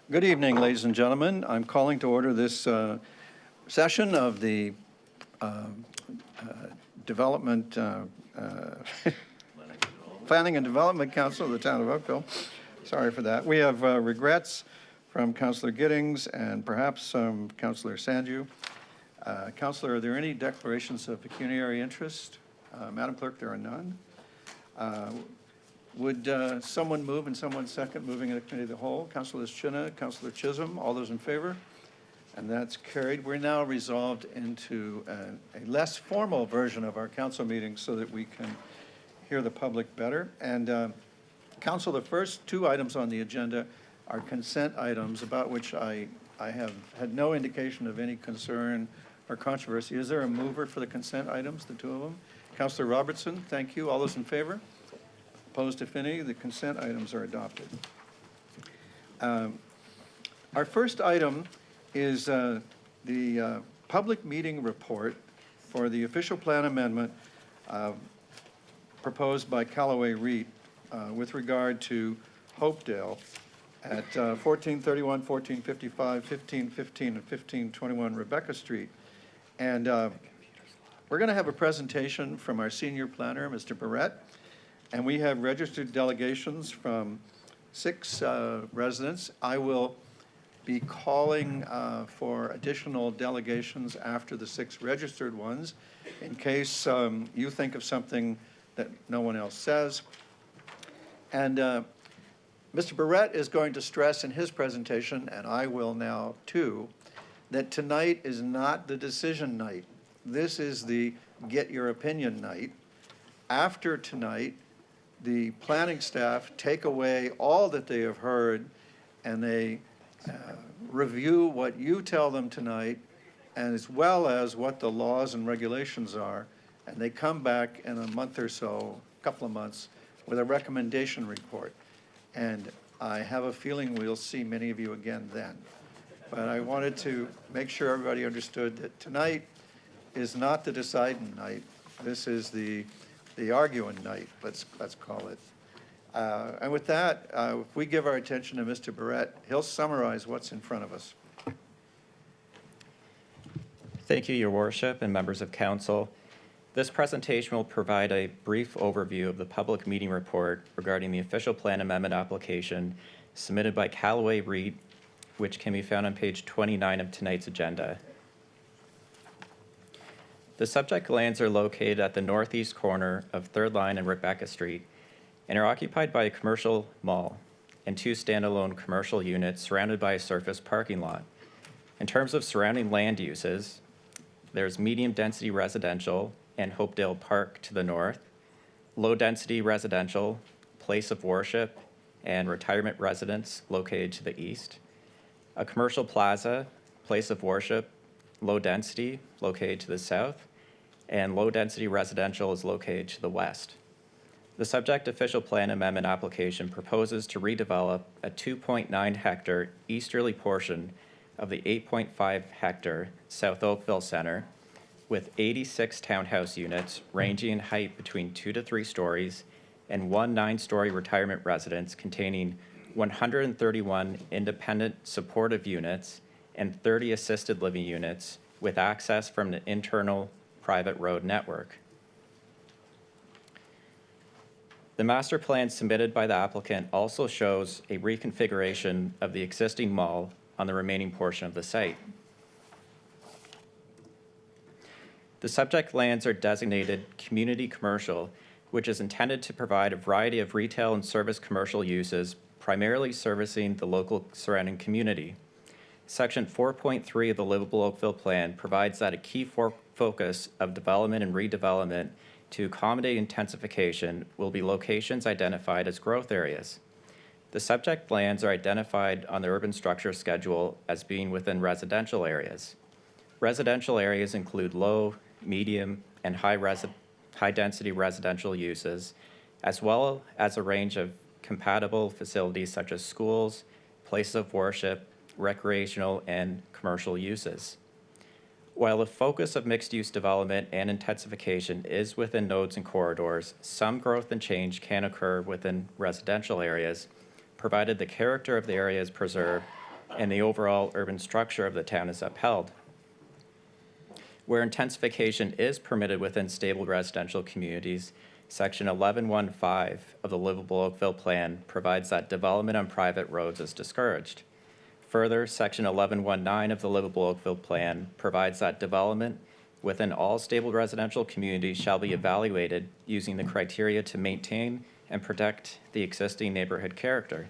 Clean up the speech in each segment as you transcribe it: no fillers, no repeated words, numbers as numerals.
Good evening, ladies and gentlemen. I'm calling to order this session of the Development, Planning and Development Council of the Town of Oakville. Sorry for that. We have regrets from Councillor Giddings and perhaps Councillor Sanju. Councillor, are there any declarations of pecuniary interest? Madam Clerk, there are none. Would someone move and someone second moving in the committee of the whole? Councillor Chinna, Councillor Chisholm, all those in favor? And that's carried. We're now resolved into a less formal version of our council meeting so that we can hear the public better. And Council, the first two items on the agenda are consent items about which I have had no indication of any concern or controversy. Is there a mover for the consent items, the two of them? Councillor Robertson, thank you. All those in favor? Opposed, if any? The consent items are adopted. Our first item is the public meeting report for the official plan amendment proposed by Callaway REIT with regard to Hopedale at 1431, 1455, 1515, and 1521 Rebecca Street. And we're going to have a presentation from our senior planner, Mr. Barrett. And we have registered delegations from 6 residents. I will be calling for additional delegations after the 6 registered ones in case you think of something that no one else says. And Mr. Barrett is going to stress in his presentation, and I will now too, that tonight is not the decision night. This is the get your opinion night. After tonight, the planning staff take away all that they have heard and they review what you tell them tonight, and as well as what the laws and regulations are, and they come back in a month or so, a couple of months, with a recommendation report. And I have a feeling we'll see many of you again then. But I wanted to make sure everybody understood that tonight is not the deciding night. This is the arguing night, let's call it. And with that, if we give our attention to Mr. Barrett, he'll summarize what's in front of us. Thank you, Your Worship and members of Council. This presentation will provide a brief overview of the public meeting report regarding the official plan amendment application submitted by Callaway REIT, which can be found on page 29 of tonight's agenda. The subject lands are located at the northeast corner of 3rd Line and Rebecca Street and are occupied by a commercial mall and 2 standalone commercial units surrounded by a surface parking lot. In terms of surrounding land uses, there's medium-density residential and Hopedale Park to the north, low-density residential, place of worship, and retirement residence located to the east, a commercial plaza, place of worship, low density located to the south, and low density residential is located to the west. The subject official plan amendment application proposes to redevelop a 2.9 hectare easterly portion of the 8.5 hectare South Oakville Center with 86 townhouse units ranging in height between 2 to 3 stories and 1 9-story retirement residence containing 131 independent supportive units and 30 assisted living units with access from an internal private road network. The master plan submitted by the applicant also shows a reconfiguration of the existing mall on the remaining portion of the site. The subject lands are designated community commercial, which is intended to provide a variety of retail and service commercial uses, primarily servicing the local surrounding community. Section 4.3 of the Livable Oakville Plan provides that a key focus of development and redevelopment to accommodate intensification will be locations identified as growth areas. The subject lands are identified on the urban structure schedule as being within residential areas. Residential areas include low, medium, and high density residential uses, as well as a range of compatible facilities such as schools, places of worship, recreational, and commercial uses. While the focus of mixed-use development and intensification is within nodes and corridors, some growth and change can occur within residential areas, provided the character of the area is preserved and the overall urban structure of the town is upheld. Where intensification is permitted within stable residential communities, Section 1115 of the Livable Oakville Plan provides that development on private roads is discouraged. Further, Section 1119 of the Livable Oakville Plan provides that development within all stable residential communities shall be evaluated using the criteria to maintain and protect the existing neighborhood character.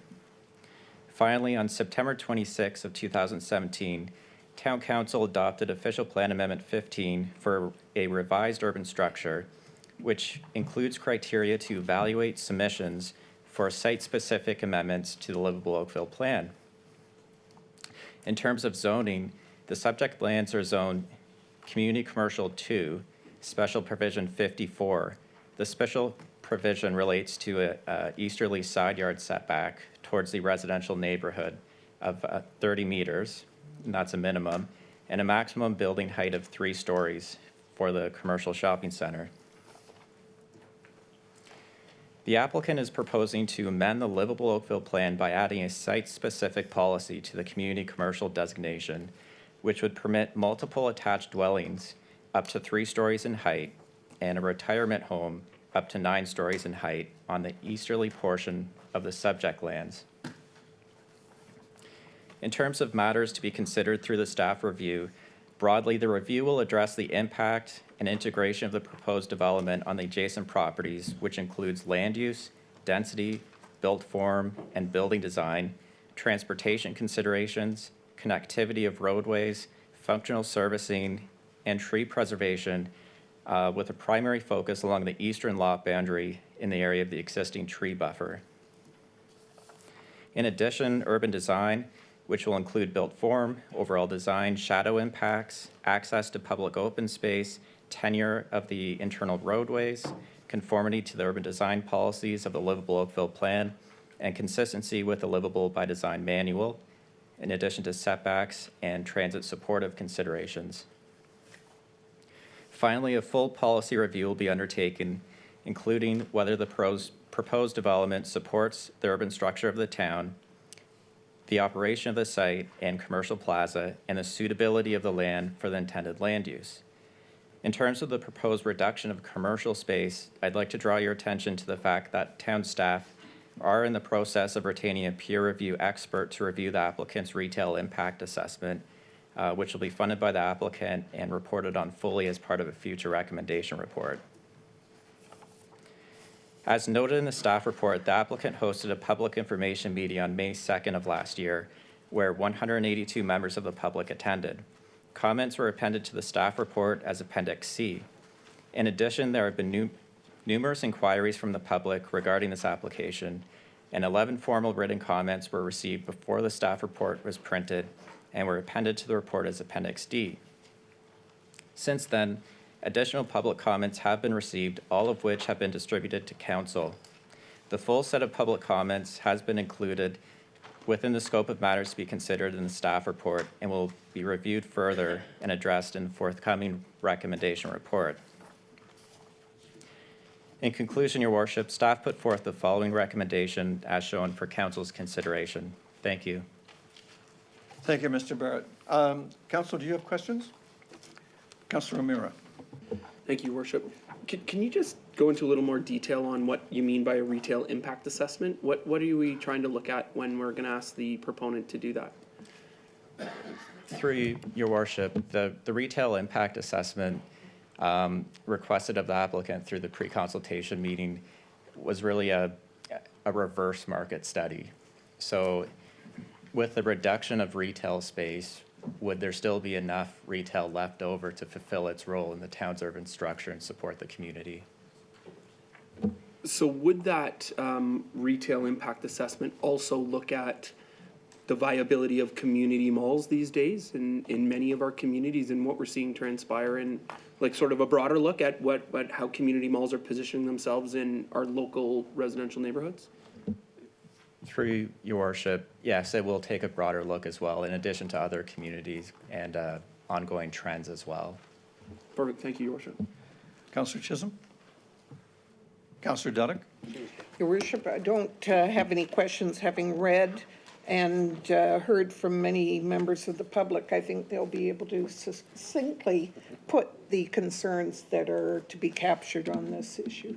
Finally, on September 26 of 2017, Town Council adopted Official Plan Amendment 15 for a revised urban structure, which includes criteria to evaluate submissions for site-specific amendments to the Livable Oakville Plan. In terms of zoning, the subject lands are zoned Community Commercial 2, Special Provision 54. The special provision relates to a easterly side yard setback towards the residential neighborhood of 30 meters, and that's a minimum, and a maximum building height of 3 stories for the commercial shopping center. The applicant is proposing to amend the Livable Oakville Plan by adding a site-specific policy to the community commercial designation, which would permit multiple attached dwellings up to 3 stories in height and a retirement home up to 9 stories in height on the easterly portion of the subject lands. In terms of matters to be considered through the staff review, broadly, the review will address the impact and integration of the proposed development on the adjacent properties, which includes land use, density, built form, and building design, transportation considerations, connectivity of roadways, functional servicing, and tree preservation, with a primary focus along the eastern lot boundary in the area of the existing tree buffer. In addition, urban design, which will include built form, overall design, shadow impacts, access to public open space, tenure of the internal roadways, conformity to the urban design policies of the Livable Oakville Plan, and consistency with the Livable by Design Manual, in addition to setbacks and transit supportive considerations. Finally, a full policy review will be undertaken, including whether the proposed development supports the urban structure of the town, the operation of the site and commercial plaza, and the suitability of the land for the intended land use. In terms of the proposed reduction of commercial space, I'd like to draw your attention to the fact that town staff are in the process of retaining a peer review expert to review the applicant's retail impact assessment, which will be funded by the applicant and reported on fully as part of a future recommendation report. As noted in the staff report, the applicant hosted a public information meeting on May 2nd of last year, where 182 members of the public attended. Comments were appended to the staff report as Appendix C. In addition, there have been numerous inquiries from the public regarding this application, and 11 formal written comments were received before the staff report was printed and were appended to the report as Appendix D. Since then, additional public comments have been received, all of which have been distributed to council. The full set of public comments has been included within the scope of matters to be considered in the staff report and will be reviewed further and addressed in the forthcoming recommendation report. In conclusion, Your Worship, staff put forth the following recommendation as shown for council's consideration. Thank you. Thank you, Mr. Barrett. Council, do you have questions? Councilor O'Meara. Thank you, Worship. Can you just go into a little more detail on what you mean by a retail impact assessment? What are we trying to look at when we're going to ask the proponent to do that? Through Your Worship, the retail impact assessment requested of the applicant through the pre-consultation meeting was really a reverse market study. So with the reduction of retail space, would there still be enough retail left over to fulfill its role in the town's urban structure and support the community? So would that retail impact assessment also look at the viability of community malls these days in many of our communities and what we're seeing transpire in like sort of a broader look at how community malls are positioning themselves in our local residential neighborhoods? Through Your Worship, yes, it will take a broader look as well, in addition to other communities and ongoing trends as well. Perfect. Thank you, Your Worship. Councilor Chisholm? Councilor Duddick? Your Worship, I don't have any questions, having read and heard from many members of the public, I think they'll be able to succinctly put the concerns that are to be captured on this issue.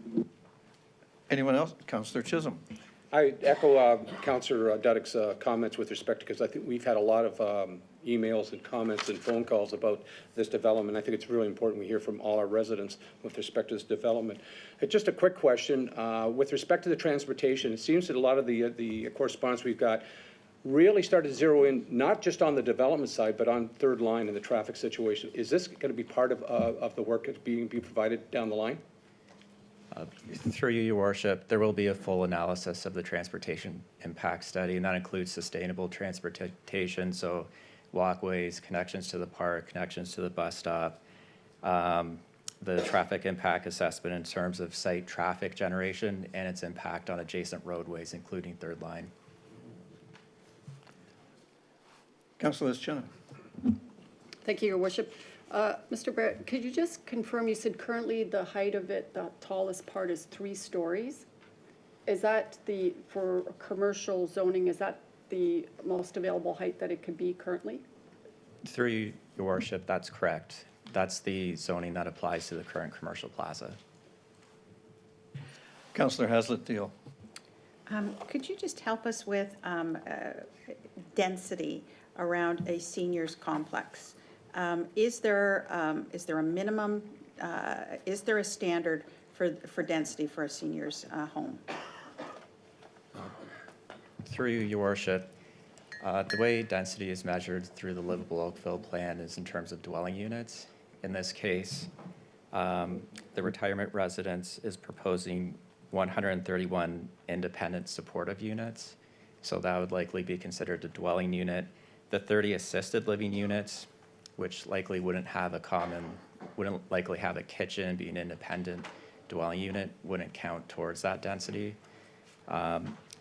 Anyone else? Councillor Chisholm. I echo Councillor Duddick's comments with respect, because I think we've had a lot of emails and comments and phone calls about this development. I think it's really important we hear from all our residents with respect to this development. Just a quick question, with respect to the transportation, it seems that a lot of the correspondence we've got really started to zero in, not just on the development side, but on Third Line and the traffic situation. Is this going to be part of the work that's being provided down the line? Through you, Your Worship, there will be a full analysis of the transportation impact study, and that includes sustainable transportation, so walkways, connections to the park, connections to the bus stop, the traffic impact assessment in terms of site traffic generation and its impact on adjacent roadways, including Third Line. Councillor Chinna. Thank you, Your Worship. Mr. Barrett, could you just confirm, you said currently the height of it, the tallest part is 3 stories? Is that for commercial zoning, is that the most available height that it could be currently? Through you, Your Worship, that's correct. That's the zoning that applies to the current commercial plaza. Councillor Haslett-Deal. Could you just help us with density around a seniors complex? Is there a minimum, is there a standard for density for a seniors home? Through you, Your Worship, the way density is measured through the Livable Oakville plan is in terms of dwelling units. In this case, the retirement residence is proposing 131 independent supportive units, so that would likely be considered a dwelling unit. The 30 assisted living units, which likely wouldn't likely have a kitchen, be an independent dwelling unit, wouldn't count towards that density.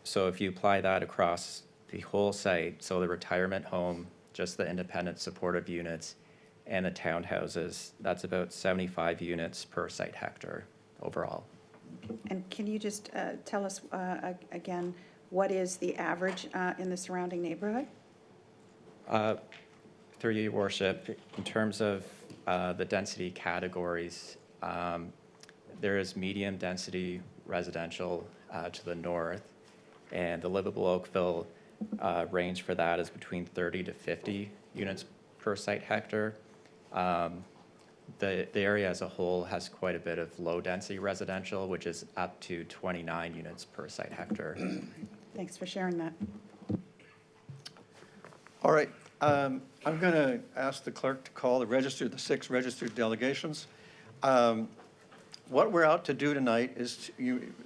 So if you apply that across the whole site, so the retirement home, just the independent supportive units, and the townhouses, that's about 75 units per site hectare overall. And can you just tell us again, what is the average in the surrounding neighborhood? Through you, Your Worship, in terms of the density categories, there is medium density residential to the north, and the Livable Oakville range for that is between 30 to 50 units per site hectare. The area as a whole has quite a bit of low density residential, which is up to 29 units per site hectare. Thanks for sharing that. All right, I'm going to ask the clerk to call the 6 registered delegations. What we're out to do tonight is,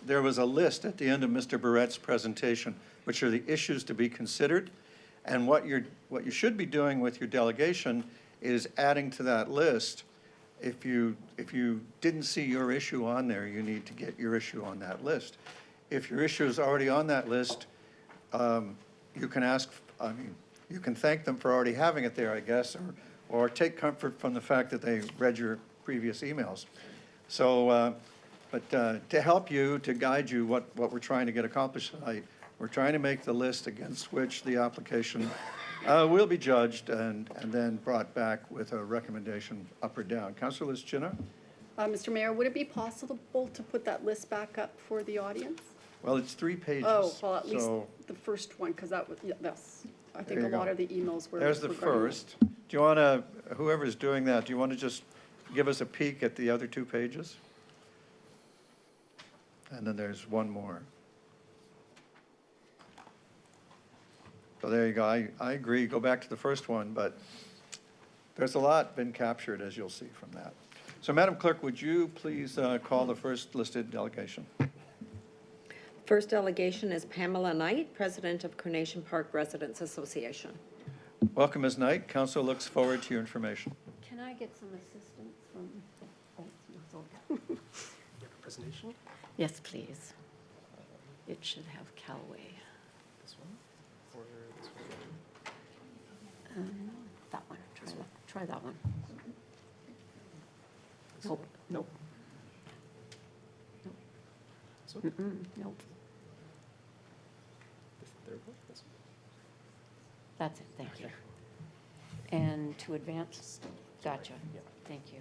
there was a list at the end of Mr. Barrett's presentation, which are the issues to be considered. And what you should be doing with your delegation is adding to that list. If you didn't see your issue on there, you need to get your issue on that list. If your issue is already on that list, you can thank them for already having it there, I guess, or take comfort from the fact that they read your previous emails. So, but to help you, to guide you what we're trying to get accomplished tonight, we're trying to make the list against which the application will be judged and then brought back with a recommendation up or down. Councillor Chinna? Mr. Mayor, would it be possible to put that list back up for the audience? Well, it's 3 pages. Oh, well, at least so the first one, because that was, yeah, that's, I think There a you lot go. of the emails were. there's the regarding that. first. Do you want to, whoever's doing that, do you want to just give us a peek at the other 2 pages? And then there's one more. So there you go. I agree. Go back to the first one, but there's a lot been captured, as you'll see from that. So, Madam Clerk, would you please call the first listed delegation? First delegation is Pamela Knight, President of Carnation Park Residents Association. Welcome, Ms. Knight. Council looks forward to your information. Can I get some assistance from? Presentation? Yes, please. It should have Callaway. This one? Or this one? That one. Try that one. Nope. Nope. This one? Nope. The third one? This one? That's it, thank you. And to advance? Gotcha. Thank you.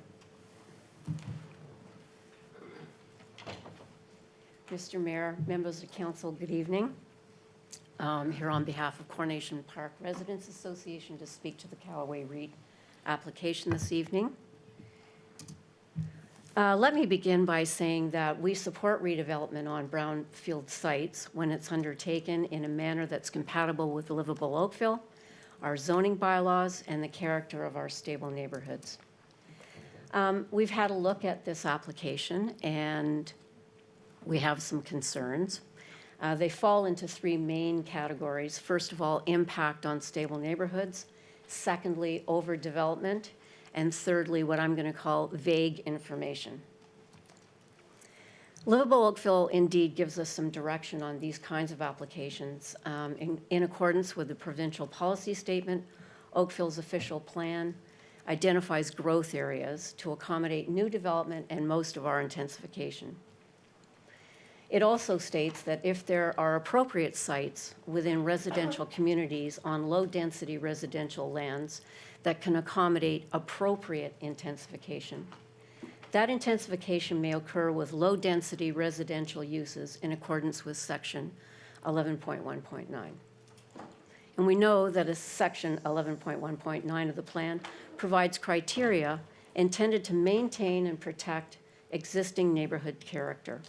Mr. Mayor, members of council, good evening. Here on behalf of Coronation Park Residents Association to speak to the Callaway REIT application this evening. Let me begin by saying that we support redevelopment on brownfield sites when it's undertaken in a manner that's compatible with livable Oakville, our zoning bylaws, and the character of our stable neighborhoods. We've had a look at this application, and we have some concerns. They fall into three main categories. First of all, impact on stable neighborhoods. Secondly, overdevelopment. And thirdly, what I'm going to call vague information. Livable Oakville indeed gives us some direction on these kinds of applications. In accordance with the provincial policy statement, Oakville's official plan identifies growth areas to accommodate new development and most of our intensification. It also states that if there are appropriate sites within residential communities on low-density residential lands that can accommodate appropriate intensification, that intensification may occur with low-density residential uses in accordance with Section 11.1.9. And we know that a Section 11.1.9 of the plan provides criteria intended to maintain and protect existing neighborhood character.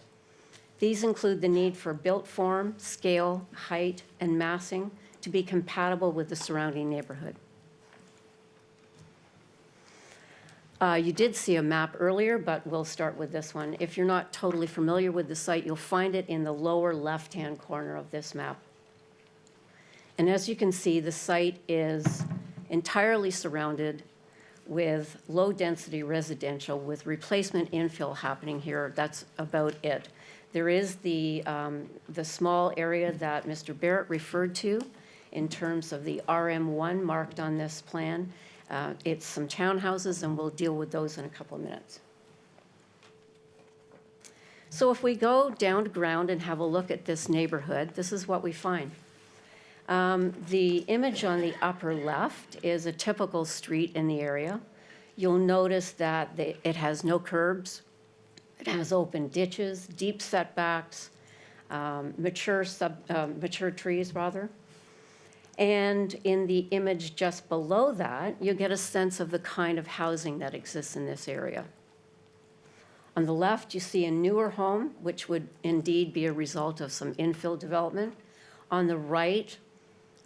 These include the need for built form, scale, height, and massing to be compatible with the surrounding neighborhood. You did see a map earlier, but we'll start with this one. If you're not totally familiar with the site, you'll find it in the lower left-hand corner of this map. And as you can see, the site is entirely surrounded with low-density residential with replacement infill happening here. That's about it. There is the small area that Mr. Barrett referred to in terms of the RM1 marked on this plan. It's some townhouses, and we'll deal with those in a couple of minutes. So if we go down to ground and have a look at this neighborhood, this is what we find. The image on the upper left is a typical street in the area. You'll notice that it has no curbs. It has open ditches, deep setbacks, mature trees, rather. And in the image just below that, you get a sense of the kind of housing that exists in this area. On the left, you see a newer home, which would indeed be a result of some infill development. On the right,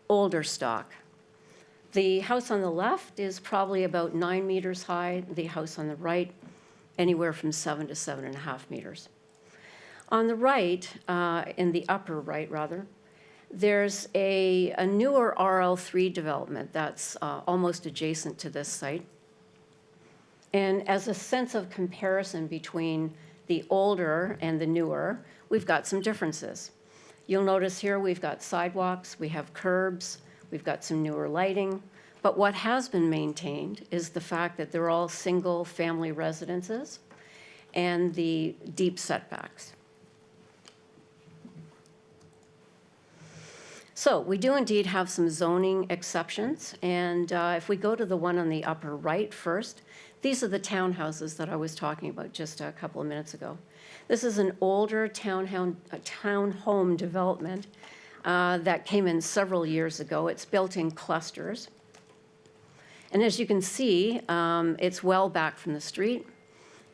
older stock. The house on the left is probably about 9 meters high. The house on the right, anywhere from 7 to 7.5 meters. On the right, in the upper right rather, there's a newer RL3 development that's almost adjacent to this site. And as a sense of comparison between the older and the newer, we've got some differences. You'll notice here we've got sidewalks, we have curbs, we've got some newer lighting. But what has been maintained is the fact that they're all single-family residences and the deep setbacks. So we do indeed have some zoning exceptions. And if we go to the one on the upper right first, these are the townhouses that I was talking about just a couple of minutes ago. This is an older townhome development that came in several years ago. It's built in clusters. And as you can see, it's well back from the street.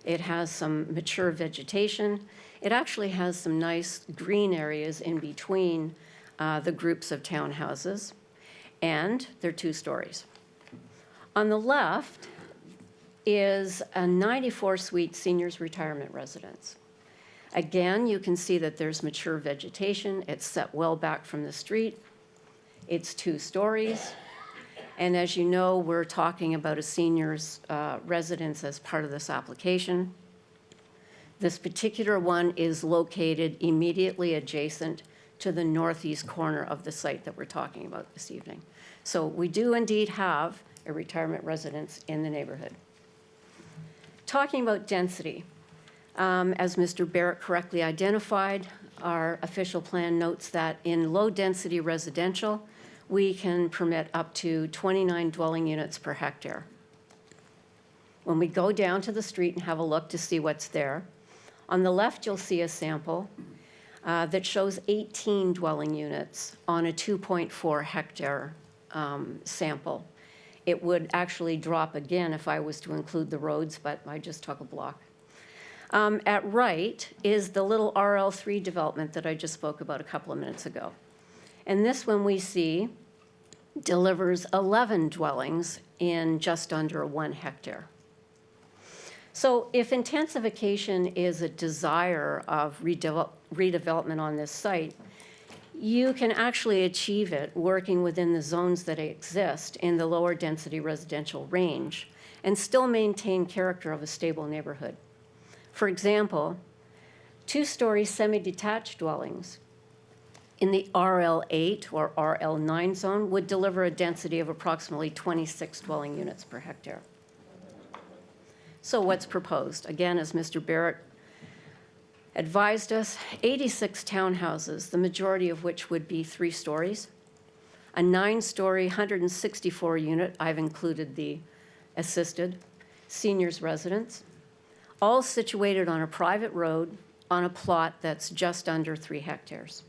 It has some mature vegetation. It actually has some nice green areas in between the groups of townhouses, and they're 2 stories. On the left is a 94-suite seniors retirement residence. Again, you can see that there's mature vegetation. It's set well back from the street. It's 2 stories. And as you know, we're talking about a seniors residence as part of this application. This particular one is located immediately adjacent to the northeast corner of the site that we're talking about this evening. So we do indeed have a retirement residence in the neighborhood. Talking about density, as Mr. Barrett correctly identified, our official plan notes that in low-density residential, we can permit up to 29 dwelling units per hectare. When we go down to the street and have a look to see what's there, on the left, you'll see a sample that shows 18 dwelling units on a 2.4 hectare sample. It would actually drop again if I was to include the roads, but I just took a block. At right is the little RL3 development that I just spoke about a couple of minutes ago. And this one we see delivers 11 dwellings in just under 1 hectare. So if intensification is a desire of redevelopment on this site, you can actually achieve it working within the zones that exist in the lower density residential range and still maintain character of a stable neighborhood. For example, 2-story semi-detached dwellings in the RL8 or RL9 zone would deliver a density of approximately 26 dwelling units per hectare. So what's proposed? Again, as Mr. Barrett advised us, 86 townhouses, the majority of which would be 3 stories, a 9-story, 164 unit, I've included the assisted, seniors residence, all situated on a private road on a plot that's just under 3 hectares.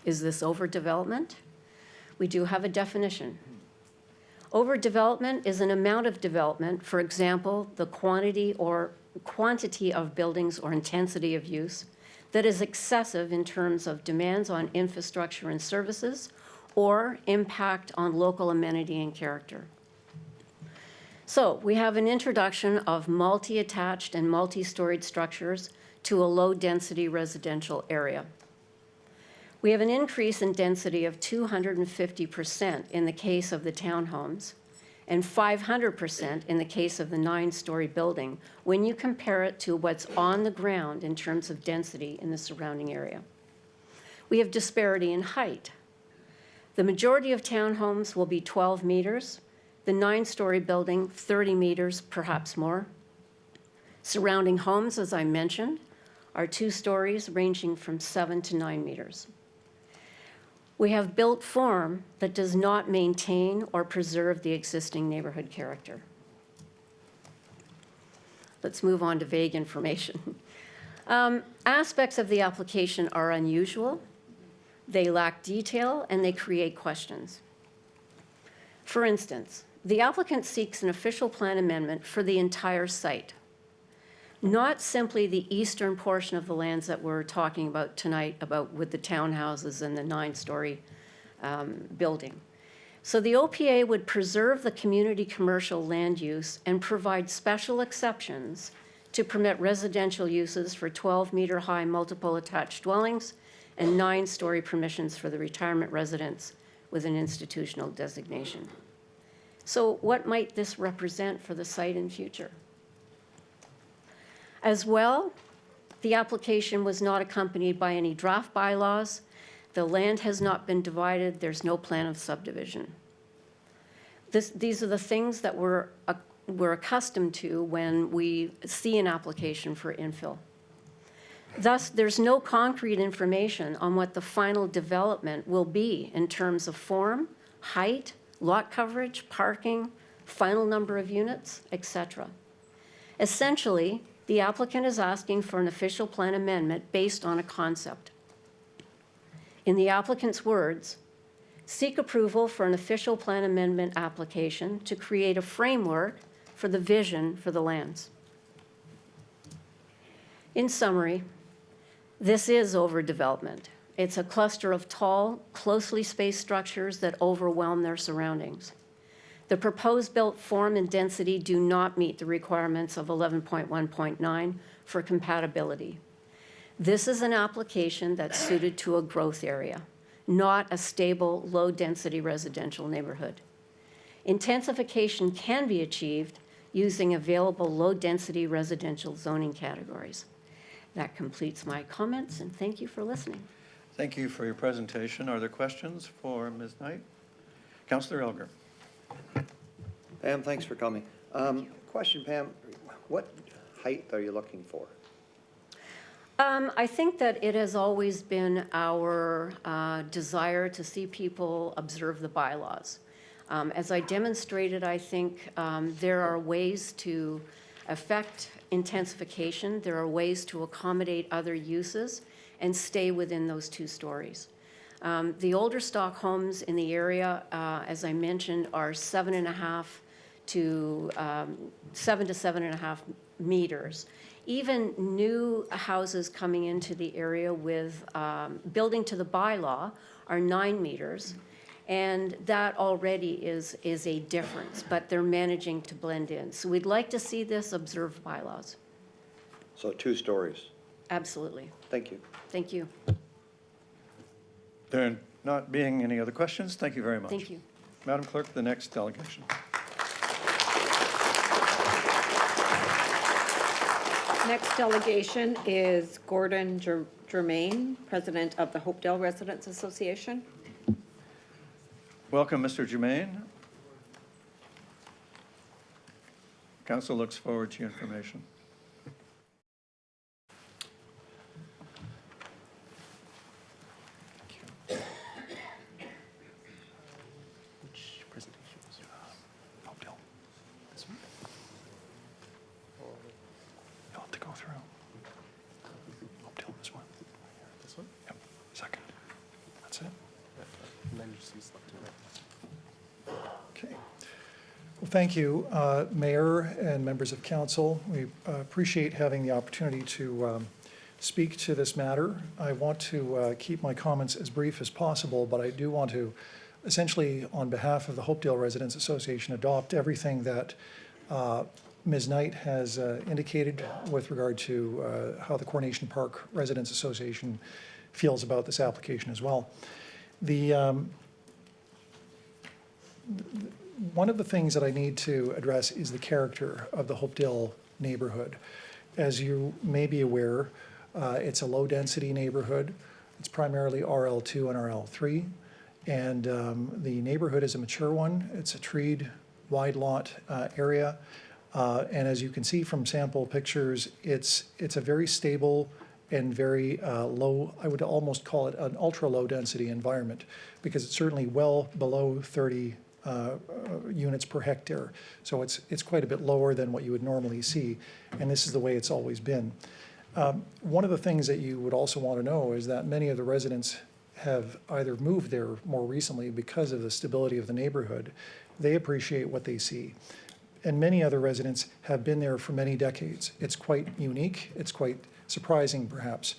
Is this overdevelopment? We do have a definition. Overdevelopment is an amount of development, for example, the quantity of buildings or intensity of use that is excessive in terms of demands on infrastructure and services or impact on local amenity and character. So we have an introduction of multi-attached and multi-storied structures to a low-density residential area. We have an increase in density of 250% in the case of the townhomes and 500% in the case of the 9-story building when you compare it to what's on the ground in terms of density in the surrounding area. We have disparity in height. The majority of townhomes will be 12 meters, the 9-story building 30 meters, perhaps more. Surrounding homes, as I mentioned, are 2 stories ranging from 7 to 9 meters. We have built form that does not maintain or preserve the existing neighborhood character. Let's move on to vague information. Aspects of the application are unusual, they lack detail, and they create questions. For instance, the applicant seeks an official plan amendment for the entire site, not simply the eastern portion of the lands that we're talking about tonight with the townhouses and the 9-story building. So the OPA would preserve the community commercial land use and provide special exceptions to permit residential uses for 12-meter high multiple attached dwellings and 9-story permissions for the retirement residents with an institutional designation. So what might this represent for the site in future? As well, the application was not accompanied by any draft bylaws. The land has not been divided. There's no plan of subdivision. These are the things that we're accustomed to when we see an application for infill. Thus, there's no concrete information on what the final development will be in terms of form, height, lot coverage, parking, final number of units, etc. Essentially, the applicant is asking for an official plan amendment based on a concept. In the applicant's words, seek approval for an official plan amendment application to create a framework for the vision for the lands. In summary, this is overdevelopment. It's a cluster of tall, closely spaced structures that overwhelm their surroundings. The proposed built form and density do not meet the requirements of 11.1.9 for compatibility. This is an application that's suited to a growth area, not a stable, low-density residential neighborhood. Intensification can be achieved using available low-density residential zoning categories. That completes my comments, and thank you for listening. Thank you for your presentation. Are there questions for Ms. Knight? Councillor Elger. Pam, thanks for coming. Question, Pam, what height are you looking for? I think that it has always been our desire to see people observe the bylaws. As I demonstrated, I think there are ways to affect intensification. There are ways to accommodate other uses and stay within those 2 stories. The older stock homes in the area, as I mentioned, are 7.5 to 7.5 meters. Even new houses coming into the area with building to the bylaw are 9 meters. And that already is a difference, but they're managing to blend in. So we'd like to see this observed bylaws. So 2 stories. Absolutely. Thank you. Thank you. There not being any other questions, thank you very much. Thank you. Madam Clerk, the next delegation. Next delegation is Gordon Germain, President of the Hopedale Residents Association. Welcome, Mr. Germain. Council looks forward to your information. Which presentation was it? Hopedale. This one? You'll have to go through. Hopedale, this one. This one? Yep, second. That's it. And then you just use left and right. Okay. Well, thank you, Mayor and members of council. We appreciate having the opportunity to speak to this matter. I want to keep my comments as brief as possible, but I do want to essentially, on behalf of the Hopedale Residents Association, adopt everything that Ms. Knight has indicated with regard to how the Coronation Park Residents Association feels about this application as well. One of the things that I need to address is the character of the Hopedale neighborhood. As you may be aware, it's a low-density neighborhood. It's primarily RL2 and RL3, and the neighborhood is a mature one. It's a treed, wide lot area, and as you can see from sample pictures, it's a very stable and very low, I would almost call it an ultra-low density environment, because it's certainly well below 30 units per hectare. So it's quite a bit lower than what you would normally see, and this is the way it's always been. One of the things that you would also want to know is that many of the residents have either moved there more recently because of the stability of the neighborhood. They appreciate what they see. And many other residents have been there for many decades. It's quite unique. It's quite surprising, perhaps,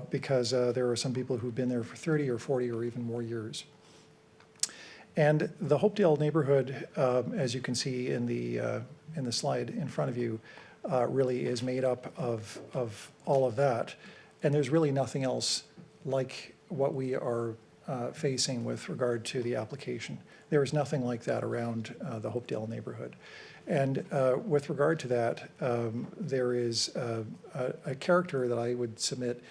because there are some people who've been there for 30 or 40 or even more years. And the Hopedale neighborhood, as you can see in the slide in front of you, really is made up of all of that. And there's really nothing else like what we are facing with regard to the application. There is nothing like that around the Hopedale neighborhood. And with regard to that, there is a character that I would submit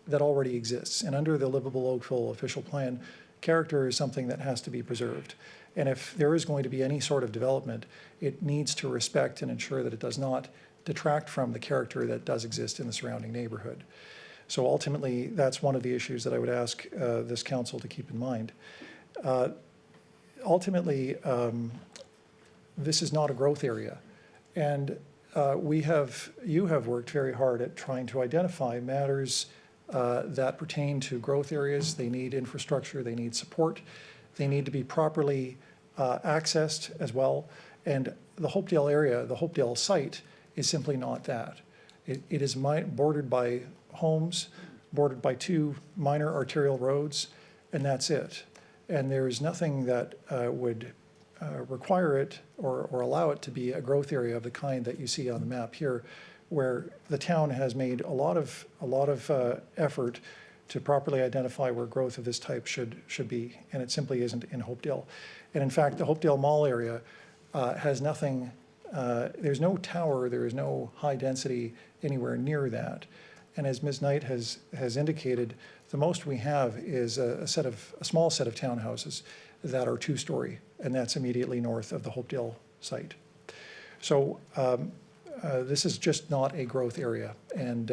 that already exists. And under the Livable Oakville official plan, character is something that has to be preserved. And if there is going to be any sort of development, it needs to respect and ensure that it does not detract from the character that does exist in the surrounding neighborhood. So ultimately, that's one of the issues that I would ask this council to keep in mind. Ultimately, this is not a growth area. And you have worked very hard at trying to identify matters that pertain to growth areas. They need infrastructure, they need support, they need to be properly accessed as well. And the Hopedale area, the Hopedale site, is simply not that. It is bordered by homes, bordered by 2 minor arterial roads, and that's it. And there is nothing that would require it or allow it to be a growth area of the kind that you see on the map here, where the town has made a lot of effort to properly identify where growth of this type should be, and it simply isn't in Hopedale. And in fact, the Hopedale Mall area has nothing. There's no tower, there is no high density anywhere near that. And as Ms. Knight has indicated, the most we have is a small set of townhouses that are 2-story, and that's immediately north of the Hopedale site. So this is just not a growth area. And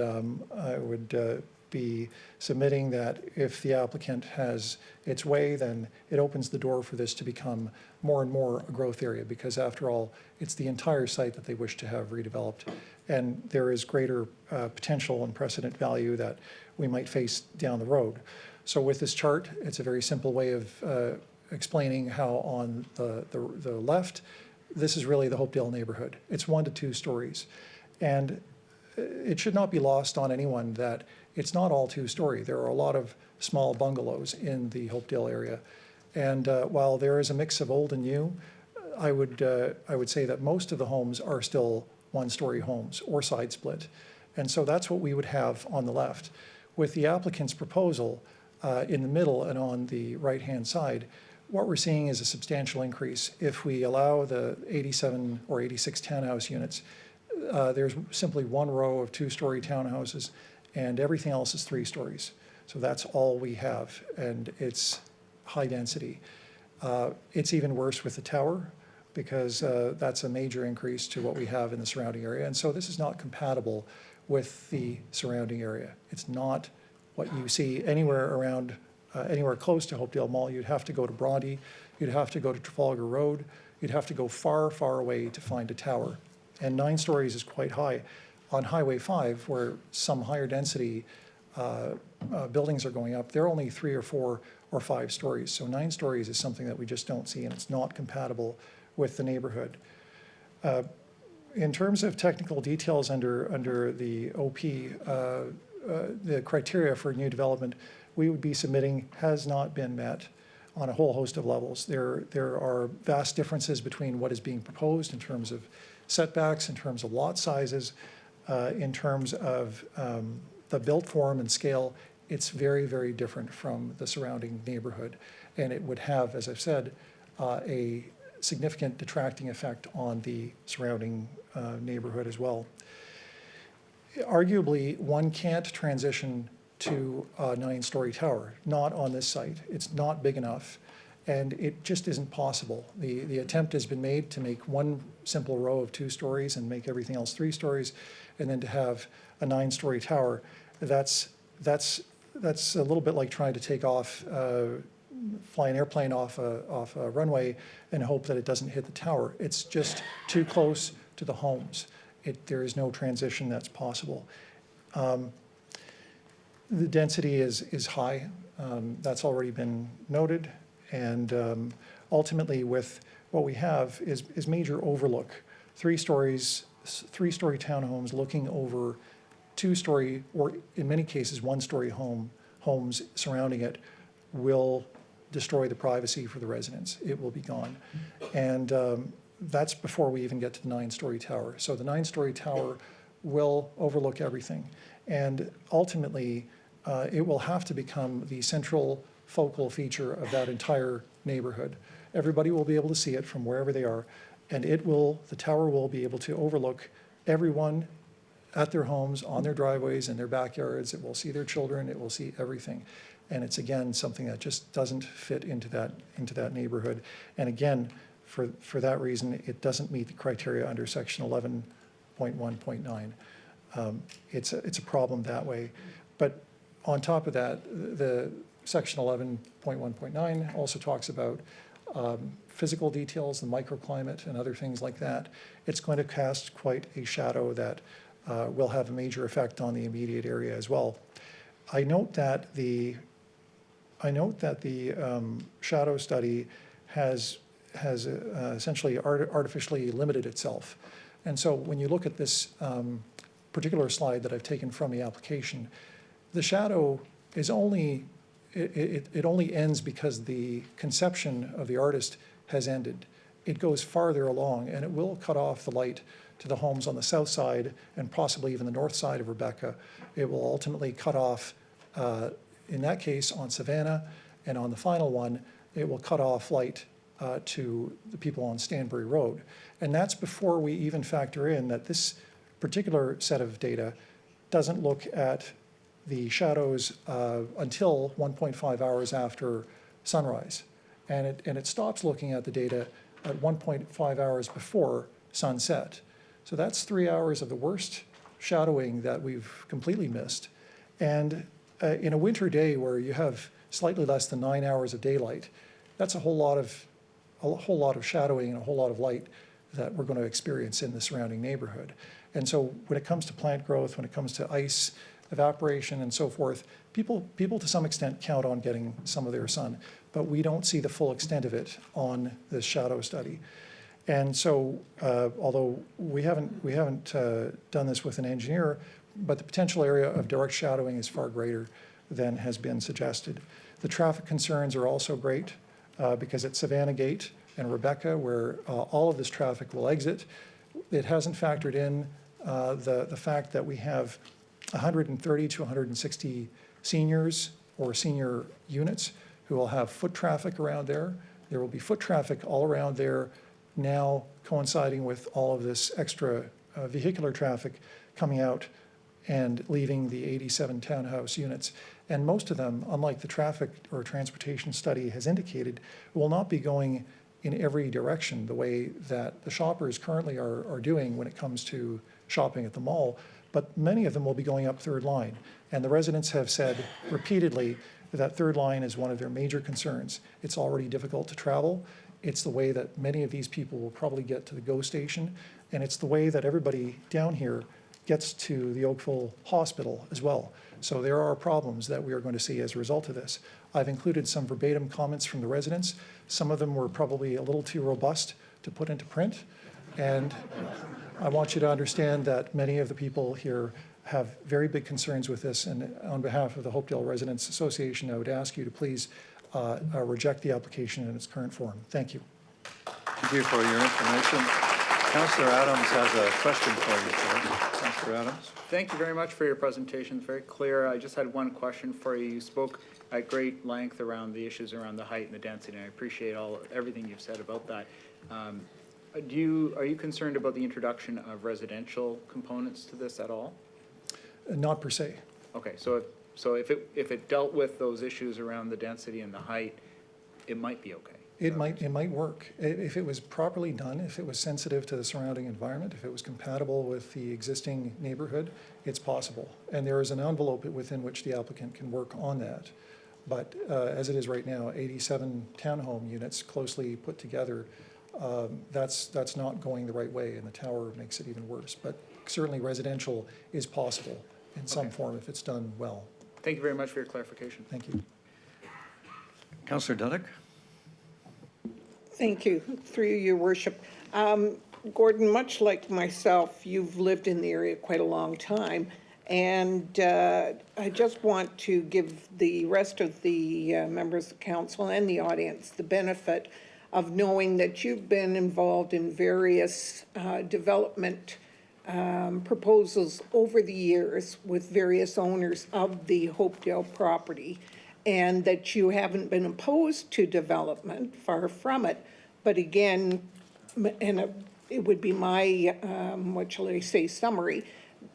I would be submitting that if the applicant has its way, then it opens the door for this to become more and more a growth area, because after all, it's the entire site that they wish to have redeveloped. And there is greater potential and precedent value that we might face down the road. So with this chart, it's a very simple way of explaining how on the left, this is really the Hopedale neighborhood. It's 1 to 2 stories. And it should not be lost on anyone that it's not all 2-story. There are a lot of small bungalows in the Hopedale area. And while there is a mix of old and new, I would say that most of the homes are still 1-story homes or side split. And so that's what we would have on the left. With the applicant's proposal in the middle and on the right-hand side, what we're seeing is a substantial increase. If we allow the 87 or 86 townhouse units, there's simply 1 row of 2-story townhouses, and everything else is 3 stories. So that's all we have, and it's high density. It's even worse with the tower, because that's a major increase to what we have in the surrounding area. And so this is not compatible with the surrounding area. It's not what you see anywhere around, anywhere close to Hopedale Mall. You'd have to go to Bronte, you'd have to go to Trafalgar Road, you'd have to go far, far away to find a tower. And 9 stories is quite high. On Highway 5, where some higher density buildings are going up, they're only 3 or 4 or 5 stories. So 9 stories is something that we just don't see, and it's not compatible with the neighborhood. In terms of technical details under the OP, the criteria for new development we would be submitting has not been met on a whole host of levels. There are vast differences between what is being proposed in terms of setbacks, in terms of lot sizes, in terms of the built form and scale. It's very, very different from the surrounding neighborhood. And it would have, as I've said, a significant detracting effect on the surrounding neighborhood as well. Arguably, one can't transition to a 9-story tower, not on this site. It's not big enough, and it just isn't possible. The attempt has been made to make one simple row of 2 stories and make everything else 3 stories, and then to have a 9-story tower. That's a little bit like trying to take off, fly an airplane off a runway and hope that it doesn't hit the tower. It's just too close to the homes. There is no transition that's possible. The density is high. That's already been noted. And ultimately, with what we have is major overlook. 3 stories, 3-story townhomes looking over 2-story, or in many cases, 1-story homes surrounding it will destroy the privacy for the residents. It will be gone. And that's before we even get to the 9-story tower. So the 9-story tower will overlook everything. And ultimately, it will have to become the central focal feature of that entire neighborhood. Everybody will be able to see it from wherever they are, and the tower will be able to overlook everyone at their homes, on their driveways, in their backyards. It will see their children, it will see everything. And it's, again, something that just doesn't fit into that neighborhood. And again, for that reason, it doesn't meet the criteria under section 11.1.9. It's a problem that way. But on top of that, the section 11.1.9 also talks about physical details, the microclimate and other things like that. It's going to cast quite a shadow that will have a major effect on the immediate area as well. I note that the shadow study has essentially artificially limited itself. And so when you look at this particular slide that I've taken from the application, the shadow is only, it only ends because the conception of the artist has ended. It goes farther along, and it will cut off the light to the homes on the south side and possibly even the north side of Rebecca. It will ultimately cut off, in that case, on Savannah, and on the final one, it will cut off light to the people on Stanbury Road. And that's before we even factor in that this particular set of data doesn't look at the shadows until 1.5 hours after sunrise. And it stops looking at the data at 1.5 hours before sunset. So that's 3 hours of the worst shadowing that we've completely missed. And in a winter day where you have slightly less than 9 hours of daylight, that's a whole lot of shadowing and a whole lot of light that we're going to experience in the surrounding neighborhood. And so when it comes to plant growth, when it comes to ice evaporation and so forth, people to some extent count on getting some of their sun, but we don't see the full extent of it on this shadow study. And so, although we haven't done this with an engineer, but the potential area of direct shadowing is far greater than has been suggested. The traffic concerns are also great because at Savannah Gate and Rebecca, where all of this traffic will exit, it hasn't factored in the fact that we have 130 to 160 seniors or senior units who will have foot traffic around there. There will be foot traffic all around there now, coinciding with all of this extra vehicular traffic coming out and leaving the 87 townhouse units. And most of them, unlike the traffic or transportation study has indicated, will not be going in every direction the way that the shoppers currently are doing when it comes to shopping at the mall, but many of them will be going up third line. And the residents have said repeatedly that third line is one of their major concerns. It's already difficult to travel. It's the way that many of these people will probably get to the GO station, and it's the way that everybody down here gets to the Oakville Hospital as well. So there are problems that we are going to see as a result of this. I've included some verbatim comments from the residents. Some of them were probably a little too robust to put into print, and I want you to understand that many of the people here have very big concerns with this, and on behalf of the Hopedale Residents Association, I would ask you to please reject the application in its current form. Thank you. Thank you for your information. Councillor Adams has a question for you, sir. Councillor Adams. Thank you very much for your presentation. It's very clear. I just had one question for you. You spoke at great length around the issues around the height and the density, and I appreciate everything you've said about that. Are you concerned about the introduction of residential components to this at all? Not per se. Okay, so if it dealt with those issues around the density and the height, it might be okay. It might work. If it was properly done, if it was sensitive to the surrounding environment, if it was compatible with the existing neighborhood, it's possible. And there is an envelope within which the applicant can work on that. But as it is right now, 87 townhome units closely put together, that's not going the right way, and the tower makes it even worse. But certainly residential is possible in some form if it's done well. Thank you very much for your clarification. Thank you. Councillor Duddeck. Thank you, through you, your worship. Gordon, much like myself, you've lived in the area quite a long time, and I just want to give the rest of the members of council and the audience the benefit of knowing that you've been involved in various development proposals over the years with various owners of the Hopedale property, and that you haven't been opposed to development, far from it. But again, and it would be my, what shall I say, summary,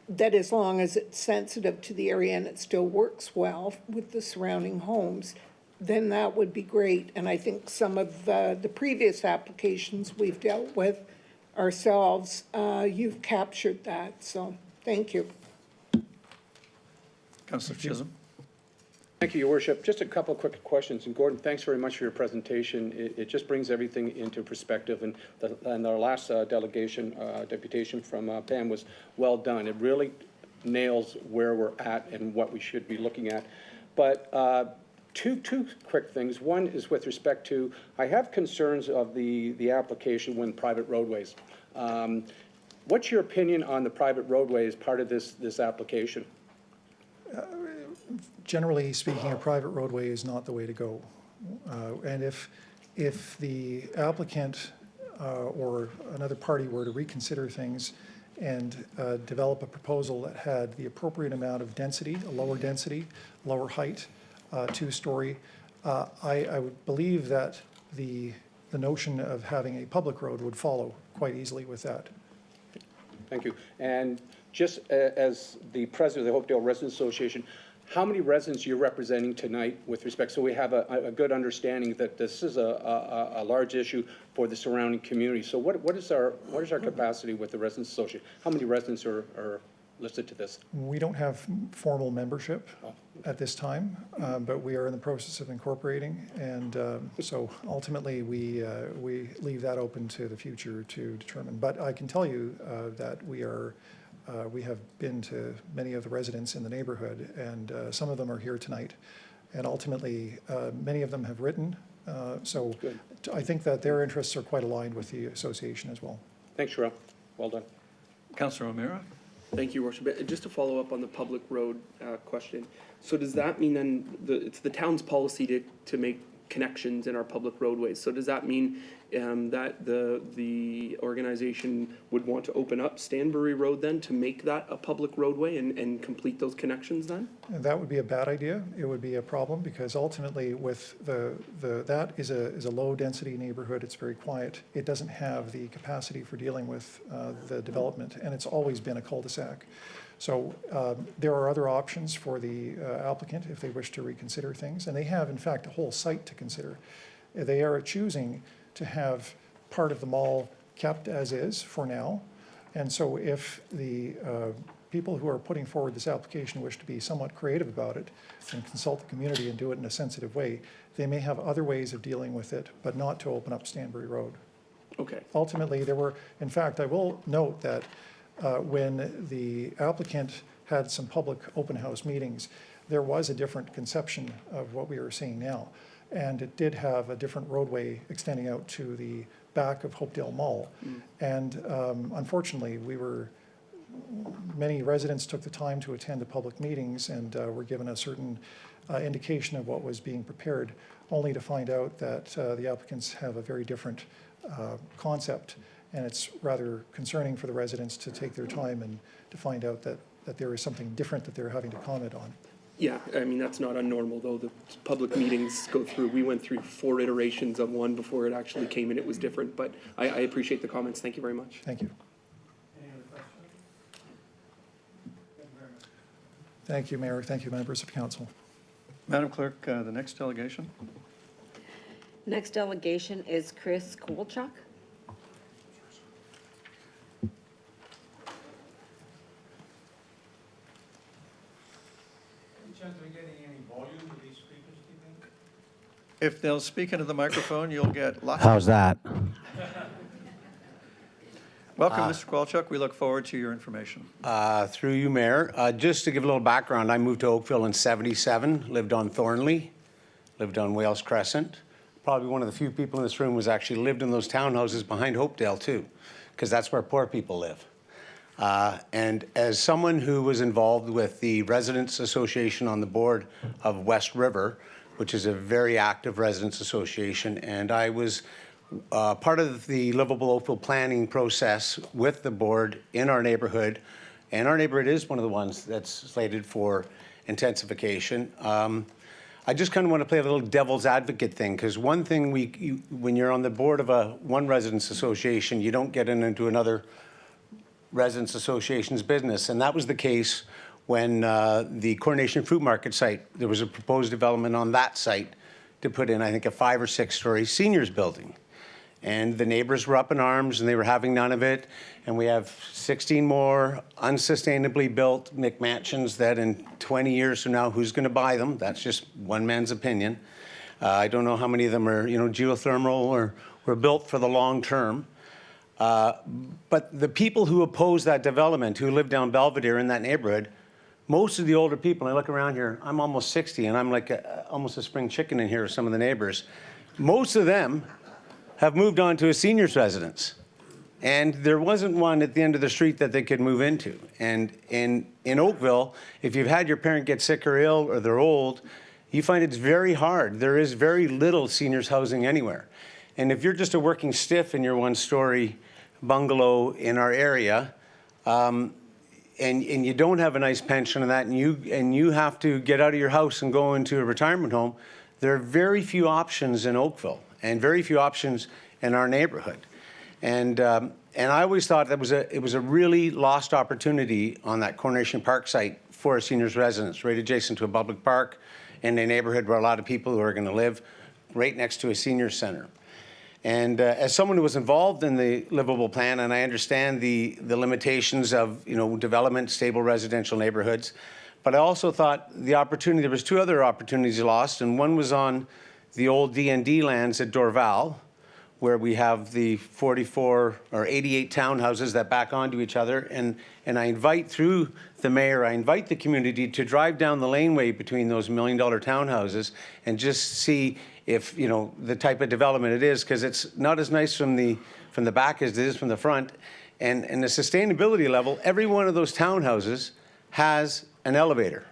that as long as it's sensitive to the area and it still works well with the surrounding homes, then that would be great. And I think some of the previous applications we've dealt with ourselves, you've captured that. So thank you. Councillor Chisholm. Thank you, Your Worship. Just a couple of quick questions. And Gordon, thanks very much for your presentation. It just brings everything into perspective. And our last deputation from Pam was well done. It really nails where we're at and what we should be looking at. But two quick things. One is with respect to, I have concerns of the application when private roadways. What's your opinion on the private roadway as part of this application? Generally speaking, a private roadway is not the way to go. And if the applicant or another party were to reconsider things and develop a proposal that had the appropriate amount of density, a lower density, lower height, two-story, I would believe that the notion of having a public road would follow quite easily with that. Thank you. And just as the president of the Hopedale Residents Association, how many residents you're representing tonight with respect, so we have a good understanding that this is a large issue for the surrounding community. So what is our capacity with the Residents Association? How many residents are listed to this? We don't have formal membership at this time, but we are in the process of incorporating. And so ultimately, we leave that open to the future to determine. But I can tell you that we have been to many of the residents in the neighborhood, and some of them are here tonight. And ultimately, many of them have written. So Good. I think that their interests are quite aligned with the association as well. Thanks, Sherelle. Well done. Councillor O'Meara? Thank you, Your Worship. Just to follow up on the public road question, so does that mean then, it's the town's policy to make connections in our public roadways? So does that mean that the organization would want to open up Stanbury Road then to make that a public roadway and complete those connections then? And that would be a bad idea. It would be a problem because ultimately with that is a low-density neighborhood. It's very quiet. It doesn't have the capacity for dealing with the development, and it's always been a cul-de-sac. So there are other options for the applicant if they wish to reconsider things, and they have, in fact, a whole site to consider. They are choosing to have part of the mall kept as is for now, and so if the people who are putting forward this application wish to be somewhat creative about it and consult the community and do it in a sensitive way, they may have other ways of dealing with it, but not to open up Stanbury Road. Okay. Ultimately, there were, in fact, I will note that when the applicant had some public open house meetings, there was a different conception of what we are seeing now. And it did have a different roadway extending out to the back of Hopedale Mall. And unfortunately, many residents took the time to attend the public meetings and were given a certain indication of what was being prepared, only to find out that the applicants have a very different concept. And it's rather concerning for the residents to take their time and to find out that there is something different that they're having to comment on. Yeah, I mean, that's not unnormal, though. The public meetings go through, we went through 4 iterations of one before it actually came and it was different. But I appreciate the comments. Thank you very much. Thank you. Thank you, Mayor. Thank you, members of council. Madam Clerk, the next delegation? Next delegation is Chris Kovalchuk. If they'll speak into the microphone, you'll get lots. How's that? Welcome, Mr. Kowalchuk. We look forward to your information. Through you, Mayor. Just to give a little background, I moved to Oakville in '77, lived on Thornley, lived on Wales Crescent. Probably one of the few people in this room who's actually lived in those townhouses behind Hopedale too, because that's where poor people live. And as someone who was involved with the Residents Association on the board of West River, which is a very active residents association, and I was part of the Livable Oakville planning process with the board in our neighborhood, and our neighborhood is one of the ones that's slated for intensification. I just kind of want to play a little devil's advocate thing, because one thing when you're on the board of one residents association, you don't get into another residents association's business, and that was the case when the Coronation Fruit Market site, there was a proposed development on that site to put in, I think, a 5 or 6 story seniors building. And the neighbors were up in arms and they were having none of it. And we have 16 more unsustainably built McMansions that in 20 years from now, who's going to buy them? That's just one man's opinion. I don't know how many of them are, geothermal or were built for the long term. But the people who oppose that development, who live down Belvedere in that neighborhood, most of the older people, and I look around here, I'm almost 60, and I'm like almost a spring chicken in here with some of the neighbors. Most of them have moved on to a seniors residence. And there wasn't one at the end of the street that they could move into. And in Oakville, if you've had your parent get sick or ill or they're old, you find it's very hard. There is very little seniors housing anywhere. And if you're just a working stiff in your 1-story bungalow in our area, and you don't have a nice pension and that, and you have to get out of your house and go into a retirement home, there are very few options in Oakville and very few options in our neighborhood. And I always thought that it was a really lost opportunity on that Coronation Park site for a seniors residence, right adjacent to a public park in a neighborhood where a lot of people who are going to live right next to a senior center. And as someone who was involved in the livable plan, and I understand the limitations of, you know, development, stable residential neighborhoods, but I also thought the opportunity, there was two other opportunities lost, and one was on the old D&D lands at Dorval, where we have the 44 or 88 townhouses that back onto each other. And I invite, through the mayor, I invite the community to drive down the laneway between those $1 million townhouses and just see if, you know, the type of development it is, because it's not as nice from the back as it is from the front. And the sustainability level, every one of those townhouses has an elevator.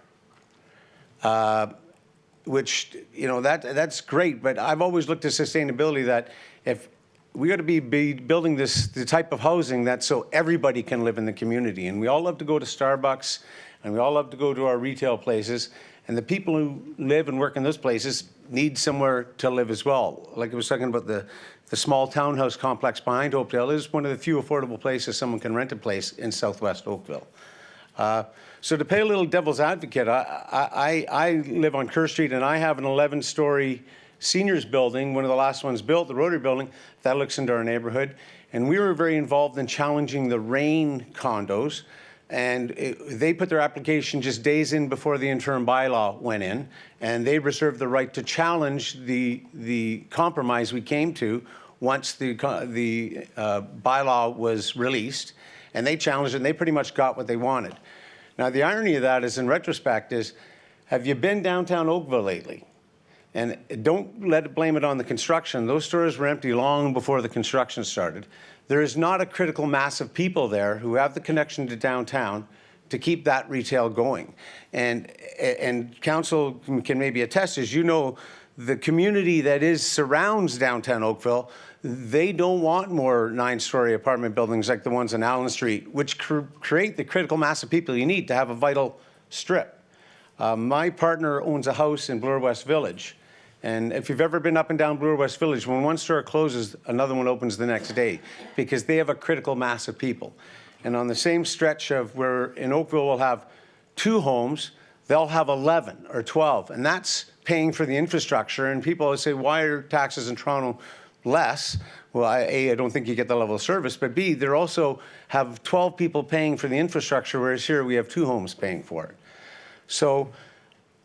Which, you know, that's great, but I've always looked at sustainability that if we got to be building the type of housing that's so everybody can live in the community. And we all love to go to Starbucks, and we all love to go to our retail places, and the people who live and work in those places need somewhere to live as well. Like I was talking about the small townhouse complex behind Oakdale is one of the few affordable places someone can rent a place in Southwest Oakville. So to play a little devil's advocate, I live on Kerr Street, and I have an 11-story seniors building, one of the last ones built, the Rotary Building, that looks into our neighborhood. And we were very involved in challenging the RAIN condos. And they put their application just days in before the interim bylaw went in. And they reserved the right to challenge the compromise we came to once the bylaw was released. And they challenged it, and they pretty much got what they wanted. Now, the irony of that is, in retrospect, is have you been downtown Oakville lately? And don't blame it on the construction. Those stores were empty long before the construction started. There is not a critical mass of people there who have the connection to downtown to keep that retail going. And council can maybe attest, as you know, the community that surrounds downtown Oakville, they don't want more 9-story apartment buildings like the ones on Allen Street, which create the critical mass of people you need to have a vital strip. My partner owns a house in Bloor West Village. And if you've ever been up and down Bloor West Village, when one store closes, another one opens the next day because they have a critical mass of people. And on the same stretch of where in Oakville we'll have 2 homes, they'll have 11 or 12. And that's paying for the infrastructure. And people always say, why are taxes in Toronto less? Well, A, I don't think you get the level of service, but B, they also have 12 people paying for the infrastructure, whereas here we have 2 homes paying for it. So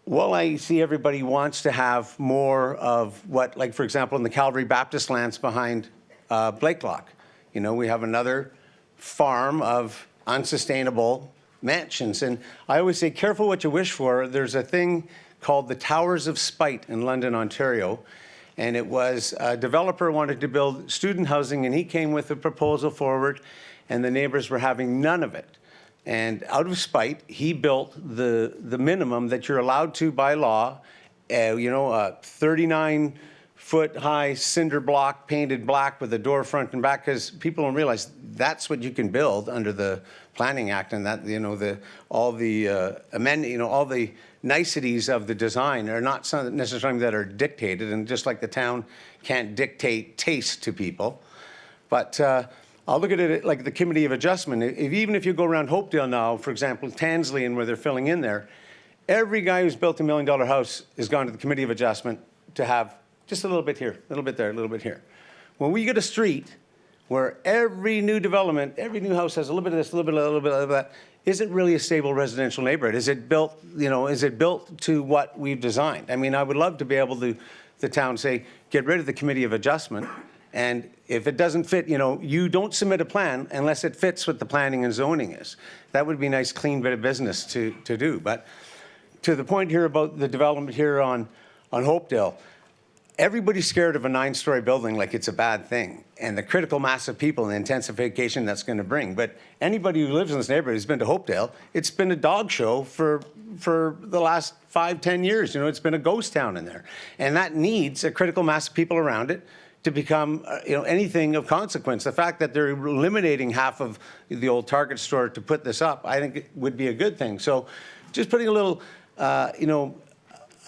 while I see everybody wants to have more of what, like, for example, in the Calvary Baptist lands behind Blakelock, you know, we have another farm of unsustainable mansions. And I always say, careful what you wish for. There's a thing called the Towers of Spite in London, Ontario. And it was a developer wanted to build student housing, and he came with a proposal forward, and the neighbors were having none of it. And out of spite, he built the minimum that you're allowed to by law, you know, a 39-foot-high cinder block painted black with a door front and back, because people don't realize that's what you can build under the Planning Act, and that, you know, all the niceties of the design are not necessarily that are dictated, and just like the town can't dictate taste to people. But I'll look at it like the Committee of Adjustment. Even if you go around Hopedale now, for example, Tansley and where they're filling in there, every guy who's built $1 million house has gone to the Committee of Adjustment to have just a little bit here, a little bit there, a little bit here. When we get a street where every new development, every new house has a little bit of this, a little bit of that, isn't really a stable residential neighborhood. Is it built, you know, is it built to what we've designed? I mean, I would love to be able to, the town say, get rid of the Committee of Adjustment. And if it doesn't fit, you know, you don't submit a plan unless it fits what the planning and zoning is. That would be a nice, clean bit of business to do. But to the point here about the development here on Hopedale, everybody's scared of a 9-story building like it's a bad thing, and the critical mass of people and the intensification that's going to bring. But anybody who lives in this neighborhood who's been to Hopedale, it's been a dog show for the last 5-10 years. You know, it's been a ghost town in there. And that needs a critical mass of people around it to become, you know, anything of consequence. The fact that they're eliminating half of the old Target store to put this up, I think it would be a good thing. So just putting a little, you know,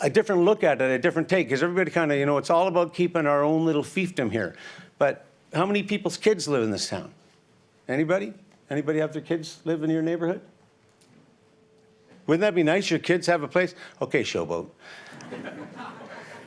a different look at it, a different take, because everybody kind of, you know, it's all about keeping our own little fiefdom here. But how many people's kids live in this town? Anybody? Anybody have their kids live in your neighborhood? Wouldn't that be nice? Your kids have a place? Okay, Showboat.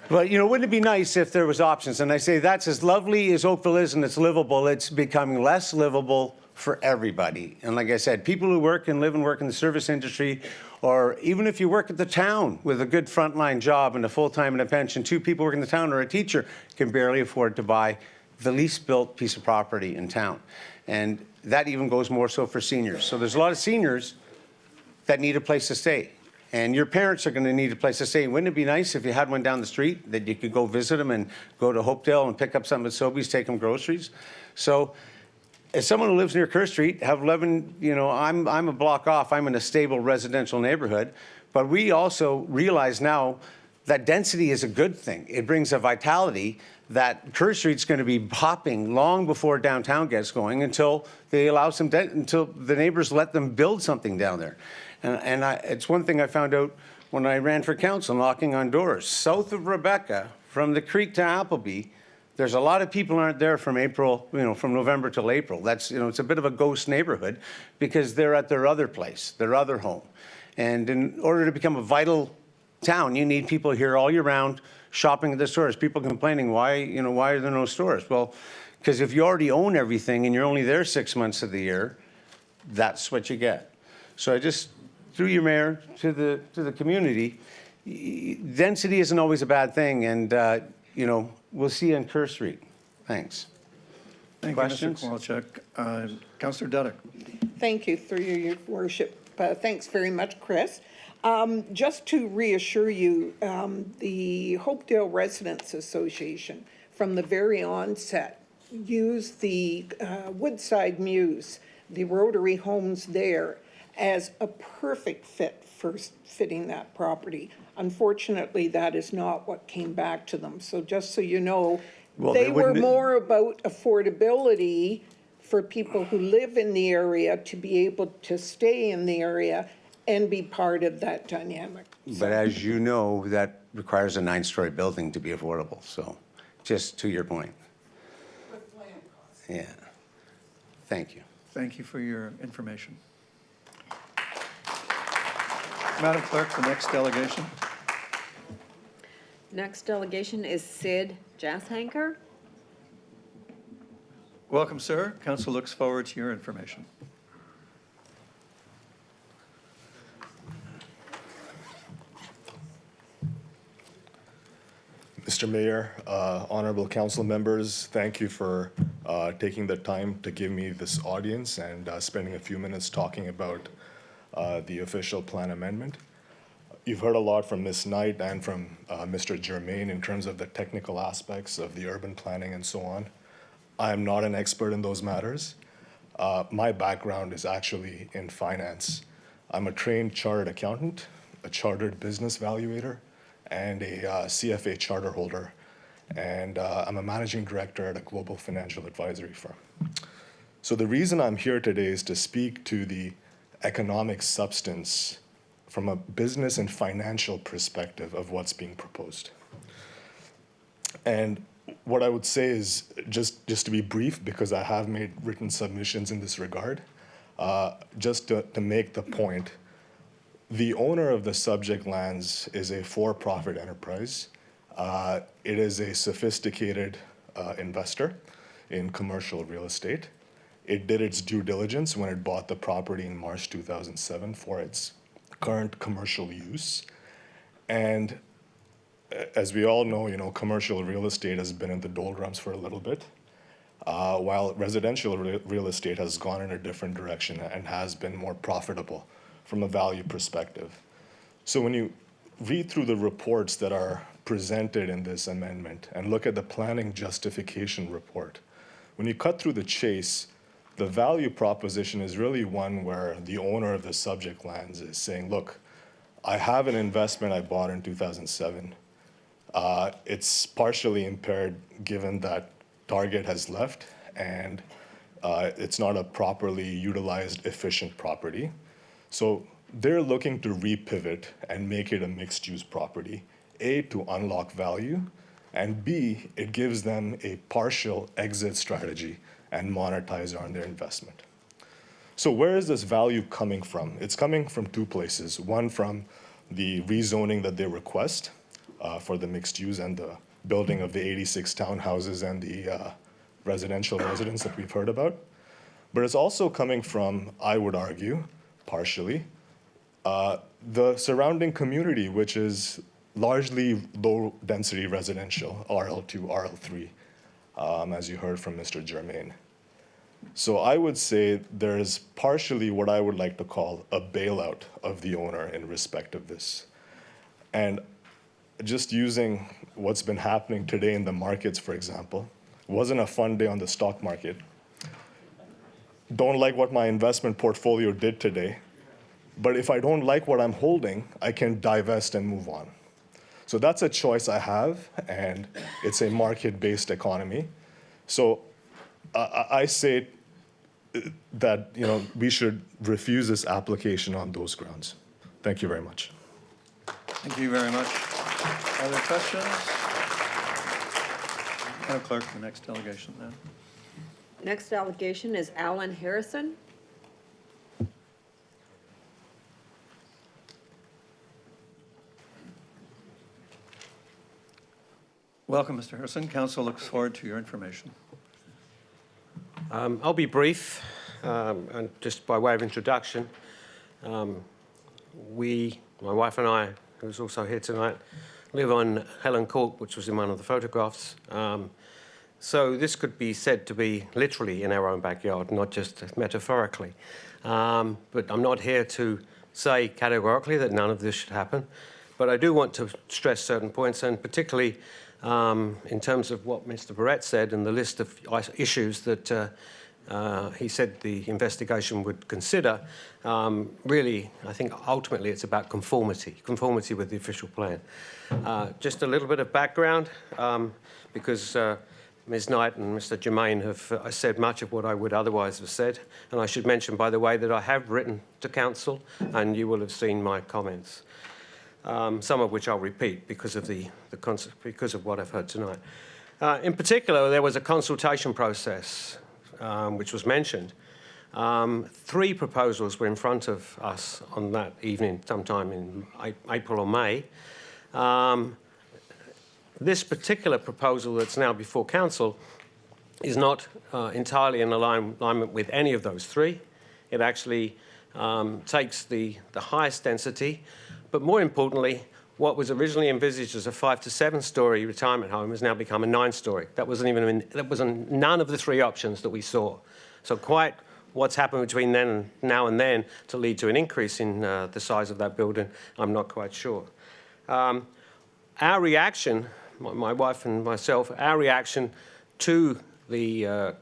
But, you know, wouldn't it be nice if there was options? And I say that's as lovely as Oakville is and it's livable, it's becoming less livable for everybody. And like I said, people who work and live and work in the service industry, or even if you work at the town with a good frontline job and a full-time and a pension, 2 people working in the town or a teacher can barely afford to buy the least built piece of property in town. And that even goes more so for seniors. So there's a lot of seniors that need a place to stay. And your parents are going to need a place to stay. Wouldn't it be nice if you had one down the street that you could go visit them and go to Hopedale and pick up something at Sobeys, take them groceries? So as someone who lives near Kerr Street, have 11, you know, I'm a block off. I'm in a stable residential neighborhood. But we also realize now that density is a good thing. It brings a vitality that Kerr Street's going to be popping long before downtown gets going until they allow until the neighbors let them build something down there. And it's one thing I found out when I ran for council, knocking on doors. South of Rebecca, from the creek to Appleby, there's a lot of people aren't there from April, you know, from November till April. That's, you know, it's a bit of a ghost neighborhood because they're at their other place, their other home. And in order to become a vital town, you need people here all year round shopping at the stores. People complaining, why are there no stores? Well, because if you already own everything and you're only there 6 months of the year, that's what you get. So I just, through your mayor, to the community, density isn't always a bad thing, and you know, we'll see you on Kerr Street. Thanks. Thank Questions? you, Mr. Kowalczyk. Councillor Dudek. Thank you, through your worship. Thanks very much, Chris. Just to reassure you, the Hopedale Residents Association, from the very onset, used the Woodside Mews, the Rotary homes there, as a perfect fit for fitting that property. Unfortunately, that is not what came back to them. So just so you know, Well, they they were wouldn't- more about affordability for people who live in the area to be able to stay in the area and be part of that dynamic. But as you know, that requires a 9-story building to be affordable. So just to your point. Yeah. Thank you. Thank you for your information. Madam Clerk, the next delegation. Next delegation is Sid Jashanker. Welcome, sir. Council looks forward to your information. Mr. Mayor, honorable council members, thank you for taking the time to give me this audience and spending a few minutes talking about the official plan amendment. You've heard a lot from Ms. Knight and from Mr. Germain in terms of the technical aspects of the urban planning and so on. I am not an expert in those matters. My background is actually in finance. I'm a trained chartered accountant, a chartered business valuator, and a CFA charter holder. And I'm a managing director at a global financial advisory firm. So the reason I'm here today is to speak to the economic substance from a business and financial perspective of what's being proposed. And what I would say is, just to be brief, because I have made written submissions in this regard, just to make the point, the owner of the subject lands is a for-profit enterprise. It is a sophisticated investor in commercial real estate. It did its due diligence when it bought the property in March 2007 for its current commercial use. And as we all know, commercial real estate has been in the doldrums for a little bit, while residential real estate has gone in a different direction and has been more profitable from a value perspective. So when you read through the reports that are presented in this amendment and look at the planning justification report, when you cut through the chase, the value proposition is really one where the owner of the subject lands is saying, look, I have an investment I bought in 2007. It's partially impaired given that Target has left and it's not a properly utilized, efficient property. So they're looking to repivot and make it a mixed-use property, A, to unlock value, and B, it gives them a partial exit strategy and monetize on their investment. So where is this value coming from? It's coming from two places. One, from the rezoning that they request for the mixed use and the building of the 86 townhouses and the residential residence that we've heard about. But it's also coming from, I would argue, partially, the surrounding community, which is largely low-density residential, RL2, RL3, as you heard from Mr. Germain. So I would say there's partially what I would like to call a bailout of the owner in respect of this. And just using what's been happening today in the markets, for example, wasn't a fun day on the stock market. Don't like what my investment portfolio did today, but if I don't like what I'm holding, I can divest and move on. So that's a choice I have, and it's a market-based economy. So I say that we should refuse this application on those grounds. Thank you very much. Thank you very much. Other questions? Madam Clerk, the next delegation then. Next delegation is Alan Harrison. Welcome, Mr. Harrison. Council looks forward to your information. I'll be brief, and just by way of introduction, my wife and I, who's also here tonight, live on Helen Court, which was in one of the photographs. So this could be said to be literally in our own backyard, not just metaphorically. But I'm not here to say categorically that none of this should happen. But I do want to stress certain points, and particularly in terms of what Mr. Barrett said and the list of issues that he said the investigation would consider. Really, I think ultimately it's about conformity with the official plan. Just a little bit of background, because Ms. Knight and Mr. Germain have said much of what I would otherwise have said. And I should mention, by the way, that I have written to council, and you will have seen my comments. Some of which I'll repeat because of because of what I've heard tonight. In particular, there was a consultation process which was mentioned. 3 proposals were in front of us on that evening, sometime in April or May. This particular proposal that's now before council is not entirely in alignment with any of those 3. It actually takes the highest density. But more importantly, what was originally envisaged as a 5 to 7 story retirement home has now become a 9-story. That wasn't none of the 3 options that we saw. So quite what's happened between now and then to lead to an increase in the size of that building, I'm not quite sure. Our reaction, my wife and myself, our reaction to the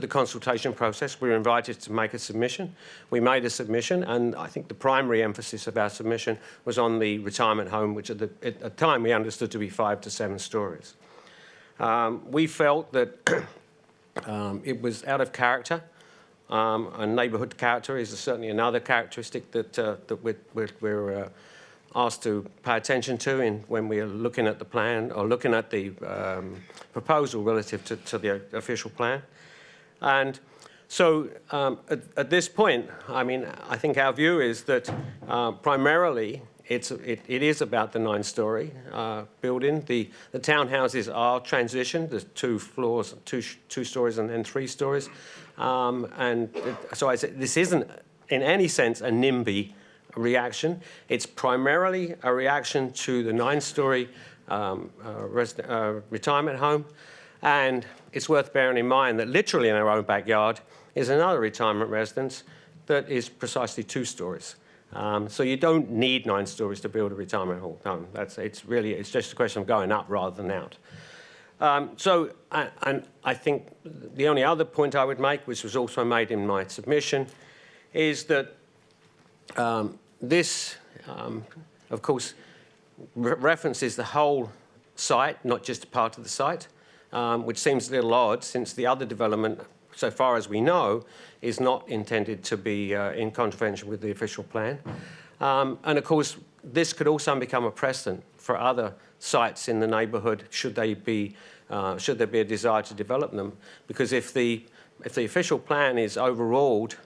consultation process, we were invited to make a submission. We made a submission, and I think the primary emphasis of our submission was on the retirement home, which at the time we understood to be 5 to 7 stories. We felt that it was out of character, and neighbourhood character is certainly another characteristic that we're asked to pay attention to when we are looking at the plan or looking at the proposal relative to the official plan. And so at this point, I mean, I think our view is that primarily it is about the 9-story building. The townhouses are transitioned. There's 2 floors, 2 stories and then 3 stories. So I said this isn't in any sense a NIMBY reaction. It's primarily a reaction to the 9-story retirement home. And it's worth bearing in mind that literally in our own backyard is another retirement residence that is precisely 2 stories. So you don't need 9 stories to build a retirement home. It's just a question of going up rather than out. And I think the only other point I would make, which was also made in my submission, is that this, of course, references the whole site, not just a part of the site, which seems a little odd since the other development, so far as we know, is not intended to be in contravention with the official plan. And of course, this could also become a precedent for other sites in the neighbourhood should there be a desire to develop them. Because if the official plan is overruled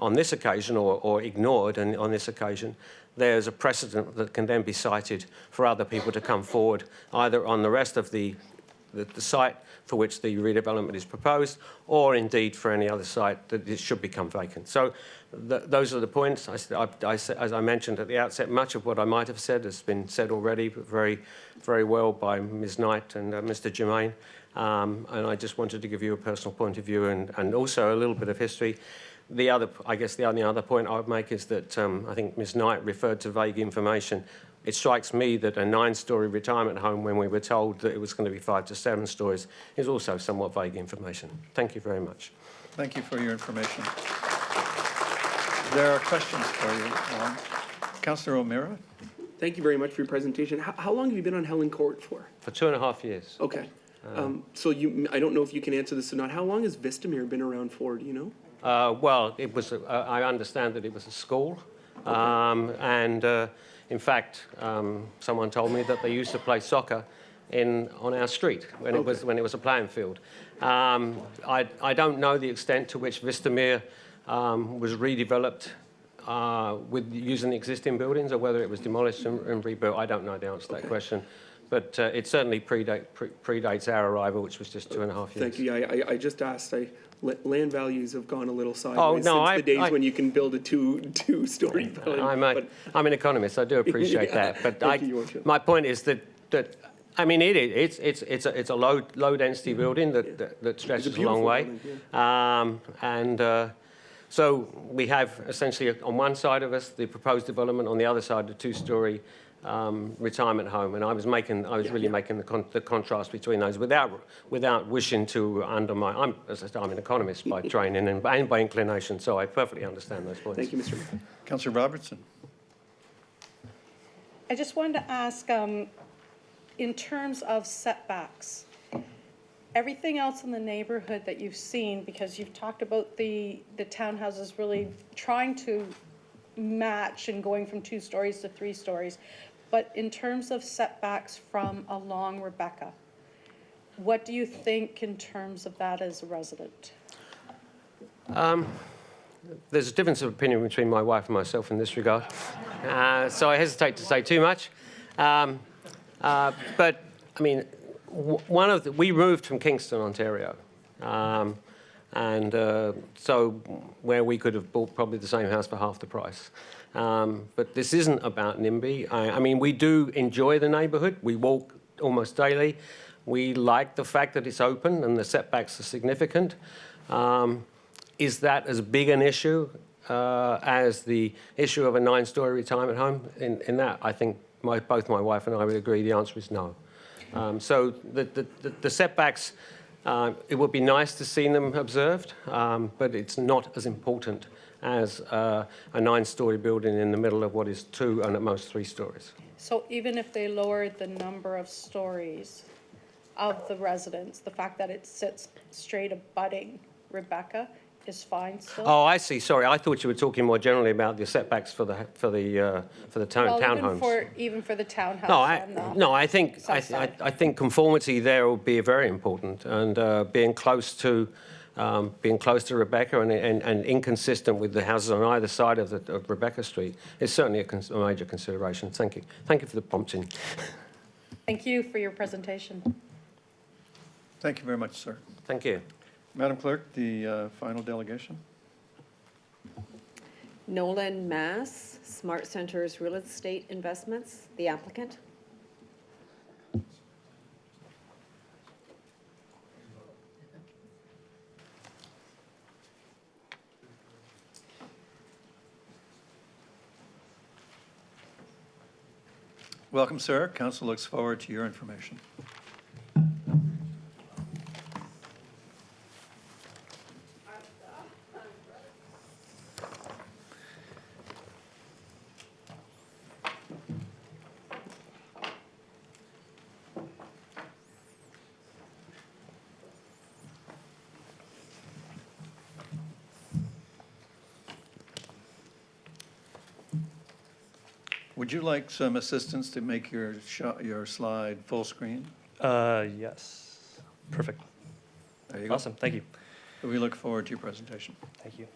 on this occasion or ignored on this occasion, there's a precedent that can then be cited for other people to come forward, either on the rest of the site for which the redevelopment is proposed, or indeed for any other site that it should become vacant. So those are the points. As I mentioned at the outset, much of what I might have said has been said already, but very, very well by Ms. Knight and Mr. Germain. And I just wanted to give you a personal point of view and also a little bit of history. I guess the only other point I would make is that I think Ms. Knight referred to vague information. It strikes me that a 9-storey retirement home, when we were told that it was going to be 5 to 7 stories, is also somewhat vague information. Thank you very much. Thank you for your information. There are questions for you. Councillor O'Meara? Thank you very much for your presentation. How long have you been on Helen Court for? For 2.5 years. Okay. So I don't know if you can answer this or not. How long has Vistamere been around for, do you know? Well, it was. I understand that it was a school, in fact, someone told me that they used to play soccer on our street when it was a playing field. I don't know the extent to which Vistamere was redeveloped with using the existing buildings, or whether it was demolished and rebuilt. I don't know the answer to that question. But it certainly predates our arrival, which was just 2.5 years. Thank you. I just asked. Land values have gone a little sideways no, since the days when you can build a two-story building. I'm an economist. I do appreciate Yeah. that. But Thank you, Your Worship. my point is that I mean, it's a low density building that stretches a long way, so we have essentially on one side of us the proposed development, on the other side the 2-story retirement home, and I was really making the contrast between those without wishing to undermine. As I said, I'm an economist by training and by inclination, so I perfectly understand those points. Thank you, Mr. Mayor. Councillor Robertson? I just wanted to ask, in terms of setbacks, everything else in the neighborhood that you've seen, because you've talked about the townhouses really trying to match and going from 2 stories to 3 stories, but in terms of setbacks from along Rebecca, what do you think in terms of that as a resident? There's a difference of opinion between my wife and myself in this regard, so I hesitate to say too much. But I mean, we moved from Kingston, Ontario, so where we could have bought probably the same house for half the price. But this isn't about NIMBY. I mean, we do enjoy the neighbourhood. We walk almost daily. We like the fact that it's open and the setbacks are significant. Is that as big an issue as the issue of a 9-storey retirement home? In that, I think both my wife and I would agree the answer is no. So the setbacks, it would be nice to see them observed, but it's not as important as a 9-storey building in the middle of what is 2 and at most 3 stories. So even if they lowered the number of stories of the residence, the fact that it sits straight abutting Rebecca is fine still? Oh, I see. Sorry, I thought you were talking more generally about the setbacks for the townhomes. Even for the townhouse. I think conformity there will be very important, and being close to Rebecca and inconsistent with the houses on either side of Rebecca Street is certainly a major consideration. Thank you. Thank you for the prompting. Thank you for your presentation. Thank you very much, sir. Thank you. Madam Clerk, the final delegation. Nolan Mass, Smart Centers Real Estate Investments, the applicant. Welcome, sir. Council looks forward to your information. Would you like some assistance to make your slide full screen? Yes. Perfect. There you go. Awesome. Thank you. We look forward to your presentation. Thank you.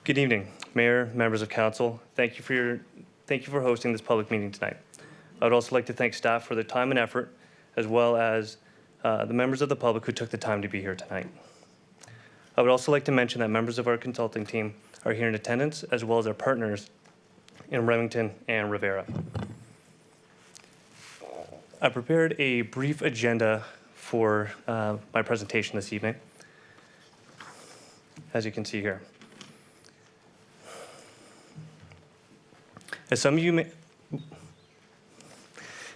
Good evening, Mayor, members of council. Thank you for hosting this public meeting tonight. I would also like to thank staff for their time and effort, as well as the members of the public who took the time to be here tonight. I would also like to mention that members of our consulting team are here in attendance, as well as our partners in Remington and Rivera. I prepared a brief agenda for my presentation this evening, as you can see here. As some of you may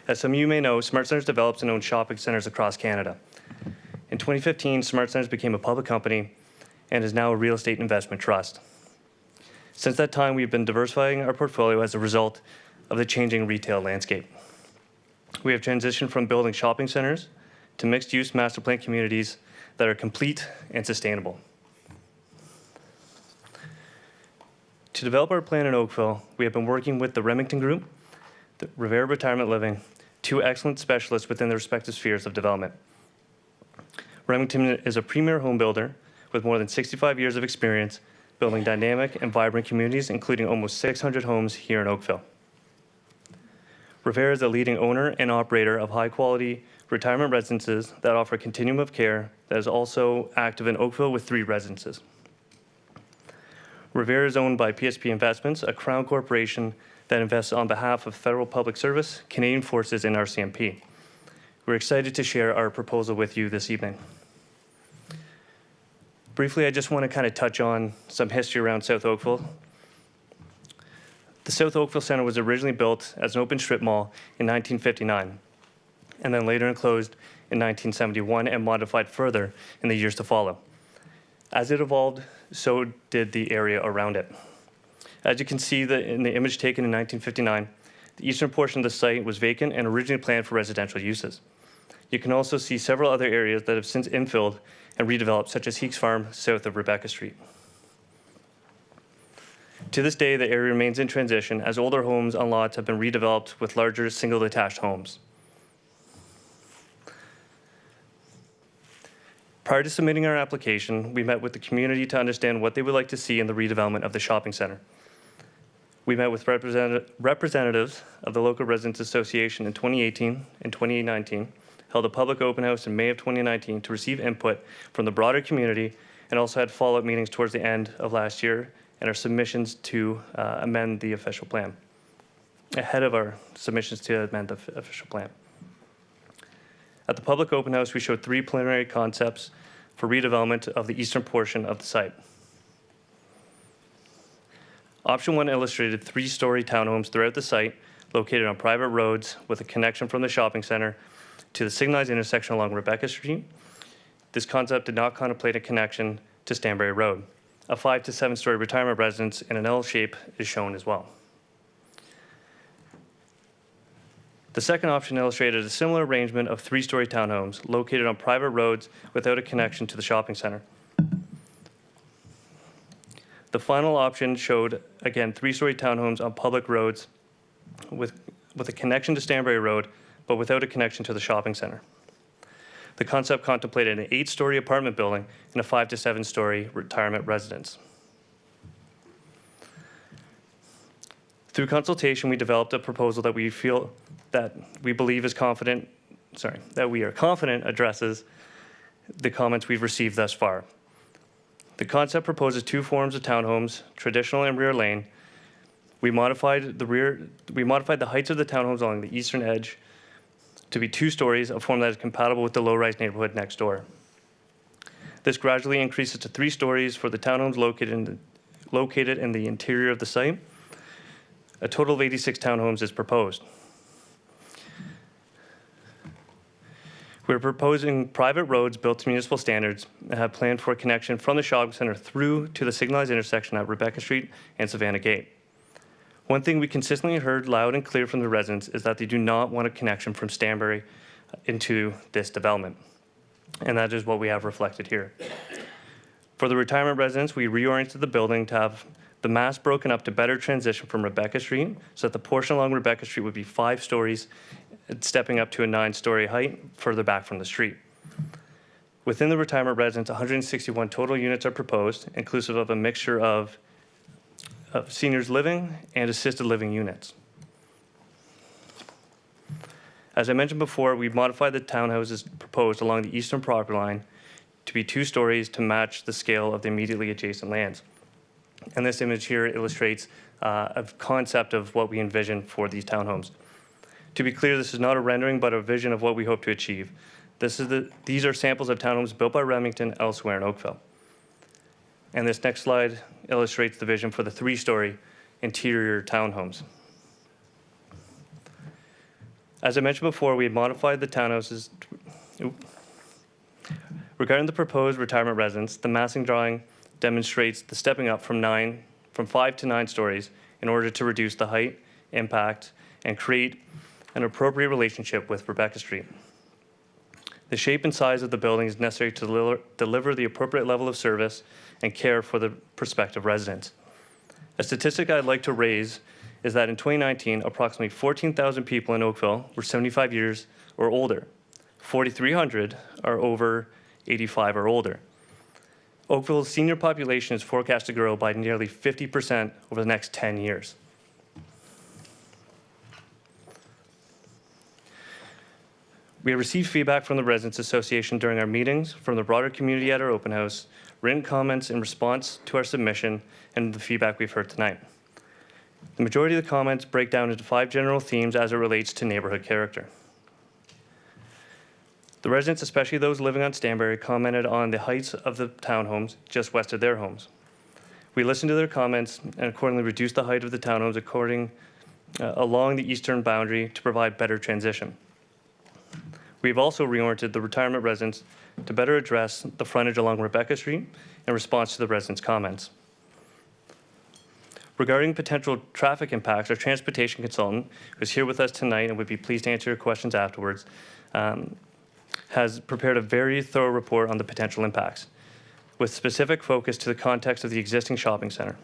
know, SmartCentres develops and owns shopping centres across Canada. In 2015, SmartCentres became a public company and is now a real estate investment trust. Since that time, we've been diversifying our portfolio as a result of the changing retail landscape. We have transitioned from building shopping centres to mixed-use master plan communities that are complete and sustainable. To develop our plan in Oakville, we have been working with the Remington Group, the Rivera Retirement Living, two excellent specialists within their respective spheres of development. Remington is a premier home builder with more than 65 years of experience building dynamic and vibrant communities, including almost 600 homes here in Oakville. Rivera is a leading owner and operator of high-quality retirement residences that offer a continuum of care that is also active in Oakville with 3 residences. Rivera is owned by PSP Investments, a Crown corporation that invests on behalf of Federal Public Service, Canadian Forces, and RCMP. We're excited to share our proposal with you this evening. Briefly, I just want to kind of touch on some history around South Oakville. The South Oakville Centre was originally built as an open strip mall in 1959, and then later enclosed in 1971 and modified further in the years to follow. As it evolved, so did the area around it. As you can see in the image taken in 1959, the eastern portion of the site was vacant and originally planned for residential uses. You can also see several other areas that have since infilled and redeveloped, such as Heeks Farm, south of Rebecca Street. To this day, the area remains in transition as older homes on lots have been redeveloped with larger single detached homes. Prior to submitting our application, we met with the community to understand what they would like to see in the redevelopment of the shopping center. We met with representatives of the Local Residents Association in 2018 and 2019, held a public open house in May of 2019 to receive input from the broader community, and also had follow-up meetings towards the end of last year and our submissions to amend the official plan, ahead of our submissions to amend the official plan. At the public open house, we showed 3 preliminary concepts for redevelopment of the eastern portion of the site. Option 1 illustrated 3-story townhomes throughout the site, located on private roads with a connection from the shopping center to the signalized intersection along Rebecca Street. This concept did not contemplate a connection to Stanbury Road. A 5 to 7-story retirement residence in an L shape is shown as well. The second option illustrated a similar arrangement of 3-story townhomes located on private roads without a connection to the shopping center. The final option showed, again, 3-story townhomes on public roads with a connection to Stanbury Road, but without a connection to the shopping center. The concept contemplated an 8-story apartment building and a 5 to 7-story retirement residence. Through consultation, we developed a proposal that we believe is confident, that we are confident addresses the comments we've received thus far. The concept proposes 2 forms of townhomes, traditional and rear lane. We modified the heights of the townhomes along the eastern edge to be 2 stories, a form that is compatible with the low-rise neighborhood next door. This gradually increases to 3 stories for the townhomes located in the interior of the site. A total of 86 townhomes is proposed. We're proposing private roads built to municipal standards and have planned for a connection from the shopping center through to the signalized intersection at Rebecca Street and Savannah Gate. One thing we consistently heard loud and clear from the residents is that they do not want a connection from Stanbury into this development. And that is what we have reflected here. For the retirement residents, we reoriented the building to have the mass broken up to better transition from Rebecca Street, so that the portion along Rebecca Street would be 5 stories, stepping up to a 9-story height further back from the street. Within the retirement residence, 161 total units are proposed, inclusive of a mixture of of seniors living and assisted living units. As I mentioned before, we've modified the townhouses proposed along the eastern property line to be 2 stories to match the scale of the immediately adjacent lands. And this image here illustrates a concept of what we envision for these townhomes. To be clear, this is not a rendering, but a vision of what we hope to achieve. These are samples of townhomes built by Remington elsewhere in Oakville. And this next slide illustrates the vision for the 3-story interior townhomes. As I mentioned before, we had modified the townhouses. Regarding the proposed retirement residence, the massing drawing demonstrates the stepping up from 5 to 9 stories in order to reduce the height, impact, and create an appropriate relationship with Rebecca Street. The shape and size of the building is necessary to deliver the appropriate level of service and care for the prospective residents. A statistic I'd like to raise is that in 2019, approximately 14,000 people in Oakville were 75 years or older. 4,300 are over 85 or older. Oakville's senior population is forecast to grow by nearly 50% over the next 10 years. We have received feedback from the Residents Association during our meetings, from the broader community at our open house, written comments in response to our submission, and the feedback we've heard tonight. The majority of the comments break down into 5 general themes as it relates to neighborhood character. The residents, especially those living on Stanbury, commented on the heights of the townhomes just west of their homes. We listened to their comments and accordingly reduced the height of the townhomes along the eastern boundary to provide better transition. We've also reoriented the retirement residents to better address the frontage along Rebecca Street in response to the residents' comments. Regarding potential traffic impacts, our transportation consultant, who's here with us tonight and would be pleased to answer your questions afterwards, has prepared a very thorough report on the potential impacts, with specific focus to the context of the existing shopping center.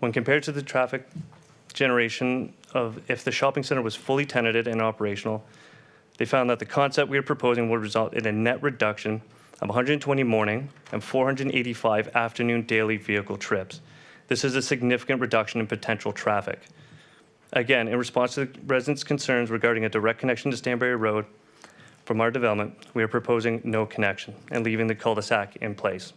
When compared to the traffic generation of if the shopping center was fully tenanted and operational, they found that the concept we are proposing would result in a net reduction of 120 morning and 485 afternoon daily vehicle trips. This is a significant reduction in potential traffic. Again, in response to the residents' concerns regarding a direct connection to Stanbury Road from our development, we are proposing no connection and leaving the cul-de-sac in place.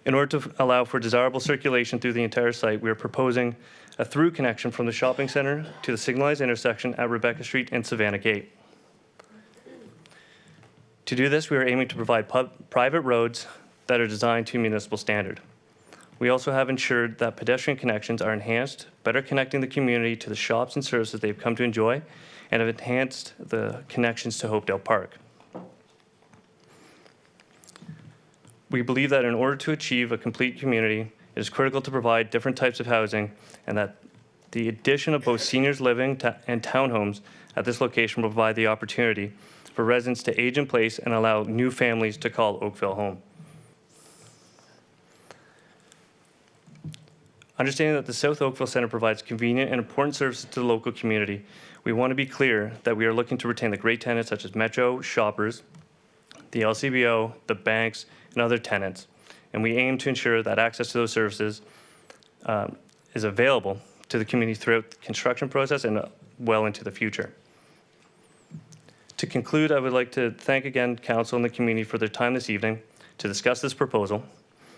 In order to allow for desirable circulation through the entire site, we are proposing a through connection from the shopping center to the signalized intersection at Rebecca Street and Savannah Gate. To do this, we are aiming to provide private roads that are designed to municipal standard. We also have ensured that pedestrian connections are enhanced, better connecting the community to the shops and services they've come to enjoy, and have enhanced the connections to Hopedale Park. We believe that in order to achieve a complete community, it is critical to provide different types of housing, and that the addition of both seniors living and townhomes at this location will provide the opportunity for residents to age in place and allow new families to call Oakville home. Understanding that the South Oakville Centre provides convenient and important services to the local community, we want to be clear that we are looking to retain the great tenants such as Metro, Shoppers, the LCBO, the banks, and other tenants. And we aim to ensure that access to those services is available to the community throughout the construction process and well into the future. To conclude, I would like to thank again Council and the community for their time this evening to discuss this proposal,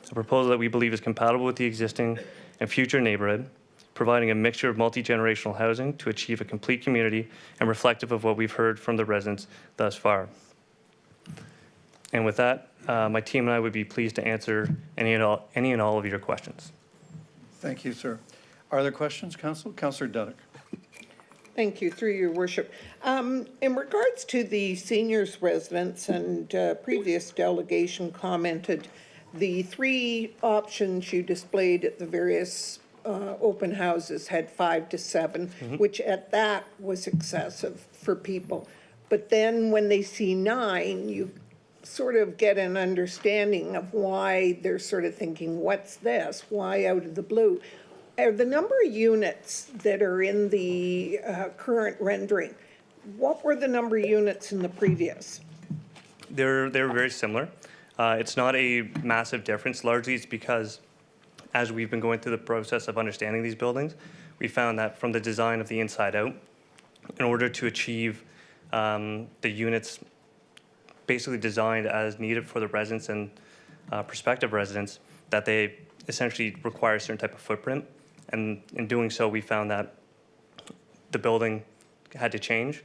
a proposal that we believe is compatible with the existing and future neighborhood, providing a mixture of multi-generational housing to achieve a complete community and reflective of what we've heard from the residents thus far. And with that, my team and I would be pleased to answer any and all of your questions. Thank you, sir. Are there questions, Council? Councillor Dudek. Thank you, through your worship. In regards to the seniors residence, and previous delegation commented, the 3 options you displayed at the various open houses had 5 to 7, which at that was excessive for people. But then when they see 9, you sort of get an understanding of why they're sort of thinking, what's this? Why out of the blue? Are the number of units that are in the current rendering, what were the number of units in the previous? They're very similar. It's not a massive difference. Largely it's because as we've been going through the process of understanding these buildings, we found that from the design of the inside out, in order to achieve the units basically designed as needed for the residents and prospective residents, that they essentially require a certain type of footprint. And in doing so, we found that the building had to change.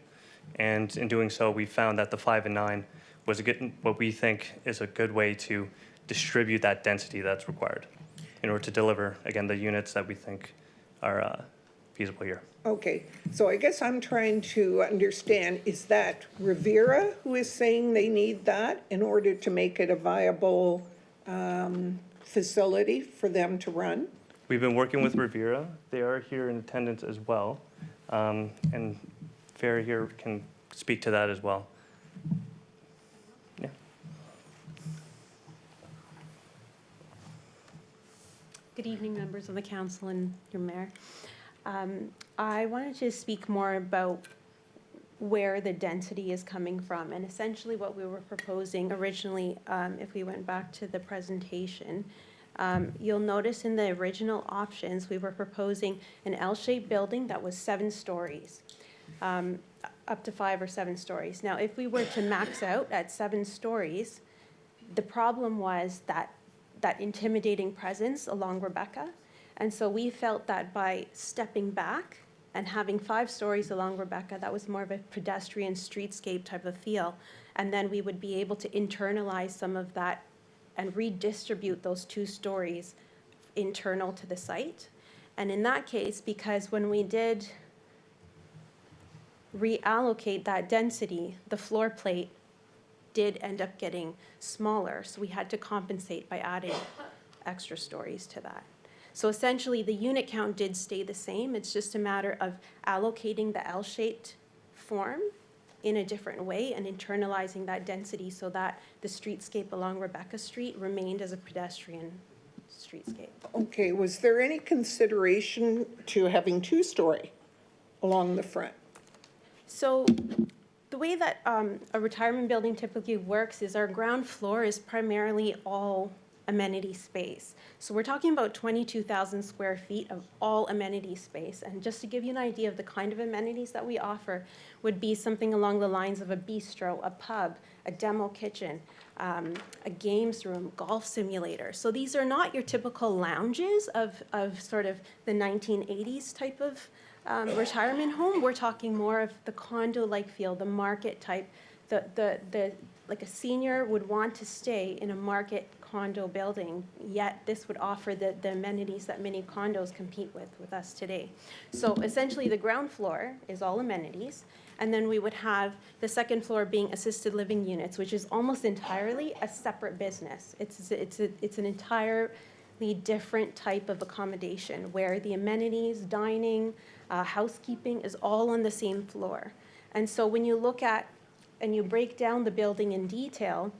And in doing so, we found that the 5 and 9 was what we think is a good way to distribute that density that's required in order to deliver, again, the units that we think are feasible here. Okay, so I guess I'm trying to understand, is that Rivera who is saying they need that in order to make it a viable facility for them to run? We've been working with Rivera. They are here in attendance as well. And Farah here can speak to that as well. Yeah. Good evening, members of the council and your mayor. I wanted to speak more about where the density is coming from, and essentially what we were proposing originally, if we went back to the presentation, you'll notice in the original options, we were proposing an L-shaped building that was 7 stories, up to 5 or 7 stories. Now, if we were to max out at 7 stories, the problem was that intimidating presence along Rebecca. And so we felt that by stepping back and having 5 stories along Rebecca, that was more of a pedestrian streetscape type of feel. And then we would be able to internalize some of that and redistribute those 2 stories internal to the site. And in that case, because when we did reallocate that density, the floor plate did end up getting smaller. So we had to compensate by adding extra stories to that. So essentially, the unit count did stay the same. It's just a matter of allocating the L-shaped form in a different way and internalizing that density so that the streetscape along Rebecca Street remained as a pedestrian streetscape. Okay, was there any consideration to having 2-story along the front? So the way that a retirement building typically works is our ground floor is primarily all amenity space. So we're talking about 22,000 square feet of all amenity space. And just to give you an idea of the kind of amenities that we offer would be something along the lines of a bistro, a pub, a demo kitchen, a games room, golf simulator. So these are not your typical lounges of sort of the 1980s type of retirement home. We're talking more of the condo-like feel, the market type, like a senior would want to stay in a market condo building, yet this would offer the amenities that many condos compete with us today. So essentially the ground floor is all amenities, and then we would have the second floor being assisted living units, which is almost entirely a separate business. It's an entirely different type of accommodation where the amenities, dining, housekeeping is all on the same floor. And so when you look at and you break down the building in detail,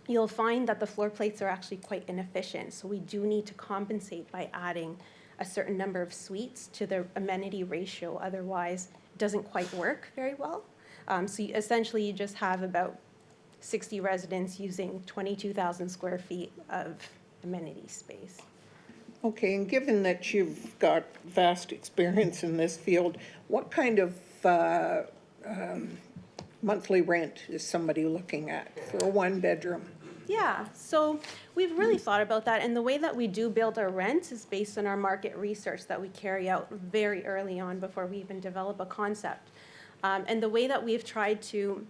you'll find that the floor plates are actually quite inefficient. So we do need to compensate by adding a certain number of suites to the amenity ratio. Otherwise, it doesn't quite work very well. So essentially, you just have about 60 residents using 22,000 square feet of amenity space. Okay, and given that you've got vast experience in this field, what kind of monthly rent is somebody looking at for a 1-bedroom? Yeah, so we've really thought about that, and the way that we do build our rents is based on our market research that we carry out very early on before we even develop a concept. And the way that we've tried to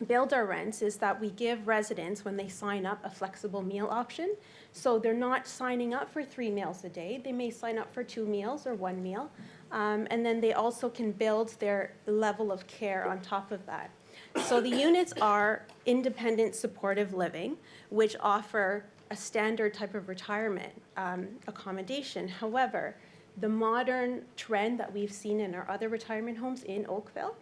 build our rents is that we give residents, when they sign up, a flexible meal option. So they're not signing up for 3 meals a day. They may sign up for 2 meals or 1 meal. And then they also can build their level of care on top of that. So the units are independent supportive living, which offer a standard type of retirement accommodation. However, the modern trend that we've seen in our other retirement homes in Oakville,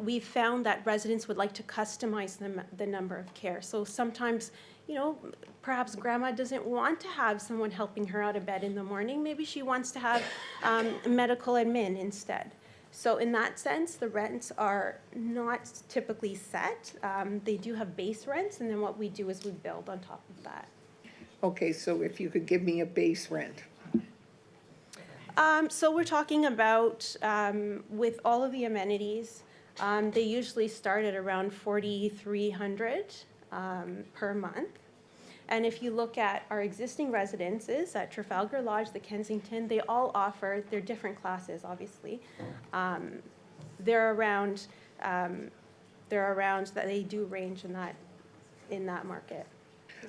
we've found that residents would like to customize the number of care. So sometimes, you know, perhaps grandma doesn't want to have someone helping her out of bed in the morning. Maybe she wants to have medical admin instead. So in that sense, the rents are not typically set. They do have base rents, and then what we do is we build on top of that. Okay, so if you could give me a base rent. So we're talking about, with all of the amenities, they usually start at around 4,300 per month. And if you look at our existing residences at Trafalgar Lodge, the Kensington, they all offer, they're different classes, obviously. They're around, that they do range in that market.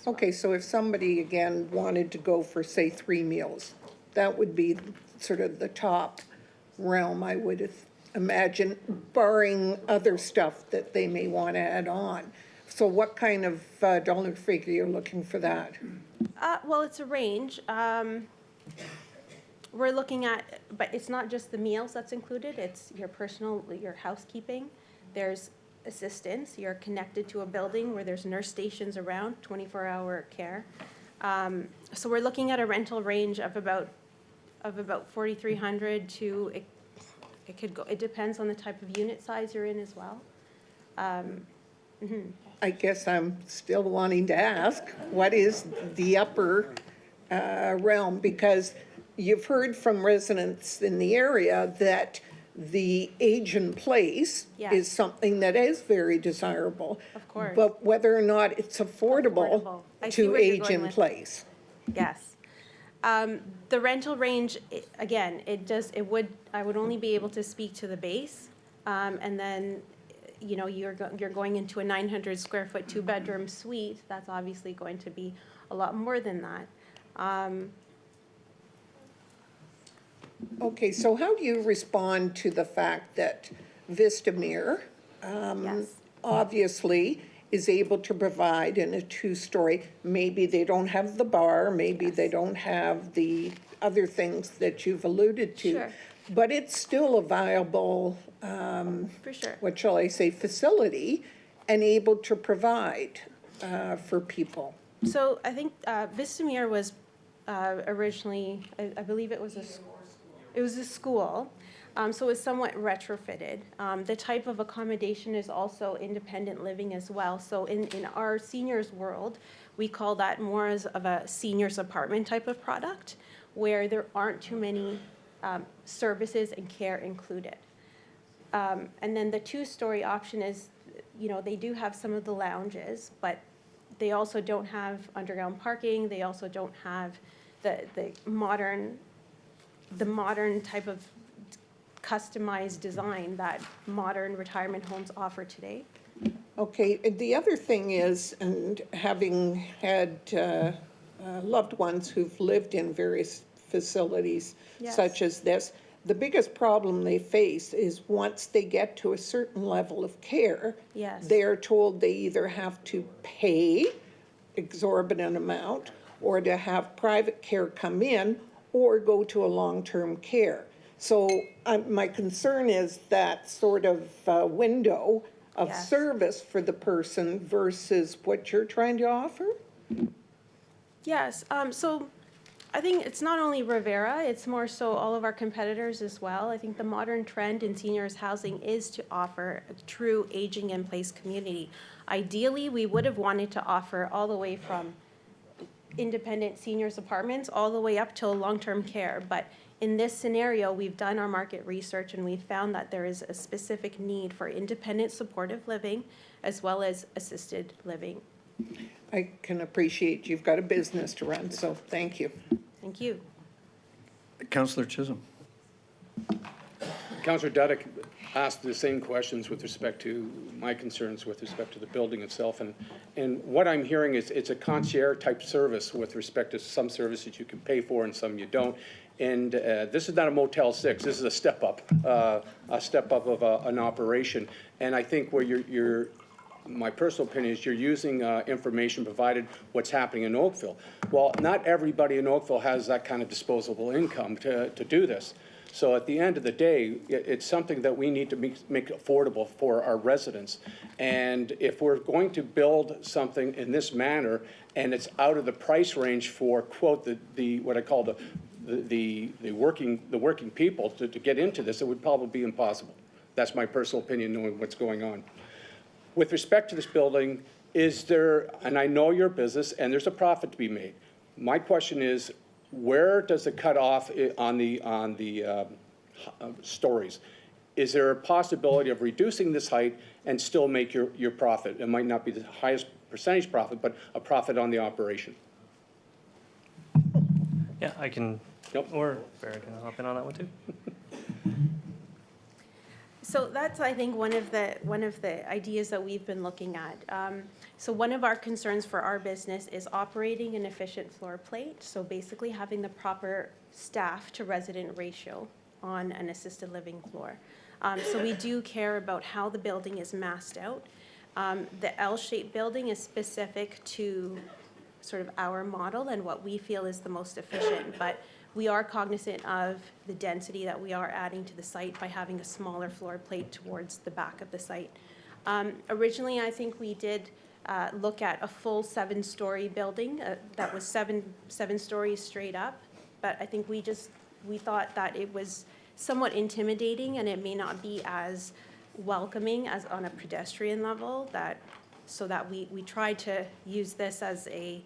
Okay, so if somebody, again, wanted to go for, say, 3 meals, that would be sort of the top realm, I would imagine, barring other stuff that they may want to add on. So what kind of dollar figure you're looking for that? Well, it's a range. We're looking at, but it's not just the meals that's included, it's your personal, your housekeeping. There's assistance, you're connected to a building where there's nurse stations around, 24-hour care. So we're looking at a rental range of about 4,300 to, it could go, it depends on the type of unit size you're in as well. I guess I'm still wanting to ask, what is the upper realm? Because you've heard from residents in the area that the age in place Yes. is something that is very desirable. Of course. But whether or not it's affordable I see to where you're age going in with it. place. Yes. The rental range, again, I would only be able to speak to the base. And then, you know, you're going into a 900 square foot 2-bedroom suite. That's obviously going to be a lot more than that. Okay, so how do you respond to the fact that Vistamere Yes. obviously is able to provide in a 2-story, maybe they don't have the bar, maybe they don't have the other things that you've alluded to, Sure. but it's still a viable, For sure. what shall I say, facility, and able to provide for people? So I think Vistamere was originally, I believe it was a school. So it's somewhat retrofitted. The type of accommodation is also independent living as well. So in our seniors world, we call that more as of a seniors apartment type of product, where there aren't too many services and care included. And then the 2-story option is, you know, they do have some of the lounges, but they also don't have underground parking. They also don't have the modern type of customized design that modern retirement homes offer today. Okay, and the other thing is, and having had loved ones who've lived in various facilities Yes. such as this, the biggest problem they face is once they get to a certain level of care, Yes. they are told they either have to pay exorbitant amount or to have private care come in or go to a long-term care. So my concern is that sort of window of Yes. service for the person versus what you're trying to offer? Yes, so I think it's not only Rivera, it's more so all of our competitors as well. I think the modern trend in seniors housing is to offer a true aging in place community. Ideally, we would have wanted to offer all the way from independent seniors apartments all the way up to long-term care. But in this scenario, we've done our market research and we've found that there is a specific need for independent supportive living as well as assisted living. I can appreciate you've got a business to run, so thank you. Thank you. Councillor Chisholm. Councillor Dudek asked the same questions with respect to my concerns with respect to the building itself. And what I'm hearing is it's a concierge type service with respect to some services you can pay for and some you don't. And this is not a Motel 6. This is a step up of an operation. And I think where my personal opinion is you're using information provided what's happening in Oakville. Well, not everybody in Oakville has that kind of disposable income to do this. So at the end of the day, it's something that we need to make affordable for our residents. And if we're going to build something in this manner and it's out of the price range for, quote, the what I call the working people to get into this, it would probably be impossible. That's my personal opinion, knowing what's going on. With respect to this building, is there, and I know your business, and there's a profit to be made, My question is, where does it cut off on the stories? Is there a possibility of reducing this height and still make your profit? It might not be the highest percentage profit, but a profit on the operation. Yeah, I can, or Barry can hop in on that one too. So that's, I think, one of the ideas that we've been looking at. So one of our concerns for our business is operating an efficient floor plate. So basically having the proper staff to resident ratio on an assisted living floor. So we do care about how the building is massed out. The L-shaped building is specific to sort of our model and what we feel is the most efficient. But we are cognizant of the density that we are adding to the site by having a smaller floor plate towards the back of the site. Originally, I think we did look at a full 7-story building that was seven stories straight up. But I think we thought that it was somewhat intimidating and it may not be as welcoming as on a pedestrian level, so that we tried to use this as we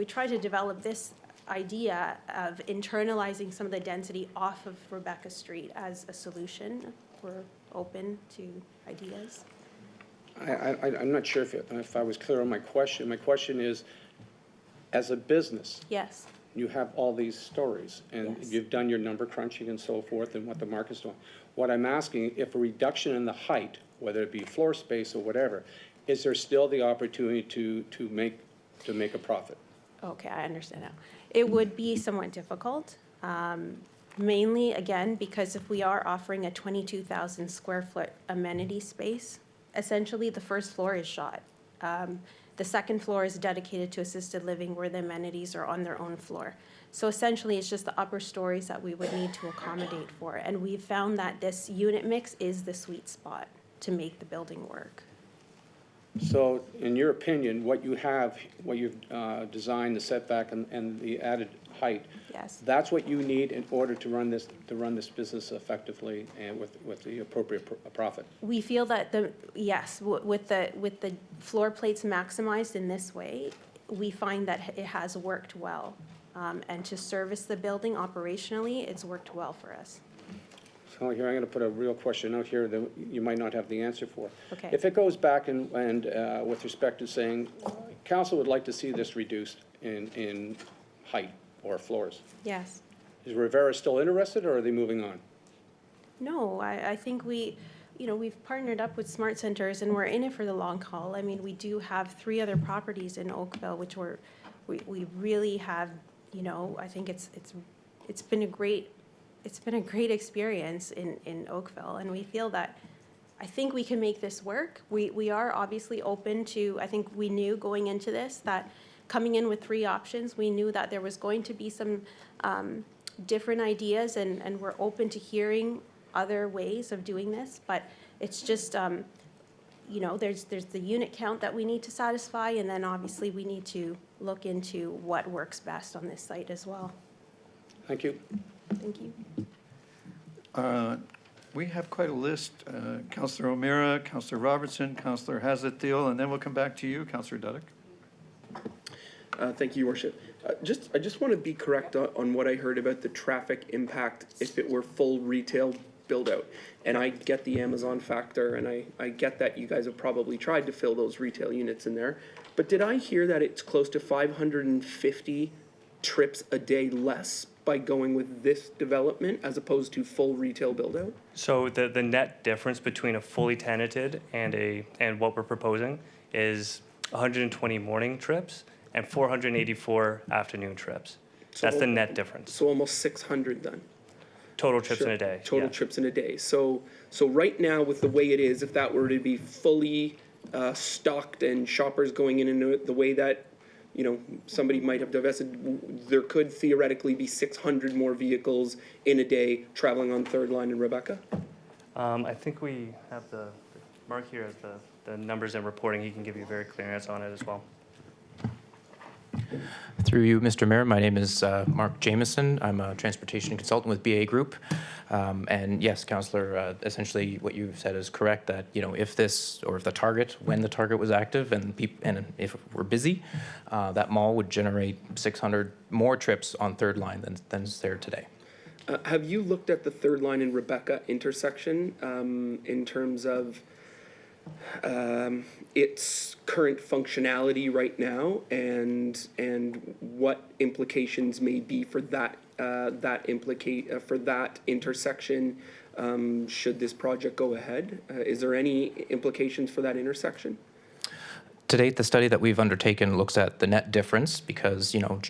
tried to develop this idea of internalizing some of the density off of Rebecca Street as a solution. We're open to ideas. I'm not sure if I was clear on my question. My question is, as a business, Yes. you have all these stories, and Yes. you've done your number crunching and so forth and what the market's doing. What I'm asking, if a reduction in the height, whether it be floor space or whatever, is there still the opportunity to make a profit? Okay, I understand now. It would be somewhat difficult, mainly, again, because if we are offering a 22,000 square foot amenity space, essentially the first floor is shot. The second floor is dedicated to assisted living where the amenities are on their own floor. So essentially, it's just the upper stories that we would need to accommodate for. And we've found that this unit mix is the sweet spot to make the building work. So, in your opinion, what you've designed, the setback and the added height, Yes. that's what you need in order to run this business effectively and with the appropriate profit? We feel that with the floor plates maximized in this way, we find that it has worked well. And to service the building operationally, it's worked well for us. So here, I'm going to put a real question out here that you might not have the answer for. Okay. If it goes back and with respect to saying, council would like to see this reduced in height or floors, Yes. is Rivera still interested, or are they moving on? No, I think we've partnered up with Smart Centers and we're in it for the long haul. I mean, we do have 3 other properties in Oakville, which we really have, I think it's been a great experience in Oakville, and we feel that I think we can make this work. We are obviously open to, I think we knew going into this that coming in with 3 options, we knew that there was going to be some different ideas, and we're open to hearing other ways of doing this, but it's just, there's the unit count that we need to satisfy, and then obviously we need to look into what works best on this site as well. Thank you. Thank you. We have quite a list. Councillor O'Meara, Councillor Robertson, Councillor Hazlet-Thiel, and then we'll come back to you, Councillor Dudek. Thank you, Your Worship. I just want to be correct on what I heard about the traffic impact if it were full retail build-out. And I get the Amazon factor, and I get that you guys have probably tried to fill those retail units in there. But did I hear that it's close to 550 trips a day less by going with this development as opposed to full retail build-out? So the net difference between a fully tenanted and what we're proposing is 120 morning trips and 484 afternoon trips. That's the net difference. So almost 600 then. Total trips Sure. in a day. Total yeah. trips in a day. So right now, with the way it is, if that were to be fully stocked and shoppers going in and the way that, somebody might have divested, there could theoretically be 600 more vehicles in a day traveling on Third Line in Rebecca? I think we have the Mark here as the numbers and reporting. He can give you a very clear answer on it as well. Through you, Mr. Mayor, my name is Mark Jameson. I'm a transportation consultant with BA Group. And yes, Councillor, essentially what you've said is correct, that, you know, if this, or if the target, when the target was active and if we're busy, that mall would generate 600 more trips on Third Line than is there today. Have you looked at the Third Line and Rebecca intersection in terms of its current functionality right now, and what implications may be for that for that intersection should this project go ahead? Is there any implications for that intersection? To date, the study that we've undertaken looks at the net difference because, you know,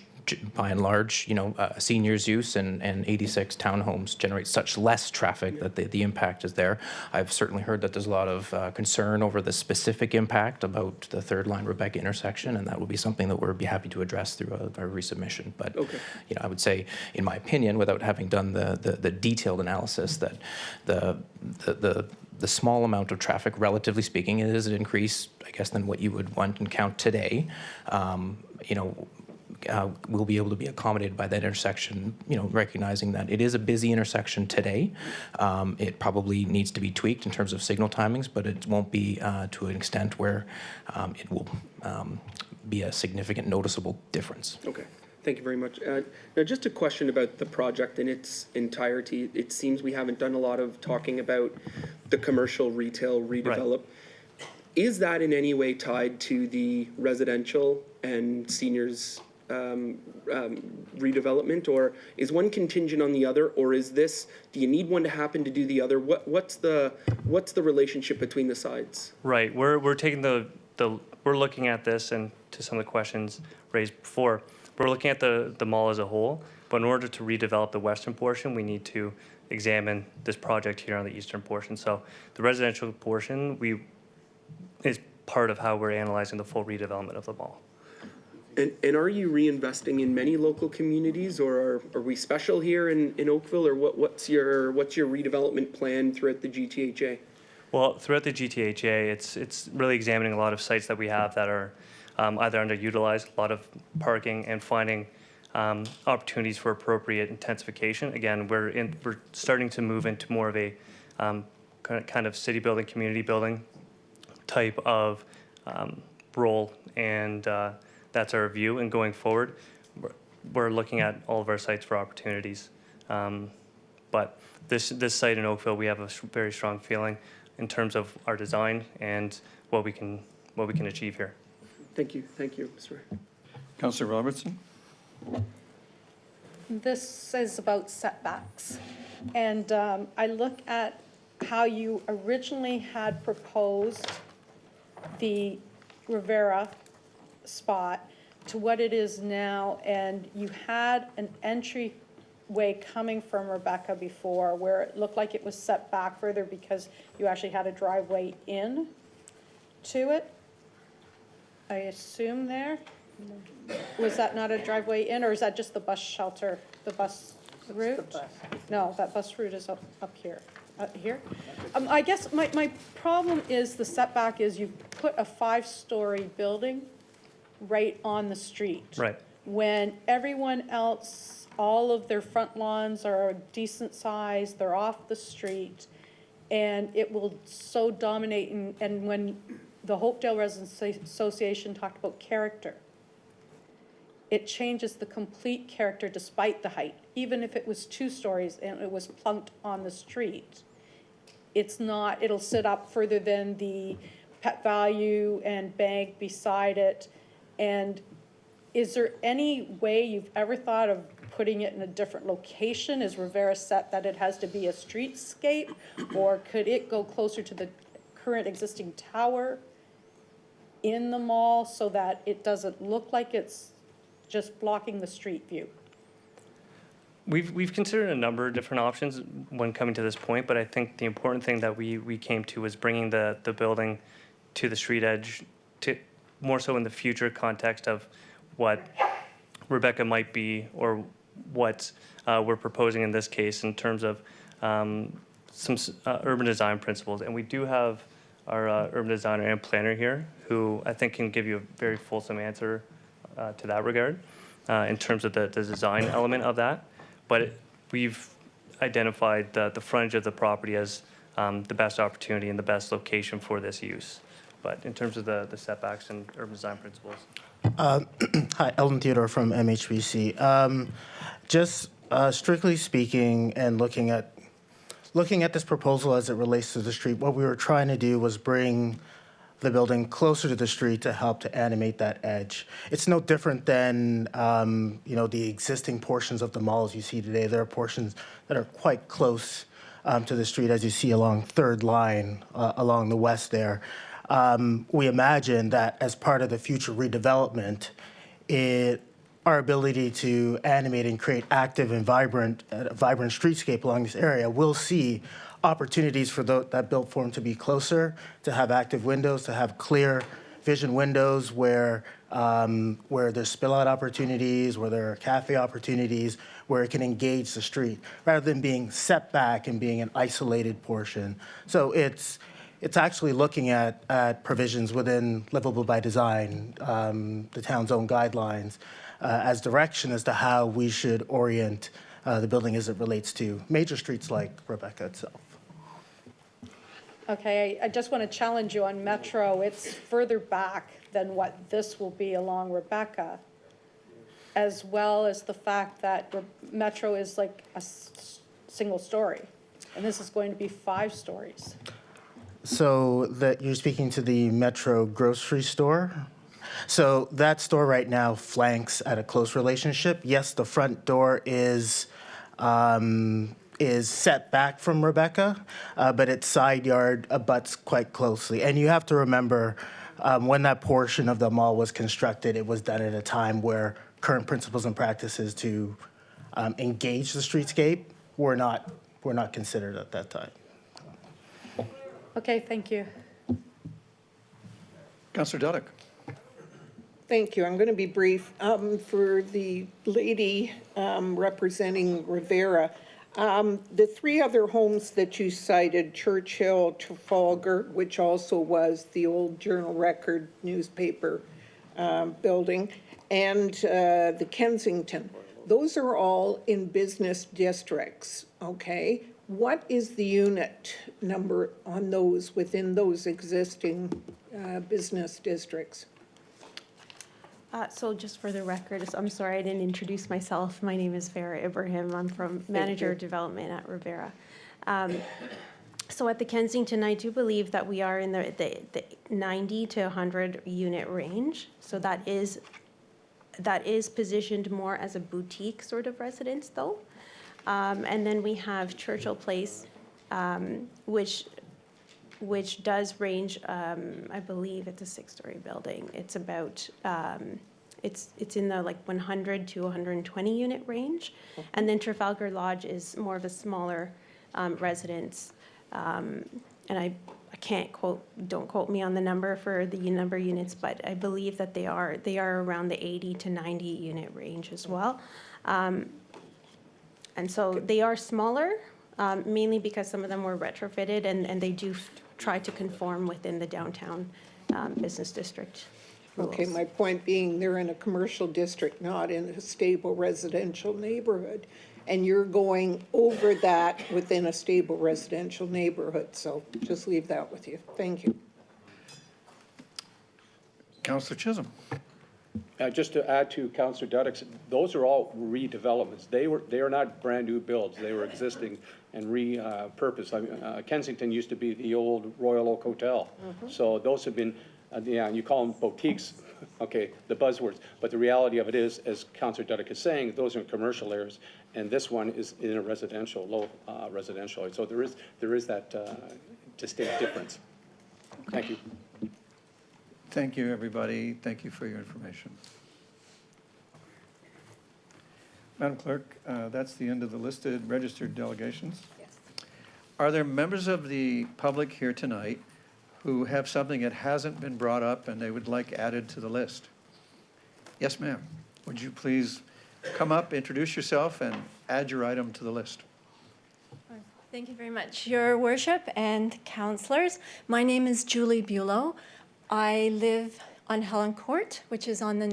by and large, you know, seniors' use and 86 townhomes generate such less traffic that the impact is there. I've certainly heard that there's a lot of concern over the specific impact about the Third Line Rebecca intersection, and that will be something that we'll be happy to address through a resubmission. But, you know, I would say, in my opinion, without having done the detailed analysis, that the small amount of traffic, relatively speaking, it is an increase, I guess, than what you would want and count today. You know, will be able to be accommodated by that intersection, you know, recognizing that it is a busy intersection today. It probably needs to be tweaked in terms of signal timings, but it won't be to an extent where it will be a significant noticeable difference. Okay, thank you very much. Now, just a question about the project in its entirety. It seems we haven't done a lot of talking about the commercial retail redevelop. Right. Is that in any way tied to the residential and seniors redevelopment, or is one contingent on the other, or is this, do you need one to happen to do the other? What's the relationship between the sides? Right. We're taking we're looking at this, and to some of the questions raised before, we're looking at the mall as a whole, but in order to redevelop the western portion, we need to examine this project here on the eastern portion. So the residential portion is part of how we're analyzing the full redevelopment of the mall. And are you reinvesting in many local communities, or are we special here in Oakville, or what's your redevelopment plan throughout the GTHA? Well, throughout the GTHA, it's really examining a lot of sites that we have that are either underutilized, a lot of parking, and finding opportunities for appropriate intensification. Again, we're starting to move into more of a kind of city building, community building type of role, and that's our view. And going forward, we're looking at all of our sites for opportunities. But this site in Oakville, we have a very strong feeling in terms of our design and what we can achieve here. Thank you, Mr. Councillor Robertson. This is about setbacks. And I look at how you originally had proposed the Rivera spot to what it is now, and you had an entryway coming from Rebecca before where it looked like it was set back further because you actually had a driveway in to it, I assume there. Was that not a driveway in, or is that just the bus shelter, the bus route? No, that bus route is up here. Here? I guess my problem is the setback is you put a 5-story building right on the street. Right. When everyone else, all of their front lawns are a decent size, they're off the street, and it will so dominate, and when the Hopedale Residents Association talked about character, it changes the complete character despite the height. Even if it was 2 stories and it was plunked on the street, it's not, it'll sit up further than the Pet Value and bank beside it. And is there any way you've ever thought of putting it in a different location? Is Rivera set that it has to be a streetscape, or could it go closer to the current existing tower in the mall so that it doesn't look like it's just blocking the street view? We've considered a number of different options when coming to this point, but I think the important thing that we came to was bringing the building to the street edge, to more so in the future context of what Rebecca might be, or what we're proposing in this case in terms of some urban design principles. And we do have our urban designer and planner here, who I think can give you a very fulsome answer to that regard in terms of the design element of that. But we've identified the frontage of the property as the best opportunity and the best location for this use. But in terms of the setbacks and urban design principles. Hi, Eldon Theodore from MHBC. Just strictly speaking and looking at this proposal as it relates to the street, what we were trying to do was bring the building closer to the street to help to animate that edge. It's no different than the existing portions of the malls you see today. There are portions that are quite close to the street, as you see along Third Line, along the west there. We imagine that as part of the future redevelopment, our ability to animate and create active and vibrant streetscape along this area will see opportunities for that built form to be closer, to have active windows, to have clear vision windows where there's spill-out opportunities, where there are cafe opportunities, where it can engage the street, rather than being set back and being an isolated portion. So it's actually looking at provisions within Livable by Design, the town's own guidelines, as direction as to how we should orient the building as it relates to major streets like Rebecca itself. Okay, I just want to challenge you on Metro. It's further back than what this will be along Rebecca, as well as the fact that Metro is like a single story, and this is going to be 5 stories. So that you're speaking to the Metro grocery store? So that store right now flanks at a close relationship. Yes, the front door is set back from Rebecca, but its side yard abuts quite closely. And you have to remember, when that portion of the mall was constructed, it was done at a time where current principles and practices to engage the streetscape were not considered at that time. Okay, thank you. Councillor Dudek. Thank you. I'm going to be brief. For the lady representing Rivera, the 3 other homes that you cited, Churchill, Trafalgar, which also was the old Journal Record newspaper building, and the Kensington, those are all in business districts, okay? What is the unit number on those within those existing business districts? So just for the record, I'm sorry I didn't introduce myself. My name is Farah Ibrahim. I'm from Manager of Development at Rivera. So at the Kensington, I do believe that we are in the 90 to 100 unit range. So that is positioned more as a boutique sort of residence though. And then we have Churchill Place, which does range, I believe it's a 6-story building. It's about, it's in the like 100 to 120 unit range. And then Trafalgar Lodge is more of a smaller residence. And I can't don't quote me on the number for the number of units, but I believe that they are around the 80 to 90 unit range as well. And so they are smaller, mainly because some of them were retrofitted and they do try to conform within the downtown business district rules. Okay, my point being they're in a commercial district, not in a stable residential neighborhood. And you're going over that within a stable residential neighborhood. So just leave that with you. Thank you. Councillor Chisholm. Just to add to Councillor Dudek's, those are all redevelopments. They are not brand new builds. They were existing and repurposed. I mean, Kensington used to be the old Royal Oak Hotel. So those have been, you call them boutiques, okay, the buzzwords. But the reality of it is, as Councillor Dudek is saying, those are in commercial areas, and this one is in a residential, low residential area. So there is that distinct difference. Thank you. Thank you, everybody. Thank you for your information. Madam Clerk, that's the end of the listed registered delegations. Yes. Are there members of the public here tonight who have something that hasn't been brought up and they would like added to the list? Yes, ma'am. Would you please come up, introduce yourself, and add your item to the list? Thank you very much, Your Worship and councillors. My name is Julie Bulow. I live on Helen Court, which is on the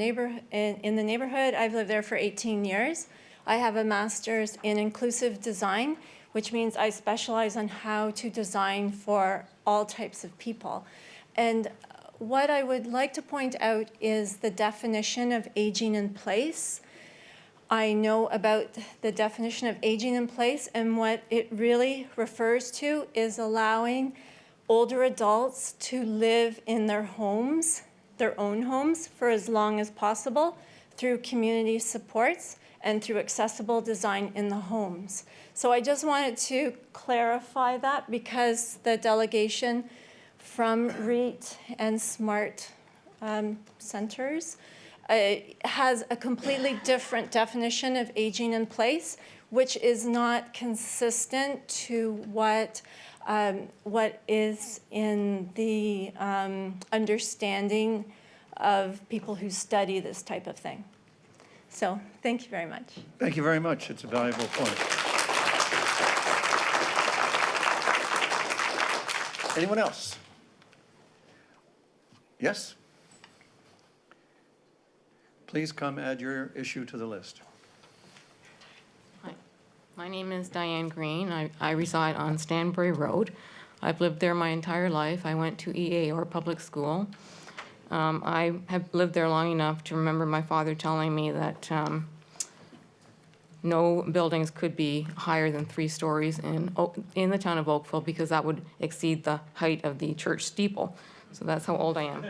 in the neighborhood. I've lived there for 18 years. I have a master's in inclusive design, which means I specialize on how to design for all types of people. And what I would like to point out is the definition of aging in place. I know about the definition of aging in place, and what it really refers to is allowing older adults to live in their homes, their own homes, for as long as possible through community supports and through accessible design in the homes. So I just wanted to clarify that because the delegation from REIT and SMART centers has a completely different definition of aging in place, which is not consistent to what is in the understanding of people who study this type of thing. So thank you very much. Thank you very much. It's a valuable point. Anyone else? Yes? Please come add your issue to the list. Hi, my name is Diane Green. I reside on Stanbury Road. I've lived there my entire life. I went to EA or public school. I have lived there long enough to remember my father telling me that no buildings could be higher than 3 stories in the town of Oakville because that would exceed the height of the church steeple. So that's how old I am.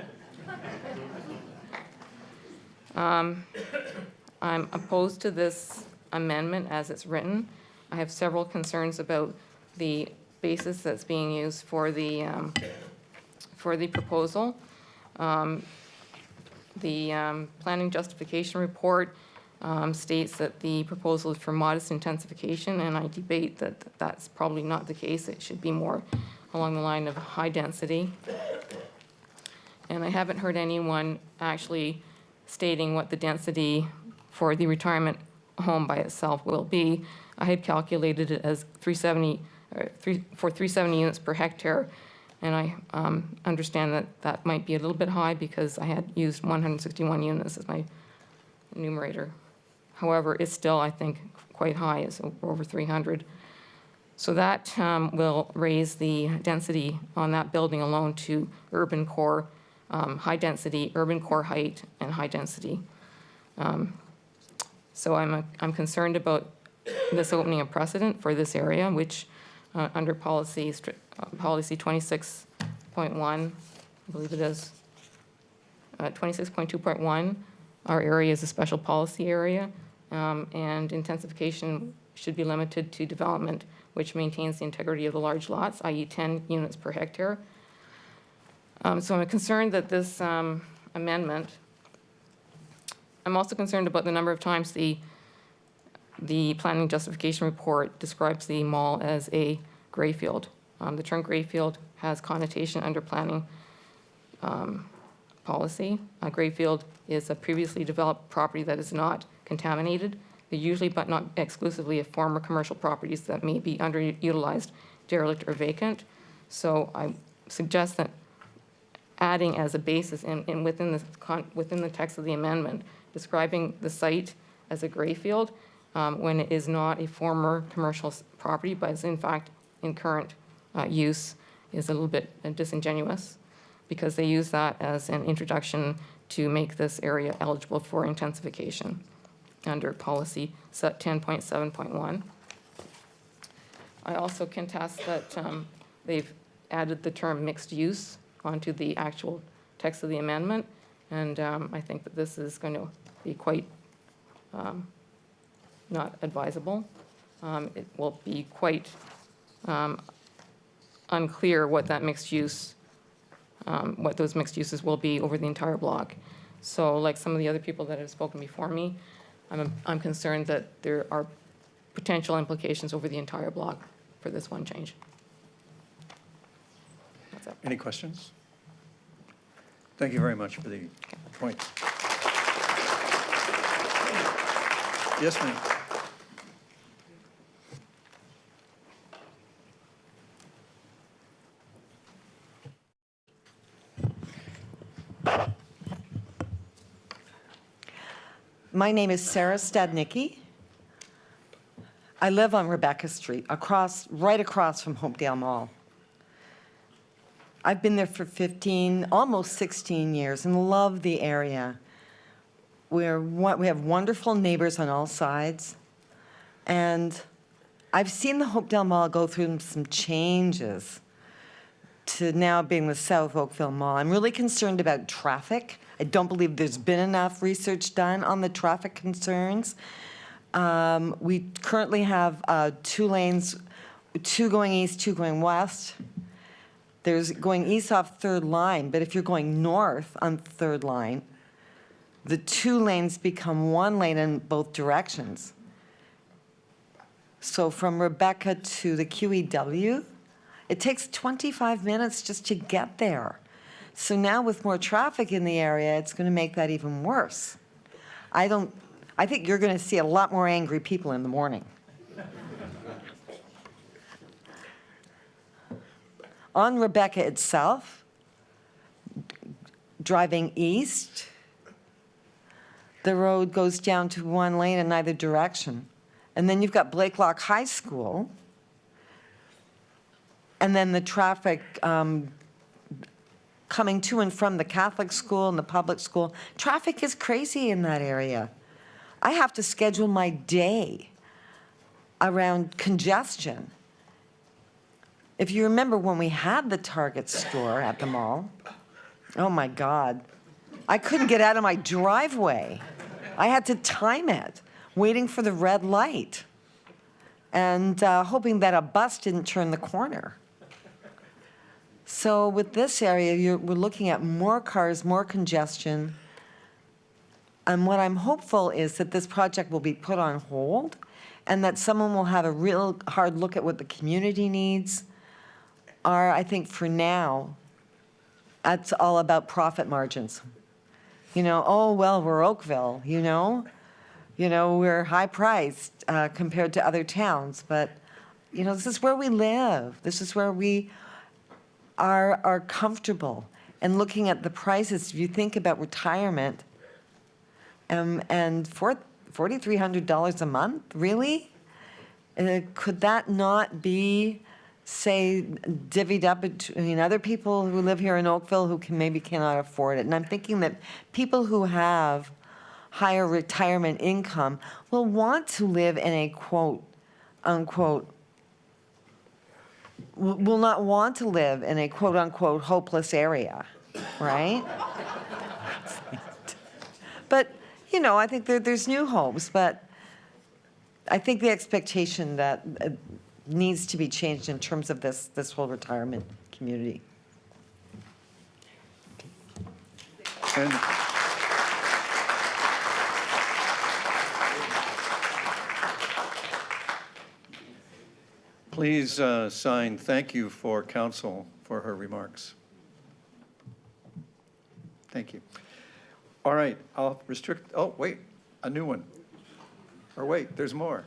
I'm opposed to this amendment as it's written. I have several concerns about the basis that's being used for the proposal. The planning justification report states that the proposal is for modest intensification, and I debate that that's probably not the case. It should be more along the line of high density. And I haven't heard anyone actually stating what the density for the retirement home by itself will be. I had calculated it as 370 units per hectare, and I understand that that might be a little bit high because I had used 161 units as my numerator. However, it's still, I think, quite high. It's over 300. So that will raise the density on that building alone to urban core, high density, urban core height, and high density. So I'm concerned about this opening a precedent for this area, which under policy 26.1, I believe it is, 26.2.1, our area is a special policy area, and intensification should be limited to development which maintains the integrity of the large lots, i.e. 10 units per hectare. So I'm concerned that this amendment, I'm also concerned about the number of times the planning justification report describes the mall as a gray field. The term gray field has connotation under planning policy. A gray field is a previously developed property that is not contaminated. They're usually, but not exclusively, of former commercial properties that may be underutilized, derelict, or vacant. So I suggest that adding as a basis within the text of the amendment, describing the site as a gray field when it is not a former commercial property, but is in fact in current use, is a little bit disingenuous because they use that as an introduction to make this area eligible for intensification under policy 10.7.1. I also contest that they've added the term mixed use onto the actual text of the amendment, and I think that this is going to be quite not advisable. It will be quite unclear what that mixed use, what those mixed uses will be over the entire block. So like some of the other people that have spoken before me, I'm concerned that there are potential implications over the entire block for this one change. That's it. Any questions? Thank you very much for the point. Yes, ma'am. My name is Sarah Stadnicki. I live on Rebecca Street, right across from Hopedale Mall. I've been there for 15, almost 16 years, and love the area. We have wonderful neighbors on all sides, and I've seen the Hopedale Mall go through some changes to now being the South Oakville Mall. I'm really concerned about traffic. I don't believe there's been enough research done on the traffic concerns. We currently have 2 lanes, 2 going east, 2 going west. There's going east off 3rd line, but if you're going north on 3rd line, the 2 lanes become 1 lane in both directions. So from Rebecca to the QEW, it takes 25 minutes just to get there. So now with more traffic in the area, it's going to make that even worse. I think you're going to see a lot more angry people in the morning. On Rebecca itself, driving east, the road goes down to 1 lane in either direction. And then you've got Blakelock High School, and then the traffic coming to and from the Catholic school and the public school. Traffic is crazy in that area. I have to schedule my day around congestion. If you remember when we had the Target store at the mall, oh my God, I couldn't get out of my driveway. I had to time it, waiting for the red light and hoping that a bus didn't turn the corner. So with this area, we're looking at more cars, more congestion. And what I'm hopeful is that this project will be put on hold and that someone will have a real hard look at what the community needs are. I think for now, that's all about profit margins. You know, oh, well, we're Oakville, you know? We're high priced compared to other towns, but, this is where we live. This is where we are comfortable. And looking at the prices, if you think about retirement, and $4,300 a month, really? Could that not be, say, divvied up between other people who live here in Oakville who maybe cannot afford it? And I'm thinking that people who have higher retirement income will want to live in a quote, unquote, will not want to live in a quote, unquote, hopeless area, right? But, I think there's new hopes, but I think the expectation that needs to be changed in terms of this whole retirement community. And please sign thank you for council for her remarks. Thank you. All right, I'll restrict, oh, wait, a new one. Or wait, there's more.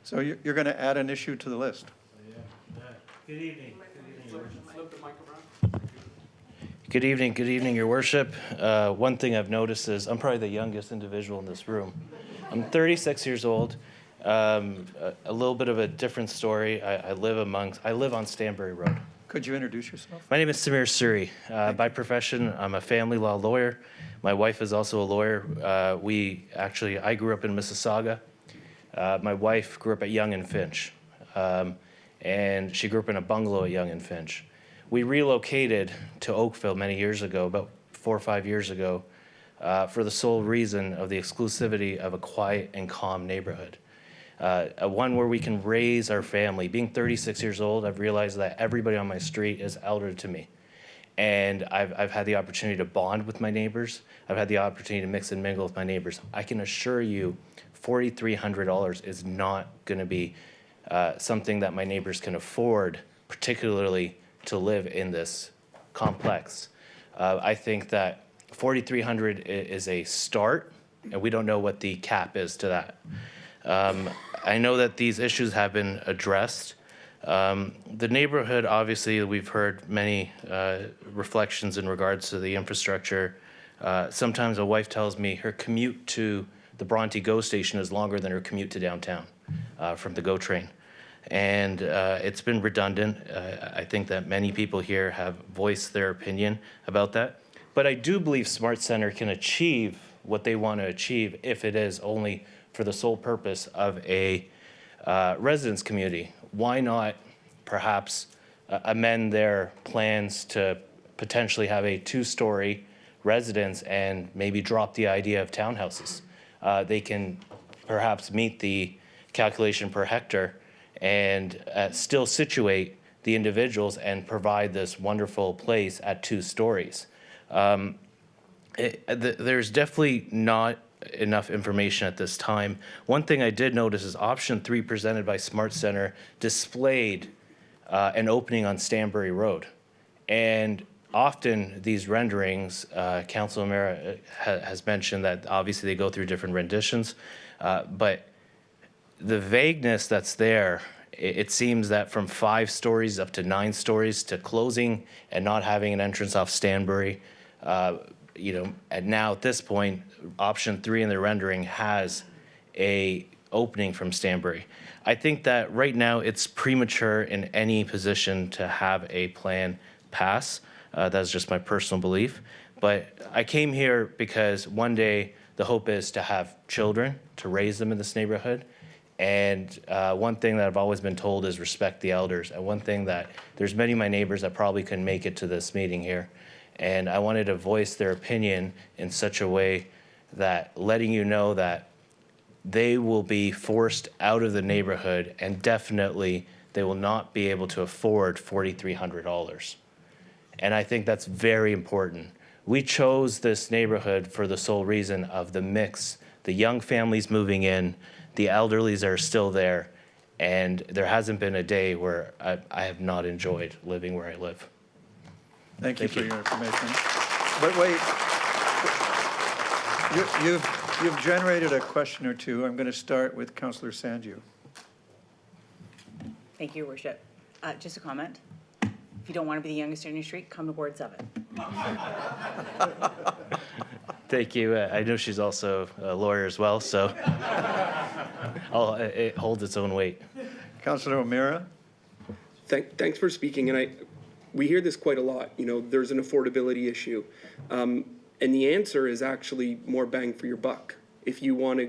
So you're going to add an issue to the list. Good evening, Your Worship. One thing I've noticed is I'm probably the youngest individual in this room. I'm 36 years old. A little bit of a different story. I live on Stanbury Road. Could you introduce yourself? My name is Samir Suri. By profession, I'm a family law lawyer. My wife is also a lawyer. I grew up in Mississauga. My wife grew up at Yonge and Finch, and she grew up in a bungalow at Yonge and Finch. We relocated to Oakville many years ago, about 4 or 5 years ago, for the sole reason of the exclusivity of a quiet and calm neighborhood. One where we can raise our family. Being 36 years old, I've realized that everybody on my street is elder to me. And I've had the opportunity to bond with my neighbors. I've had the opportunity to mix and mingle with my neighbors. I can assure you, $4,300 is not going to be something that my neighbors can afford, particularly to live in this complex. I think that $4,300 is a start, and we don't know what the cap is to that. I know that these issues have been addressed. The neighborhood, obviously, we've heard many reflections in regards to the infrastructure Sometimes a wife tells me her commute to the Bronte GO station is longer than her commute to downtown from the GO train. And it's been redundant. I think that many people here have voiced their opinion about that. But I do believe Smart Center can achieve what they want to achieve if it is only for the sole purpose of a residence community. Why not perhaps amend their plans to potentially have a 2-story residence and maybe drop the idea of townhouses? They can perhaps meet the calculation per hectare and still situate the individuals and provide this wonderful place at 2 stories. There's definitely not enough information at this time. One thing I did notice is option 3 presented by Smart Center displayed an opening on Stanbury Road. And often these renderings, Councilor O'Meara has mentioned that obviously they go through different renditions, but the vagueness that's there, it seems that from 5 stories up to 9 stories to closing and not having an entrance off Stanbury, and now at this point, option 3 in the rendering has a opening from Stanbury. I think that right now it's premature in any position to have a plan pass. That's just my personal belief. But I came here because one day the hope is to have children, to raise them in this neighborhood. And one thing that I've always been told is respect the elders. And one thing that there's many of my neighbors that probably couldn't make it to this meeting here. And I wanted to voice their opinion in such a way that letting you know that they will be forced out of the neighborhood and definitely they will not be able to afford $4,300. And I think that's very important. We chose this neighborhood for the sole reason of the mix, the young families moving in, the elderlies are still there, and there hasn't been a day where I have not enjoyed living where I live. Thank you for your information. But wait, you've generated a question or two. I'm going to start with Councillor Sandu. Thank you, Your Worship. Just a comment. If you don't want to be the youngest in your street, come to Ward 7. Thank you. I know she's also a lawyer as well, so it holds its own weight. Councillor O'Meara? Thanks for speaking, and we hear this quite a lot. There's an affordability issue, and the answer is actually more bang for your buck. If you want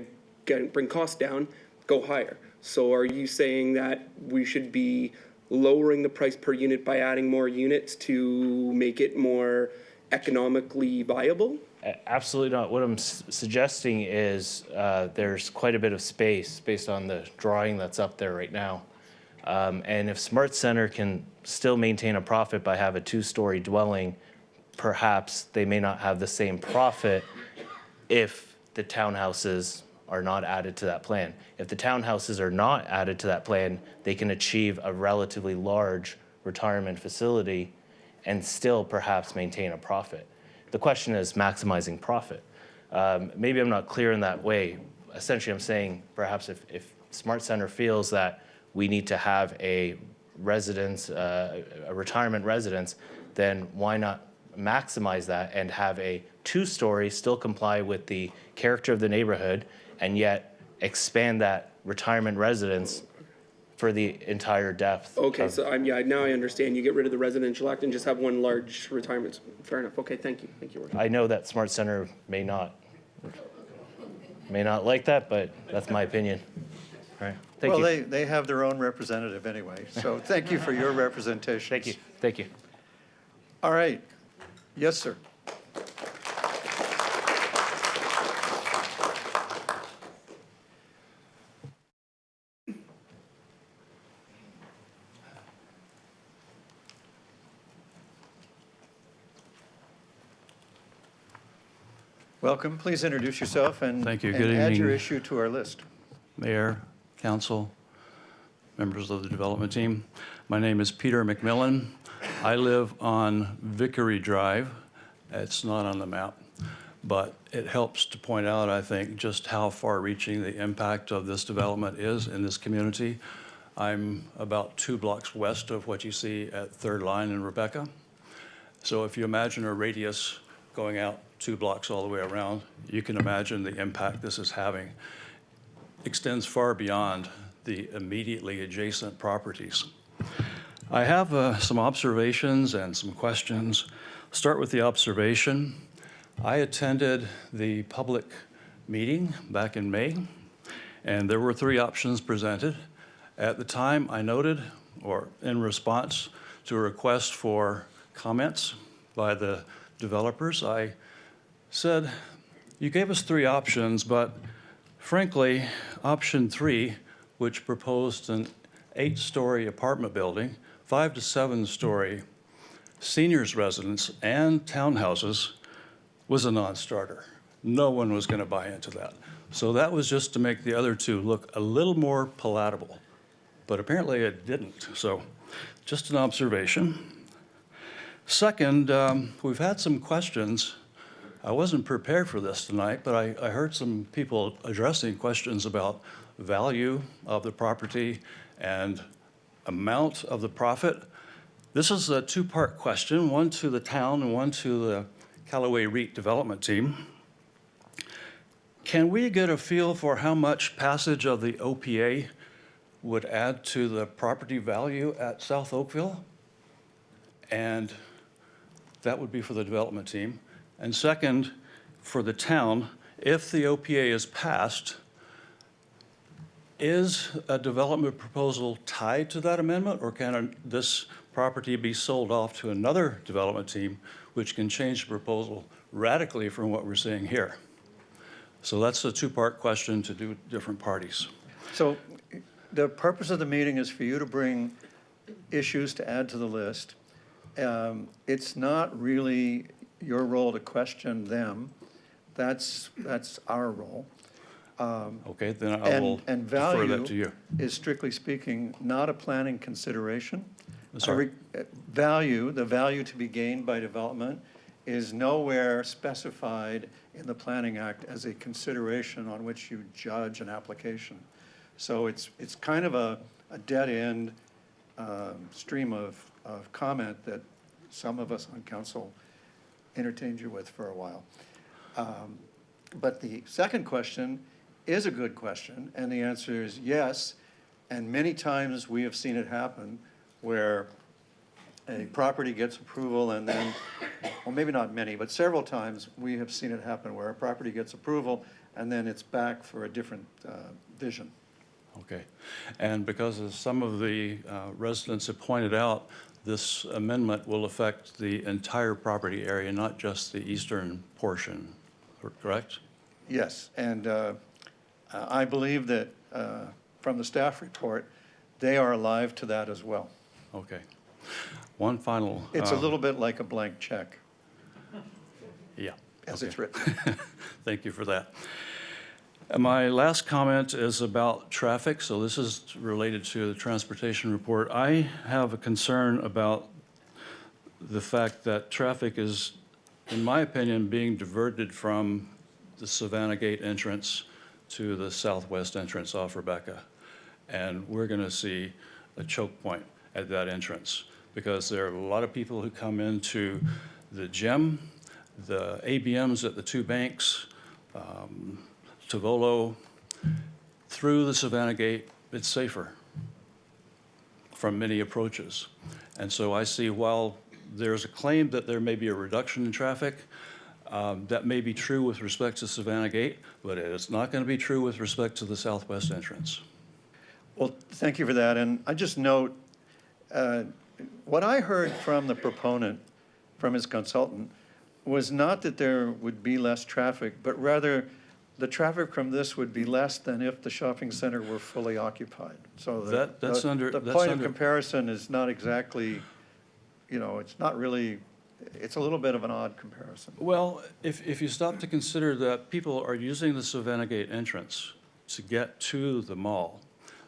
to bring costs down, go higher. So are you saying that we should be lowering the price per unit by adding more units to make it more economically viable? Absolutely not. What I'm suggesting is there's quite a bit of space based on the drawing that's up there right now. And if Smart Center can still maintain a profit by having a 2-story dwelling, perhaps they may not have the same profit if the townhouses are not added to that plan. If the townhouses are not added to that plan, they can achieve a relatively large retirement facility and still perhaps maintain a profit. The question is maximizing profit. Maybe I'm not clear in that way. Essentially, I'm saying perhaps if Smart Center feels that we need to have a residence, a retirement residence, then why not maximize that and have a 2-story, still comply with the character of the neighborhood, and yet expand that retirement residence for the entire depth. Okay, so now I understand. You get rid of the residential act and just have one large retirement. Fair enough. Okay, thank you. Thank you, Worship. I know that Smart Center may not like that, but that's my opinion. All right. Thank you. Well, they have their own representative anyway, so thank you for your representation. Thank you. Thank you. All right. Yes, sir. Welcome. Please introduce yourself and, Thank you. and Good add your evening. issue to our list. Mayor, council, members of the development team. My name is Peter McMillan. I live on Vickery Drive. It's not on the map, but it helps to point out, I think, just how far-reaching the impact of this development is in this community. I'm about 2 blocks west of what you see at Third Line in Rebecca. So if you imagine a radius going out 2 blocks all the way around. You can imagine the impact this is having. Extends far beyond the immediately adjacent properties. I have some observations and some questions. Start with the observation. I attended the public meeting back in May, and there were 3 options presented. At the time, I noted, or in response to a request for comments by the developers, I said, you gave us 3 options, but frankly, option 3, which proposed an 8-story apartment building, 5 to 7-story seniors residence and townhouses, was a non-starter. No one was going to buy into that. So that was just to make the other 2 look a little more palatable. But apparently it didn't. So just an observation. Second, we've had some questions. I wasn't prepared for this tonight, but I heard some people addressing questions about value of the property and amount of the profit. This is a 2-part question, one to the town and one to the Callaway REIT development team. Can we get a feel for how much passage of the OPA would add to the property value at South Oakville? And that would be for the development team. And second, for the town, if the OPA is passed, is a development proposal tied to that amendment, or can this property be sold off to another development team which can change the proposal radically from what we're seeing here? So that's a 2-part question to different parties. So the purpose of the meeting is for you to bring issues to add to the list. It's not really your role to question them. That's our role. Okay, then I will and defer that to value you. is, strictly speaking, not a planning consideration. Sorry. The value to be gained by development is nowhere specified in the Planning Act as a consideration on which you judge an application. So it's kind of a dead-end stream of comment that some of us on council entertained you with for a while. But the second question is a good question, and the answer is yes. And many times we have seen it happen where a property gets approval and then, well, maybe not many, but several times we have seen it happen where a property gets approval and then it's back for a different vision. Okay. And because as some of the residents have pointed out, this amendment will affect the entire property area, not just the eastern portion, correct? Yes, and I believe that from the staff report, they are alive to that as well. Okay. One final. It's a little bit like a blank check. Yeah. As okay. it's written. Thank you for that. My last comment is about traffic. So this is related to the transportation report. I have a concern about the fact that traffic is, in my opinion, being diverted from the Savannah Gate entrance to the southwest entrance off Rebecca. And we're going to see a choke point at that entrance because there are a lot of people who come into the gym, the ABMs at the 2 banks, Tovolo, through the Savannah Gate. It's safer from many approaches. And so I see while there's a claim that there may be a reduction in traffic, that may be true with respect to Savannah Gate, but it's not going to be true with respect to the southwest entrance. Well, thank you for that. And I just note, what I heard from the proponent, from his consultant, was not that there would be less traffic, but rather the traffic from this would be less than if the shopping center were fully occupied. So the point of comparison is not exactly, it's not really, it's a little bit of an odd comparison. Well, if you stop to consider that people are using the Savannah Gate entrance to get to the mall,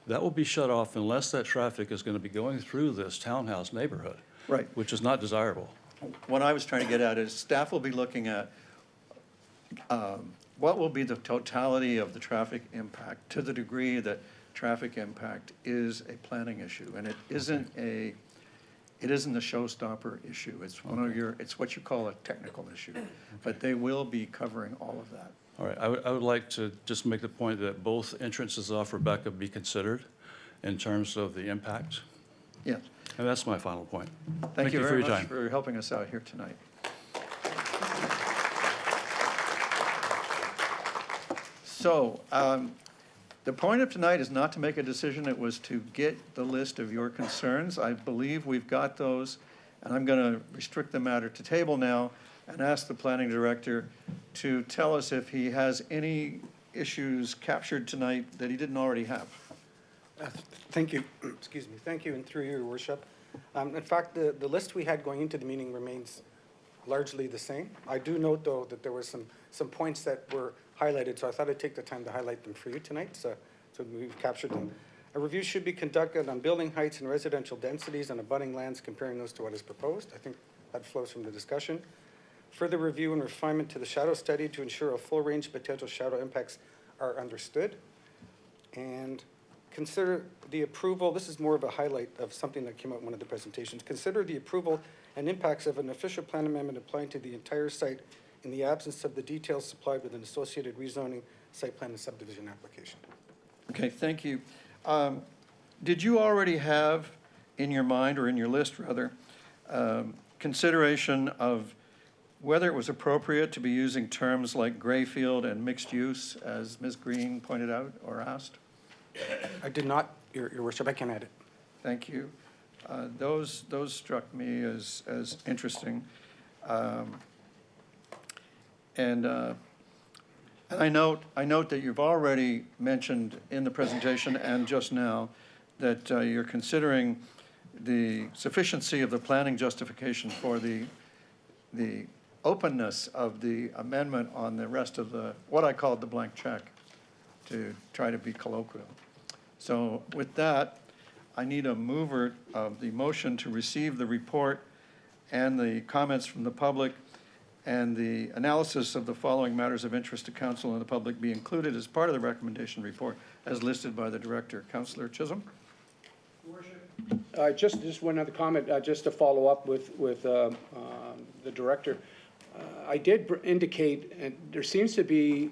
that will be shut off unless that traffic is going to be going through this townhouse neighborhood. Right. Which is not desirable. What I was trying to get at is staff will be looking at what will be the totality of the traffic impact to the degree that traffic impact is a planning issue. And it isn't It isn't a showstopper issue. It's one of your, it's what you call a technical issue. But they will be covering all of that. All right, I would like to just make the point that both entrances off Rebecca be considered in terms of the impact. Yes. And that's my final point. Thank you for very your much time. for helping us out here tonight. So, the point of tonight is not to make a decision, it was to get the list of your concerns. I believe we've got those, and I'm going to restrict the matter to table now and ask the planning director to tell us if he has any issues captured tonight that he didn't already have. Thank you. Excuse me. Thank you, and through your worship. In fact, the list we had going into the meeting remains largely the same. I do note, though, that there were some points that were highlighted, so I thought I'd take the time to highlight them for you tonight, so we've captured them. A review should be conducted on building heights and residential densities on abutting lands, comparing those to what is proposed. I think that flows from the discussion. Further review and refinement to the shadow study to ensure a full range of potential shadow impacts are understood. And consider the approval, this is more of a highlight of something that came out in one of the presentations. Consider the approval and impacts of an official plan amendment applying to the entire site in the absence of the details supplied with an associated rezoning, site plan, and subdivision application. Okay, thank you. Did you already have in your mind, or in your list rather, consideration of whether it was appropriate to be using terms like gray field and mixed use, as Ms. Green pointed out or asked? I did not, Your Worship. I can add it. Thank you. Those struck me as interesting. And I note that you've already mentioned in the presentation and just now that you're considering the sufficiency of the planning justification for the openness of the amendment on the rest of the, what I called the blank check, to try to be colloquial. So with that, I need a mover of the motion to receive the report and the comments from the public and the analysis of the following matters of interest to council and the public be included as part of the recommendation report as listed by the director. Councillor Chisholm? Just one other comment, just to follow up with the director. I did indicate, and there seems to be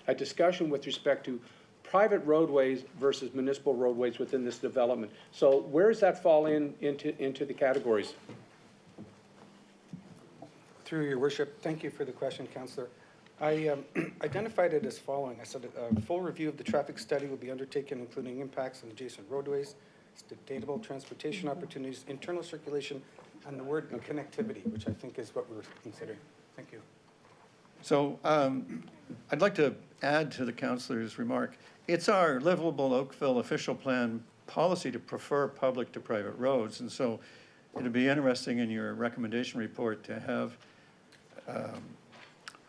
a discussion with respect to private roadways versus municipal roadways within this development. So where does that fall into the categories? Through your worship, thank you for the question, Councillor. I identified it as following. I said a full review of the traffic study will be undertaken, including impacts on adjacent roadways, sustainable transportation opportunities, internal circulation, and the word connectivity, which I think is what we're considering. Thank you. So I'd like to add to the councillor's remark. It's our livable Oakville official plan policy to prefer public to private roads. And so it'd be interesting in your recommendation report to have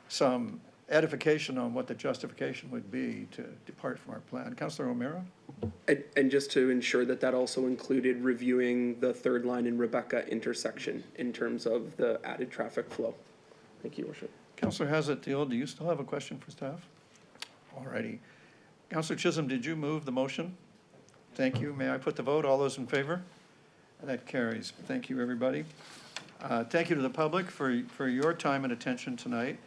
some edification on what the justification would be to depart from our plan. Councillor O'Meara? And just to ensure that that also included reviewing the third line in Rebecca intersection in terms of the added traffic flow. Thank you, Your Worship. Councillor Hazat-Deal, do you still have a question for staff? Alrighty. Councillor Chisholm, did you move the motion? Thank you. May I put the vote? All those in favor? That carries. Thank you, everybody. Thank you to the public for your time and attention tonight.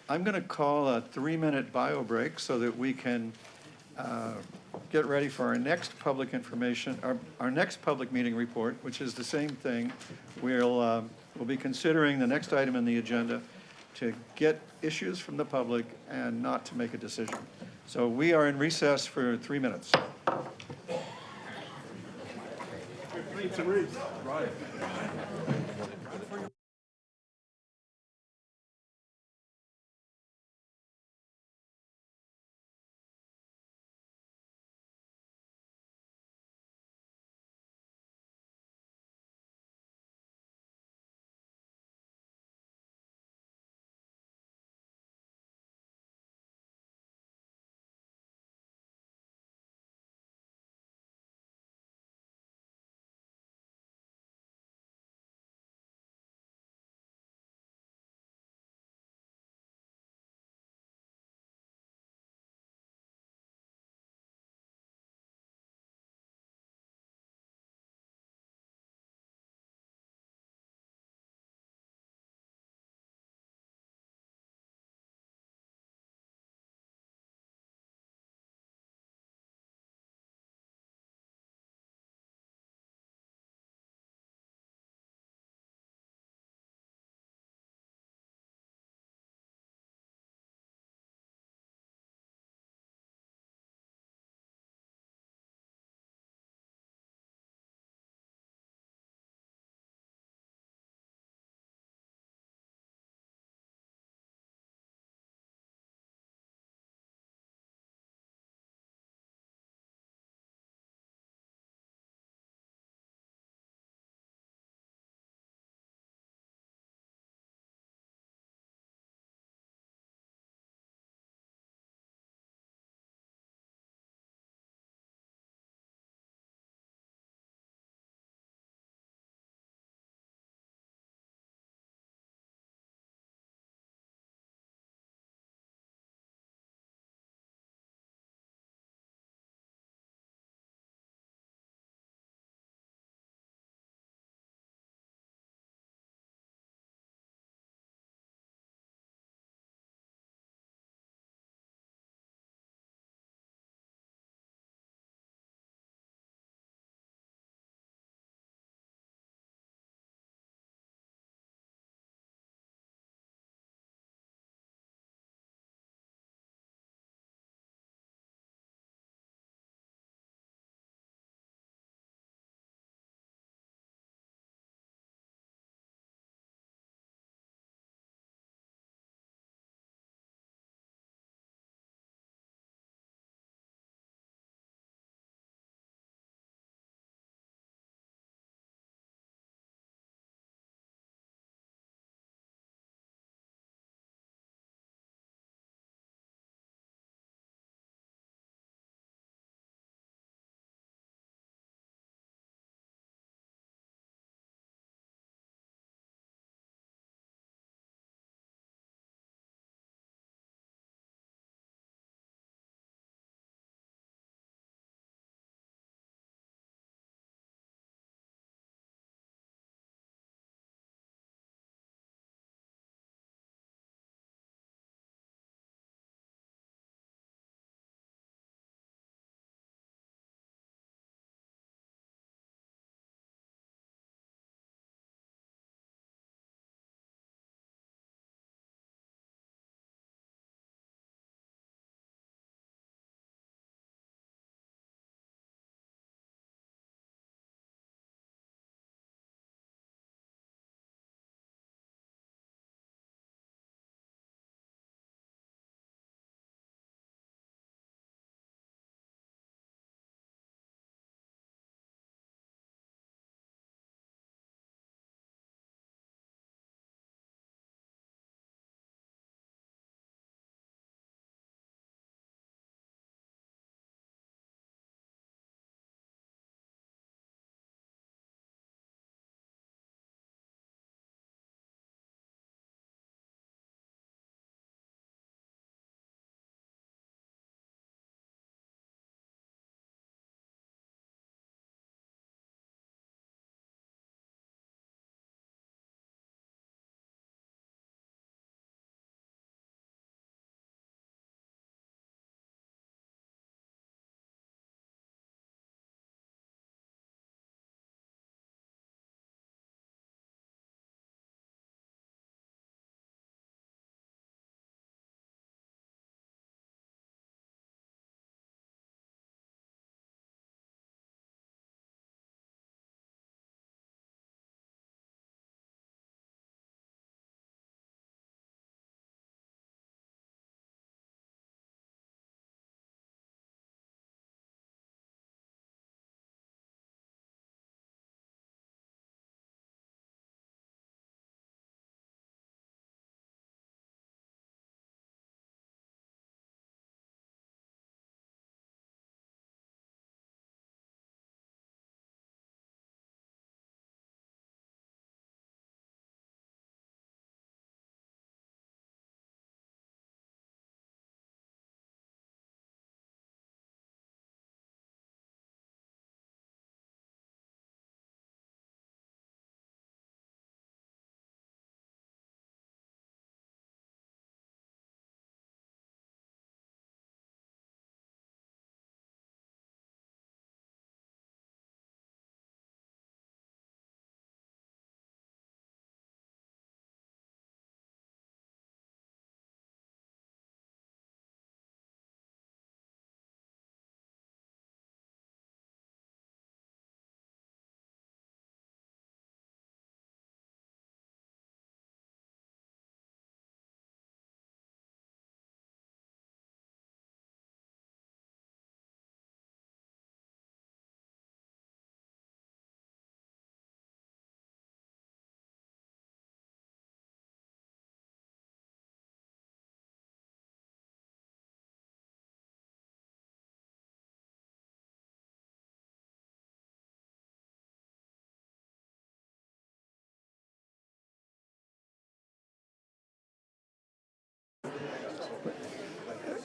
I'm going to call a 3-minute bio break so that we can get ready for our next public information, our next public meeting report, which is the same thing. We'll be considering the next item in the agenda to get issues from the public and not to make a decision. So we are in recess for 3 minutes.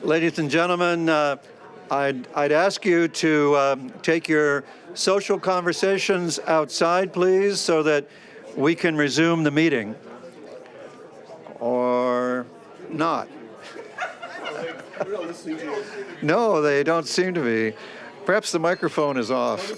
Ladies and gentlemen, I'd ask you to take your social conversations outside, please, so that we can resume the meeting. Or not. No, they don't seem to be. Perhaps the microphone is off.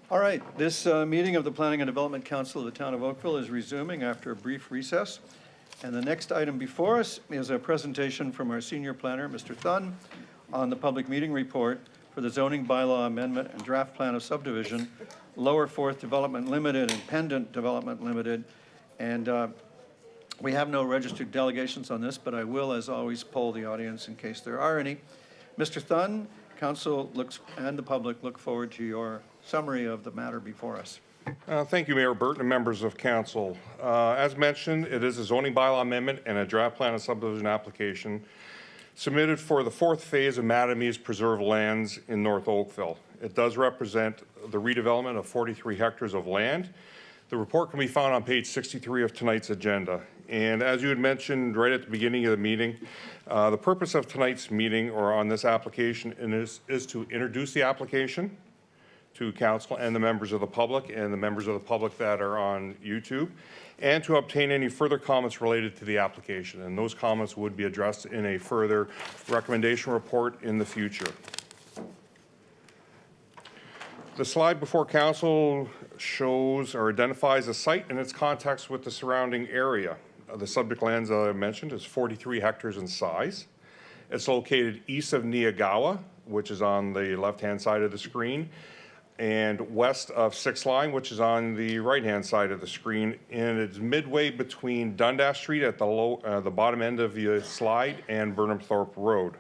All right, this meeting of the Planning and Development Council of the Town of Oakville is resuming after a brief recess. And the next item before us is a presentation from our senior planner, Mr. Thun, on the public meeting report for the zoning bylaw amendment and draft plan of subdivision, Lower Fourth Development Limited and Pendant Development Limited. And we have no registered delegations on this, but I will, as always, poll the audience in case there are any. Mr. Thun, council and the public look forward to your summary of the matter before us. Thank you, Mayor Burton and members of council. As mentioned, it is a zoning bylaw amendment and a draft plan of subdivision application submitted for the fourth phase of Mattamy Preserve lands in North Oakville. It does represent the redevelopment of 43 hectares of land. The report can be found on page 63 of tonight's agenda. And as you had mentioned right at the beginning of the meeting, the purpose of tonight's meeting or on this application is to introduce the application to council and the members of the public and the members of the public that are on YouTube, and to obtain any further comments related to the application. And those comments would be addressed in a further recommendation report in the future. The slide before council shows or identifies a site and its context with the surrounding area. The subject lands that I mentioned is 43 hectares in size. It's located east of Niagawa, which is on the left-hand side of the screen, and west of Sixth Line, which is on the right-hand side of the screen, and it's midway between Dundas Street at the bottom end of the slide and Burnham Thorpe Road.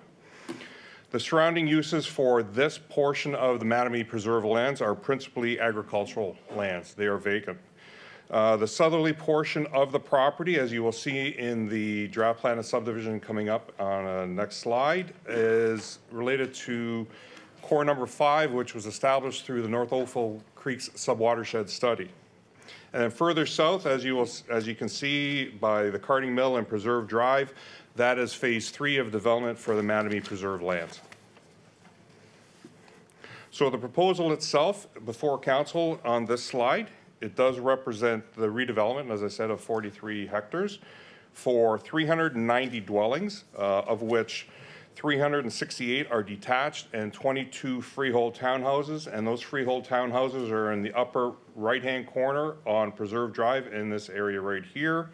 The surrounding uses for this portion of the Mattamy Preserve lands are principally agricultural lands. They are vacant. The southerly portion of the property, as you will see in the draft plan of subdivision coming up on the next slide, is related to core number 5, which was established through the North Oakville Creek's subwatershed study. And then further south, as you can see by the Carding Mill and Preserve Drive, that is phase 3 of development for the Mattamy Preserve lands. So the proposal itself before council on this slide, it does represent the redevelopment, as I said, of 43 hectares for 390 dwellings, of which 368 are detached and 22 freehold townhouses, and those freehold townhouses are in the upper right-hand corner on Preserve Drive in this area right here.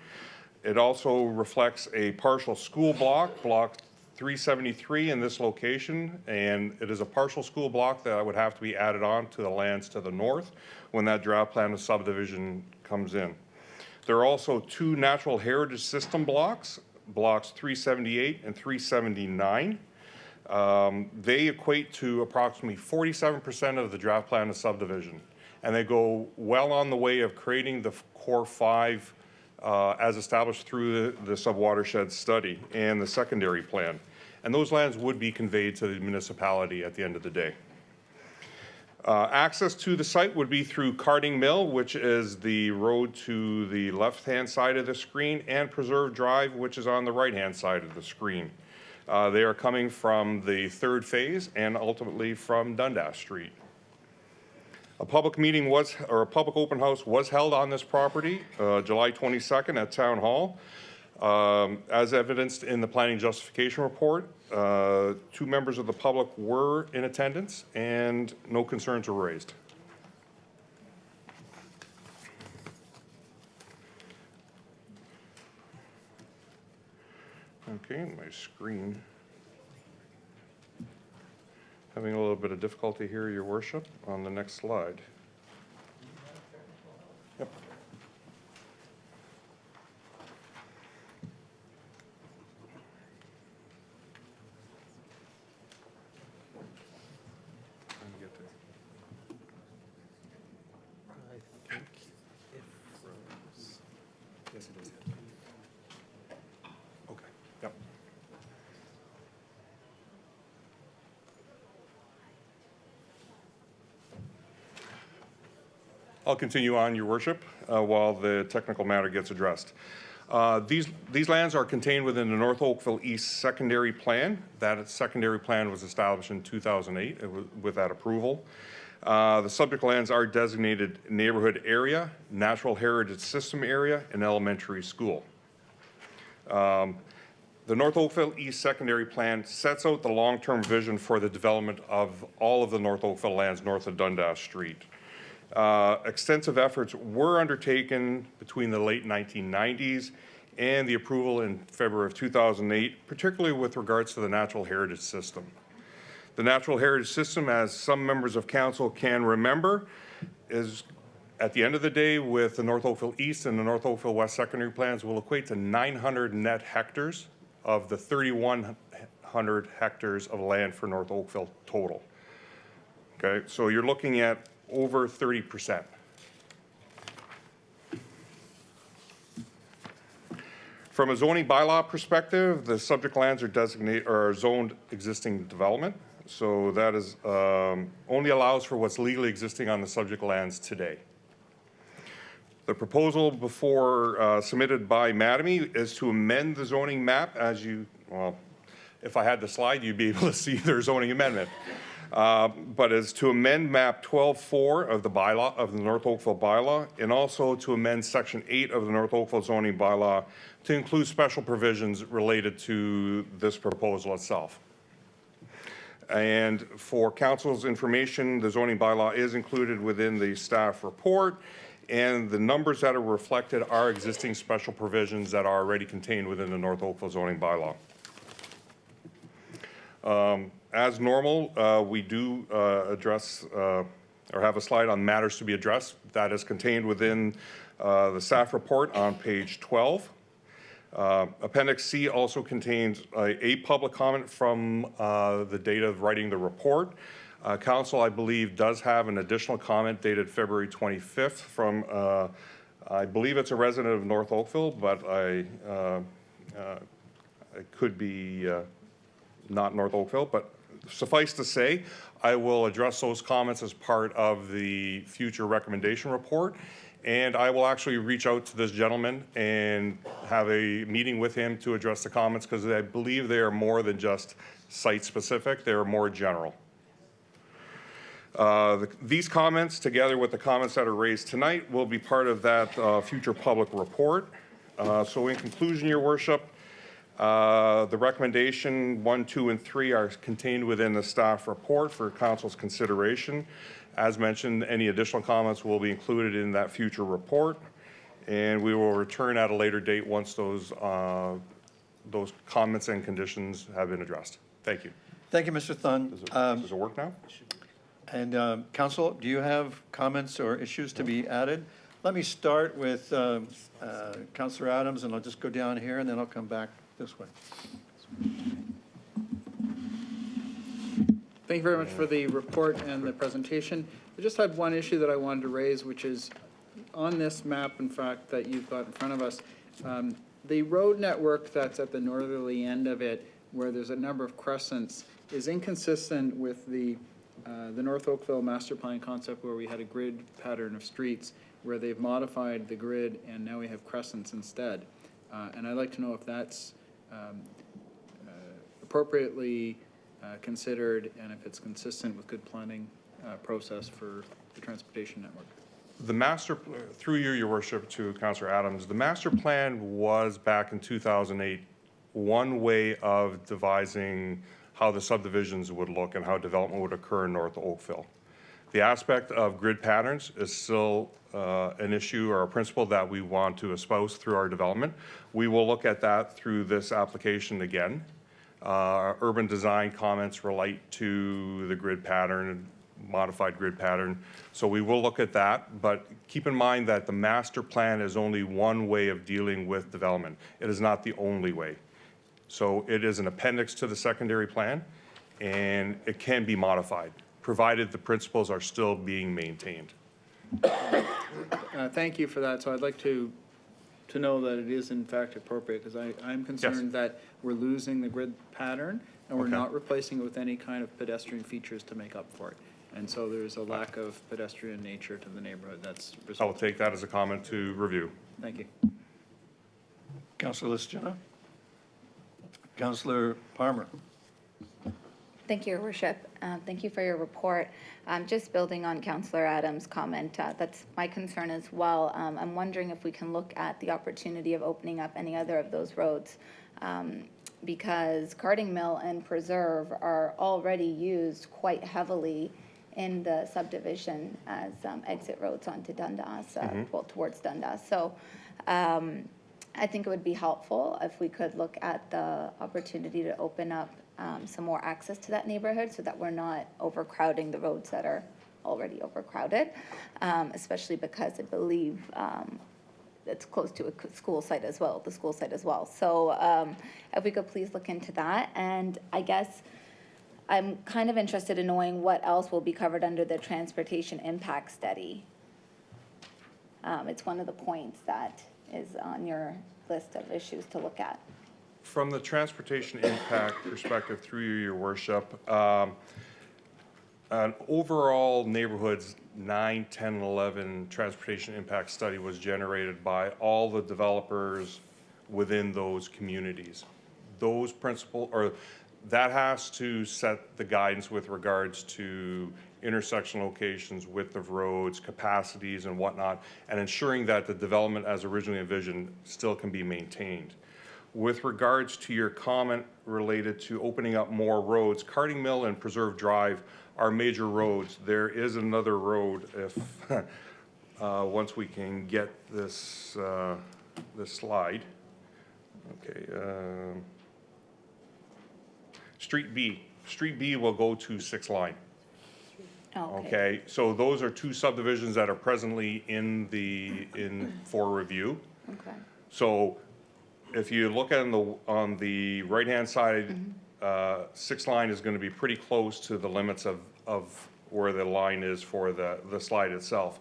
It also reflects a partial school block, block 373 in this location, and it is a partial school block that would have to be added on to the lands to the north when that draft plan of subdivision comes in. There are also 2 natural heritage system blocks, blocks 378 and 379. They equate to approximately 47% of the draft plan of subdivision, and they go well on the way of creating the core 5 as established through the subwatershed study and the secondary plan. And those lands would be conveyed to the municipality at the end of the day. Access to the site would be through Carding Mill, which is the road to the left-hand side of the screen, and Preserve Drive, which is on the right-hand side of the screen. They are coming from the 3rd phase and ultimately from Dundas Street. A public meeting a public open house was held on this property July 22nd at Town Hall. As evidenced in the planning justification report, 2 members of the public were in attendance and no concerns were raised. Okay, my screen. Having a little bit of difficulty here, Your Worship, on the next slide. Yep. Trying to get there. I think it froze. Yes, it is. Okay, yep. I'll continue on, Your Worship, while the technical matter gets addressed. These lands are contained within the North Oakville East Secondary Plan. That secondary plan was established in 2008 with that approval. The subject lands are designated neighborhood area, natural heritage system area, and elementary school. The North Oakville East Secondary Plan sets out the long-term vision for the development of all of the North Oakville lands north of Dundas Street. Extensive efforts were undertaken between the late 1990s and the approval in February of 2008, particularly with regards to the natural heritage system. The natural heritage system, as some members of council can remember, is at the end of the day with the North Oakville East and the North Oakville West secondary plans will equate to 900 net hectares of the 3,100 hectares of land for North Oakville total. Okay, so you're looking at over 30%. From a zoning bylaw perspective, the subject lands are designated or zoned existing development. So that is only allows for what's legally existing on the subject lands today. The proposal before submitted by Mattamy is to amend the zoning map as you, well, if I had the slide, you'd be able to see their zoning amendment. But is to amend map 12.4 of the bylaw of the North Oakville bylaw, and also to amend section 8 of the North Oakville zoning bylaw to include special provisions related to this proposal itself. And for council's information, the zoning bylaw is included within the staff report, and the numbers that are reflected are existing special provisions that are already contained within the North Oakville zoning bylaw. As normal, we do address or have a slide on matters to be addressed. That is contained within the staff report on page 12. Appendix C also contains a public comment from the date of writing the report. Council, I believe, does have an additional comment dated February 25th from, I believe it's a resident of North Oakville, but it could be not North Oakville, but suffice to say, I will address those comments as part of the future recommendation report. And I will actually reach out to this gentleman and have a meeting with him to address the comments, because I believe they are more than just site-specific, they are more general. These comments, together with the comments that are raised tonight, will be part of that future public report. So in conclusion, Your Worship, the recommendation 1, 2, and 3 are contained within the staff report for council's consideration. As mentioned, any additional comments will be included in that future report, and we will return at a later date once those comments and conditions have been addressed. Thank you. Thank you, Mr. Thun. Does it work now? And council, do you have comments or issues to be added? Let me start with Councillor Adams, and I'll just go down here, and then I'll come back this way. Thank you very much for the report and the presentation. I just had one issue that I wanted to raise, which is on this map, in fact, that you've got in front of us, the road network that's at the northerly end of it, where there's a number of crescents, is inconsistent with the North Oakville master plan concept, where we had a grid pattern of streets, where they've modified the grid and now we have crescents instead. And I'd like to know if that's appropriately considered, and if it's consistent with good planning process for the transportation network. the master, through you, your worship, to Councillor Adams, the master plan was back in 2008, one way of devising how the subdivisions would look and how development would occur in North Oakville. The aspect of grid patterns is still an issue or a principle that we want to espouse through our development. We will look at that through this application again. Urban design comments relate to the grid pattern, modified grid pattern. So we will look at that, but keep in mind that the master plan is only one way of dealing with development. It is not the only way. So it is an appendix to the secondary plan, and it can be modified, provided the principles are still being maintained. Thank you for that. So I'd like to know that it is in fact appropriate, because I'm concerned that we're losing the grid pattern and we're Okay. not replacing it with any kind of pedestrian features to make up for it. And so there's a lack of pedestrian nature to the neighborhood that's I will resulting. take that as a comment to review. Thank you. Councillor Listiano? Councillor Palmer? Thank you, Your Worship. Thank you for your report. Just building on Councillor Adams' comment, that's my concern as well. I'm wondering if we can look at the opportunity of opening up any other of those roads, because Carding Mill and Preserve are already used quite heavily in the subdivision as exit roads onto Dundas, well, towards Dundas. So I think it would be helpful if we could look at the opportunity to open up some more access to that neighborhood so that we're not overcrowding the roads that are already overcrowded, especially because I believe it's close to a school site as well, the school site as well. So if we could please look into that. And I guess I'm kind of interested in knowing what else will be covered under the transportation impact study. It's one of the points that is on your list of issues to look at. From the transportation impact perspective, through you, your worship, an overall neighborhoods 9, 10, and 11 transportation impact study was generated by all the developers within those communities. Those principles, or that has to set the guidance with regards to intersection locations, width of roads, capacities and whatnot, and ensuring that the development as originally envisioned still can be maintained. With regards to your comment related to opening up more roads, Carding Mill and Preserve Drive are major roads. There is another road, if once we can get this this slide. Okay. Street B. Street B will go to 6 Line. Okay, so those are 2 subdivisions that are presently for review. Okay. So if you look at on the right-hand side, 6 Line is going to be pretty close to the limits of where the line is for the slide itself.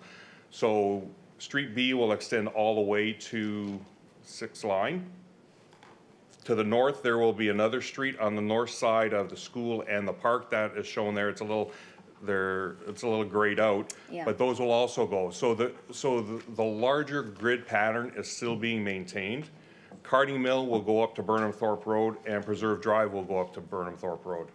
So Street B will extend all the way to 6 Line. To the north, there will be another street on the north side of the school and the park that is shown there. It's a little grayed out, Yeah. but those will also go. So the larger grid pattern is still being maintained. Carding Mill will go up to Burnham Thorpe Road, and Preserve Drive will go up to Burnham Thorpe Road.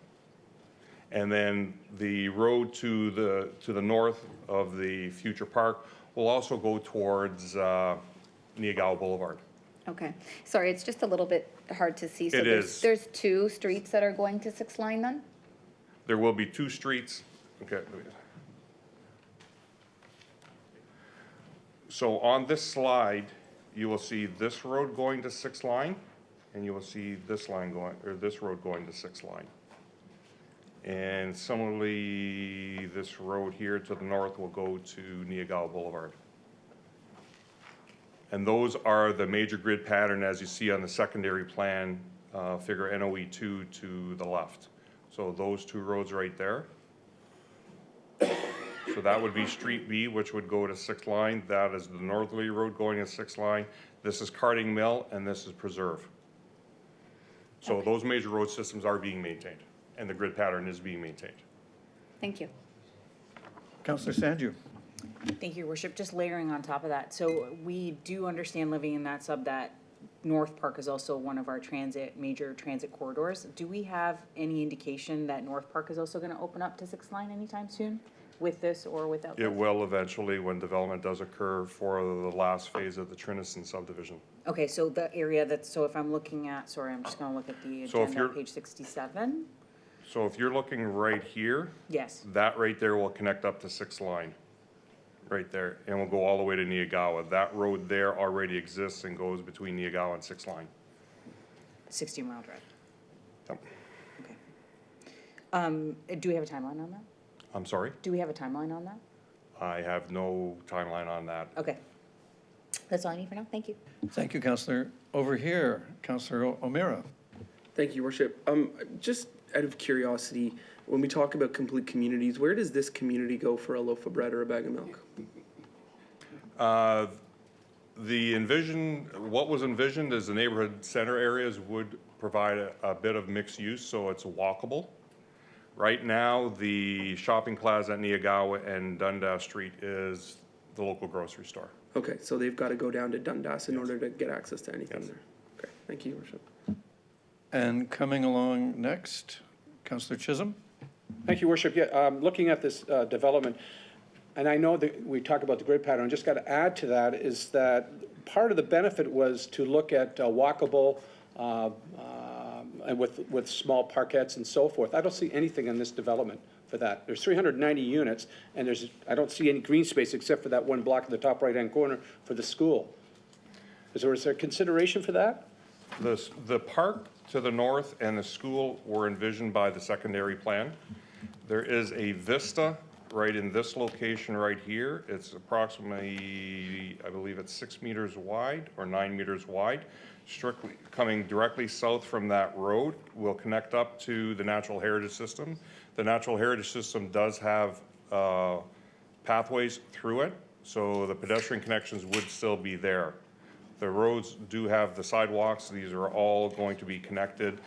And then the road to the north of the future park will also go towards Neogow Boulevard. Okay. Sorry, it's just a little bit hard to see. So It is. There's 2 streets that are going to 6 Line then? There will be 2 streets. Okay. So on this slide, you will see this road going to 6 Line, and you will see this line going, or this road going to 6 Line. And similarly, this road here to the north will go to Neogow Boulevard. And those are the major grid pattern as you see on the secondary plan, figure NOE 2 to the left. So those 2 roads right there. So that would be Street B, which would go to 6 Line. That is the northerly road going to 6 Line. This is Carding Mill, and this is Preserve. So those major road systems are being maintained, and the grid pattern is being maintained. Thank you. Councillor Sanju? Thank you, Your Worship. Just layering on top of that. So we do understand, living in that sub, that North Park is also one of our major transit corridors. Do we have any indication that North Park is also going to open up to 6 Line anytime soon? with this or without this? It will eventually when development does occur for the last phase of the Trinison subdivision. Okay, so the area that's, so if I'm looking at, sorry, I'm just gonna look at the So if agenda, you're- page 67. So if you're looking right here, Yes, that right there will connect up to 6th line, right there, and will go all the way to Neogawa. That road there already exists and goes between Neogawa and 6th line. 60-mile drive. Yep. Do we have a timeline on that? I'm sorry? Do we have a timeline on that? I have no timeline on that. Okay. That's all I need for now. Thank you. Thank you, Councillor. Over here, Councillor O'Meara. Thank you, Your Worship. Just out of curiosity, when we talk about complete communities, where does this community go for a loaf of bread or a bag of milk? What was envisioned is the neighborhood center areas would provide a bit of mixed use, so it's walkable. Right now, the shopping plaza at Neogawa and Dundas Street is the local grocery store. Okay, so they've got to go down to Dundas in order to get access to anything there. Okay, thank you, Your Worship. And coming along next, Councillor Chisholm. Thank you, Worship. Yeah, looking at this development, and I know that we talk about the grid pattern, just got to add to that is that part of the benefit was to look at walkable and with small parkettes and so forth. I don't see anything in this development for that. There's 390 units, and I don't see any green space except for that one block in the top right-hand corner for the school. Is there consideration for that? The park to the north and the school were envisioned by the secondary plan. There is a vista right in this location right here. It's approximately, I believe it's 6 meters wide or 9 meters wide. Strictly coming directly south from that road will connect up to the Natural Heritage System. The Natural Heritage System does have pathways through it, so the pedestrian connections would still be there. The roads do have the sidewalks. These are all going to be connected.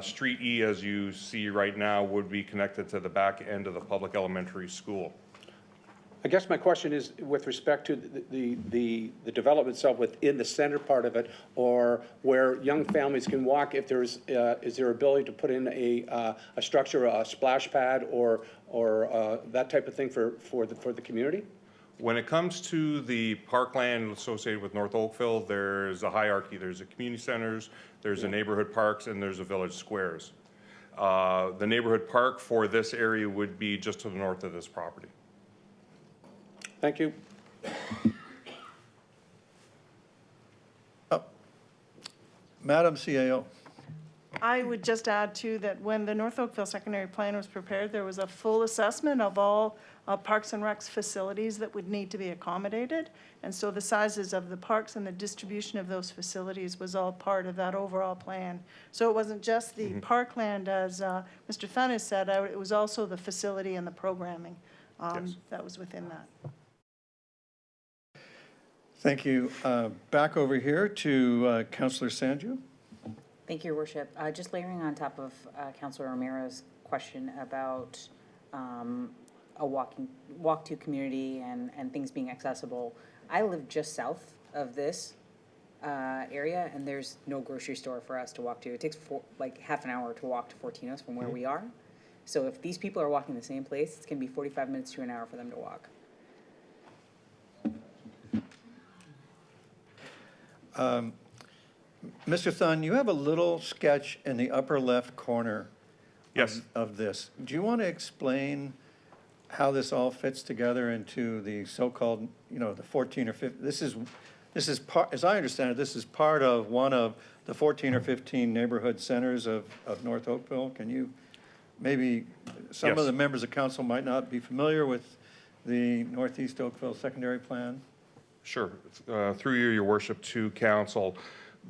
Street E, as you see right now, would be connected to the back end of the public elementary school. I guess my question is with respect to the development itself within the center part of it, or where young families can walk, if there's, is there ability to put in a structure, a splash pad, or that type of thing for the community? When it comes to the parkland associated with North Oakville, there's a hierarchy. There's the community centers, there's the neighborhood parks, and there's the village squares. The neighborhood park for this area would be just to the north of this property. Thank you. Madam CAO. I would just add too that when the North Oakville Secondary Plan was prepared, there was a full assessment of all Parks and Recs facilities that would need to be accommodated. And so the sizes of the parks and the distribution of those facilities was all part of that overall plan. So it wasn't just the parkland, as Mr. Thun has said, it was also the facility and the programming that was within that. Thank you. Back over here to Councillor Sanju. Thank you, Your Worship. Just layering on top of Councilor O'Meara's question about a walk-to community and things being accessible. I live just south of this area, and there's no grocery store for us to walk to. It takes like half an hour to walk to Fortino's from where we are. So if these people are walking the same place, it's going to be 45 minutes to an hour for them to walk. Mr. Thun, you have a little sketch in the upper left corner of this. Do you want to explain how this all fits together into the so-called, the 14 or 15? This is part, as I understand it, this is part of one of the 14 or 15 neighborhood centers of North Oakville. Can you, maybe some of the members of council might not be familiar with the Northeast Oakville Secondary Plan? Sure. Through you, Your Worship, to council.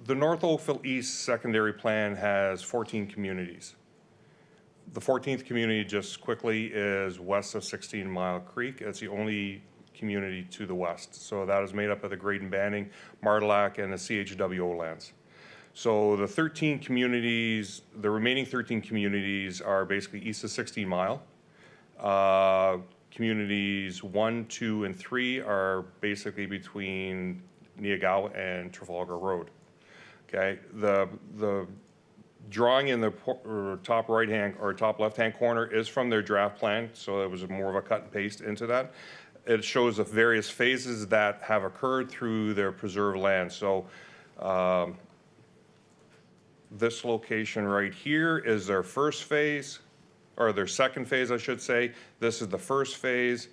The North Oakville East Secondary Plan has 14 communities. The 14th community, just quickly, is west of 16 Mile Creek. It's the only community to the west. So that is made up of the Graydon Banning, Martelac, and the CHWO lands. So the 13 communities, the remaining 13 communities are basically east of 16 Mile. Communities 1, 2, and 3 are basically between Neogawa and Trafalgar Road. Okay, the drawing in the top right-hand or top left-hand corner is from their draft plan, so it was more of a cut and paste into that. It shows the various phases that have occurred through their preserved land. So this location right here is their first phase, or their second phase, I should say. This is the first phase.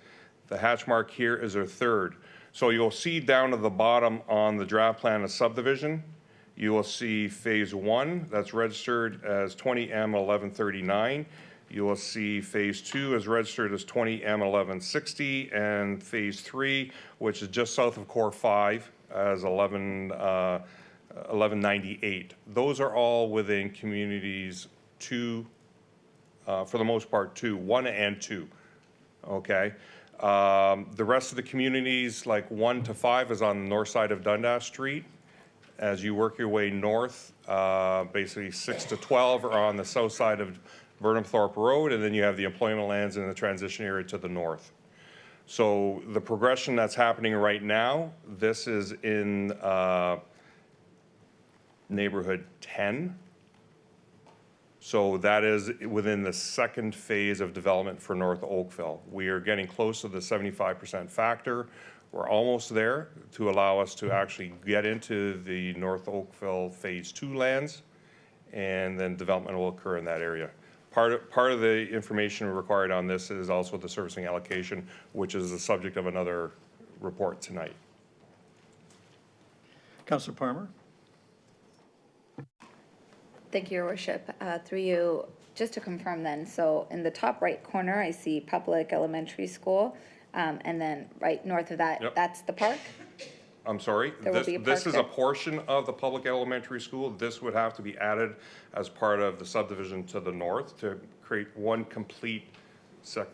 The hatch mark here is their third. So you'll see down at the bottom on the draft plan of subdivision, you will see phase 1 that's registered as 20M1139. You will see phase 2 is registered as 20M1160, and phase 3, which is just south of Core 5, as 1198. Those are all within communities 2, for the most part, 1 and 2. Okay. The rest of the communities, like 1 to 5, is on the north side of Dundas Street. As you work your way north, basically 6 to 12 are on the south side of Burnham Thorpe Road, and then you have the employment lands in the transition area to the north. So the progression that's happening right now, this is in neighborhood 10. So that is within the second phase of development for North Oakville. We are getting close to the 75% factor. We're almost there to allow us to actually get into the North Oakville Phase 2 lands, and then development will occur in that area. Part of the information required on this is also the servicing allocation, which is the subject of another report tonight. Councillor Palmer? Thank you, Your Worship. Through you, just to confirm then, so in the top right corner, I see public elementary school, and then right north of that, Yep. that's the park? I'm sorry, There will be a this park is there? a portion of the public elementary school. This would have to be added as part of the subdivision to the north to create one complete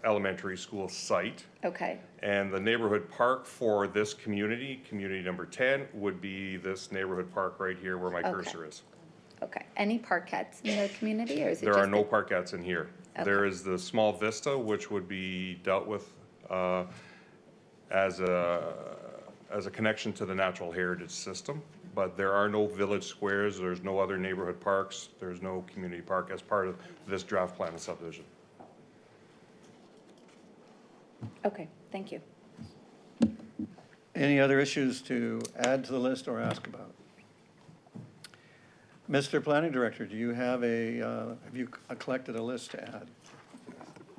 elementary school site. Okay, And the neighborhood park for this community, community number 10, would be this neighborhood park right here where my Okay. cursor is. okay. Any parkettes in the community, or is it There just? are no parkettes in here. Okay. There is the small vista, which would be dealt with as a connection to the natural heritage system. But there are no village squares, there's no other neighborhood parks, there's no community park as part of this draft plan of subdivision. Okay, thank you. Any other issues to add to the list or ask about? Mr. Planning Director, do you have have you collected a list to add?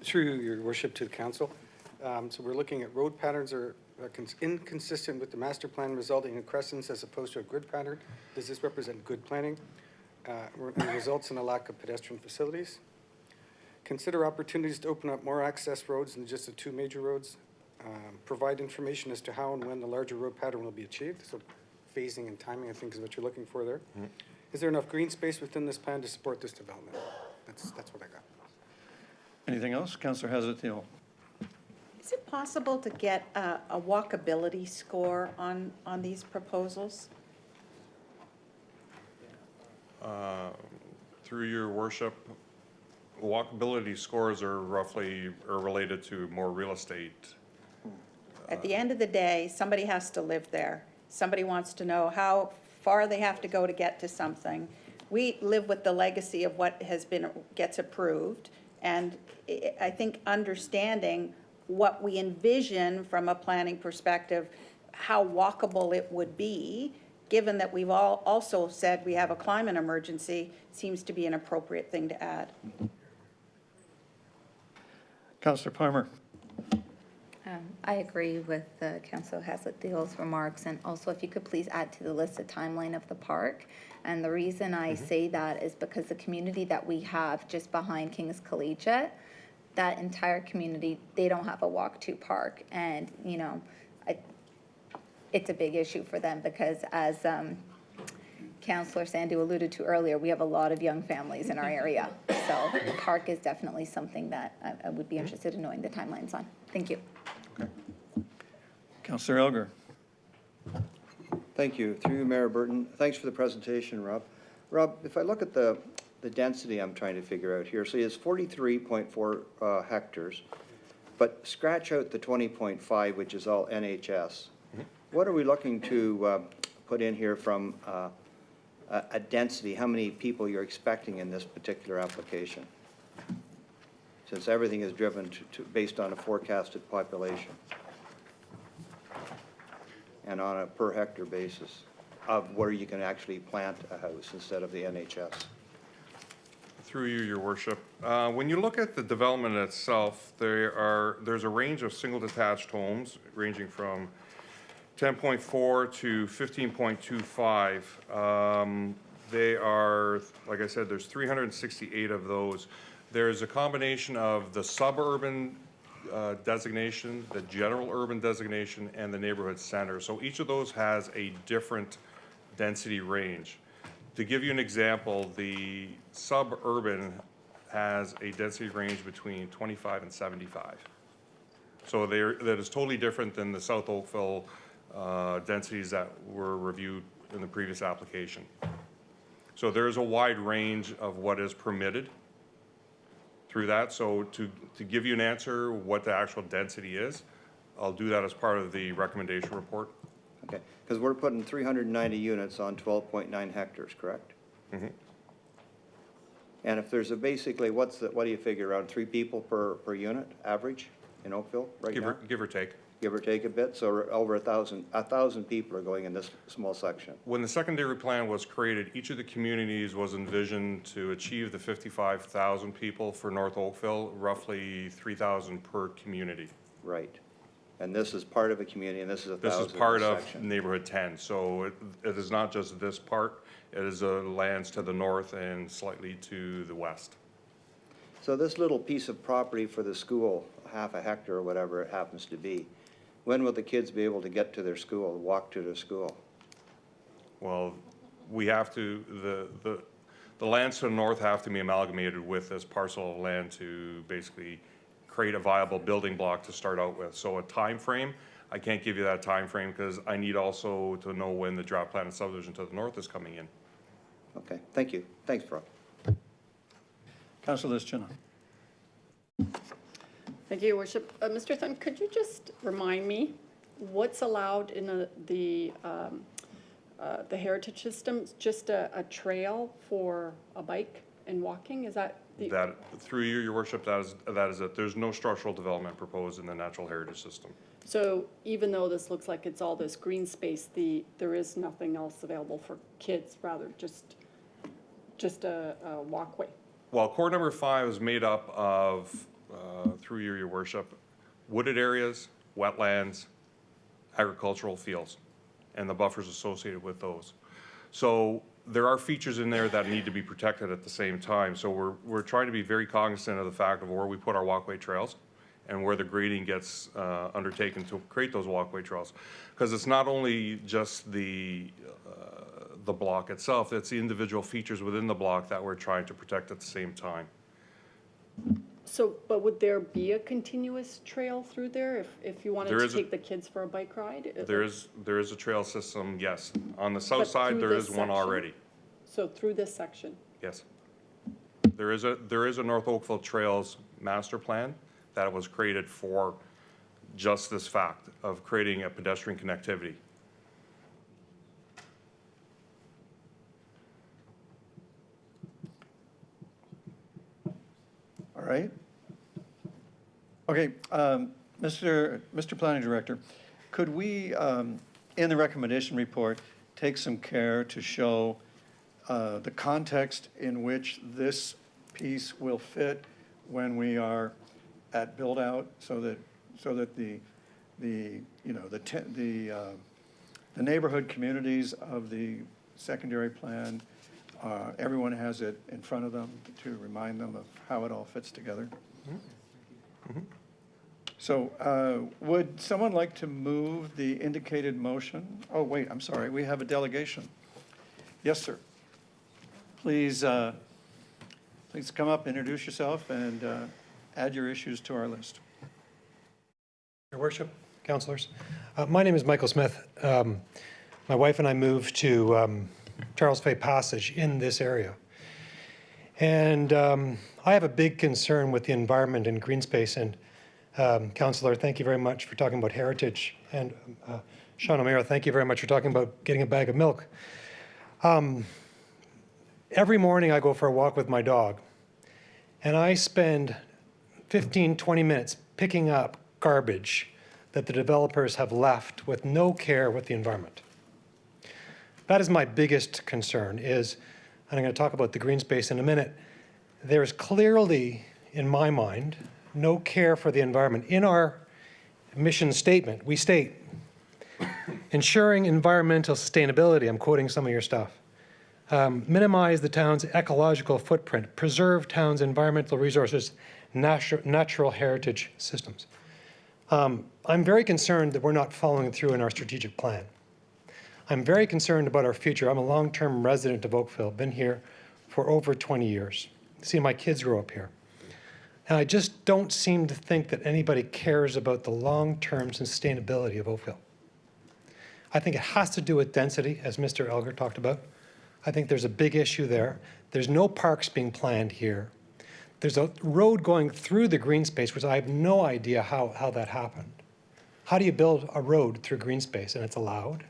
Through your worship to the council. So we're looking at road patterns are inconsistent with the master plan, resulting in crescents as opposed to a grid pattern. Does this represent good planning? It results in a lack of pedestrian facilities. Consider opportunities to open up more access roads than just the 2 major roads. Provide information as to how and when the larger road pattern will be achieved. So phasing and timing, I think, is what you're looking for there. Is there enough green space within this plan to support this development? That's what I got. Anything else? Councillor Hazzateel. Is it possible to get a walkability score on these proposals? Through your worship, walkability scores are related to more real estate. At the end of the day, somebody has to live there. Somebody wants to know how far they have to go to get to something. We live with the legacy of what gets approved, and I think understanding what we envision from a planning perspective, how walkable it would be, given that we've all also said we have a climate emergency, seems to be an appropriate thing to add. Councillor Palmer. I agree with Councillor Hazlett's remarks, and also if you could please add to the list the timeline of the park. And the reason I say that is because the community that we have just behind King's Collegiate, that entire community, they don't have a walk-to park. And, you know, it's a big issue for them because as Councillor Sandu alluded to earlier, we have a lot of young families in our area. So the park is definitely something that I would be interested in knowing the timelines on. Thank you. Councillor Elgar. Thank you. Through you, Mayor Burton. Thanks for the presentation, Rob. Rob, if I look at the density I'm trying to figure out here, so it's 43.4 hectares, but scratch out the 20.5, which is all NHS. What are we looking to put in here from a density, how many people you're expecting in this particular application? Since everything is driven based on a forecasted population and on a per hectare basis of where you can actually plant a house instead of the NHS. Through you, your worship. When you look at the development itself, there's a range of single detached homes ranging from 10.4 to 15.25. They are, like I said, there's 368 of those. There's a combination of the suburban designation, the general urban designation, and the neighborhood center. So each of those has a different density range. To give you an example, the suburban has a density range between 25 and 75. So that is totally different than the South Oakville densities that were reviewed in the previous application. So there's a wide range of what is permitted through that. So to give you an answer what the actual density is, I'll do that as part of the recommendation report. Okay, because we're putting 390 units on 12.9 hectares, correct? Mm-hmm. And if there's a basically, what do you figure, around 3 people per unit, average, in Oakville right now? Give or take. Give or take a bit, so over 1,000 people are going in this small section. When the secondary plan was created, each of the communities was envisioned to achieve the 55,000 people for North Oakville, roughly 3,000 per community. Right. And this is part of a community, and this is 1,000 This is part of section. neighborhood 10, so it is not just this part, it is lands to the north and slightly to the west. So this little piece of property for the school, half a hectare or whatever it happens to be, when will the kids be able to get to their school, walk to their school? Well, we have to, the lands to the north have to be amalgamated with this parcel of land to basically create a viable building block to start out with. So a time frame, I can't give you that time frame because I need also to know when the draft plan and subdivision to the north is coming in. Okay, thank you. Thanks, Brock. Councilor Liz Chinnon. Thank you, Your Worship. Mr. Thun, could you just remind me what's allowed in the heritage system? Just a trail for a bike and walking? Is that the? That, through you, your worship, that is it. There's no structural development proposed in the natural heritage system. So even though this looks like it's all this green space, there is nothing else available for kids, rather just a walkway? Well, core number 5 is made up of, through you, your worship, wooded areas, wetlands, agricultural fields, and the buffers associated with those. So there are features in there that need to be protected at the same time. So we're trying to be very cognizant of the fact of where we put our walkway trails and where the grading gets undertaken to create those walkway trails. Because it's not only just the block itself, it's the individual features within the block that we're trying to protect at the same time. So, but would there be a continuous trail through there if you wanted There to is a- take the kids for a bike ride? There is a trail system, yes. On the south But side, through there this is one section? already, So through this section? yes. There is a North Oakville Trails master plan that was created for just this fact of creating a pedestrian connectivity. All right. Okay, Mr. Planning Director, could we, in the recommendation report, take some care to show the context in which this piece will fit when we are at build-out, so that the neighborhood communities of the secondary plan, everyone has it in front of them to remind them of how it all fits together? So would someone like to move the indicated motion? Oh, wait, I'm sorry, we have a delegation. Yes, sir. Please come up, introduce yourself, and add your issues to our list. Your Worship, councilors. My name is Michael Smith. My wife and I moved to Charles Fay Passage in this area. And I have a big concern with the environment and green space. And Councillor, thank you very much for talking about heritage. And Sean O'Meara, thank you very much for talking about getting a bag of milk. Every morning I go for a walk with my dog, and I spend 15, 20 minutes picking up garbage that the developers have left with no care with the environment. That is my biggest concern is, and I'm going to talk about the green space in a minute, there's clearly, in my mind, no care for the environment. In our mission statement, we state, ensuring environmental sustainability, I'm quoting some of your stuff, minimize the town's ecological footprint, preserve town's environmental resources, natural heritage systems. I'm very concerned that we're not following through in our strategic plan. I'm very concerned about our future. I'm a long-term resident of Oakville, been here for over 20 years, see my kids grow up here. And I just don't seem to think that anybody cares about the long-term sustainability of Oakville. I think it has to do with density, as Mr. Elger talked about. I think there's a big issue there. There's no parks being planned here. There's a road going through the green space, which I have no idea how that happened. How do you build a road through green space and it's allowed?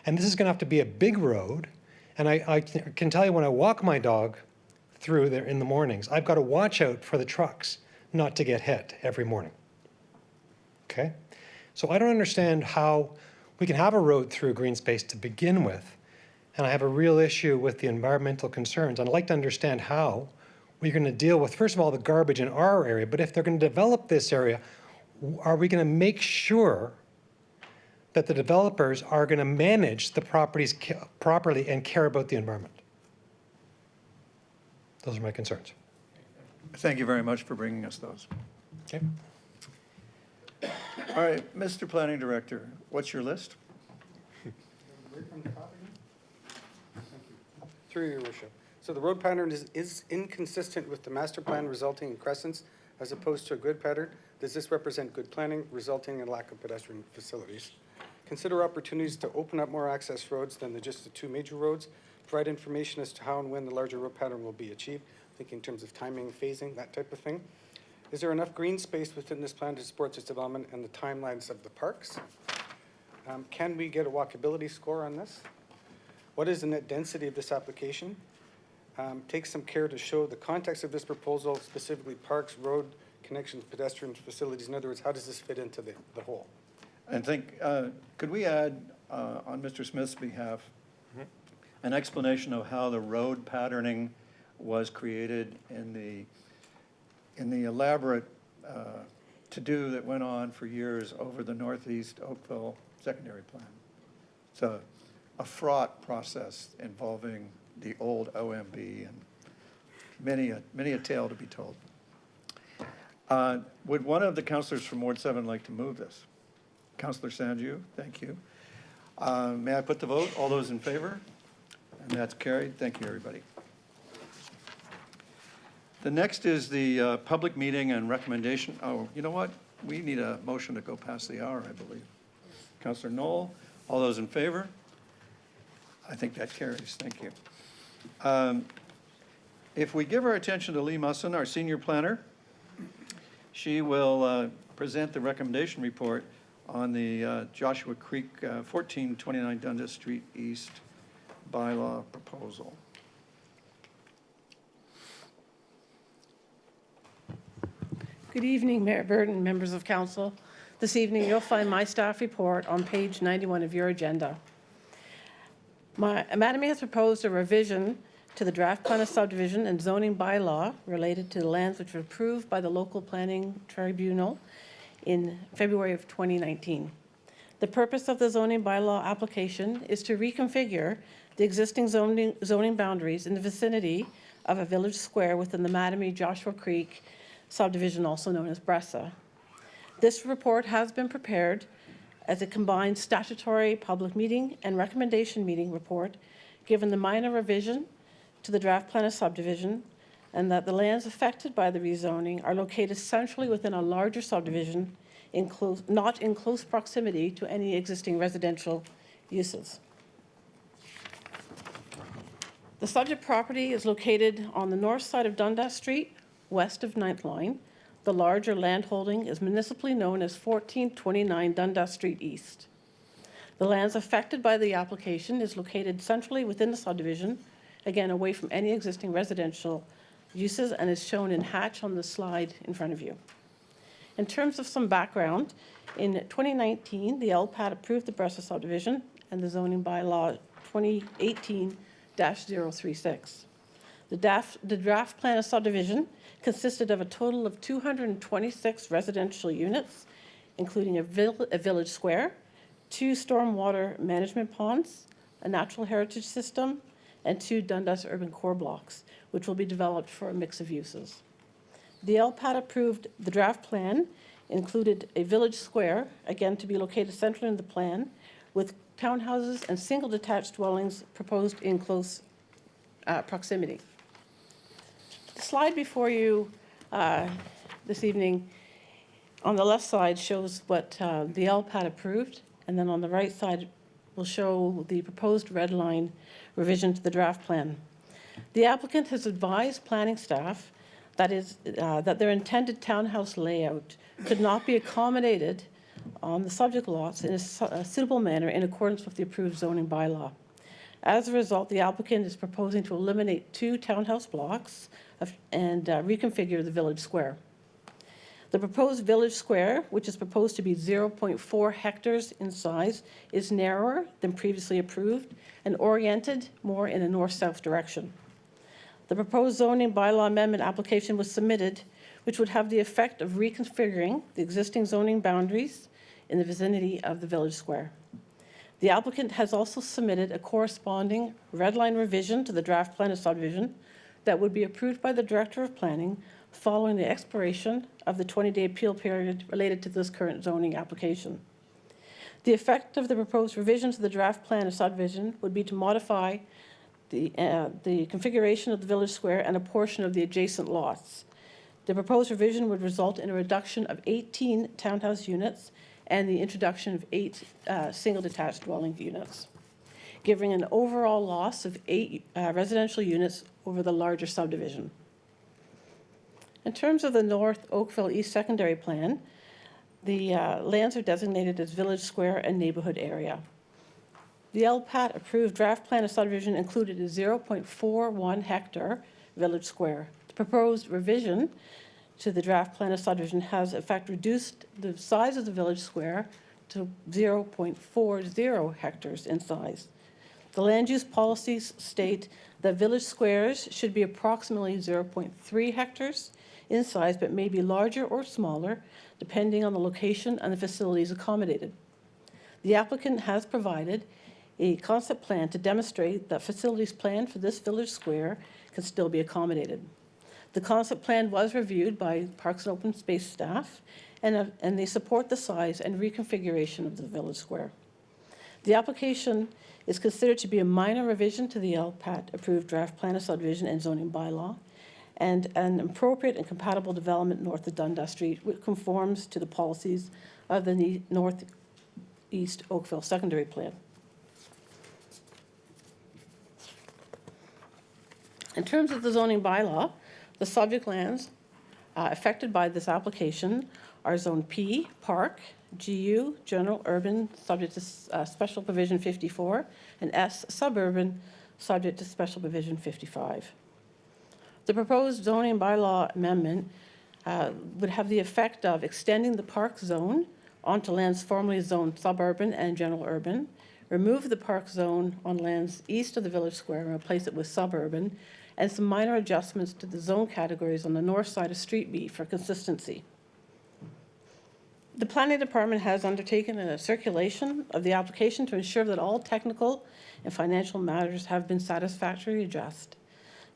And this is going to have to be a big road. And I can tell you when I walk my dog through there in the mornings, I've got to watch out for the trucks not to get hit every morning. Okay? So I don't understand how we can have a road through green space to begin with, and I have a real issue with the environmental concerns. I'd like to understand how we're going to deal with, first of all, the garbage in our area, but if they're going to develop this area, are we going to make sure that the developers are going to manage the properties properly and care about the environment? Those are my concerns. Thank you very much for bringing us those. Okay. All right, Mr. Planning Director, what's your list? Through your worship. So the road pattern is inconsistent with the master plan, resulting in crescents as opposed to a grid pattern. Does this represent good planning, resulting in lack of pedestrian facilities? Consider opportunities to open up more access roads than just the two major roads. Provide information as to how and when the larger road pattern will be achieved. Think in terms of timing, phasing, that type of thing. Is there enough green space within this plan to support this development and the timelines of the parks? Can we get a walkability score on this? What is the net density of this application? Take some care to show the context of this proposal, specifically parks, road connections, pedestrian facilities. In other words, how does this fit into the whole? And could we add, on Mr. Smith's behalf, an explanation of how the road patterning was created in the elaborate to-do that went on for years over the Northeast Oakville secondary plan? It's a fraught process involving the old OMB and many a tale to be told. Would one of the councillors from Ward 7 like to move this? Councillor Sanju, thank you. May I put the vote? All those in favor? And that's carried. Thank you, everybody. The next is the public meeting and recommendation. Oh, you know what? We need a motion to go past the hour, I believe. Councillor Knoll, all those in favor? I think that carries. Thank you. If we give our attention to Lee Musson, our senior planner, she will present the recommendation report on the Joshua Creek 1429 Dundas Street East bylaw proposal. Good evening, Mayor Burton, members of council. This evening, you'll find my staff report on page 91 of your agenda. Mattamy has proposed a revision to the draft plan of subdivision and zoning bylaw related to the lands which were approved by the local planning tribunal in February of 2019. The purpose of the zoning bylaw application is to reconfigure the existing zoning boundaries in the vicinity of a village square within the Mattamy Joshua Creek subdivision, also known as Bressa. This report has been prepared as a combined statutory public meeting and recommendation meeting report, given the minor revision to the draft plan of subdivision, and that the lands affected by the rezoning are located centrally within a larger subdivision, not in close proximity to any existing residential uses. The subject property is located on the north side of Dundas Street, west of 9th Line. The larger landholding is municipally known as 1429 Dundas Street East. The lands affected by the application is located centrally within the subdivision again, away from any existing residential uses, and is shown in hatch on the slide in front of you. In terms of some background, in 2019, the LPAT approved the Bressa subdivision and the zoning bylaw 2018-036. The draft plan of subdivision consisted of a total of 226 residential units, including a village square, 2 stormwater management ponds, a natural heritage system, and 2 Dundas urban core blocks, which will be developed for a mix of uses. The LPAT approved the draft plan included a village square, again to be located centrally in the plan, with townhouses and single detached dwellings proposed in close proximity. The slide before you this evening on the left side shows what the LPAT approved, and then on the right side will show the proposed red line revision to the draft plan. The applicant has advised planning staff that their intended townhouse layout could not be accommodated on the subject lots in a suitable manner in accordance with the approved zoning bylaw. As a result, the applicant is proposing to eliminate 2 townhouse blocks and reconfigure the village square. The proposed village square, which is proposed to be 0.4 hectares in size, is narrower than previously approved and oriented more in a north-south direction. The proposed zoning bylaw amendment application was submitted, which would have the effect of reconfiguring the existing zoning boundaries in the vicinity of the village square. The applicant has also submitted a corresponding red line revision to the draft plan of subdivision that would be approved by the Director of Planning following the expiration of the 20-day appeal period related to this current zoning application. The effect of the proposed revision to the draft plan of subdivision would be to modify the configuration of the village square and a portion of the adjacent lots. The proposed revision would result in a reduction of 18 townhouse units and the introduction of 8 single detached dwelling units, giving an overall loss of 8 residential units over the larger subdivision. In terms of the North Oakville East Secondary Plan, the lands are designated as village square and neighborhood area. The LPAT approved draft plan of subdivision included a 0.41 hectare village square. The proposed revision to the draft plan of subdivision has in fact reduced the size of the village square to 0.40 hectares in size. The land use policies state that village squares should be approximately 0.3 hectares in size, but may be larger or smaller depending on the location and the facilities accommodated. The applicant has provided a concept plan to demonstrate that facilities planned for this village square can still be accommodated. The concept plan was reviewed by Parks and Open Space staff, and they support the size and reconfiguration of the village square. The application is considered to be a minor revision to the LPAT approved draft plan of subdivision and zoning bylaw, and an appropriate and compatible development north of Dundas Street, which conforms to the policies of the Northeast Oakville Secondary Plan. In terms of the zoning bylaw, the subject lands affected by this application are Zone P, Park, GU, General Urban, subject to Special Provision 54, and S, Suburban, subject to Special Provision 55. The proposed zoning bylaw amendment would have the effect of extending the park zone onto lands formerly zoned suburban and general urban, remove the park zone on lands east of the village square and replace it with suburban, and some minor adjustments to the zone categories on the north side of Street B for consistency. The Planning Department has undertaken a circulation of the application to ensure that all technical and financial matters have been satisfactorily addressed.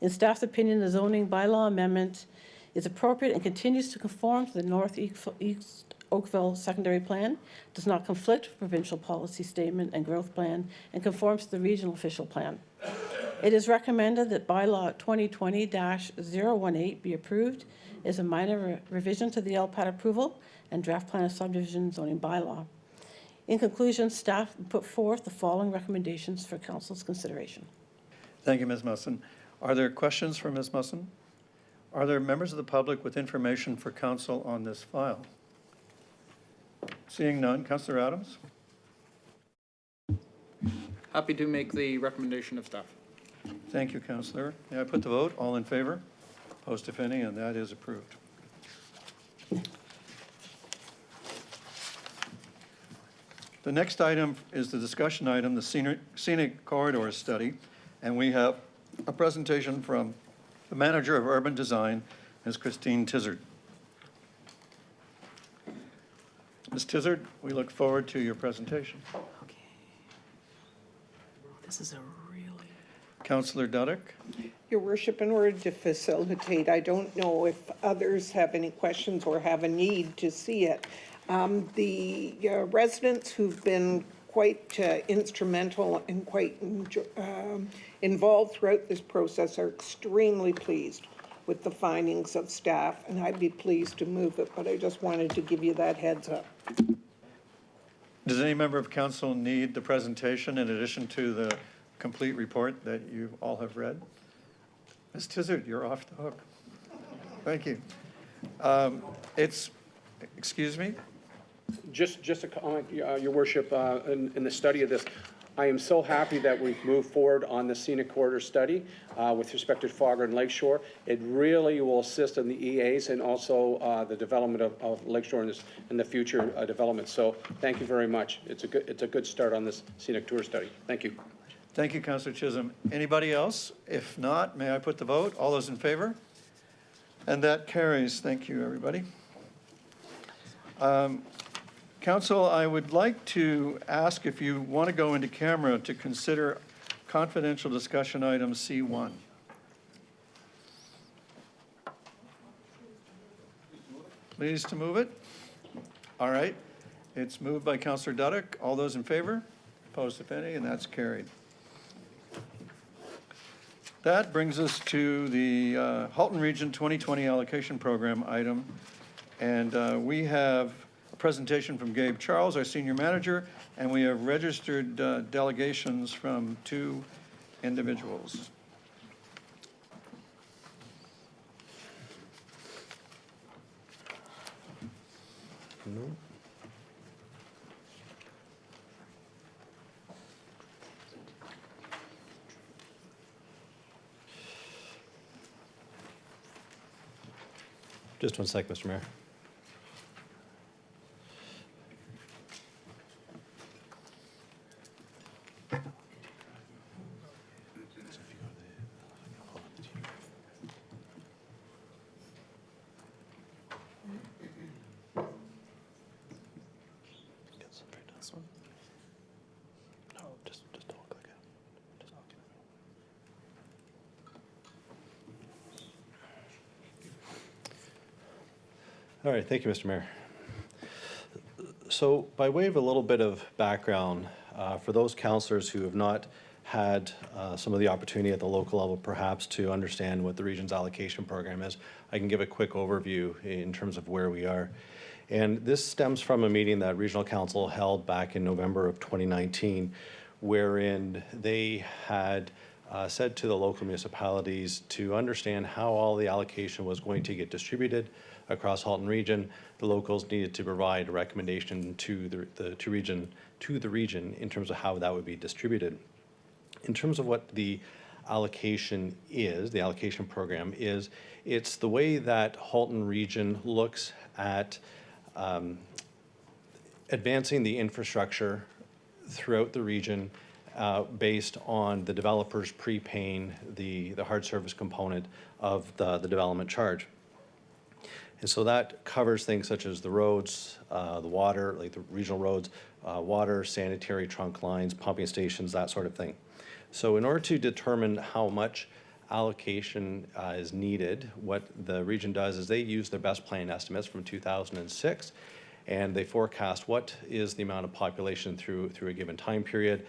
In staff's opinion, the zoning bylaw amendment is appropriate and continues to conform to the Northeast Oakville Secondary Plan, does not conflict with provincial policy statement and growth plan, and conforms to the regional official plan. It is recommended that bylaw 2020-018 be approved as a minor revision to the LPAT approval and draft plan of subdivision zoning bylaw. In conclusion, staff put forth the following recommendations for council's consideration. Thank you, Ms. Musson. Are there questions for Ms. Musson? Are there members of the public with information for council on this file? Seeing none, Councillor Adams? Happy to make the recommendation of staff. Thank you, Counselor. May I put the vote? All in favor? Opposed, if any, and that is approved. The next item is the discussion item, the scenic corridor study, and we have a presentation from the Manager of Urban Design, Ms. Christine Tizard. Ms. Tizard, we look forward to your presentation. This is a really... Councillor Dudek? Your worship, in order to facilitate, I don't know if others have any questions or have a need to see it. The residents who've been quite instrumental and quite involved throughout this process are extremely pleased with the findings of staff, and I'd be pleased to move it, but I just wanted to give you that heads up. Does any member of council need the presentation in addition to the complete report that you all have read? Ms. Tizard, you're off the hook. Thank you. Excuse me? Just a comment, Your Worship, in the study of this, I am so happy that we've moved forward on the scenic corridor study with respect to Fogger and Lakeshore. It really will assist in the EAs and also the development of Lakeshore in the future development. So thank you very much. It's a good start on this scenic tour study. Thank you. Thank you, Councillor Chisholm. Anybody else? If not, may I put the vote? All those in favor? And that carries. Thank you, everybody. Council, I would like to ask if you want to go into camera to consider confidential discussion item C1. Pleased to move it? All right. It's moved by Councillor Dudek. All those in favor? Opposed, if any, and that's carried. That brings us to the Halton Region 2020 Allocation Program item. And we have a presentation from Gabe Charles, our Senior Manager, and we have registered delegations from 2 individuals. Just one sec, Mr. Mayor. All right, thank you, Mr. Mayor. So by way of a little bit of background, for those councillors who have not had some of the opportunity at the local level perhaps to understand what the region's allocation program is, I can give a quick overview in terms of where we are. And this stems from a meeting that Regional Council held back in November of 2019, wherein they had said to the local municipalities to understand how all the allocation was going to get distributed across Halton Region. The locals needed to provide a recommendation to the region in terms of how that would be distributed. In terms of what the allocation is, the allocation program is, it's the way that Halton Region looks at advancing the infrastructure throughout the region based on the developers prepaying the hard service component of the development charge. And so that covers things such as the roads, the water, like the regional roads, water, sanitary trunk lines, pumping stations, that sort of thing. So in order to determine how much allocation is needed, what the region does is they use their best plan estimates from 2006, and they forecast what is the amount of population through a given time period.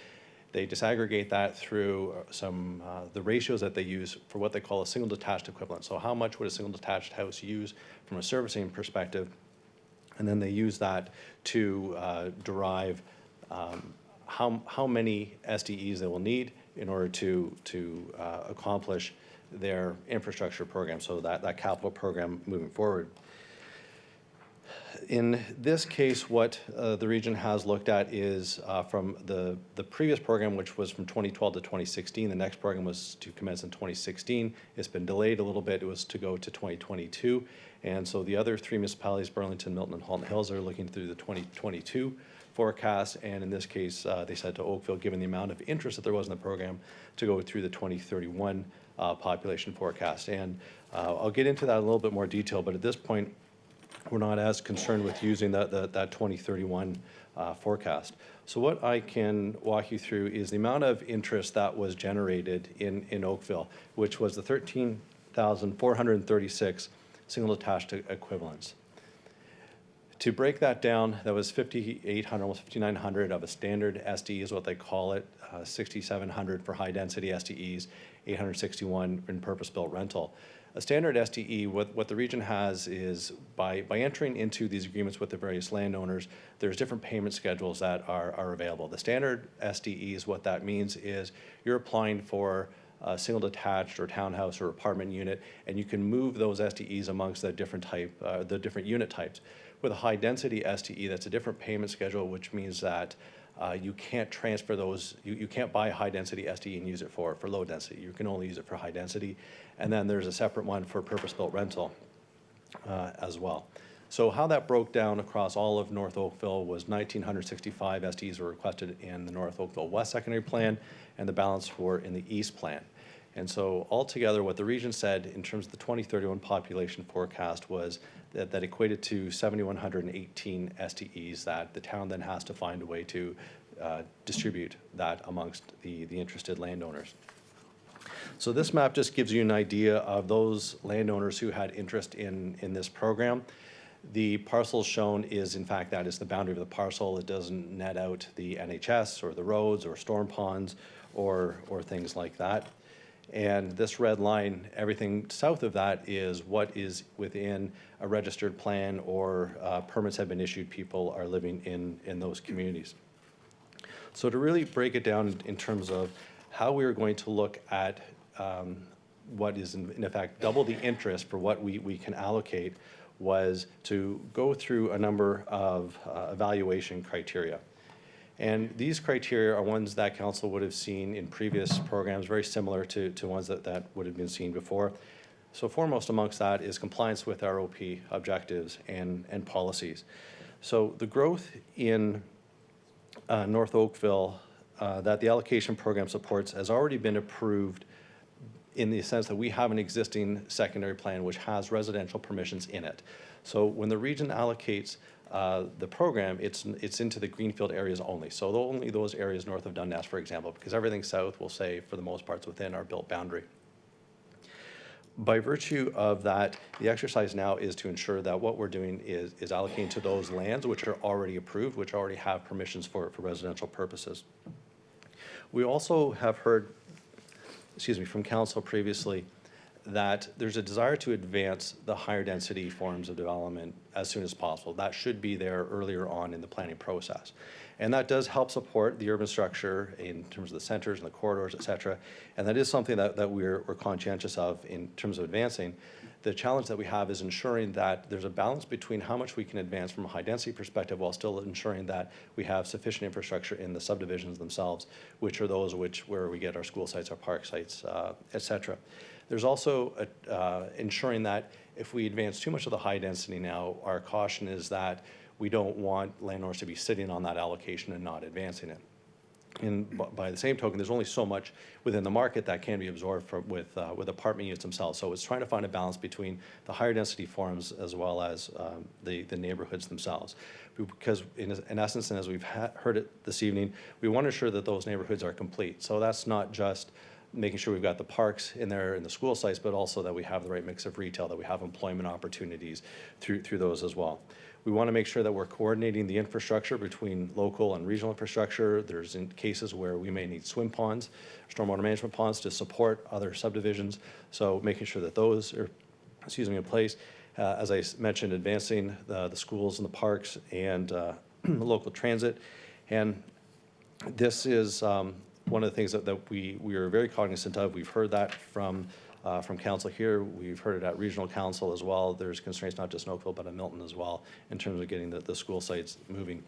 They disaggregate that through some the ratios that they use for what they call a single detached equivalent. So how much would a single detached house use from a servicing perspective? And then they use that to derive how many SDEs they will need in order to accomplish their infrastructure program, so that capital program moving forward. In this case, what the region has looked at is from the previous program, which was from 2012 to 2016. The next program was to commence in 2016. It's been delayed a little bit. It was to go to 2022. And so the other three municipalities, Burlington, Milton, and Halton Hills, are looking through the 2022 forecast. And in this case, they said to Oakville, given the amount of interest that there was in the program, to go through the 2031 population forecast. And I'll get into that in a little bit more detail, but at this point, we're not as concerned with using that 2031 forecast. So what I can walk you through is the amount of interest that was generated in Oakville, which was the 13,436 single detached equivalents. To break that down, that was 5,800, almost 5,900 of a standard SDE is what they call it, 6,700 for high density SDEs, 861 in purpose-built rental. A standard SDE, what the region has is by entering into these agreements with the various landowners, there's different payment schedules that are available. The standard SDEs, what that means is you're applying for a single detached or townhouse or apartment unit, and you can move those SDEs amongst the different unit types. With a high density SDE, that's a different payment schedule, which means that you can't transfer those, you can't buy a high density SDE and use it for low density. You can only use it for high density. And then there's a separate one for purpose-built rental as well. So how that broke down across all of North Oakville was 1,965 SDEs were requested in the North Oakville West Secondary Plan, and the balance were in the East Plan. And so altogether, what the region said in terms of the 2031 population forecast was that equated to 7,118 SDEs that the town then has to find a way to distribute that amongst the interested landowners. So this map just gives you an idea of those landowners who had interest in this program. The parcel shown is, in fact, that is the boundary of the parcel. It doesn't net out the NHS or the roads or storm ponds or things like that. And this red line, everything south of that is what is within a registered plan or permits have been issued. People are living in those communities. So to really break it down in terms of how we are going to look at what is in effect double the interest for what we can allocate was to go through a number of evaluation criteria. And these criteria are ones that council would have seen in previous programs, very similar to ones that would have been seen before. So foremost amongst that is compliance with our OP objectives and policies. So the growth in North Oakville that the allocation program supports has already been approved in the sense that we have an existing secondary plan which has residential permissions in it. So when the region allocates the program, it's into the greenfield areas only. So only those areas north of Dundas, for example, because everything south will say, for the most part, within our built boundary. By virtue of that, the exercise now is to ensure that what we're doing is allocating to those lands which are already approved, which already have permissions for residential purposes. We also have heard, from council previously, that there's a desire to advance the higher density forms of development as soon as possible. That should be there earlier on in the planning process. And that does help support the urban structure in terms of the centers and the corridors, et cetera. And that is something that we're conscientious of in terms of advancing. The challenge that we have is ensuring that there's a balance between how much we can advance from a high density perspective while still ensuring that we have sufficient infrastructure in the subdivisions themselves, which are those where we get our school sites, our park sites, et cetera. There's also ensuring that if we advance too much of the high density now, our caution is that we don't want landowners to be sitting on that allocation and not advancing it. And by the same token, there's only so much within the market that can be absorbed with apartment units themselves. So it's trying to find a balance between the higher density forms as well as the neighborhoods themselves. Because in essence, and as we've heard it this evening, we want to ensure that those neighborhoods are complete. So that's not just making sure we've got the parks in there and the school sites, but also that we have the right mix of retail, that we have employment opportunities through those as well. We want to make sure that we're coordinating the infrastructure between local and regional infrastructure. There's in cases where we may need swim ponds, stormwater management ponds to support other subdivisions. So making sure that those are, in place. As I mentioned, advancing the schools and the parks and local transit. And this is one of the things that we are very cognizant of. We've heard that from from council here. We've heard it at regional council as well. There's constraints not just in Oakville, but in Milton as well, in terms of getting the school sites moving.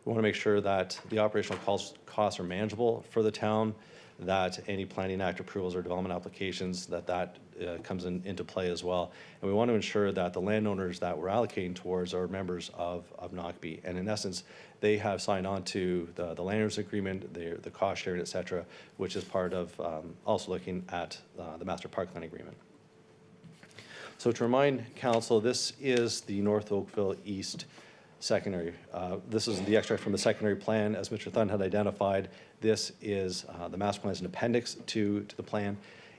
We want to make sure that the operational costs are manageable for the town, that any planning act approvals or development applications, that comes into play as well. And we want to ensure that the landowners that we're allocating towards are members of NOCB. And in essence, they have signed on to the landowners agreement, the cost sharing, et cetera, which is part of also looking at the master parkland agreement. So to remind council, this is the North Oakville East secondary. This is the extract from the secondary plan. As Mr. Thun had identified, this is the master plan as an appendix to the plan.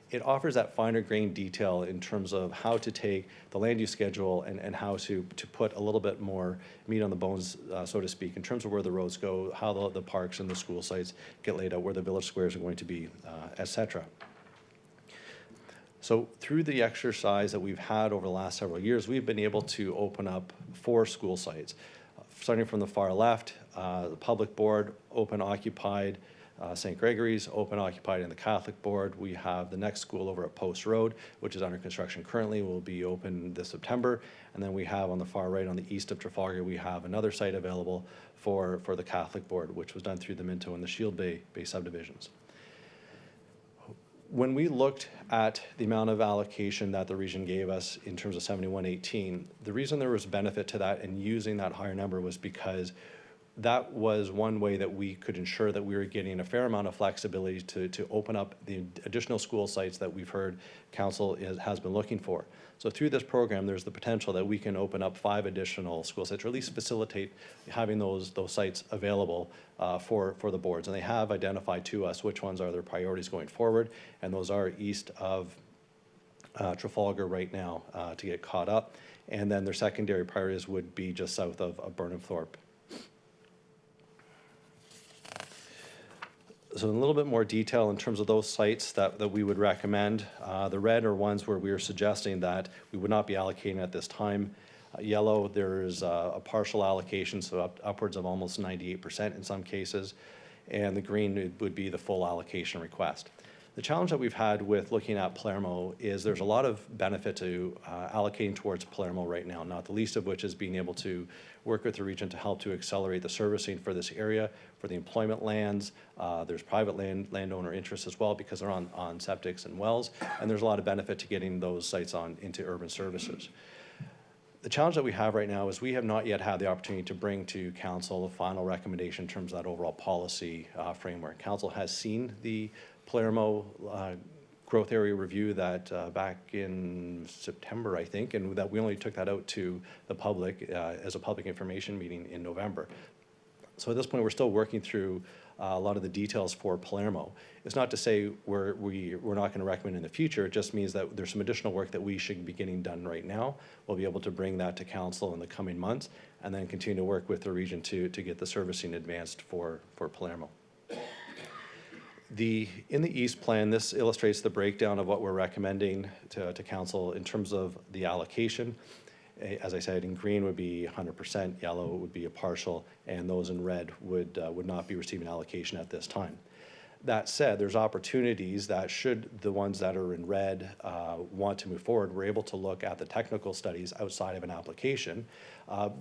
It offers that finer grain detail in terms of how to take the land use schedule and how to put a little bit more meat on the bones, so to speak, in terms of where the roads go, how the parks and the school sites get laid out, where the village squares are going to be, et cetera. So through the exercise that we've had over the last several years, we've been able to open up 4 school sites. Starting from the far left, the public board, open occupied, St. Gregory's, open occupied, and the Catholic board. We have the next school over at Post Road, which is under construction currently, will be open this September. And then we have on the far right, on the east of Trafalgar, we have another site available for the Catholic board, which was done through the Minto and the Shield Bay subdivisions. When we looked at the amount of allocation that the region gave us in terms of 7118, the reason there was benefit to that and using that higher number was because that was one way that we could ensure that we were getting a fair amount of flexibility to open up the additional school sites that we've heard council has been looking for. So through this program, there's the potential that we can open up 5 additional school sites, or at least facilitate having those sites available for the boards. And they have identified to us which ones are their priorities going forward, and those are east of Trafalgar right now to get caught up. And then their secondary priorities would be just south of Burnham Thorpe. So in a little bit more detail in terms of those sites that we would recommend, the red are ones where we are suggesting that we would not be allocating at this time. Yellow, there's a partial allocation, so upwards of almost 98% in some cases, and the green would be the full allocation request. The challenge that we've had with looking at Palermo is there's a lot of benefit to allocating towards Palermo right now, not the least of which is being able to work with the region to help to accelerate the servicing for this area, for the employment lands. There's private landowner interest as well because they're on septics and wells, and there's a lot of benefit to getting those sites on into urban services. The challenge that we have right now is we have not yet had the opportunity to bring to council a final recommendation in terms of that overall policy framework. Council has seen the Palermo growth area review that back in September, I think, and that we only took that out to the public as a public information meeting in November. So at this point, we're still working through a lot of the details for Palermo. It's not to say we're not going to recommend in the future. It just means that there's some additional work that we should be getting done right now. We'll be able to bring that to council in the coming months and then continue to work with the region to get the servicing advanced for Palermo. In the East plan, this illustrates the breakdown of what we're recommending to council in terms of the allocation. As I said, in green would be 100%, yellow would be a partial, and those in red would not be receiving allocation at this time. That said, there's opportunities that should the ones that are in red want to move forward, we're able to look at the technical studies outside of an application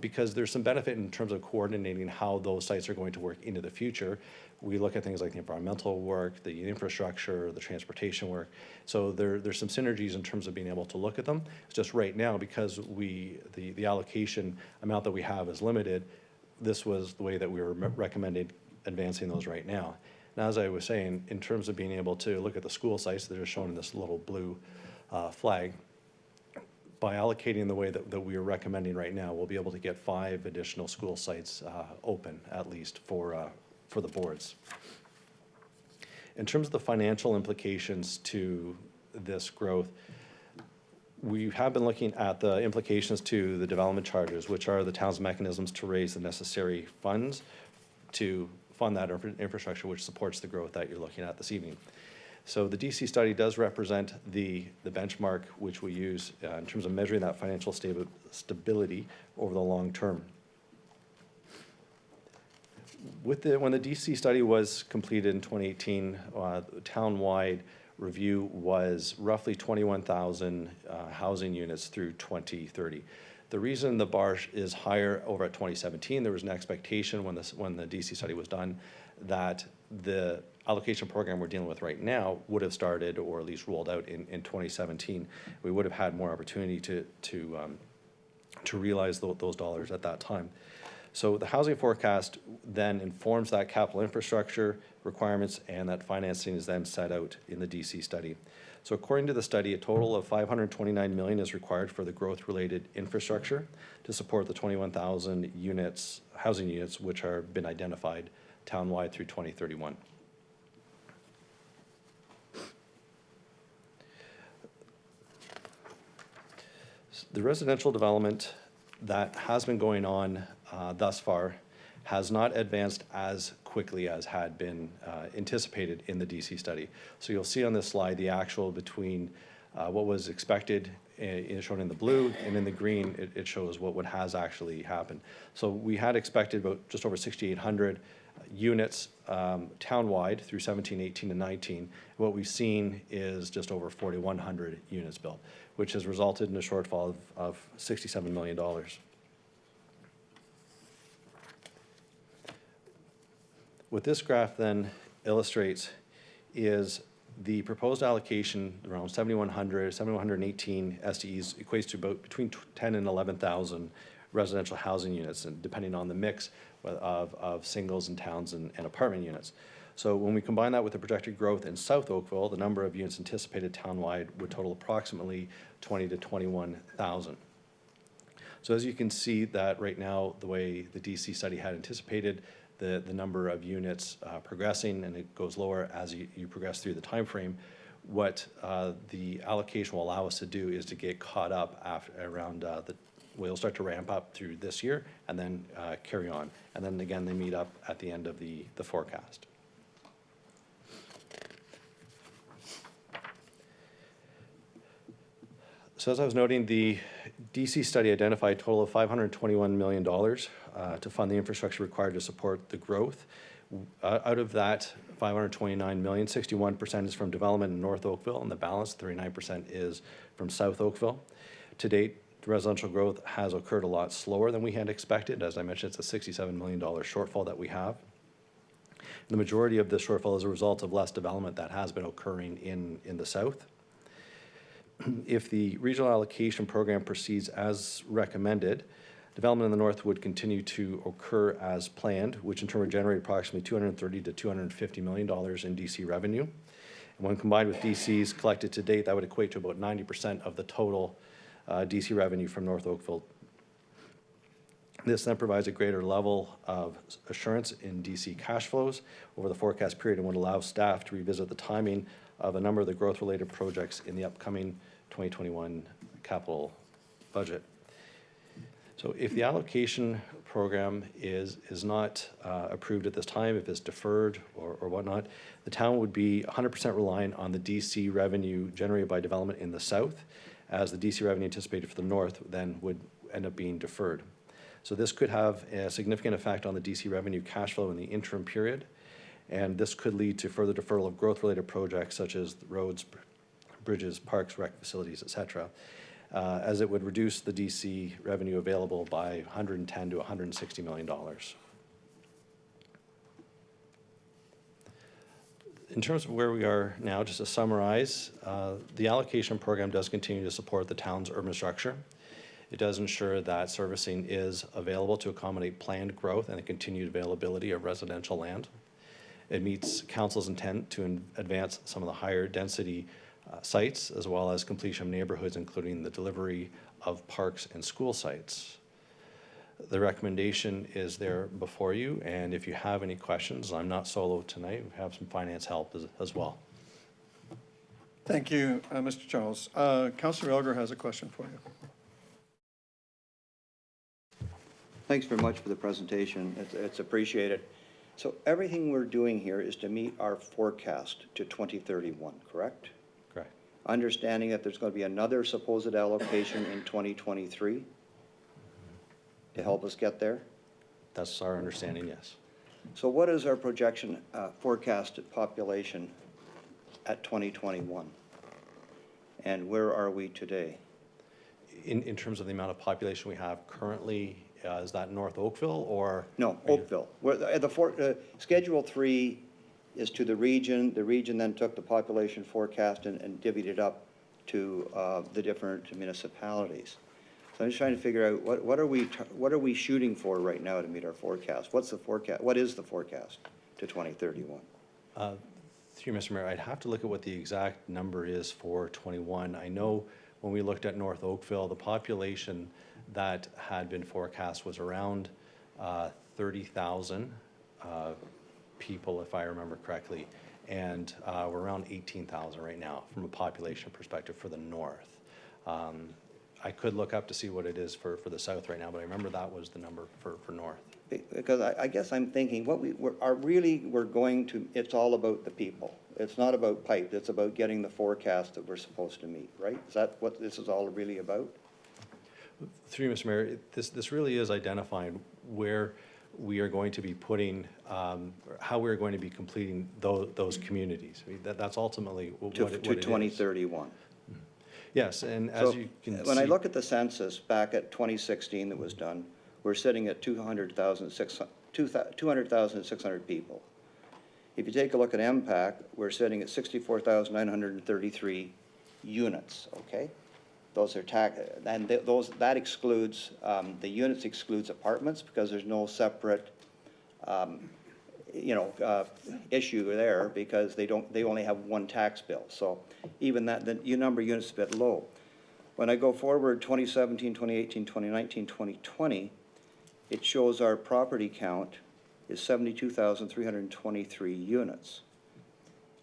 because there's some benefit in terms of coordinating how those sites are going to work into the future. We look at things like the environmental work, the infrastructure, the transportation work. So there's some synergies in terms of being able to look at them. It's just right now, because the allocation amount that we have is limited, this was the way that we were recommending advancing those right now. Now, as I was saying, in terms of being able to look at the school sites that are shown in this little blue flag, by allocating the way that we are recommending right now, we'll be able to get 5 additional school sites open, at least, for the boards. In terms of the financial implications to this growth, we have been looking at the implications to the development charges, which are the town's mechanisms to raise the necessary funds to fund that infrastructure which supports the growth that you're looking at this evening. So the DC study does represent the benchmark which we use in terms of measuring that financial stability over the long term. When the DC study was completed in 2018, town-wide review was roughly 21,000 housing units through 2030. The reason the bar is higher over at 2017, there was an expectation when the DC study was done that the allocation program we're dealing with right now would have started or at least rolled out in 2017. We would have had more opportunity to realize those dollars at that time. So the housing forecast then informs that capital infrastructure requirements, and that financing is then set out in the DC study. So according to the study, a total of $529 million is required for the growth-related infrastructure to support the 21,000 units, housing units, which are been identified townwide through 2031. The residential development that has been going on thus far has not advanced as quickly as had been anticipated in the DC study. So you'll see on this slide the actual between what was expected shown in the blue, and in the green it shows what has actually happened. So we had expected about just over 6,800 units townwide through 17, 18, and 19. What we've seen is just over 4,100 units built, which has resulted in a shortfall of $67 million. What this graph then illustrates is the proposed allocation around 7,100, 7,118 SDEs equates to about between 10 and 11,000 residential housing units, and depending on the mix of singles and towns and apartment units. So when we combine that with the projected growth in South Oakville, the number of units anticipated townwide would total approximately 20 to 21,000. So as you can see that right now, the way the DC study had anticipated, the number of units progressing, and it goes lower as you progress through the time frame. What the allocation will allow us to do is to get caught up around we'll start to ramp up through this year and then carry on. And then again, they meet up at the end of the forecast. So as I was noting, the DC study identified a total of $521 million to fund the infrastructure required to support the growth. Out of that $529 million, 61% is from development in North Oakville, and the balance, 39%, is from South Oakville. To date, the residential growth has occurred a lot slower than we had expected. As I mentioned, it's a $67 million shortfall that we have. And the majority of this shortfall is a result of less development that has been occurring in the south. If the regional allocation program proceeds as recommended, development in the north would continue to occur as planned, which in turn would generate approximately $230 to $250 million in DC revenue. And when combined with DCs collected to date, that would equate to about 90% of the total DC revenue from North Oakville. This then provides a greater level of assurance in DC cash flows over the forecast period and would allow staff to revisit the timing of a number of the growth-related projects in the upcoming 2021 capital budget. So if the allocation program is not approved at this time, if it's deferred or whatnot, the town would be 100% reliant on the DC revenue generated by development in the south, as the DC revenue anticipated for the north then would end up being deferred. So this could have a significant effect on the DC revenue cash flow in the interim period, and this could lead to further deferral of growth-related projects such as roads, bridges, parks, rec facilities, et cetera, as it would reduce the DC revenue available by $110 to $160 million. In terms of where we are now, just to summarize, the allocation program does continue to support the town's urban structure. It does ensure that servicing is available to accommodate planned growth and the continued availability of residential land. It meets council's intent to advance some of the higher density sites, as well as completion of neighborhoods, including the delivery of parks and school sites. The recommendation is there before you, and if you have any questions, I'm not solo tonight, we have some finance help as well. Thank you, Mr. Charles. Councillor Elgar has a question for you. Thanks very much for the presentation. It's appreciated. So everything we're doing here is to meet our forecast to 2031, correct? Correct. Understanding that there's going to be another supposed allocation in 2023 to help us get there? That's our understanding, yes. So what is our projection forecasted population at 2021? And where are we today? In terms of the amount of population we have currently, is that North Oakville or? No, Oakville. Schedule 3 is to the region. The region then took the population forecast and divvied it up to the different municipalities. So I'm just trying to figure out what are we shooting for right now to meet our forecast? What's the forecast? What is the forecast to 2031? Through Mr. Mayor, I'd have to look at what the exact number is for 21. I know when we looked at North Oakville, the population that had been forecast was around 30,000 people, if I remember correctly, and we're around 18,000 right now from a population perspective for the north. I could look up to see what it is for the south right now, but I remember that was the number for north. Because I guess I'm thinking, we're going to, it's all about the people. It's not about pipe, it's about getting the forecast that we're supposed to meet, right? Is that what this is all really about? Through you, Mr. Mayor, this really is identifying where we are going to be putting, how we're going to be completing those communities. I mean, that's ultimately what it is. To 2031. Yes, and as So, you can see. when I look at the census back at 2016 that was done, we're sitting at 200,600 people. If you take a look at MPAC, we're sitting at 64,933 units, okay? Those are and that excludes, the units excludes apartments because there's no separate, issue there because they only have one tax bill. So even that, the number of units is a bit low. When I go forward 2017, 2018, 2019, 2020, it shows our property count is 72,323 units.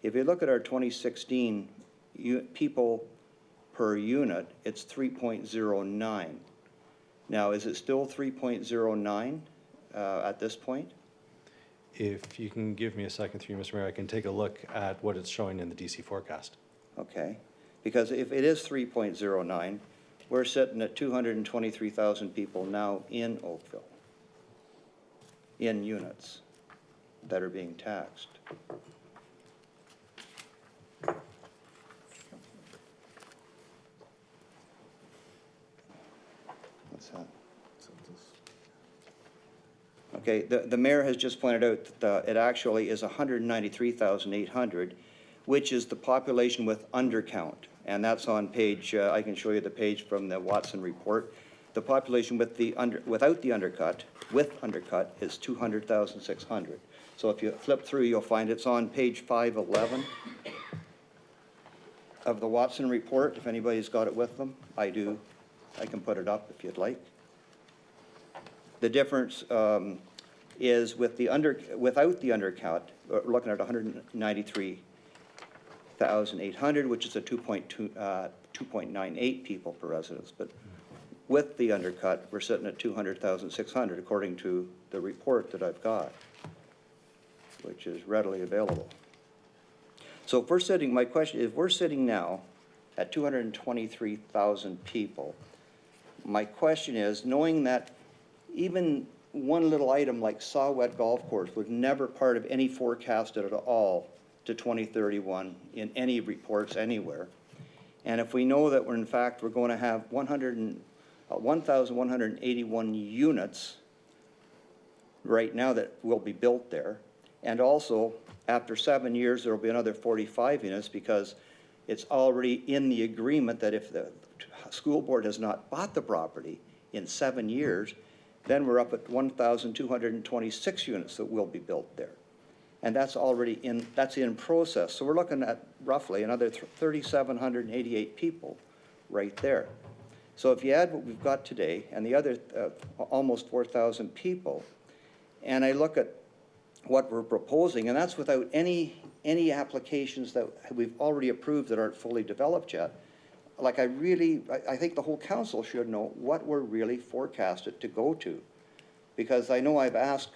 If you look at our 2016 people per unit, it's 3.09. Now, is it still 3.09 at this point? If you can give me a second through, Mr. Mayor, I can take a look at what it's showing in the DC forecast. Okay, because if it is 3.09, we're sitting at 223,000 people now in Oakville, in units that are being taxed. What's that? Okay, the mayor has just pointed out that it actually is 193,800, which is the population with undercount. And that's on page, I can show you the page from the Watson report. The population with without the undercut, with undercut, is 200,600. So if you flip through, you'll find it's on page 511 of the Watson report, if anybody's got it with them. I do. I can put it up if you'd like. The difference is without the undercount, we're looking at 193,800, which is a 2.98 people per residence. But with the undercut, we're sitting at 200,600, according to the report that I've got, which is readily available. So if we're sitting, my question is, if we're sitting now at 223,000 people, my question is, knowing that even one little item like Saw-Whet Golf Course was never part of any forecast at all to 2031 in any reports anywhere. And if we know that we're going to have 1,181 units right now that will be built there. And also, after 7 years, there will be another 45 units because it's already in the agreement that if the school board has not bought the property in 7 years, then we're up at 1,226 units that will be built there. And that's already that's in process. So we're looking at roughly another 3,788 people right there. So if you add what we've got today and the other almost 4,000 people, and I look at what we're proposing, and that's without any applications that we've already approved that aren't fully developed yet, like I think the whole council should know what we're really forecasted to go to. Because I know I've asked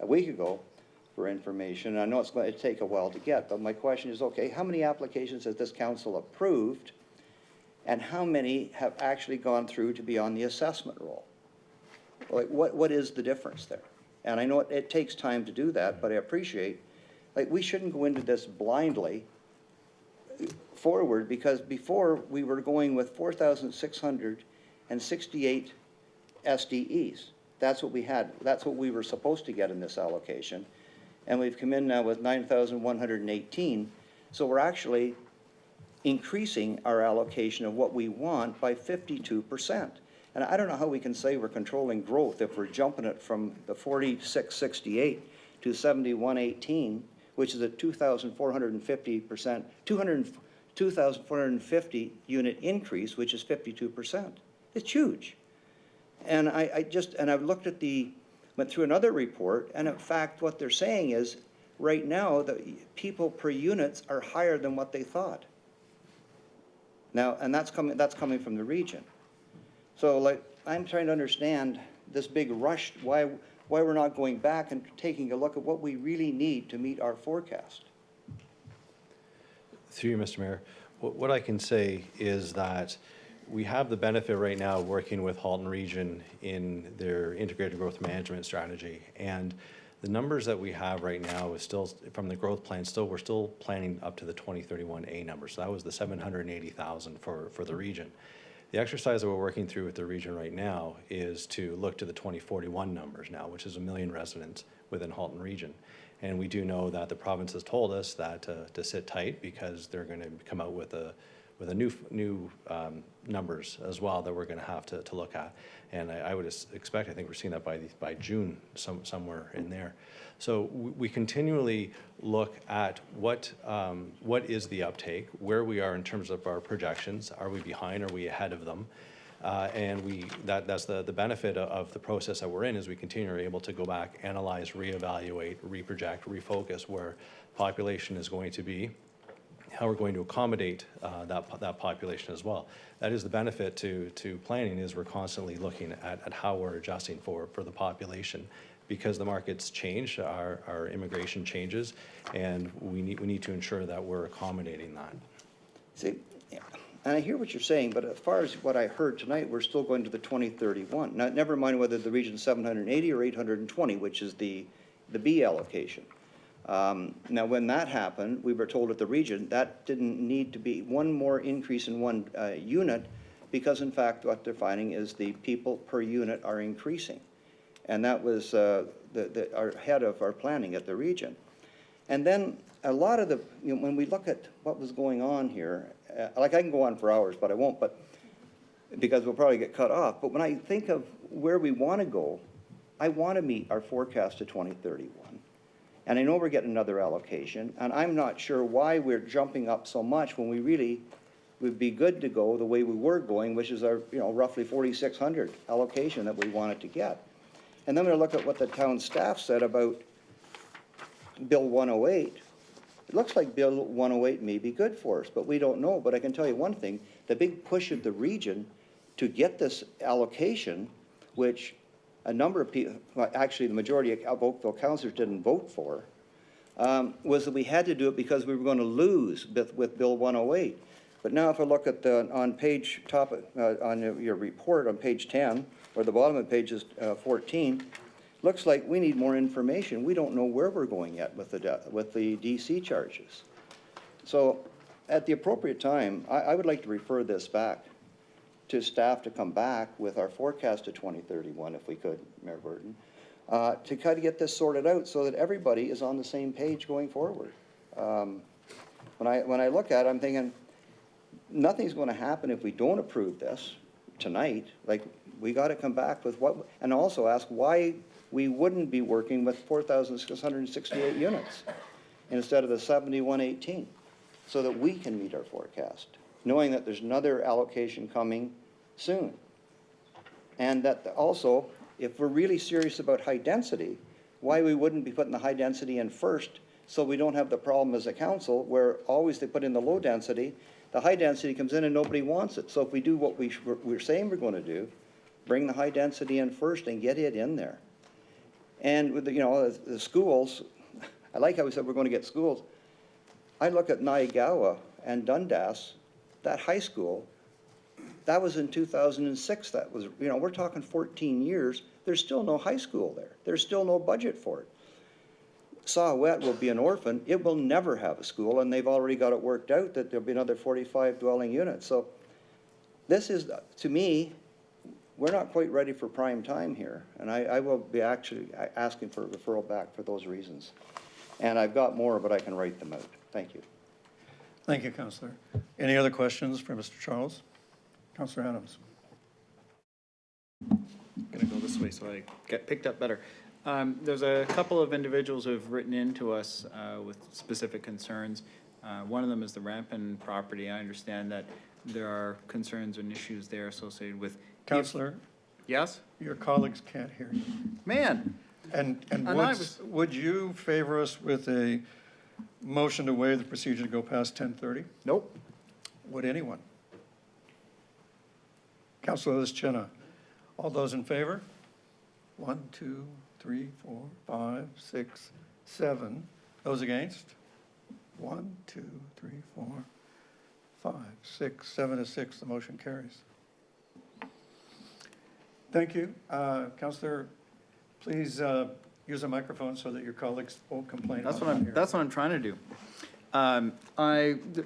a week ago for information, and I know it's going to take a while to get, but my question is, okay, how many applications has this council approved, and how many have actually gone through to be on the assessment roll? Like, what is the difference there? And I know it takes time to do that, but I appreciate, like, we shouldn't go into this blindly forward, because before we were going with 4,668 SDEs. That's what we had, that's what we were supposed to get in this allocation. And we've come in now with 9,118. So we're actually increasing our allocation of what we want by 52%. And I don't know how we can say we're controlling growth if we're jumping it from the 4668 to 7118, which is a 2,450%, 2,450 unit increase, which is 52%. It's huge. And I've looked at went through another report, and in fact, what they're saying is, right now, the people per units are higher than what they thought. Now, and that's coming from the region. So, like, I'm trying to understand this big rush, why we're not going back and taking a look at what we really need to meet our forecast. Through you, Mr. Mayor, what I can say is that we have the benefit right now of working with Halton Region in their integrated growth management strategy. And the numbers that we have right now is still, from the growth plan, we're still planning up to the 2031A number. So that was the 780,000 for the region. The exercise that we're working through with the region right now is to look to the 2041 numbers now, which is 1 million residents within Halton Region. And we do know that the province has told us that to sit tight, because they're going to come out with a new numbers as well that we're going to have to look at. And I would expect, I think we're seeing that by June, somewhere in there. So we continually look at what is the uptake, where we are in terms of our projections. Are we behind? Are we ahead of them? And that's the benefit of the process that we're in, is we continue to be able to go back, analyze, reevaluate, reproject, refocus where population is going to be, how we're going to accommodate that population as well. That is the benefit to planning, is we're constantly looking at how we're adjusting for the population, because the markets change, our immigration changes, and we need to ensure that we're accommodating that. See, and I hear what you're saying, but as far as what I heard tonight, we're still going to the 2031. Now, never mind whether the region's 780 or 820, which is the B allocation. Now, when that happened, we were told at the region that didn't need to be one more increase in one unit, because in fact what they're finding is the people per unit are increasing. And that was our head of our planning at the region. And then a lot of when we look at what was going on here, like I can go on for hours, but I won't, because we'll probably get cut off. But when I think of where we want to go, I want to meet our forecast to 2031. And I know we're getting another allocation, and I'm not sure why we're jumping up so much when we really would be good to go the way we were going, which is our, roughly 4,600 allocation that we wanted to get. And then when I look at what the town staff said about Bill 108, it looks like Bill 108 may be good for us, but we don't know. But I can tell you one thing, the big push of the region to get this allocation, which a number of people, well, actually the majority of Oakville councillors didn't vote for, was that we had to do it because we were going to lose with Bill 108. But now if I look at on your report on page 10, or the bottom of page is 14, looks like we need more information. We don't know where we're going yet with the DC charges. So at the appropriate time, I would like to refer this back to staff to come back with our forecast to 2031, if we could, Mayor Burton, to kind of get this sorted out so that everybody is on the same page going forward. When I look at it, I'm thinking, nothing's going to happen if we don't approve this tonight. Like, we got to come back with what, and also ask why we wouldn't be working with 4,668 units instead of the 7,118, so that we can meet our forecast, knowing that there's another allocation coming soon. And that also, if we're really serious about high density, why we wouldn't be putting the high density in first, so we don't have the problem as a council where always they put in the low density, the high density comes in and nobody wants it. So if we do what we're saying we're going to do, bring the high density in first and get it in there. And with the schools, I like how we said we're going to get schools. I look at Naigawa and Dundas, that high school, that was in 2006. That was, we're talking 14 years. There's still no high school there. There's still no budget for it. Saw-Wet will be an orphan, it will never have a school, and they've already got it worked out that there'll be another 45 dwelling units. So this is, to me, we're not quite ready for prime time here, and I will be actually asking for a referral back for those reasons. And I've got more, but I can write them out. Thank you. Thank you, Councillor. Any other questions for Mr. Charles? Councillor Adams. I'm gonna go this way so I get picked up better. There's a couple of individuals who have written in to us with specific concerns. One of them is the Rampin property. I understand that there are concerns and issues there associated with. Councillor, Yes? your colleagues can't hear you. Man, And I would you favor us with a motion to waive the procedure to go past 10:30? nope. Would anyone? Councillor Lischenna, all those in favor? 1, 2, 3, 4, 5, 6, 7. Those against? 1, 2, 3, 4, 5, 6, 7 to 6, the motion carries. Thank you. Councillor, please use a microphone so that your colleagues won't complain. That's about what not I'm, hearing. that's what I'm trying to do.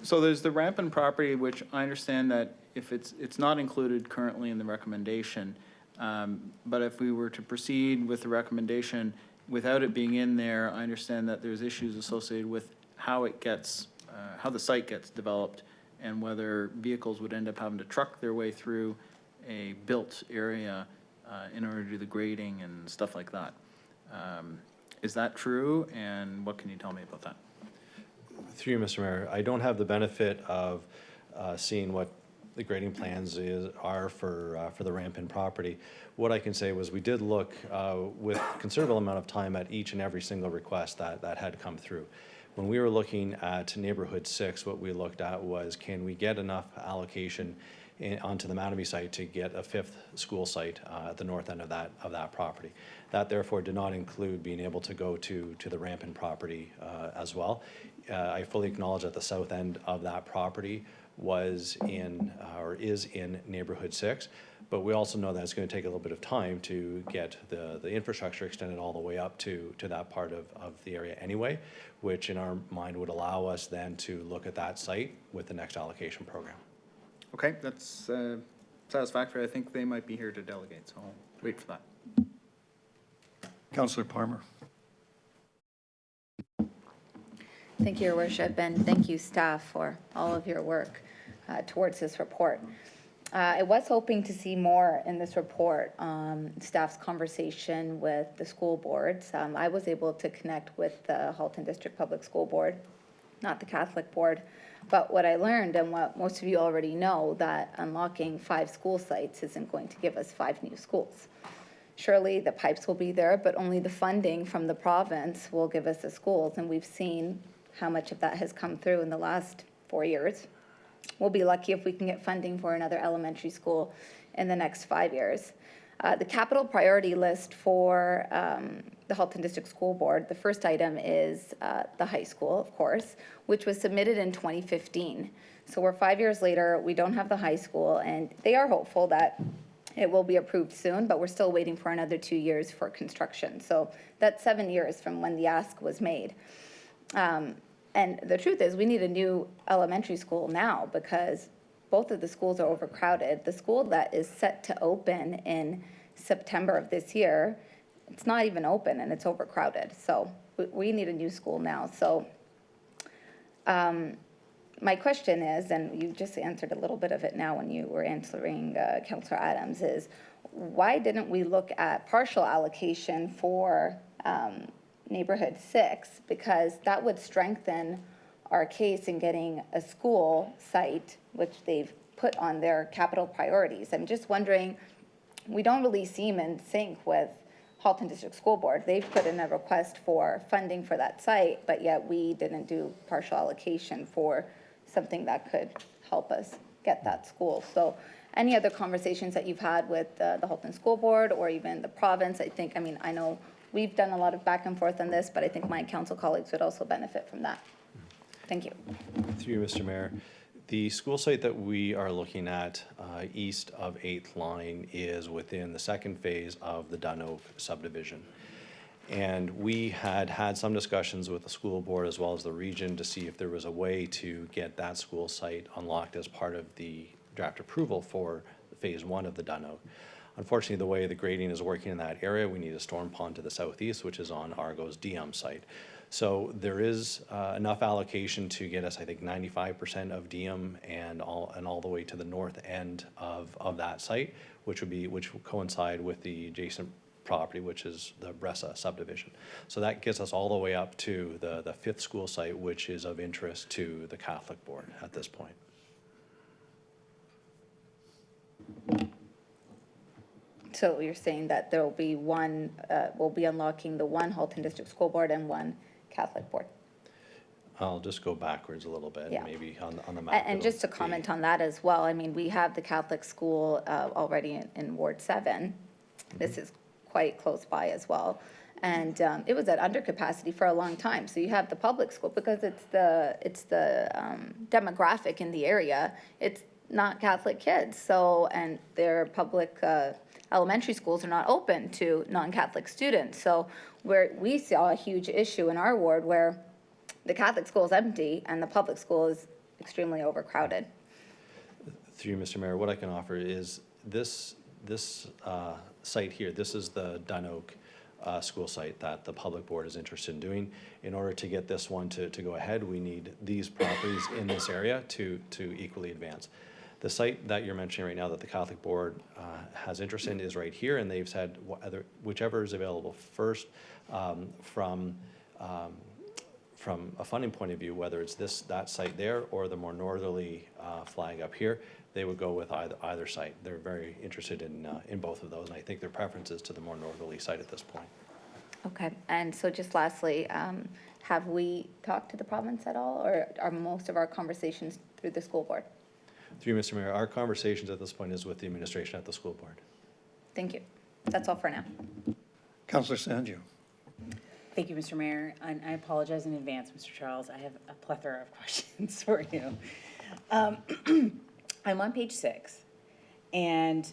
So there's the Rampin property, which I understand that if it's not included currently in the recommendation, but if we were to proceed with the recommendation without it being in there, I understand that there's issues associated with how it gets, how the site gets developed and whether vehicles would end up having to truck their way through a built area in order to do the grading and stuff like that. Is that true, and what can you tell me about that? Through you, Mr. Mayor, I don't have the benefit of seeing what the grading plans are for the Rampin property. What I can say was we did look with considerable amount of time at each and every single request that had come through. When we were looking at Neighborhood 6, what we looked at was, can we get enough allocation onto the Mattamy site to get a 5th school site at the north end of that property. That therefore did not include being able to go to the Rampin property as well. I fully acknowledge that the south end of that property was in, or is in Neighborhood 6, but we also know that it's going to take a little bit of time to get the infrastructure extended all the way up to that part of the area anyway, which in our mind would allow us then to look at that site with the next allocation program. Okay, that's satisfactory. I think they might be here to delegate, so I'll wait for that. Councillor Palmer. Thank you, Your Worship, and thank you, staff, for all of your work towards this report. I was hoping to see more in this report, staff's conversation with the school boards. I was able to connect with the Halton District Public School Board, not the Catholic Board. But what I learned, and what most of you already know, that unlocking 5 school sites isn't going to give us 5 new schools. Surely the pipes will be there, but only the funding from the province will give us the schools, and we've seen how much of that has come through in the last 4 years. We'll be lucky if we can get funding for another elementary school in the next 5 years. The capital priority list for the Halton District School Board, the first item is the high school, of course, which was submitted in 2015. So we're 5 years later, we don't have the high school, and they are hopeful that it will be approved soon, but we're still waiting for another 2 years for construction. So that's 7 years from when the ask was made. And the truth is, we need a new elementary school now because both of the schools are overcrowded. The school that is set to open in September of this year, it's not even open and it's overcrowded. So we need a new school now. So my question is, and you just answered a little bit of it now when you were answering Councillor Adams, is why didn't we look at partial allocation for Neighborhood 6? Because that would strengthen our case in getting a school site, which they've put on their capital priorities. I'm just wondering, we don't really seem in sync with Halton District School Board. They've put in a request for funding for that site, but yet we didn't do partial allocation for something that could help us get that school. So any other conversations that you've had with the Halton School Board or even the province? I know we've done a lot of back and forth on this, but I think my council colleagues would also benefit from that. Thank you. Through you, Mr. Mayor, the school site that we are looking at east of 8th Line is within the second phase of the Dun Oak subdivision. And we had had some discussions with the school board as well as the region to see if there was a way to get that school site unlocked as part of the draft approval for phase 1 of the Dun Oak. Unfortunately, the way the grading is working in that area, we need a storm pond to the southeast, which is on Argo's DM site. So there is enough allocation to get us, I think, 95% of DM and all the way to the north end of that site, which will coincide with the adjacent property, which is the Bressa subdivision. So that gets us all the way up to the 5th school site, which is of interest to the Catholic Board at this point. So you're saying that there will be one, we'll be unlocking the one Halton District School Board and one Catholic Board? I'll just go backwards a little bit, Yeah. maybe on the map. And just to comment on that as well, I mean, we have the Catholic school already in Ward 7. This is quite close by as well. And it was at under capacity for a long time. So you have the public school, because it's the demographic in the area, it's not Catholic kids. So, and their public elementary schools are not open to non-Catholic students. So we saw a huge issue in our ward where the Catholic school is empty and the public school is extremely overcrowded. Through you, Mr. Mayor, what I can offer is this site here. This is the Dun Oak school site that the public board is interested in doing. In order to get this one to go ahead, we need these properties in this area to equally advance. The site that you're mentioning right now that the Catholic Board has interest in is right here, and they've said whichever is available first from a funding point of view, whether it's that site there or the more northerly flag up here, they would go with either site. They're very interested in both of those, and I think their preference is to the more northerly site at this point. Okay, and so just lastly, have we talked to the province at all, or are most of our conversations through the school board? Through you, Mr. Mayor, our conversations at this point is with the administration at the school board. Thank you. That's all for now. Councillor Sanju. Thank you, Mr. Mayor, and I apologize in advance, Mr. Charles. I have a plethora of questions for you. I'm on page 6, and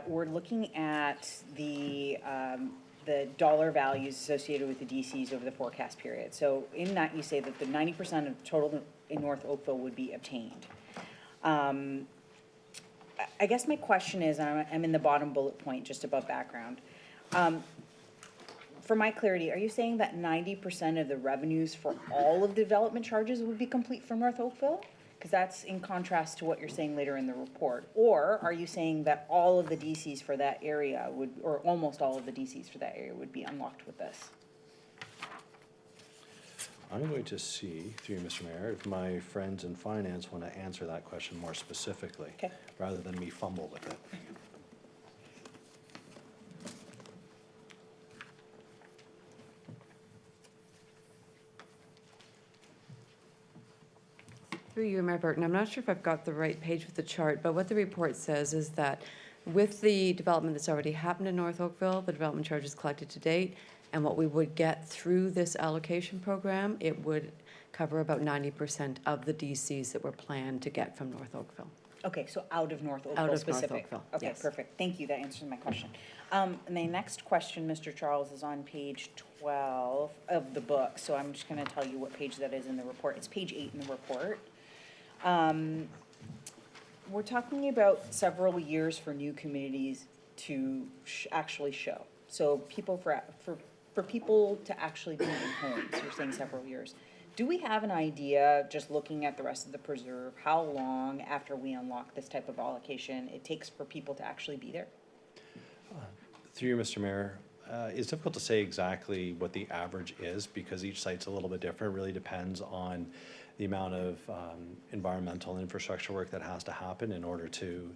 we're looking at the dollar values associated with the DCs over the forecast period. So in that, you say that the 90% of total in North Oakville would be obtained. I guess my question is, I'm in the bottom bullet point, just above background. For my clarity, are you saying that 90% of the revenues for all of the development charges would be complete for North Oakville? Because that's in contrast to what you're saying later in the report. Or are you saying that all of the DCs for that area would, or almost all of the DCs for that area would be unlocked with this? I'm going to see, through you, Mr. Mayor, if my friends in finance want to answer that question more specifically, Okay. rather than me fumble with it. Through you, Mayor Burton, I'm not sure if I've got the right page with the chart, but what the report says is that with the development that's already happened in North Oakville, the development charges collected to date, and what we would get through this allocation program, it would cover about 90% of the DCs that were planned to get from North Oakville. Okay, so out of North Out Oakville of North specific? Oakville, Okay, yes. perfect. Thank you. That answers my question. And the next question, Mr. Charles, is on page 12 of the book. So I'm just going to tell you what page that is in the report. It's page 8 in the report. We're talking about several years for new communities to actually show. So people for people to actually be in homes, you're saying several years. Do we have an idea, just looking at the rest of the preserve, how long after we unlock this type of allocation it takes for people to actually be there? Through you, Mr. Mayor, it's difficult to say exactly what the average is because each site's a little bit different. It really depends on the amount of environmental and infrastructure work that has to happen in order to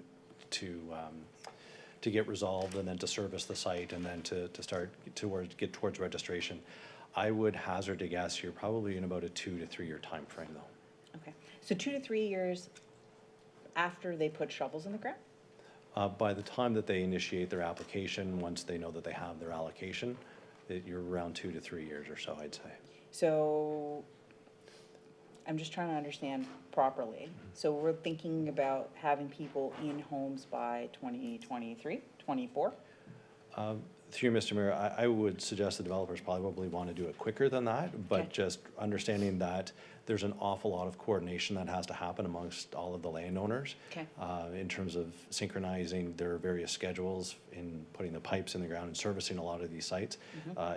get resolved and then to service the site and then to get towards registration. I would hazard a guess you're probably in about a 2 to 3 year time frame though. Okay, so 2 to 3 years after they put shovels in the ground? By the time that they initiate their application, once they know that they have their allocation, you're around 2 to 3 years or so, I'd say. So I'm just trying to understand properly. So we're thinking about having people in homes by 2023, 24? Through you, Mr. Mayor, I would suggest the developers probably want to do it quicker than that, but Okay. just understanding that there's an awful lot of coordination that has to happen amongst all of the landowners. Okay. In terms of synchronizing their various schedules in putting the pipes in the ground and servicing a lot of these sites.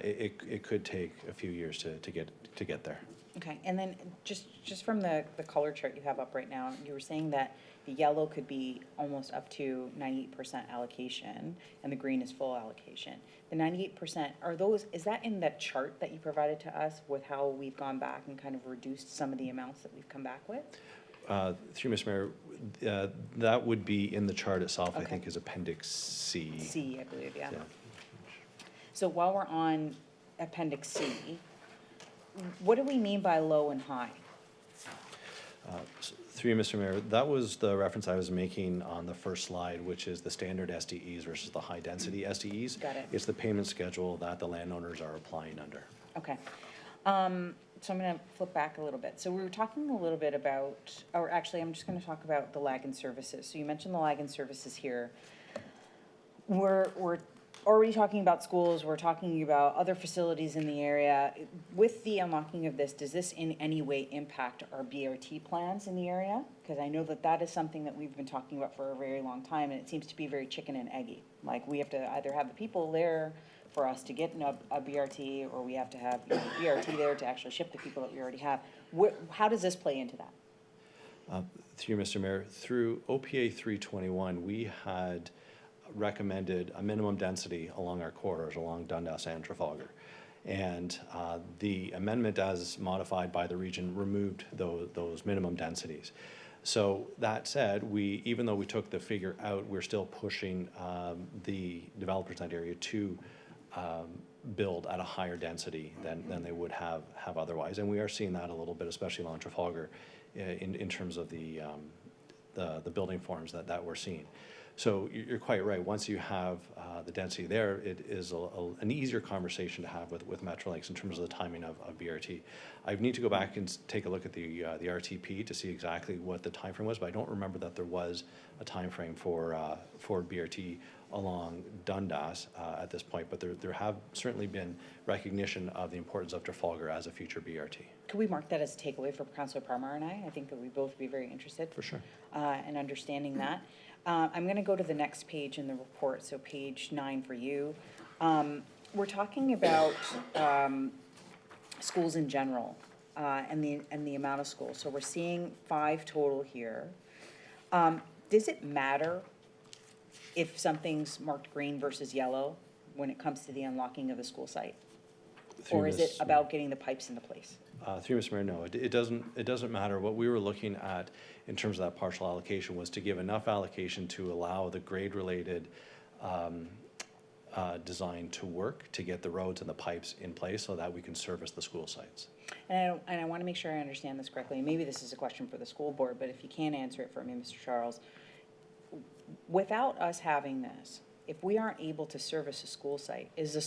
It could take a few years to get there. Okay, and then just from the color chart you have up right now, you were saying that the yellow could be almost up to 98% allocation, and the green is full allocation. The 98%, is that in that chart that you provided to us with how we've gone back and kind of reduced some of the amounts that we've come back with? Through Mr. Mayor, that would be in the chart itself, I Okay. think is Appendix C. C, I believe, yeah. Yeah. So while we're on Appendix C, what do we mean by low and high? Through you, Mr. Mayor, that was the reference I was making on the first slide, which is the standard SDEs versus the high-density SDEs. Got it. It's the payment schedule that the landowners are applying under. Okay. So I'm going to flip back a little bit. So we were talking a little bit about, or actually, I'm just going to talk about the lag in services. So you mentioned the lag in services here. We're already talking about schools, we're talking about other facilities in the area. With the unlocking of this, does this in any way impact our BRT plans in the area? Because I know that is something that we've been talking about for a very long time, and it seems to be very chicken and eggy. Like, we have to either have the people there for us to get in a BRT, or we have to have BRT there to actually ship the people that we already have. How does this play into that? Through you, Mr. Mayor, through OPA 321, we had recommended a minimum density along our corridors, along Dundas and Trafalgar. And the amendment as modified by the region removed those minimum densities. So that said, even though we took the figure out, we're still pushing the developers in that area to build at a higher density than they would have otherwise. And we are seeing that a little bit, especially along Trafalgar, in terms of the building forms that we're seeing. So you're quite right. Once you have the density there, it is an easier conversation to have with Metrolinx in terms of the timing of BRT. I need to go back and take a look at the RTP to see exactly what the timeframe was, but I don't remember that there was a timeframe for BRT along Dundas at this point. But there have certainly been recognition of the importance of Trafalgar as a future BRT. Could we mark that as a takeaway for Councillor Parmar and I? I think that we'd both be very interested. For sure. In understanding that. I'm going to go to the next page in the report, so page 9 for you. We're talking about schools in general and the amount of schools. So we're seeing 5 total here. Does it matter if something's marked green versus yellow when it comes to the unlocking of the school site? Or is it about getting the pipes into place? Through Mr. Mayor, no, it doesn't matter. What we were looking at in terms of that partial allocation was to give enough allocation to allow the grade-related design to work, to get the roads and the pipes in place so that we can service the school sites. And I want to make sure I understand this correctly. Maybe this is a question for the school board, but if you can answer it for me, Mr. Charles. Without us having this, if we aren't able to service a school site, is the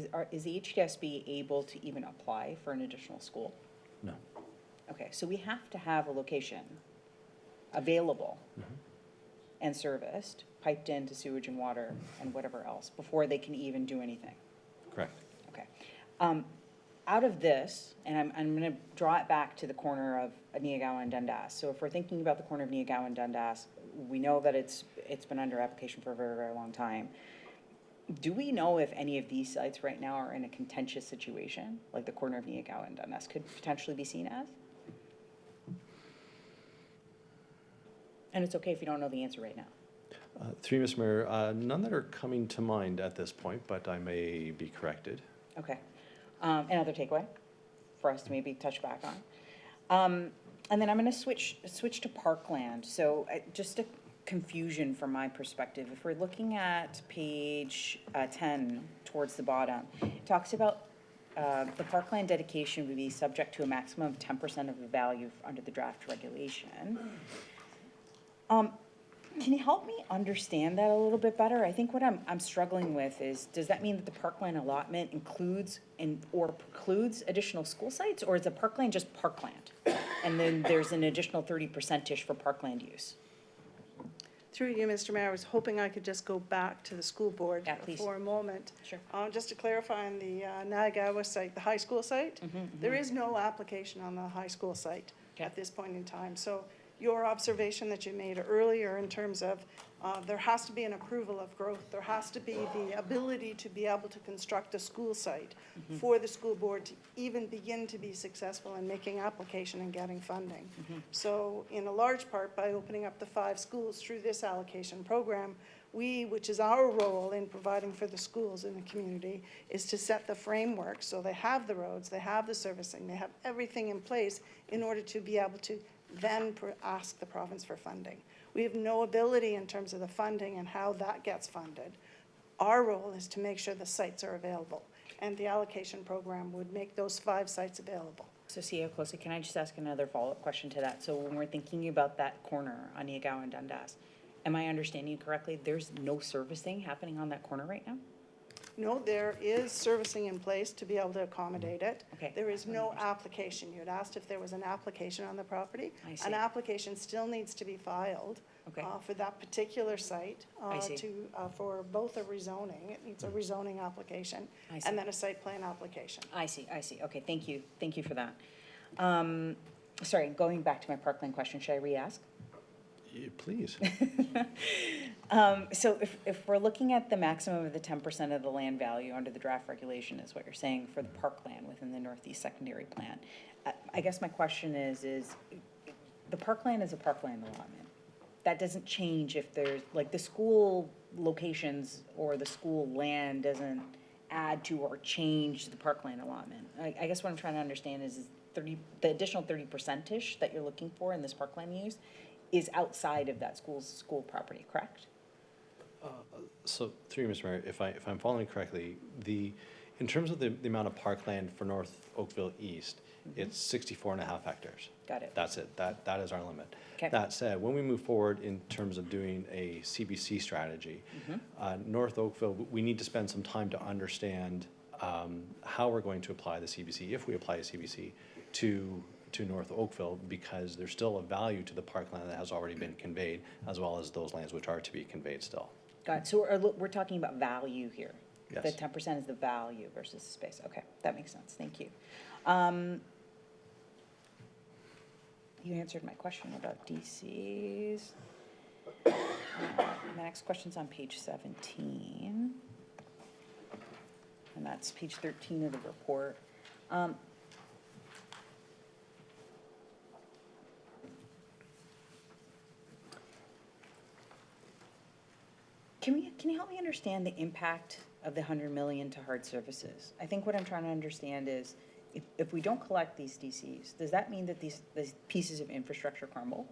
HDSB able to even apply for an additional school? No. Okay, so we have to have a location available and serviced, piped into sewage and water and whatever else, before they can even do anything. Correct. Okay. Out of this, and I'm going to draw it back to the corner of Neogawa and Dundas. So if we're thinking about the corner of Neogawa and Dundas, we know that it's been under application for a very, very long time. Do we know if any of these sites right now are in a contentious situation, like the corner of Neogawa and Dundas could potentially be seen as? And it's okay if you don't know the answer right now. Through you, Mr. Mayor, none that are coming to mind at this point, but I may be corrected. Okay. Another takeaway for us to maybe touch back on. And then I'm going to switch to Parkland. So just a confusion from my perspective. If we're looking at page 10 towards the bottom, it talks about the Parkland dedication would be subject to a maximum of 10% of the value under the draft regulation. Can you help me understand that a little bit better? I think what I'm struggling with is, does that mean that the Parkland allotment includes or precludes additional school sites, or is the Parkland just Parkland? And then there's an additional 30%-ish for Parkland use? Through you, Mr. Mayor, I was hoping I could just go back to the school board please. for a moment. Sure. Just to clarify on the Nagawa site, the high school site, there is no application on the high school site at this point in time. So your observation that you made earlier in terms of there has to be an approval of growth, there has to be the ability to be able to construct a school site for the school board to even begin to be successful in making application and getting funding. So in a large part, by opening up the 5 schools through this allocation program, which is our role in providing for the schools in the community, is to set the framework so they have the roads, they have the servicing, they have everything in place in order to be able to then ask the province for funding. We have no ability in terms of the funding and how that gets funded. Our role is to make sure the sites are available, and the allocation program would make those 5 sites available. So CEO Closely, can I just ask another follow-up question to that? So when we're thinking about that corner on Niagawa and Dundas, am I understanding you correctly? There's no servicing happening on that corner right now? No, there is servicing in place to be able to accommodate it. Okay. There is no application. You had asked if there was an application on the property. I see. An application still needs to be filed Okay. for that particular site I see. for both a rezoning. It needs a rezoning application I see. and then a site plan application. I see. Okay, thank you. Thank you for that. Sorry, going back to my Parkland question, should I re-ask? Please. So if we're looking at the maximum of the 10% of the land value under the draft regulation is what you're saying for the parkland within the Northeast Secondary Plan, I guess my question is the parkland is a parkland allotment. That doesn't change if there's, like, the school locations or the school land doesn't add to or change the parkland allotment. I guess what I'm trying to understand is the additional 30%-ish that you're looking for in this parkland use is outside of that school property, correct? So through you, Mr. Mayor, if I'm following correctly, in terms of the amount of parkland for North Oakville East, it's 64.5 hectares. Got it. That's it. That is our limit. Okay. That said, when we move forward in terms of doing a CBC strategy, North Oakville, we need to spend some time to understand how we're going to apply the CBC, if we apply a CBC, to North Oakville, because there's still a value to the parkland that has already been conveyed, as well as those lands which are to be conveyed still. Got it. So we're talking about value here. Yes. The 10% is the value versus the space. Okay, that makes sense. Thank you. You answered my question about DCs. My next question's on page 17. And that's page 13 of the report. Can you help me understand the impact of the 100 million to hard services? I think what I'm trying to understand is, if we don't collect these DCs, does that mean that these pieces of infrastructure crumble?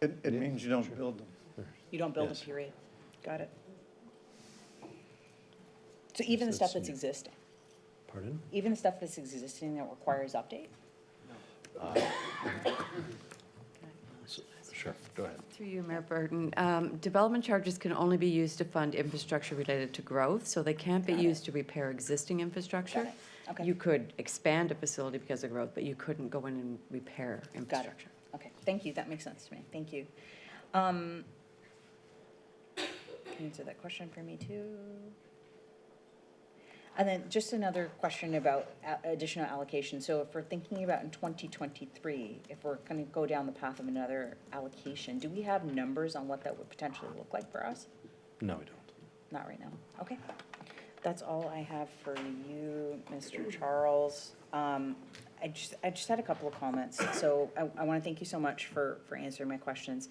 It means you don't build them. You don't build Yes. a period? Got it. So even the stuff that's existing, Pardon? even the stuff that's existing that requires update? Sure, go ahead. Through you, Mayor Burton, development charges can only be used to fund infrastructure related to growth, so they can't be Got it. used to repair existing infrastructure. Got it. Okay. You could expand a facility because of growth, but you couldn't go in and repair Got it. infrastructure. Okay, thank you, that makes sense to me, thank you. Can you answer that question for me too? And then just another question about additional allocation. So if we're thinking about in 2023, if we're gonna go down the path of another allocation, do we have numbers on what that would potentially look like for us? No, we don't. Not right now, okay. That's all I have for you, Mr. Charles. I just had a couple of comments. So I want to thank you so much for answering my questions.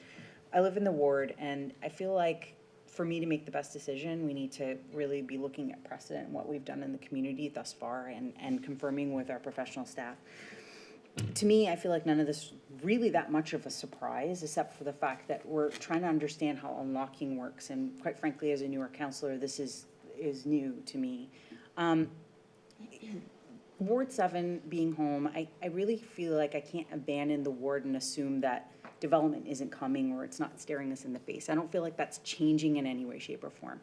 I live in the ward, and I feel like for me to make the best decision, we need to really be looking at precedent and what we've done in the community thus far and confirming with our professional staff. To me, I feel like none of this really that much of a surprise, except for the fact that we're trying to understand how unlocking works. And quite frankly, as a newer counselor, this is new to me. Ward 7 being home, I really feel like I can't abandon the ward and assume that development isn't coming or it's not staring us in the face. I don't feel like that's changing in any way, shape, or form.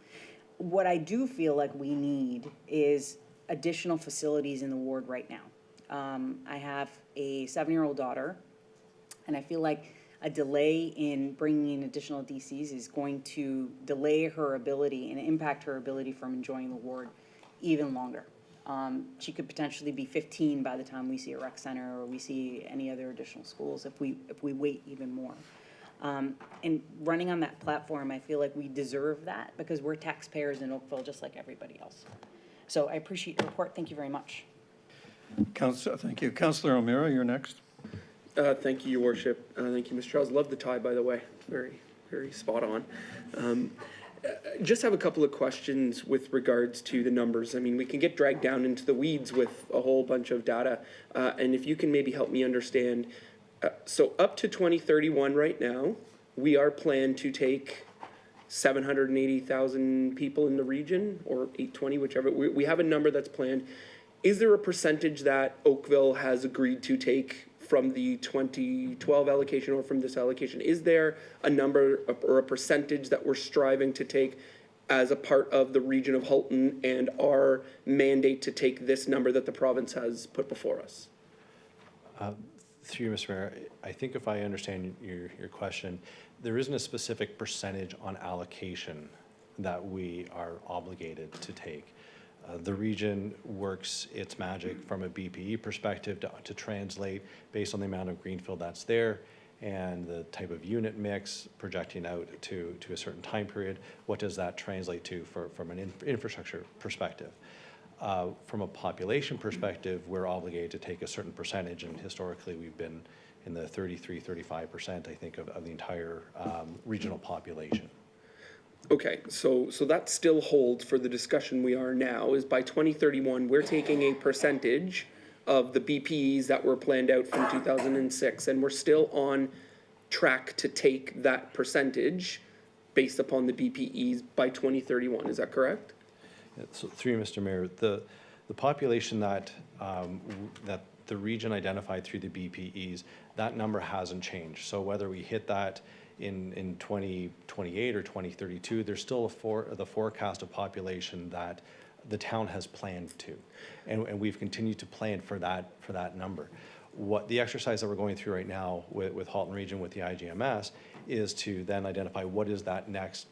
What I do feel like we need is additional facilities in the ward right now. I have a 7-year-old daughter, and I feel like a delay in bringing in additional DCs is going to delay her ability and impact her ability from enjoying the ward even longer. She could potentially be 15 by the time we see a rec center or we see any other additional schools if we wait even more. And running on that platform, I feel like we deserve that because we're taxpayers in Oakville just like everybody else. So I appreciate your report. Thank you very much. Thank you. Councillor O'Meara, you're next. Thank you, Your Worship. Thank you, Mr. Charles. Love the tie, by the way. Very, very spot on. Just have a couple of questions with regards to the numbers. I mean, we can get dragged down into the weeds with a whole bunch of data. And if you can maybe help me understand, so up to 2031 right now, we are planned to take 780,000 people in the region, or 820, whichever. We have a number that's planned. Is there a percentage that Oakville has agreed to take from the 2012 allocation or from this allocation? Is there a number or a percentage that we're striving to take as a part of the region of Halton and our mandate to take this number that the province has put before us? Through you, Mr. Mayor, I think if I understand your question, there isn't a specific percentage on allocation that we are obligated to take. The region works its magic from a BPE perspective to translate based on the amount of greenfield that's there and the type of unit mix projecting out to a certain time period. What does that translate to from an infrastructure perspective? From a population perspective, we're obligated to take a certain percentage, and historically we've been in the 33-35%, I think, of the entire regional population. Okay, so that still holds for the discussion we are now, is by 2031, we're taking a percentage of the BPEs that were planned out from 2006, and we're still on track to take that percentage based upon the BPEs by 2031, is that correct? So through you, Mr. Mayor, the population that that the region identified through the BPEs, that number hasn't changed. So whether we hit that in 2028 or 2032, there's still the forecast of population that the town has planned to, and we've continued to plan for that number. What the exercise that we're going through right now with Halton Region with the IGMS is to then identify what is that next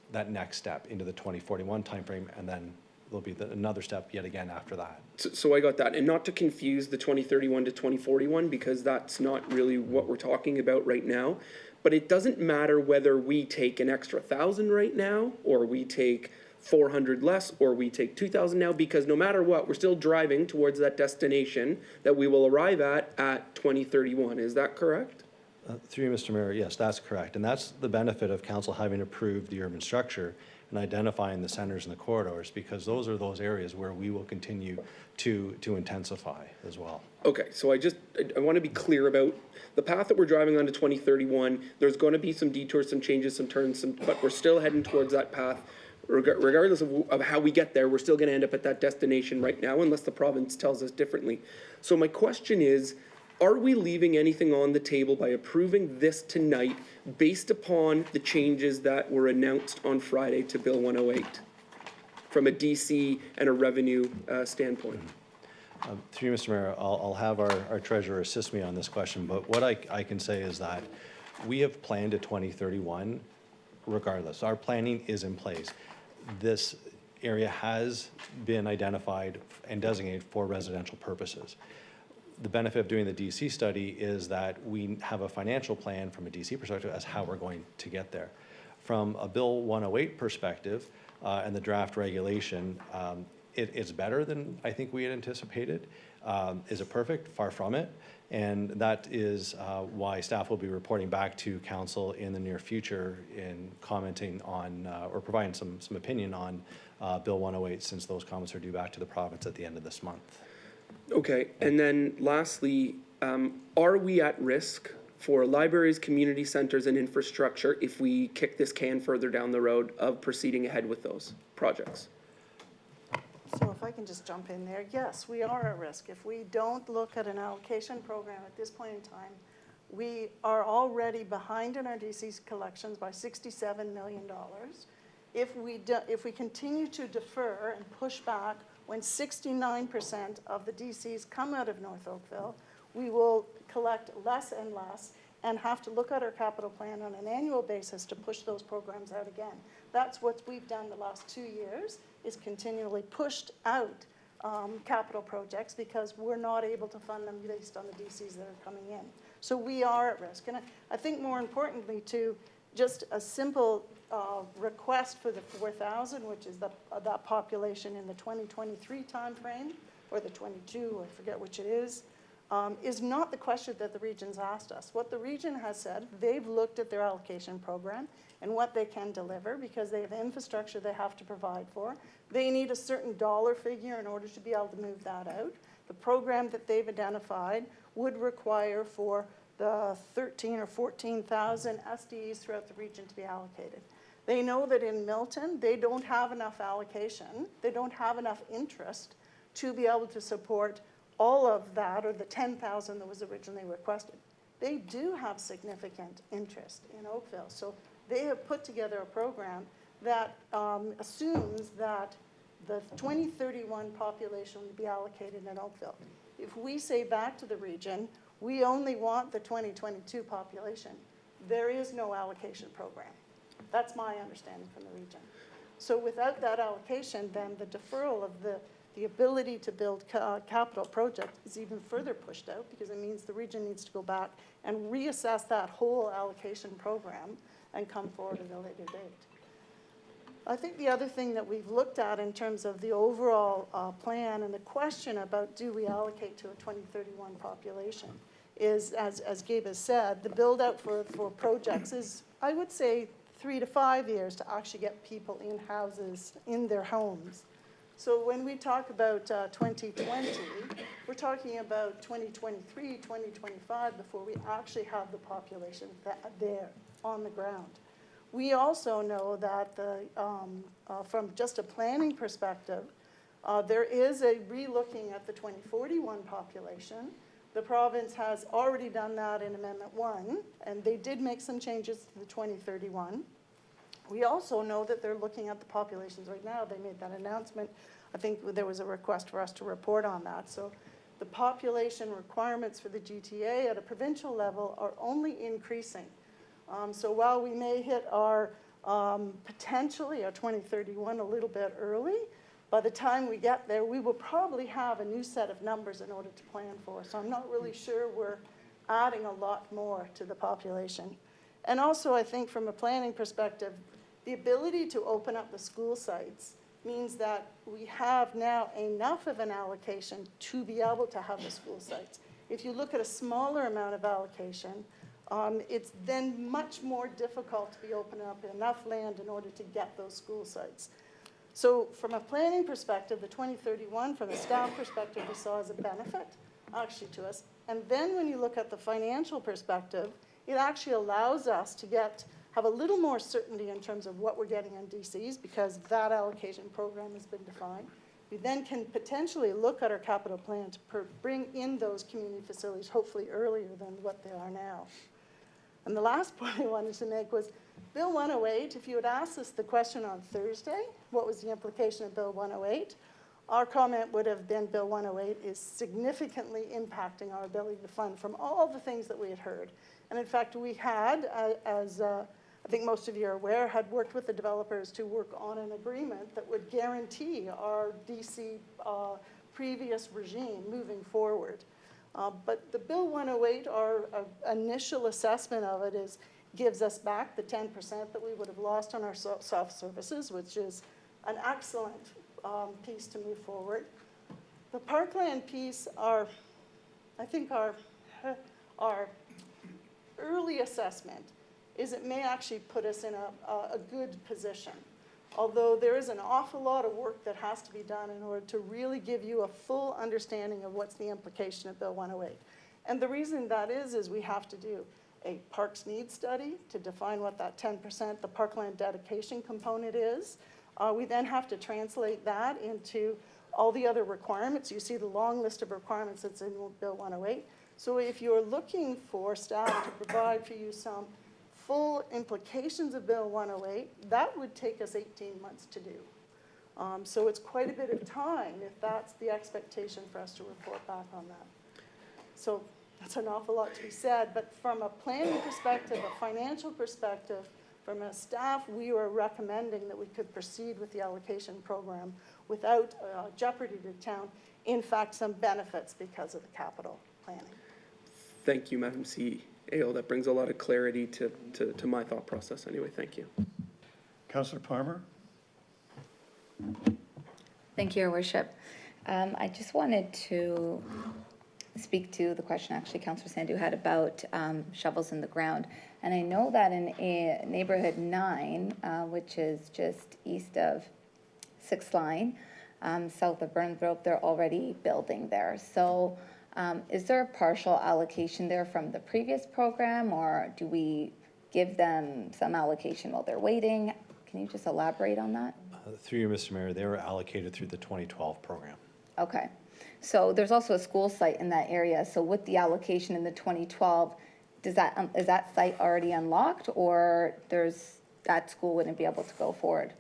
step into the 2041 timeframe, and then there'll be another step yet again after that. So I got that, and not to confuse the 2031 to 2041, because that's not really what we're talking about right now. But it doesn't matter whether we take an extra 1,000 right now, or we take 400 less, or we take 2,000 now, because no matter what, we're still driving towards that destination that we will arrive at 2031. Is that correct? Through you, Mr. Mayor, yes, that's correct. And that's the benefit of council having approved the urban structure and identifying the centers and the corridors, because those are those areas where we will continue to intensify as well. Okay, so I want to be clear about the path that we're driving on to 2031. There's going to be some detours, some changes, some turns, but we're still heading towards that path. Regardless of how we get there, we're still going to end up at that destination right now, unless the province tells us differently. So my question is, are we leaving anything on the table by approving this tonight based upon the changes that were announced on Friday to Bill 108 from a DC and a revenue standpoint? Through you, Mr. Mayor, I'll have our treasurer assist me on this question, but what I can say is that we have planned to 2031 regardless. Our planning is in place. This area has been identified and designated for residential purposes. The benefit of doing the DC study is that we have a financial plan from a DC perspective as how we're going to get there. From a Bill 108 perspective and the draft regulation, it's better than I think we had anticipated. Is it perfect? Far from it. And that is why staff will be reporting back to council in the near future in commenting on or providing some opinion on Bill 108, since those comments are due back to the province at the end of this month. Okay, and then lastly, are we at risk for libraries, community centers, and infrastructure if we kick this can further down the road of proceeding ahead with those projects? So if I can just jump in there, yes, we are at risk. If we don't look at an allocation program at this point in time, we are already behind in our DC's collections by $67 million. If we continue to defer and push back when 69% of the DCs come out of North Oakville, we will collect less and less and have to look at our capital plan on an annual basis to push those programs out again. That's what we've done the last 2 years, is continually pushed out capital projects because we're not able to fund them based on the DCs that are coming in. So we are at risk. And I think more importantly too, just a simple request for the 4,000, which is that population in the 2023 timeframe, or the 22, I forget which it is not the question that the region's asked us. What the region has said, they've looked at their allocation program and what they can deliver because they have infrastructure they have to provide for. They need a certain dollar figure in order to be able to move that out. The program that they've identified would require for the 13 or 14,000 SDEs throughout the region to be allocated. They know that in Milton, they don't have enough allocation, they don't have enough interest to be able to support all of that, or the 10,000 that was originally requested. They do have significant interest in Oakville. So they have put together a program that assumes that the 2031 population will be allocated in Oakville. If we say back to the region, we only want the 2022 population, there is no allocation program. That's my understanding from the region. So without that allocation, then the deferral of the ability to build capital project is even further pushed out because it means the region needs to go back and reassess that whole allocation program and come forward at a later date. I think the other thing that we've looked at in terms of the overall plan and the question about do we allocate to a 2031 population is, as Gabe has said, the build out for projects is, I would say, 3 to 5 years to actually get people in houses, in their homes. So when we talk about 2020, we're talking about 2023, 2025 before we actually have the population there on the ground. We also know that from just a planning perspective, there is a re-looking at the 2041 population. The province has already done that in Amendment 1, and they did make some changes to the 2031. We also know that they're looking at the populations right now. They made that announcement. I think there was a request for us to report on that. So the population requirements for the GTA at a provincial level are only increasing. So while we may hit our, potentially our 2031 a little bit early, by the time we get there, we will probably have a new set of numbers in order to plan for. So I'm not really sure we're adding a lot more to the population. And also, I think from a planning perspective, the ability to open up the school sites means that we have now enough of an allocation to be able to have the school sites. If you look at a smaller amount of allocation, it's then much more difficult to be opening up enough land in order to get those school sites. So from a planning perspective, the 2031, from a staff perspective, we saw as a benefit actually to us. And then when you look at the financial perspective, it actually allows us to have a little more certainty in terms of what we're getting on DCs because that allocation program has been defined. We then can potentially look at our capital plan to bring in those community facilities hopefully earlier than what they are now. And the last point I wanted to make was Bill 108, if you had asked us the question on Thursday, what was the implication of Bill 108, our comment would have been Bill 108 is significantly impacting our ability to fund from all the things that we had heard. And in fact, we had, as I think most of you are aware, had worked with the developers to work on an agreement that would guarantee our DC previous regime moving forward. But the Bill 108, our initial assessment of it gives us back the 10% that we would have lost on our soft services, which is an excellent piece to move forward. The parkland piece I think our early assessment is it may actually put us in a good position. Although there is an awful lot of work that has to be done in order to really give you a full understanding of what's the implication of Bill 108. And the reason that is we have to do a parks needs study to define what that 10%, the parkland dedication component is. We then have to translate that into all the other requirements. You see the long list of requirements that's in Bill 108. So if you're looking for staff to provide for you some full implications of Bill 108, that would take us 18 months to do. So it's quite a bit of time if that's the expectation for us to report back on that. So that's an awful lot to be said, but from a planning perspective, a financial perspective, from a staff, we were recommending that we could proceed with the allocation program without jeopardy to town. In fact, some benefits because of the capital planning. Thank you, Madam CEO. That brings a lot of clarity to my thought process anyway. Thank you. Councillor Palmer? Thank you, Your Worship. I just wanted to speak to the question actually Councillor Sandu had about shovels in the ground. And I know that in neighborhood 9, which is just east of 6th Line, south of Burnsgrove, they're already building there. So is there a partial allocation there from the previous program, or do we give them some allocation while they're waiting? Can you just elaborate on that? Through you, Mr. Mayor, they were allocated through the 2012 program. Okay. So there's also a school site in that area. So with the allocation in the 2012, is that site already unlocked, or that school wouldn't be able to go forward?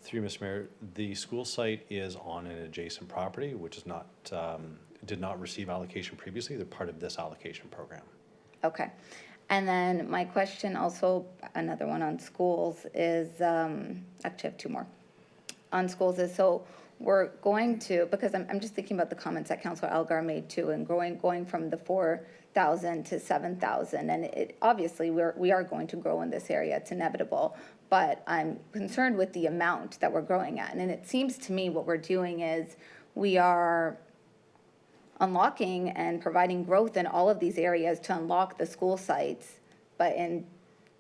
Through you, Mr. Mayor, the school site is on an adjacent property, which is not, did not receive allocation previously. They're part of this allocation program. Okay. And then my question also, another one on schools is, actually I have 2 more. On schools is, so we're going to, because I'm just thinking about the comments that Councillor Elgar made too, and going from the 4,000 to 7,000, and it obviously we are going to grow in this area. It's inevitable, but I'm concerned with the amount that we're growing at. And it seems to me what we're doing is we are unlocking and providing growth in all of these areas to unlock the school sites, but in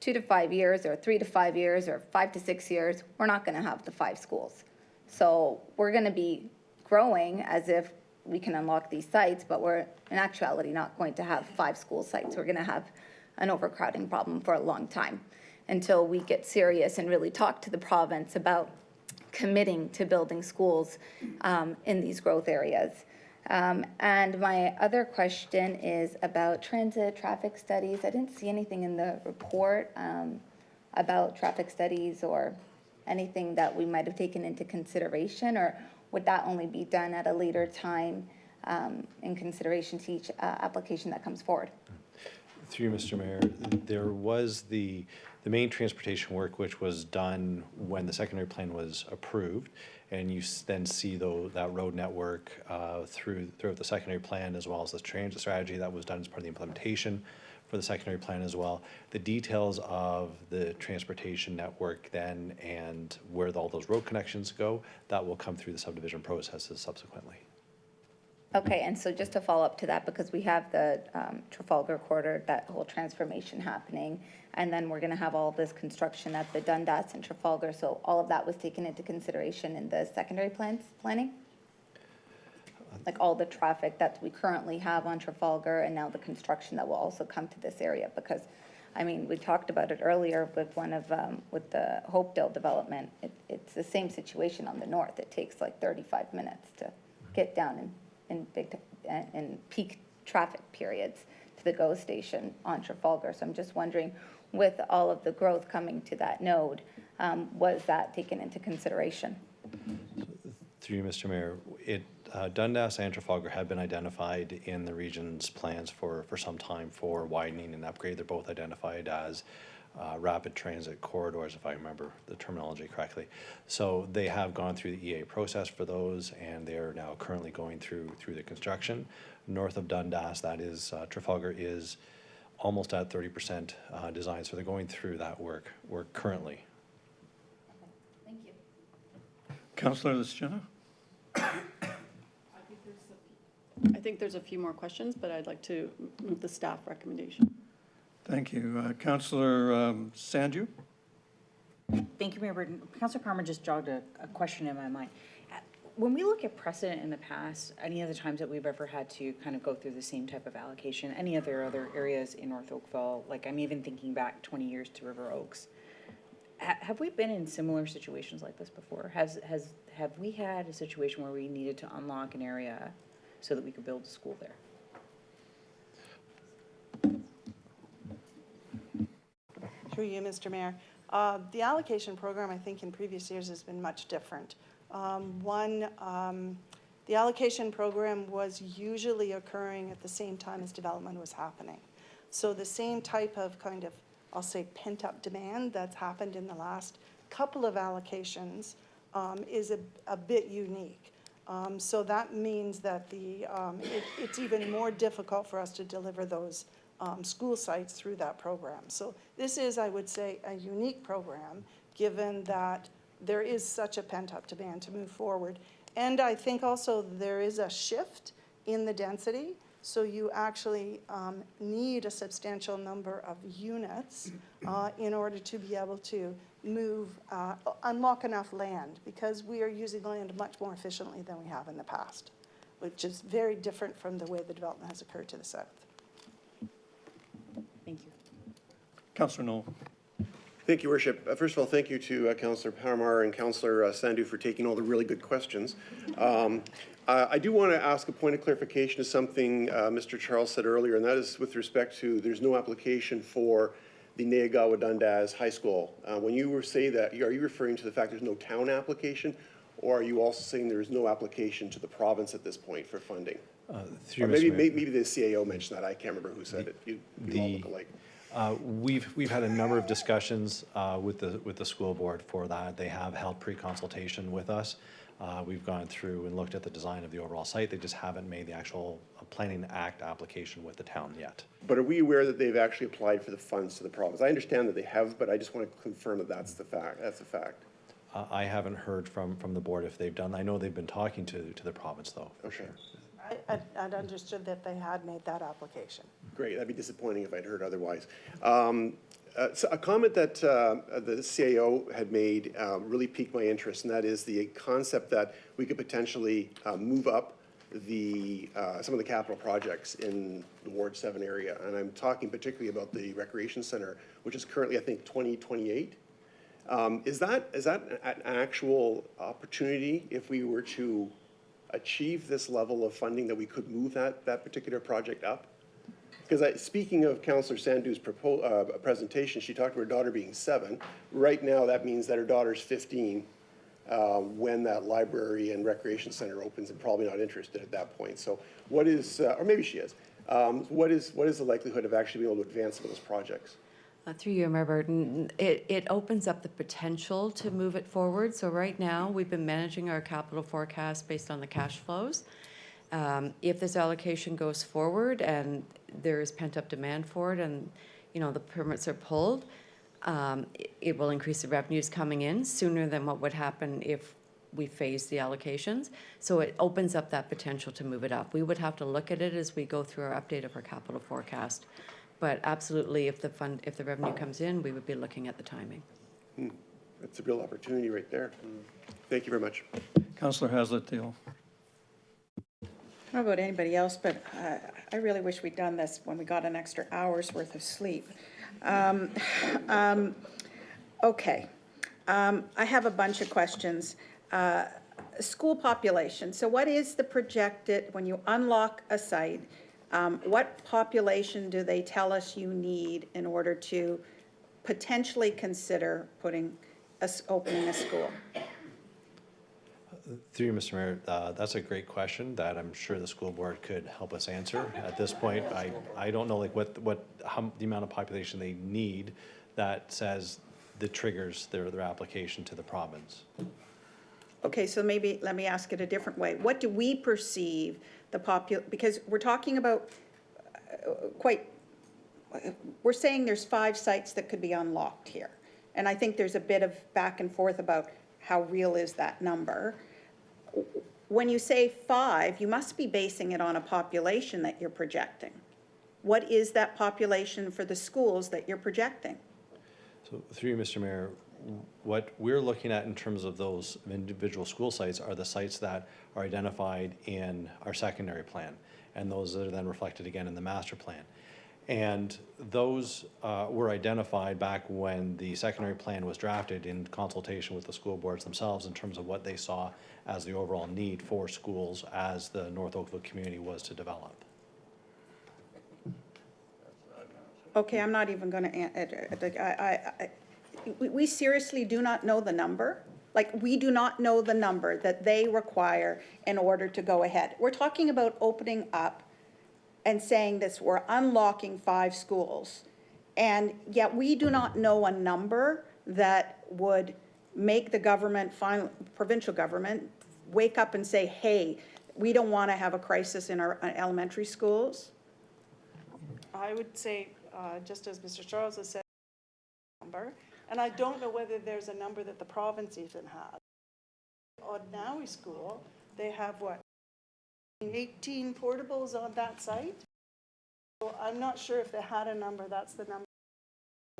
2 to 5 years, or 3 to 5 years, or 5 to 6 years, we're not going to have the 5 schools. So we're going to be growing as if we can unlock these sites, but we're in actuality not going to have 5 school sites. We're going to have an overcrowding problem for a long time until we get serious and really talk to the province about committing to building schools in these growth areas. And my other question is about transit traffic studies. I didn't see anything in the report about traffic studies or anything that we might have taken into consideration, or would that only be done at a later time in consideration to each application that comes forward? Through you, Mr. Mayor, there was the main transportation work which was done when the secondary plan was approved, and you then see that road network throughout the secondary plan, as well as the transit strategy that was done as part of the implementation for the secondary plan as well. The details of the transportation network then and where all those road connections go, that will come through the subdivision processes subsequently. Okay, and so just to follow up to that, because we have the Trafalgar corridor, that whole transformation happening, and then we're going to have all this construction at the Dundas and Trafalgar, so all of that was taken into consideration in the secondary planning? Like all the traffic that we currently have on Trafalgar, and now the construction that will also come to this area? Because, I mean, we talked about it earlier with with the Hopedale development. It's the same situation on the north. It takes like 35 minutes to get down in peak traffic periods to the GO station on Trafalgar. So I'm just wondering, with all of the growth coming to that node, was that taken into consideration? Through you, Mr. Mayor, Dundas and Trafalgar have been identified in the region's plans for some time for widening and upgrade. They're both identified as rapid transit corridors, if I remember the terminology correctly. So they have gone through the EA process for those, and they are now currently going through the construction. North of Dundas, that is, Trafalgar is almost at 30% design, so they're going through that work currently. Thank you. Councillor Lishchyna? I think there's a few more questions, but I'd like to move the staff recommendation. Thank you. Councillor Sandu? Thank you, Mayor Burton. Councillor Palmer just jogged a question in my mind. When we look at precedent in the past, any of the times that we've ever had to kind of go through the same type of allocation, any other areas in North Oakville, like I'm even thinking back 20 years to River Oaks, have we been in similar situations like this before? Have we had a situation where we needed to unlock an area so that we could build a school there? Through you, Mr. Mayor. The allocation program, I think, in previous years has been much different. One, the allocation program was usually occurring at the same time as development was happening. So the same type of kind of, I'll say, pent-up demand that's happened in the last couple of allocations is a bit unique. So that means that it's even more difficult for us to deliver those school sites through that program. So this is, I would say, a unique program, given that there is such a pent-up demand to move forward. And I think also there is a shift in the density. So you actually need a substantial number of units in order to be able to unlock enough land, because we are using land much more efficiently than we have in the past, which is very different from the way the development has occurred to the south. Thank you. Councillor Knoll. Thank you, Worship. First of all, thank you to Councillor Parmar and Councillor Sandhu for taking all the really good questions. I do want to ask a point of clarification to something Mr. Charles said earlier, and that is with respect to there's no application for the Neagawa Dundas High School. When you say that, are you referring to the fact there's no town application, or are you also saying there's no application to the province at this point for funding? Or maybe the CAO mentioned that. I can't remember who said it. You all look alike. We've had a number of discussions with the school board for that. They have held pre-consultation with us. We've gone through and looked at the design of the overall site. They just haven't made the actual Planning Act application with the town yet. But are we aware that they've actually applied for the funds to the province? I understand that they have, but I just want to confirm that that's the fact. That's a fact. I haven't heard from the board if they've done. I know they've been talking to the province though, for sure. I'd understood that they had made that application. Great, that'd be disappointing if I'd heard otherwise. So a comment that the CAO had made really piqued my interest, and that is the concept that we could potentially move up some of the capital projects in the Ward 7 area. And I'm talking particularly about the recreation center, which is currently, I think, 2028. Is that an actual opportunity if we were to achieve this level of funding, that we could move that particular project up? Because speaking of Councillor Sandhu's presentation, she talked about her daughter being 7. Right now, that means that her daughter's 15 when that library and recreation center opens, and probably not interested at that point. So what is, or maybe she is, what is the likelihood of actually being able to advance some of those projects? Through you, Mayor Burton, it opens up the potential to move it forward. So right now, we've been managing our capital forecast based on the cash flows. If this allocation goes forward and there is pent-up demand for it, and the permits are pulled, it will increase the revenues coming in sooner than what would happen if we phase the allocations. So it opens up that potential to move it up. We would have to look at it as we go through our update of our capital forecast. But absolutely, if the revenue comes in, we would be looking at the timing. That's a real opportunity right there. Thank you very much. Councillor Haslett-Deal. I don't know about anybody else, but I really wish we'd done this when we got an extra hour's worth of sleep. Okay. I have a bunch of questions. School population. So what is the projected, when you unlock a site, what population do they tell us you need in order to potentially consider opening a school? Through you, Mr. Mayor, that's a great question that I'm sure the school board could help us answer. At this point, I don't know how the amount of population they need that says that triggers their application to the province. Okay, so maybe let me ask it a different way. What do we perceive because we're talking about we're saying there's 5 sites that could be unlocked here. And I think there's a bit of back and forth about how real is that number. When you say 5, you must be basing it on a population that you're projecting. What is that population for the schools that you're projecting? So through you, Mr. Mayor, what we're looking at in terms of those individual school sites are the sites that are identified in our secondary plan, and those that are then reflected again in the master plan. And those were identified back when the secondary plan was drafted in consultation with the school boards themselves in terms of what they saw as the overall need for schools as the North Oakville community was to develop. Okay, I'm not even going to, we seriously do not know the number? Like, we do not know the number that they require in order to go ahead. We're talking about opening up and saying this, we're unlocking 5 schools. And yet we do not know a number that would make the government, provincial government, wake up and say, hey, we don't want to have a crisis in our elementary schools. I would say, just as Mr. Charles has said, number, and I don't know whether there's a number that the province even has. On Nowie School, they have what, 18 portables on that site? So I'm not sure if they had a number, that's the number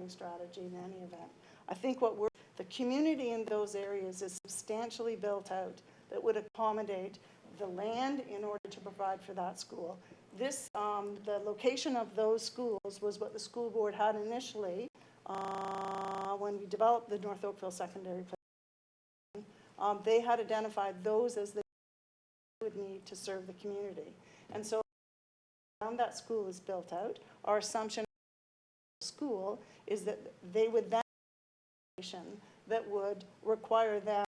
strategy in any event. I think the community in those areas is substantially built out that would accommodate the land in order to provide for that school. The location of those schools was what the school board had initially when we developed the North Oakville Secondary Plan. They had identified those as the would need to serve the community. And so around that school is built out, our assumption of the school is that they would then that would require them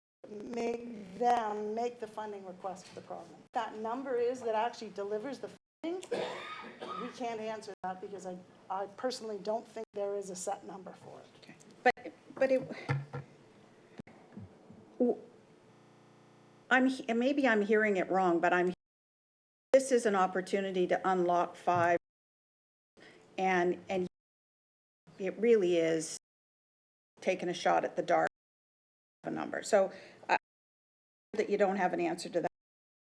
make the funding request to the province. That number is that actually delivers the funding. We can't answer that because I personally don't think there is a set number for it. Okay. But maybe I'm hearing it wrong, but this is an opportunity to unlock 5, and it really is taking a shot at the dark number. So that you don't have an answer to that,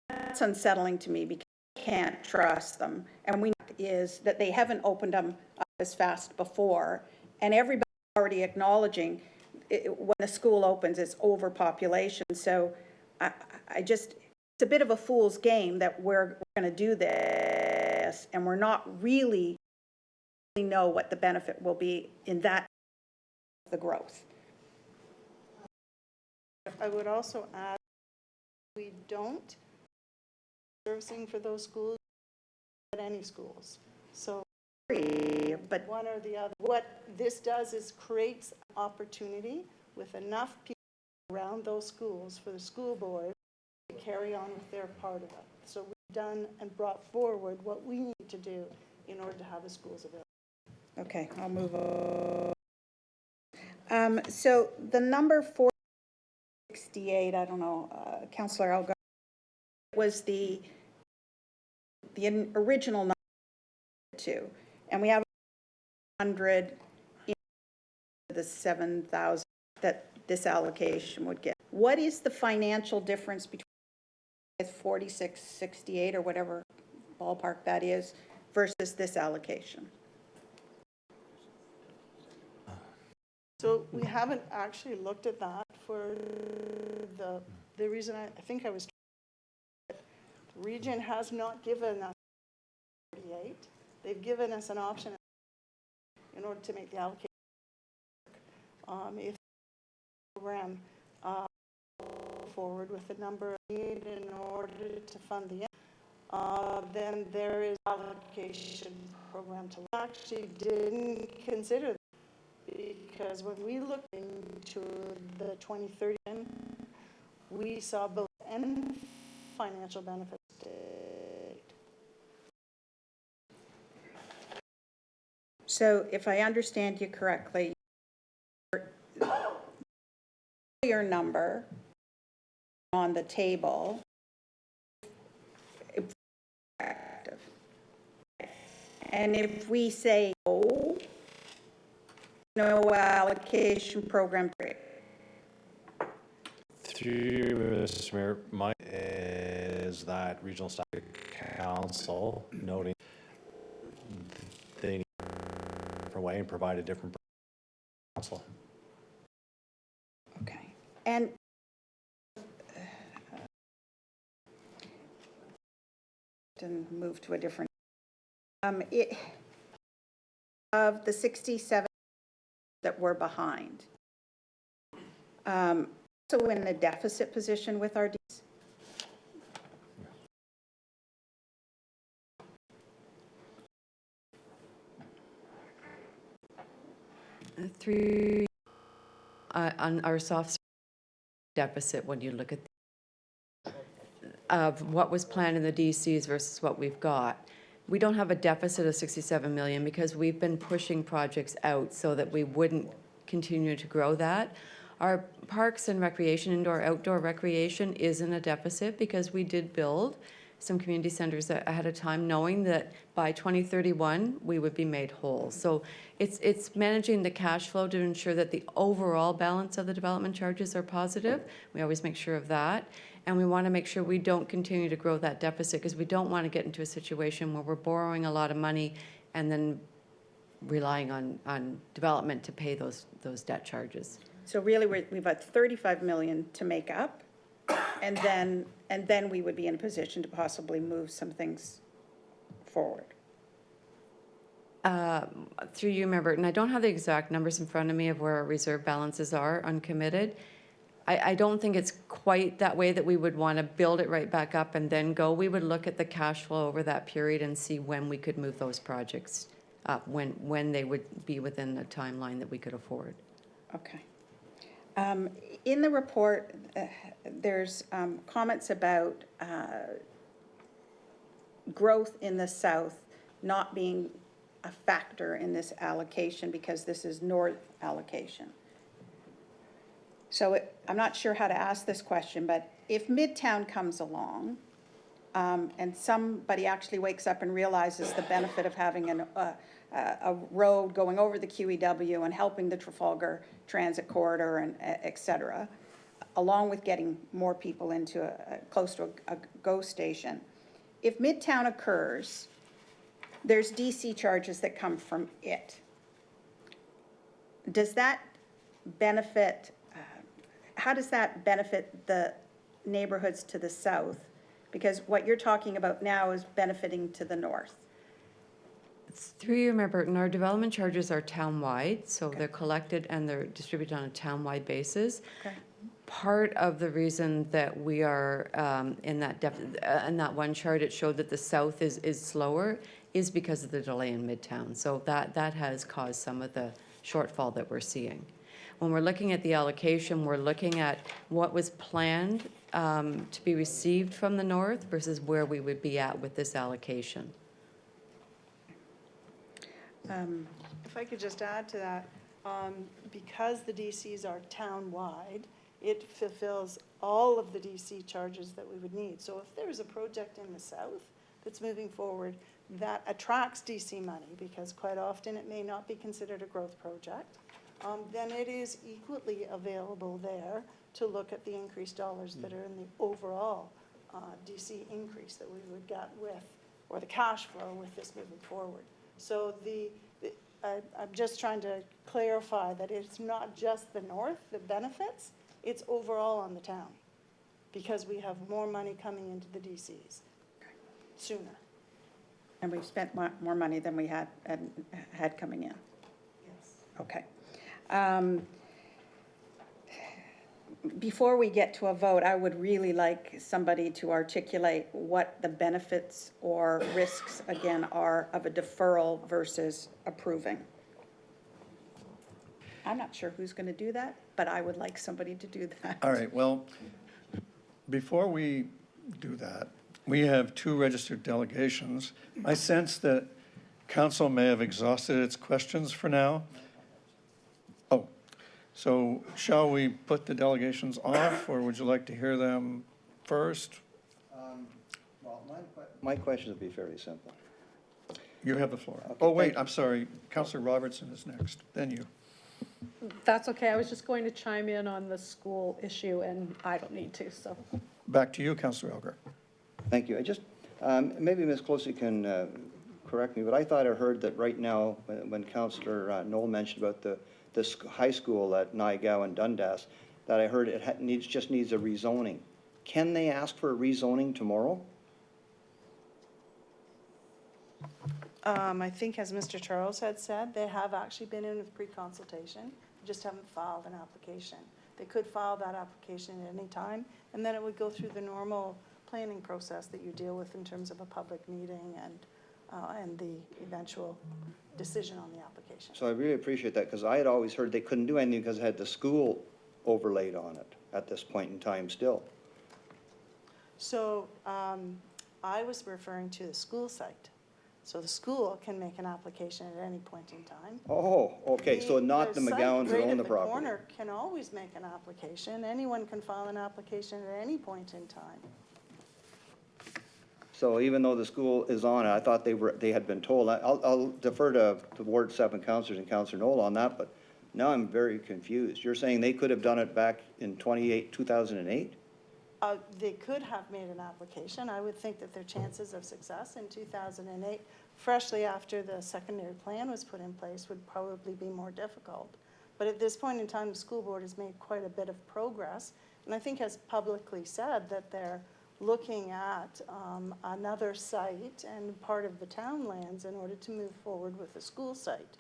that's unsettling to me because I can't trust them. And we know is that they haven't opened them up as fast before, and everybody's already acknowledging when the school opens, it's overpopulation. So it's a bit of a fool's game that we're going to do this, and we're not really know what the benefit will be in that the growth. I would also add, we don't servicing for those schools at any schools. So, but one or the other. What this does is creates opportunity with enough people around those schools for the school board to carry on with their part of it. So we've done and brought forward what we need to do in order to have the schools available. Okay, I'll move on. So the number 468, I don't know, Councillor Elgar, was the original number 2, and we have 100 in the 7,000 that this allocation would get. What is the financial difference between 4668 or whatever ballpark that is versus this allocation? So we haven't actually looked at that for the reason I think I was. The region has not given us 48. They've given us an option in order to make the allocation. If the program forward with the number needed in order to fund the then there is allocation program to actually didn't consider that. Because when we looked into the 2030, we saw both and financial benefits. So if I understand you correctly, your number on the table, and if we say no allocation program. Through you, Mr. Mayor, my is that Regional Staff Council noting they need a different way and provide a different council. Okay, and and move to a different. Of the 67 that we're behind. So in a deficit position with our Ds. On our soft deficit when you look at of what was planned in the DCs versus what we've got. We don't have a deficit of 67 million because we've been pushing projects out so that we wouldn't continue to grow that. Our parks and recreation, indoor, outdoor recreation is in a deficit because we did build some community centers ahead of time, knowing that by 2031, we would be made whole. So it's managing the cash flow to ensure that the overall balance of the development charges are positive. We always make sure of that. And we want to make sure we don't continue to grow that deficit because we don't want to get into a situation where we're borrowing a lot of money and then relying on development to pay those debt charges. So really, we've got 35 million to make up, and then we would be in a position to possibly move some things forward. Through you, Mayor Burton, I don't have the exact numbers in front of me of where our reserve balances are uncommitted. I don't think it's quite that way that we would want to build it right back up and then go. We would look at the cash flow over that period and see when we could move those projects up, when they would be within the timeline that we could afford. Okay. In the report, there's comments about growth in the south not being a factor in this allocation because this is north allocation. So I'm not sure how to ask this question, but if Midtown comes along and somebody actually wakes up and realizes the benefit of having a road going over the QEW and helping the Trafalgar Transit Corridor and et cetera, along with getting more people into close to a GO station, if Midtown occurs, there's DC charges that come from it. Does that benefit, how does that benefit the neighborhoods to the south? Because what you're talking about now is benefiting to the north. Through you, Mayor Burton, our development charges are town-wide, so they're collected and they're distributed on a town-wide basis. Okay. Part of the reason that we are in that one chart, it showed that the south is slower, is because of the delay in Midtown. So that has caused some of the shortfall that we're seeing. When we're looking at the allocation, we're looking at what was planned to be received from the north versus where we would be at with this allocation. If I could just add to that, because the DCs are town-wide, it fulfills all of the DC charges that we would need. So if there is a project in the south that's moving forward that attracts DC money, because quite often it may not be considered a growth project, then it is equally available there to look at the increased dollars that are in the overall DC increase that we would get with, or the cash flow with this moving forward. So I'm just trying to clarify that it's not just the north that benefits, it's overall on the town, because we have more money coming into the DCs sooner. And we've spent more money than we had coming in. Yes. Okay. Before we get to a vote, I would really like somebody to articulate what the benefits or risks, again, are of a deferral versus approving. I'm not sure who's going to do that, but I would like somebody to do that. All right, well, before we do that, we have 2 registered delegations. I sense that council may have exhausted its questions for now. Oh, so shall we put the delegations off, or would you like to hear them first? Well, my question would be fairly simple. You have the floor. Okay, Oh, wait, I'm sorry. Councillor Robertson is next, then you. That's okay. I was just going to chime in on the school issue, and I don't need to, so. Back to you, Councillor Elgar. Thank you. I just, maybe Ms. Closey can correct me, but I thought I heard that right now, when Councillor Knoll mentioned about the high school at Naigaw and Dundas, that I heard it just needs a rezoning. Can they ask for a rezoning tomorrow? I think, as Mr. Charles had said, they have actually been in with pre-consultation, just haven't filed an application. They could file that application at any time, and then it would go through the normal planning process that you deal with in terms of a public meeting and the eventual decision on the application. So I really appreciate that, because I had always heard they couldn't do anything because it had the school overlaid on it. at this point in time still. So I was referring to the school site. So the school can make an application at any point in time. Oh, okay, so not the McGowans that own the site right at the property. corner can always make an application. Anyone can file an application at any point in time. So even though the school is on it, I thought they had been told, I'll defer to Ward 7 councilors and Councilor Knoll on that, but now I'm very confused. You're saying they could have done it back in 2008? They could have made an application. I would think that their chances of success in 2008, freshly after the secondary plan was put in place, would probably be more difficult. But at this point in time, the school board has made quite a bit of progress, and I think has publicly said that they're looking at another site and part of the town lands in order to move forward with the school site,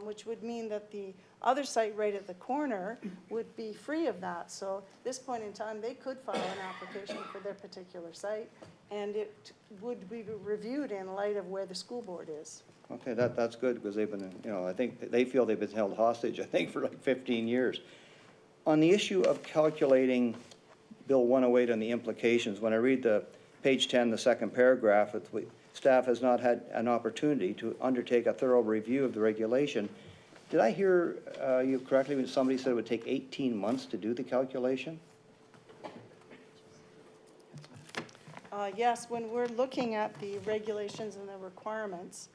which would mean that the other site right at the corner would be free of that. So at this point in time, they could file an application for their particular site, and it would be reviewed in light of where the school board is. Okay, that's good, because they've been, I think they feel they've been held hostage, I think, for like 15 years. On the issue of calculating Bill 108 and the implications, when I read the page 10, the second paragraph, staff has not had an opportunity to undertake a thorough review of the regulation. Did I hear you correctly when somebody said it would take 18 months to do the calculation? Yes, when we're looking at the regulations and the requirements,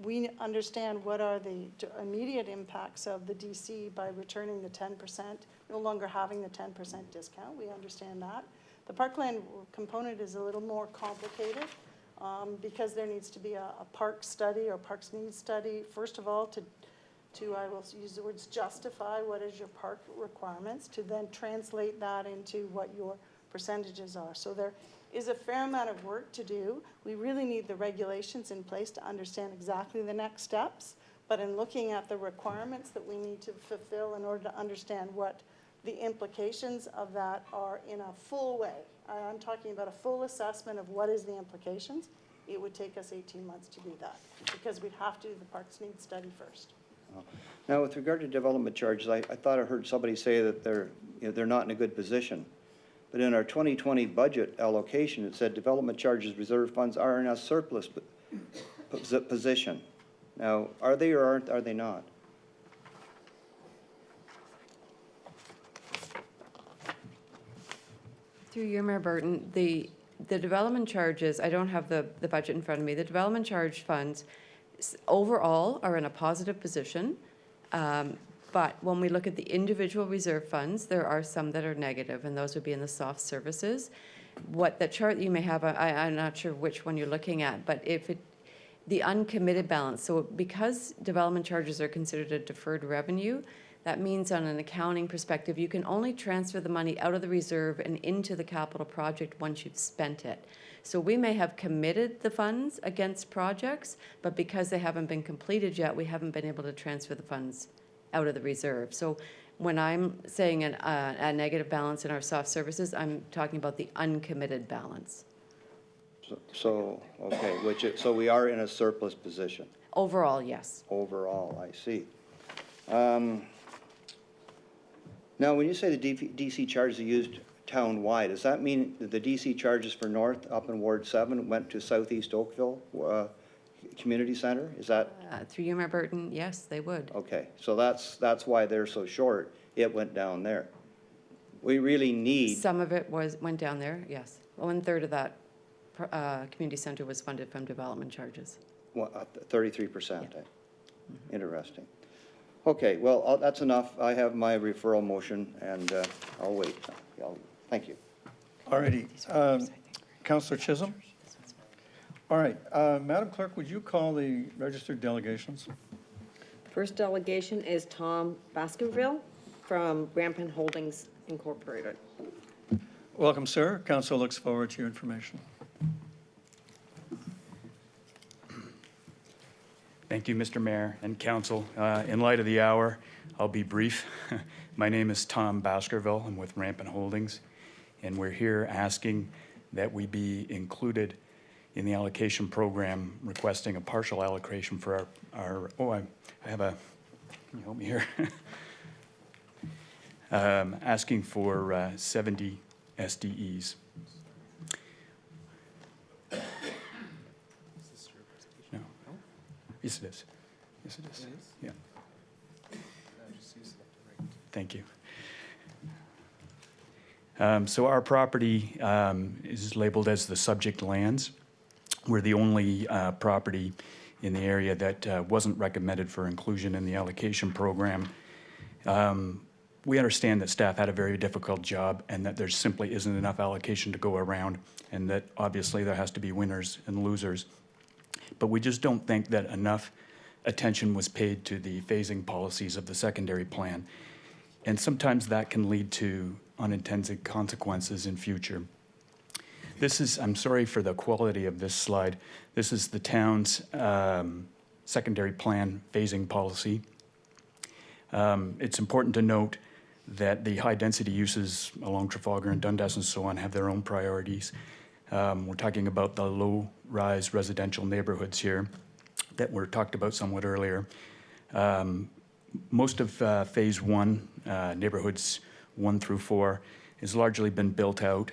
we understand what are the immediate impacts of the DC by returning the 10%, no longer having the 10% discount. We understand that. The parkland component is a little more complicated because there needs to be a park study or parks needs study, first of all, to I will use the words justify what is your park requirements, to then translate that into what your percentages are. So there is a fair amount of work to do. We really need the regulations in place to understand exactly the next steps, but in looking at the requirements that we need to fulfill in order to understand what the implications of that are in a full way. I'm talking about a full assessment of what is the implications. It would take us 18 months to do that, because we'd have to do the parks needs study first. Now, with regard to development charges, I thought I heard somebody say that they're not in a good position. But in our 2020 budget allocation, it said development charges reserve funds are in a surplus position. Now, are they or are they not? Through you, Mayor Burton, the development charges, I don't have the budget in front of me, the development charge funds overall are in a positive position. But when we look at the individual reserve funds, there are some that are negative, and those would be in the soft services. What the chart you may have, I'm not sure which one you're looking at, but the uncommitted balance, so because development charges are considered a deferred revenue, that means on an accounting perspective, you can only transfer the money out of the reserve and into the capital project once you've spent it. So we may have committed the funds against projects, but because they haven't been completed yet, we haven't been able to transfer the funds out of the reserve. So when I'm saying a negative balance in our soft services, I'm talking about the uncommitted balance. So we are in a surplus position. Overall, yes. Overall, I see. Now, when you say the DC charges are used town-wide, does that mean that the DC charges for North up in Ward 7 went to Southeast Oakville Community Center? Is that? Through you, Mayor Burton, yes, they would. Okay, so that's why they're so short. It went down there. We really need. Some of it went down there, yes. 1/3 of that community center was funded from development charges. 33%. Yeah. Interesting. Okay, well, that's enough. I have my referral motion, and I'll wait. Thank you. All righty. Councillor Chisholm? All right. Madam Clerk, would you call the registered delegations? First delegation is Tom Baskerville from Rampant Holdings Incorporated. Welcome, sir. Council looks forward to your information. Thank you, Mr. Mayor and Council. In light of the hour, I'll be brief. My name is Tom Baskerville. I'm with Rampant Holdings, and we're here asking that we be included in the allocation program, requesting a partial allocation for I have a, can you help me here? asking for 70 SDEs. No. Yes, it is. Yes, it is. Yeah. Thank you. So our property is labeled as the subject lands. We're the only property in the area that wasn't recommended for inclusion in the allocation program. We understand that staff had a very difficult job and that there simply isn't enough allocation to go around, and that obviously there has to be winners and losers. But we just don't think that enough attention was paid to the phasing policies of the secondary plan. And sometimes that can lead to unintended consequences in future. This is, I'm sorry for the quality of this slide. This is the town's secondary plan phasing policy. It's important to note that the high-density uses along Trafalgar and Dundas and so on have their own priorities. We're talking about the low-rise residential neighborhoods here that were talked about somewhat earlier. Most of Phase 1, neighborhoods 1 through 4, has largely been built out.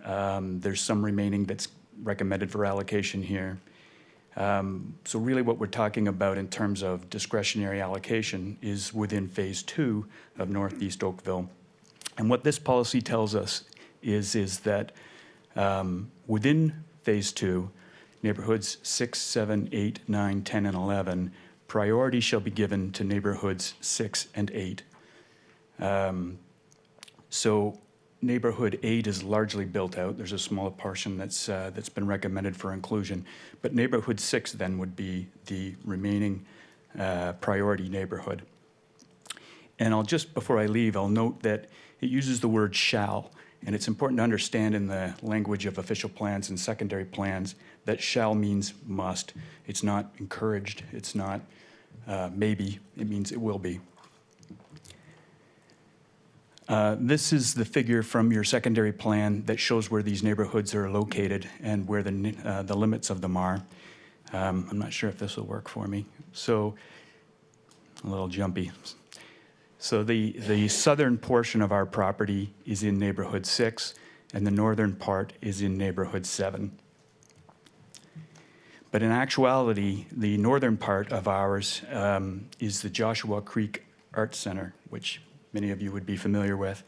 There's some remaining that's recommended for allocation here. So really what we're talking about in terms of discretionary allocation is within Phase 2 of Northeast Oakville. And what this policy tells us is that within Phase 2, neighborhoods 6, 7, 8, 9, 10, and 11, priority shall be given to neighborhoods 6 and 8. So neighborhood 8 is largely built out. There's a small portion that's been recommended for inclusion. But neighborhood 6 then would be the remaining priority neighborhood. And I'll just, before I leave, I'll note that it uses the word shall. And it's important to understand in the language of official plans and secondary plans that shall means must. It's not encouraged. It's not maybe. It means it will be. This is the figure from your secondary plan that shows where these neighborhoods are located and where the limits of them are. I'm not sure if this will work for me. So, a little jumpy. So the southern portion of our property is in neighborhood 6, and the northern part is in neighborhood 7. But in actuality, the northern part of ours is the Joshua Creek Arts Center, which many of you would be familiar with.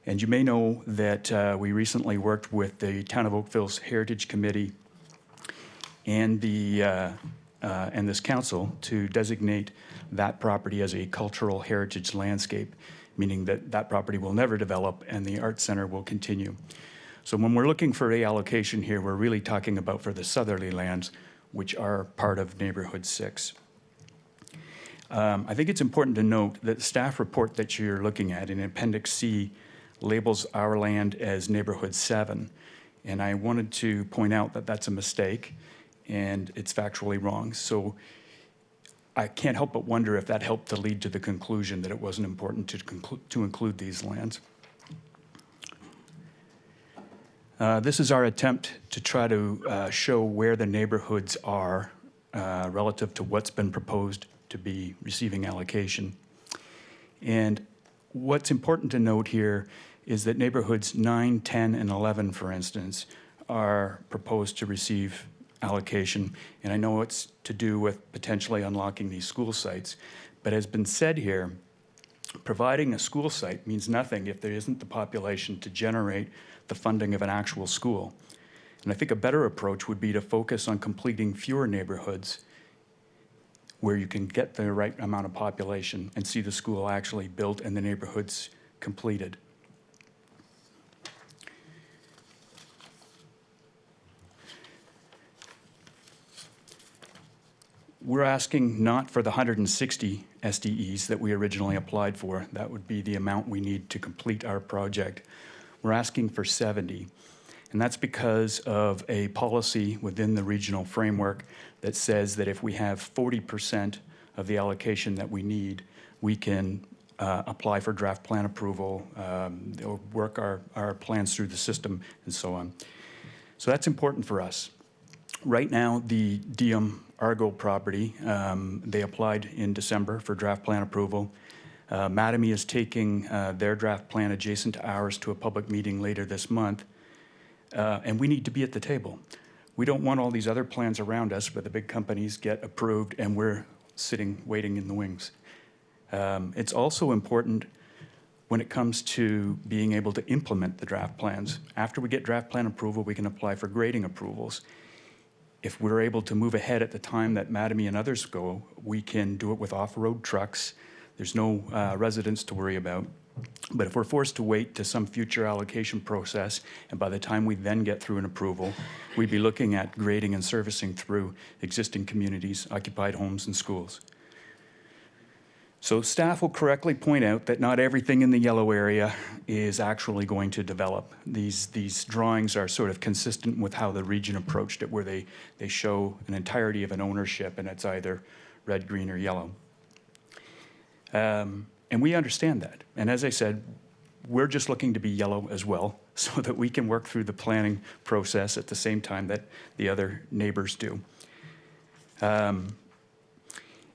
And you may know that we recently worked with the Town of Oakville's Heritage Committee and this council to designate that property as a cultural heritage landscape, meaning that that property will never develop and the Arts Center will continue. So when we're looking for reallocation here, we're really talking about for the southerly lands, which are part of neighborhood 6. I think it's important to note that the staff report that you're looking at in Appendix C labels our land as neighborhood 7. And I wanted to point out that that's a mistake and it's factually wrong. So I can't help but wonder if that helped to lead to the conclusion that it wasn't important to include these lands. This is our attempt to try to show where the neighborhoods are relative to what's been proposed to be receiving allocation. And what's important to note here is that neighborhoods 9, 10, and 11, for instance, are proposed to receive allocation. And I know it's to do with potentially unlocking these school sites, but as been said here, providing a school site means nothing if there isn't the population to generate the funding of an actual school. And I think a better approach would be to focus on completing fewer neighborhoods where you can get the right amount of population and see the school actually built and the neighborhoods completed. We're asking not for the 160 SDEs that we originally applied for. That would be the amount we need to complete our project. We're asking for 70. And that's because of a policy within the regional framework that says that if we have 40% of the allocation that we need, we can apply for draft plan approval, or work our plans through the system, and so on. So that's important for us. Right now, the Diem Argo property, they applied in December for draft plan approval. Mattamy is taking their draft plan adjacent to ours to a public meeting later this month, and we need to be at the table. We don't want all these other plans around us where the big companies get approved and we're sitting, waiting in the wings. It's also important when it comes to being able to implement the draft plans. After we get draft plan approval, we can apply for grading approvals. If we're able to move ahead at the time that Mattamy and others go, we can do it with off-road trucks. There's no residents to worry about. But if we're forced to wait to some future allocation process, and by the time we then get through an approval, we'd be looking at grading and servicing through existing communities, occupied homes, and schools. So staff will correctly point out that not everything in the yellow area is actually going to develop. These drawings are sort of consistent with how the region approached it, where they show an entirety of an ownership, and it's either red, green, or yellow. And we understand that. And as I said, we're just looking to be yellow as well, so that we can work through the planning process at the same time that the other neighbors do.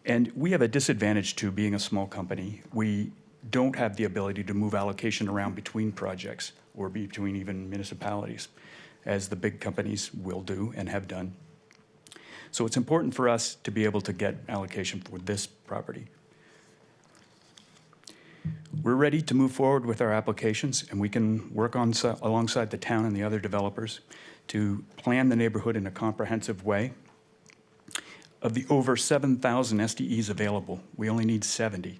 And we have a disadvantage to being a small company. We don't have the ability to move allocation around between projects or between even municipalities, as the big companies will do and have done. So it's important for us to be able to get allocation for this property. We're ready to move forward with our applications, and we can work alongside the town and the other developers to plan the neighborhood in a comprehensive way. Of the over 7,000 SDEs available, we only need 70.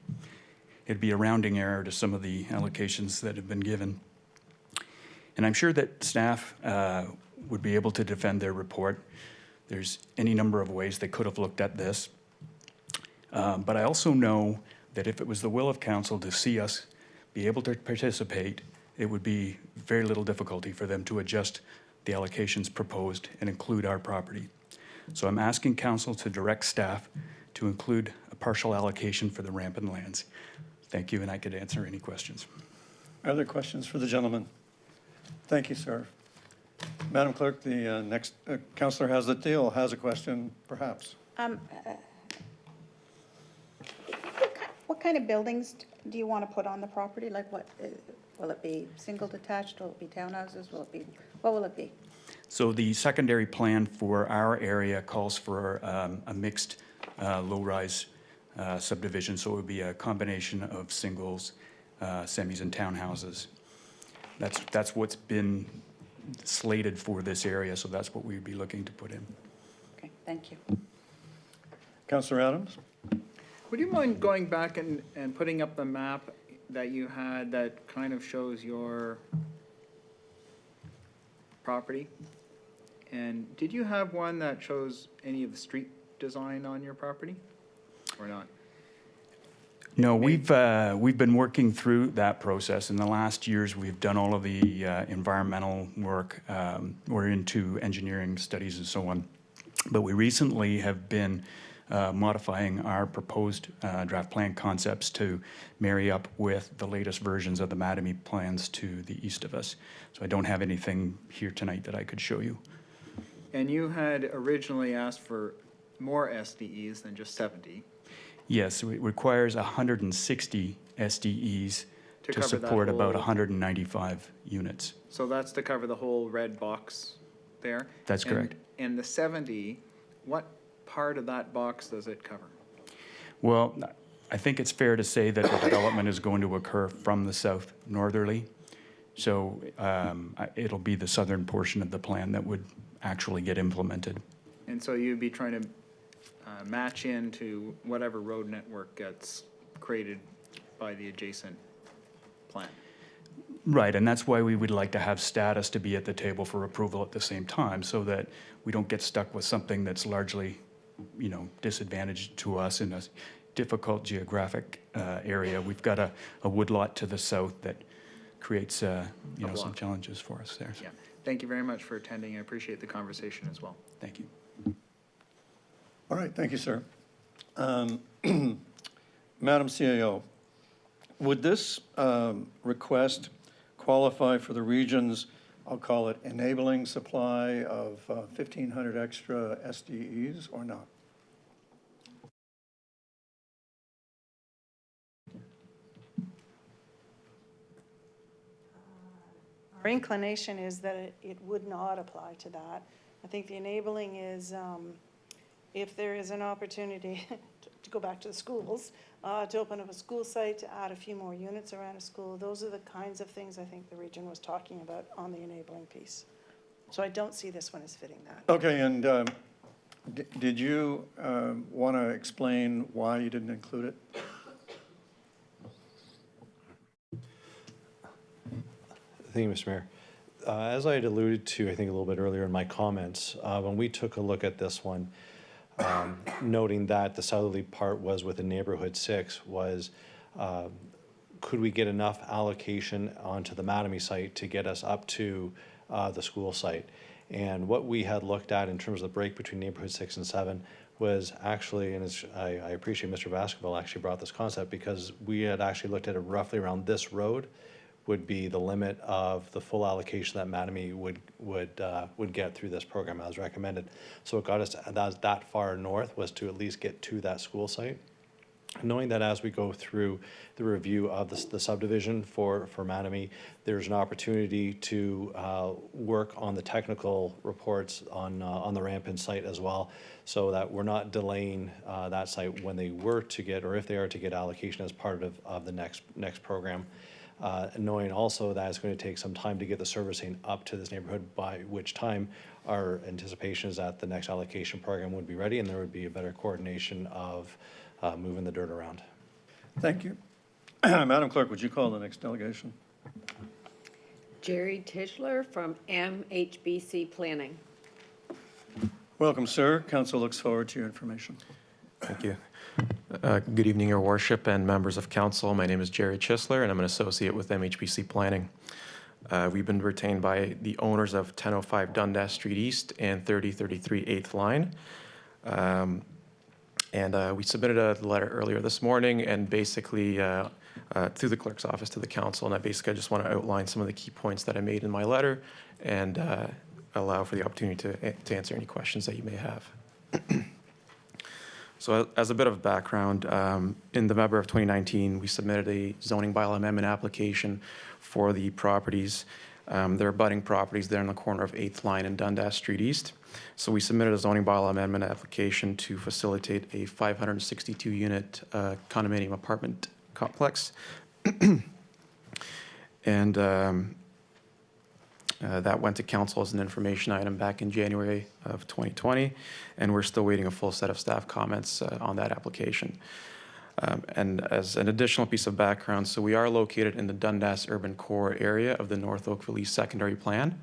It'd be a rounding error to some of the allocations that have been given. And I'm sure that staff would be able to defend their report. There's any number of ways they could have looked at this. But I also know that if it was the will of council to see us be able to participate, it would be very little difficulty for them to adjust the allocations proposed and include our property. So I'm asking council to direct staff to include a partial allocation for the Rampant lands. Thank you, and I could answer any questions. Other questions for the gentleman? Thank you, sir. Madam Clerk, the next Councillor Haslett-Deal has a question, perhaps. What kind of buildings do you want to put on the property? Like what, will it be single detached, will it be townhouses, will it be, what will it be? So the secondary plan for our area calls for a mixed low-rise subdivision. So it would be a combination of singles, semis, and townhouses. That's what's been slated for this area, so that's what we'd be looking to put in. Okay, thank you. Councillor Adams? Would you mind going back and putting up the map that you had that kind of shows your property? And did you have one that shows any of the street design on your property or not? No, we've been working through that process. In the last years, we've done all of the environmental work. We're into engineering studies and so on. But we recently have been modifying our proposed draft plan concepts to marry up with the latest versions of the Mattamy plans to the east of us. So I don't have anything here tonight that I could show you. And you had originally asked for more SDEs than just 70. Yes, it requires 160 SDEs To to cover that support about whole- 195 units. So that's to cover the whole red box there? That's And- correct. And the 70, what part of that box does it cover? Well, I think it's fair to say that the development is going to occur from the south northerly. So it'll be the southern portion of the plan that would actually get implemented. And so you'd be trying to match into whatever road network gets created by the adjacent plan. Right, and that's why we would like to have status to be at the table for approval at the same time, so that we don't get stuck with something that's largely, disadvantaged to us in a difficult geographic area. We've got a woodlot to the south that creates, some block. challenges for us there. Yeah. Thank you very much for attending. I appreciate the conversation as well. Thank you. All right, thank you, sir. Madam CAO, would this request qualify for the region's, I'll call it enabling supply of 1,500 extra SDEs or not? Our inclination is that it would not apply to that. I think the enabling is, if there is an opportunity, to go back to the schools, to open up a school site, to add a few more units around a school, those are the kinds of things I think the region was talking about on the enabling piece. So I don't see this one as fitting that. Okay, and did you want to explain why you didn't include it? Thank you, Mr. Mayor. As I had alluded to, I think a little bit earlier in my comments, when we took a look at this one, noting that the southerly part was within neighborhood 6, was could we get enough allocation onto the Mattamy site to get us up to the school site? And what we had looked at in terms of the break between neighborhood 6 and 7 was actually, and I appreciate Mr. Baskerville actually brought this concept, because we had actually looked at it roughly around this road would be the limit of the full allocation that Mattamy would get through this program as recommended. So it got us that far north, was to at least get to that school site. Knowing that as we go through the review of the subdivision for Mattamy, there's an opportunity to work on the technical reports on the Rampant site as well, so that we're not delaying that site when they were to get, or if they are to get allocation as part of the next program. Knowing also that it's going to take some time to get the servicing up to this neighborhood, by which time our anticipation is that the next allocation program would be ready and there would be a better coordination of moving the dirt around. Thank you. Madam Clerk, would you call the next delegation? Jerry Tischler from MHBC Planning. Welcome, sir. Council looks forward to your information. Thank you. Good evening, Your Worship and members of council. My name is Jerry Chisler, and I'm an associate with MHBC Planning. We've been retained by the owners of 1005 Dundas Street East and 3033 8th Line. We submitted a letter earlier this morning, and basically through the clerk's office to the council, and I just want to outline some of the key points that I made in my letter and allow for the opportunity to answer any questions that you may have. So as a bit of background, in November of 2019, we submitted a zoning bylaw amendment application for the properties. There are budding properties there on the corner of 8th Line and Dundas Street East. So we submitted a zoning bylaw amendment application to facilitate a 562-unit condominium apartment complex. And that went to council as an information item back in January of 2020, and we're still waiting a full set of staff comments on that application. And as an additional piece of background, so we are located in the Dundas urban core area of the North Oakville East Secondary Plan.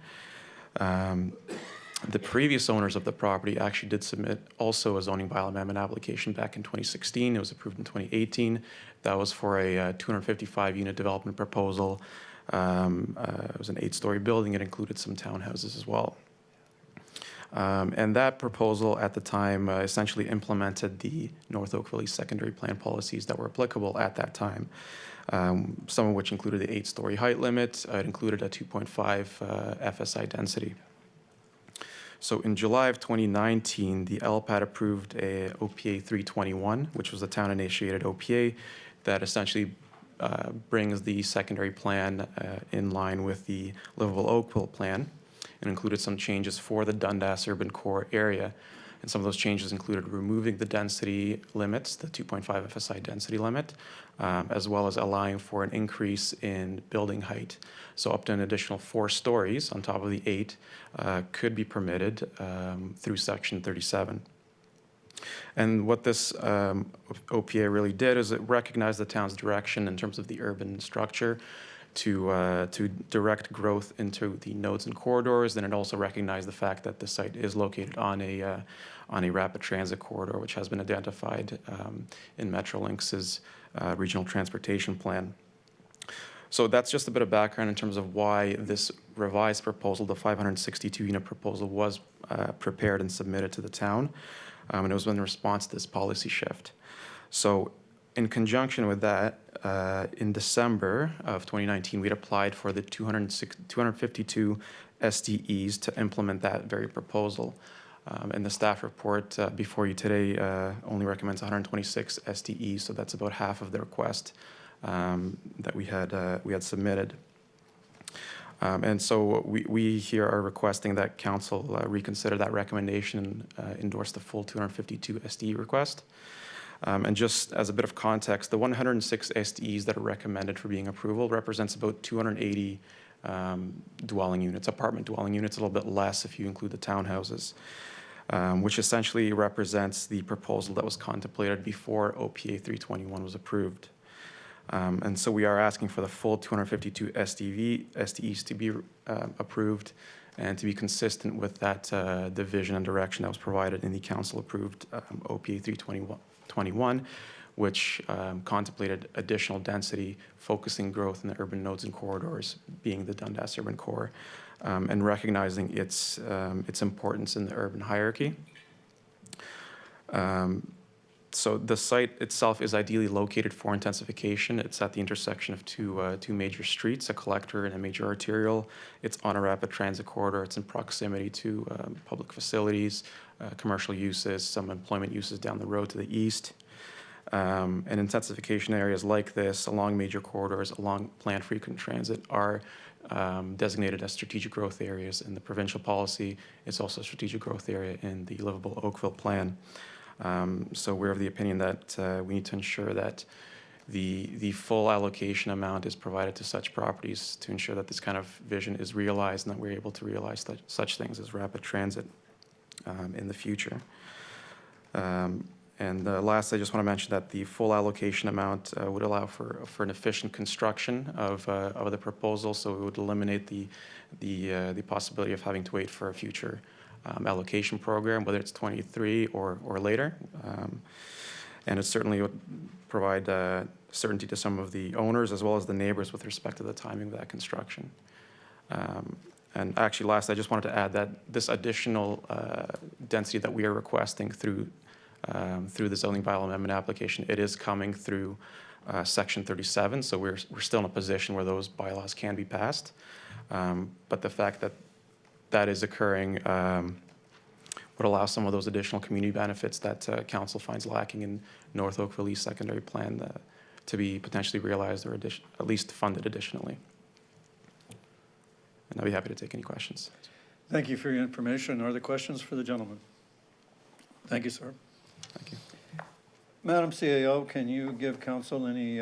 The previous owners of the property actually did submit also a zoning bylaw amendment application back in 2016. It was approved in 2018. That was for a 255-unit development proposal. It was an 8-story building. It included some townhouses as well. And that proposal at the time essentially implemented the North Oakville East Secondary Plan policies that were applicable at that time, some of which included the 8-story height limit. It included a 2.5 FSI density. So in July of 2019, the LPAT approved a OPA 321, which was a town-initiated OPA that essentially brings the secondary plan in line with the Livable Oakville plan, and included some changes for the Dundas urban core area. And some of those changes included removing the density limits, the 2.5 FSI density limit, as well as allowing for an increase in building height. So up to an additional 4 stories on top of the 8 could be permitted through section 37. And what this OPA really did is it recognized the town's direction in terms of the urban structure to direct growth into the nodes and corridors. And it also recognized the fact that the site is located on a rapid transit corridor, which has been identified in Metrolinx's regional transportation plan. So that's just a bit of background in terms of why this revised proposal, the 562-unit proposal, was prepared and submitted to the town. And it was in response to this policy shift. So in conjunction with that, in December of 2019, we'd applied for the 252 SDEs to implement that very proposal. And the staff report before you today only recommends 126 SDEs, so that's about half of the request that we had submitted. And so we here are requesting that council reconsider that recommendation and endorse the full 252 SDE request. And just as a bit of context, the 106 SDEs that are recommended for being approval represents about 280 dwelling units, apartment dwelling units, a little bit less if you include the townhouses, which essentially represents the proposal that was contemplated before OPA 321 was approved. And so we are asking for the full 252 SDEs to be approved and to be consistent with that the vision and direction that was provided in the council-approved OPA 321, which contemplated additional density, focusing growth in the urban nodes and corridors, being the Dundas Urban Core, and recognizing its importance in the urban hierarchy. So the site itself is ideally located for intensification. It's at the intersection of two major streets, a collector and a major arterial. It's on a rapid transit corridor. It's in proximity to public facilities, commercial uses, some employment uses down the road to the east. And intensification areas like this, along major corridors, along planned frequent transit, are designated as strategic growth areas in the provincial policy. It's also a strategic growth area in the Livable Oakville plan. So we're of the opinion that we need to ensure that the full allocation amount is provided to such properties to ensure that this kind of vision is realized and that we're able to realize such things as rapid transit in the future. And last, I just want to mention that the full allocation amount would allow for an efficient construction of the proposal, so it would eliminate the possibility of having to wait for a future allocation program, whether it's 23 or later. And it certainly would provide certainty to some of the owners as well as the neighbors with respect to the timing of that construction. And actually, last, I just wanted to add that this additional density that we are requesting through the zoning bylaw amendment application, it is coming through Section 37, so we're still in a position where those bylaws can be passed. But the fact that that is occurring would allow some of those additional community benefits that council finds lacking in North Oakville East Secondary Plan to be potentially realized or at least funded additionally. And I'll be happy to take any questions. Thank you for your information. Are there questions for the gentleman? Thank you, sir. Thank you. Madam CAO, can you give council any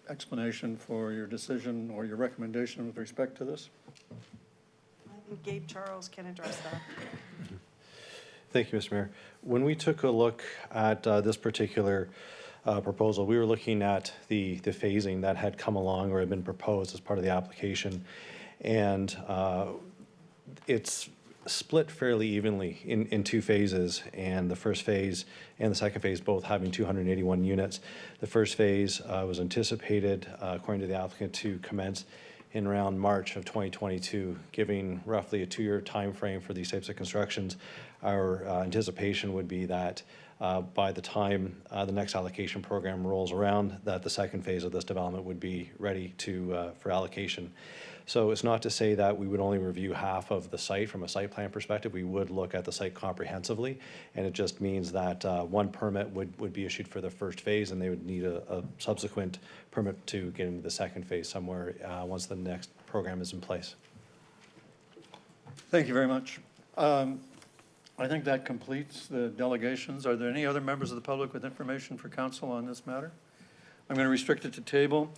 explanation for your decision or your recommendation with respect to this? I think Gabe Charles can address that. Thank you, Mr. Mayor. When we took a look at this particular proposal, we were looking at the phasing that had come along or had been proposed as part of the application. And it's split fairly evenly in two phases, and the first phase and the second phase both having 281 units. The first phase was anticipated, according to the applicant, to commence in around March of 2022, giving roughly a 2-year time frame for these types of constructions. Our anticipation would be that by the time the next allocation program rolls around, that the second phase of this development would be ready for allocation. So it's not to say that we would only review half of the site from a site plan perspective. We would look at the site comprehensively, and it just means that one permit would be issued for the first phase, and they would need a subsequent permit to get into the second phase somewhere once the next program is in place. Thank you very much. I think that completes the delegations. Are there any other members of the public with information for council on this matter? I'm going to restrict it to table.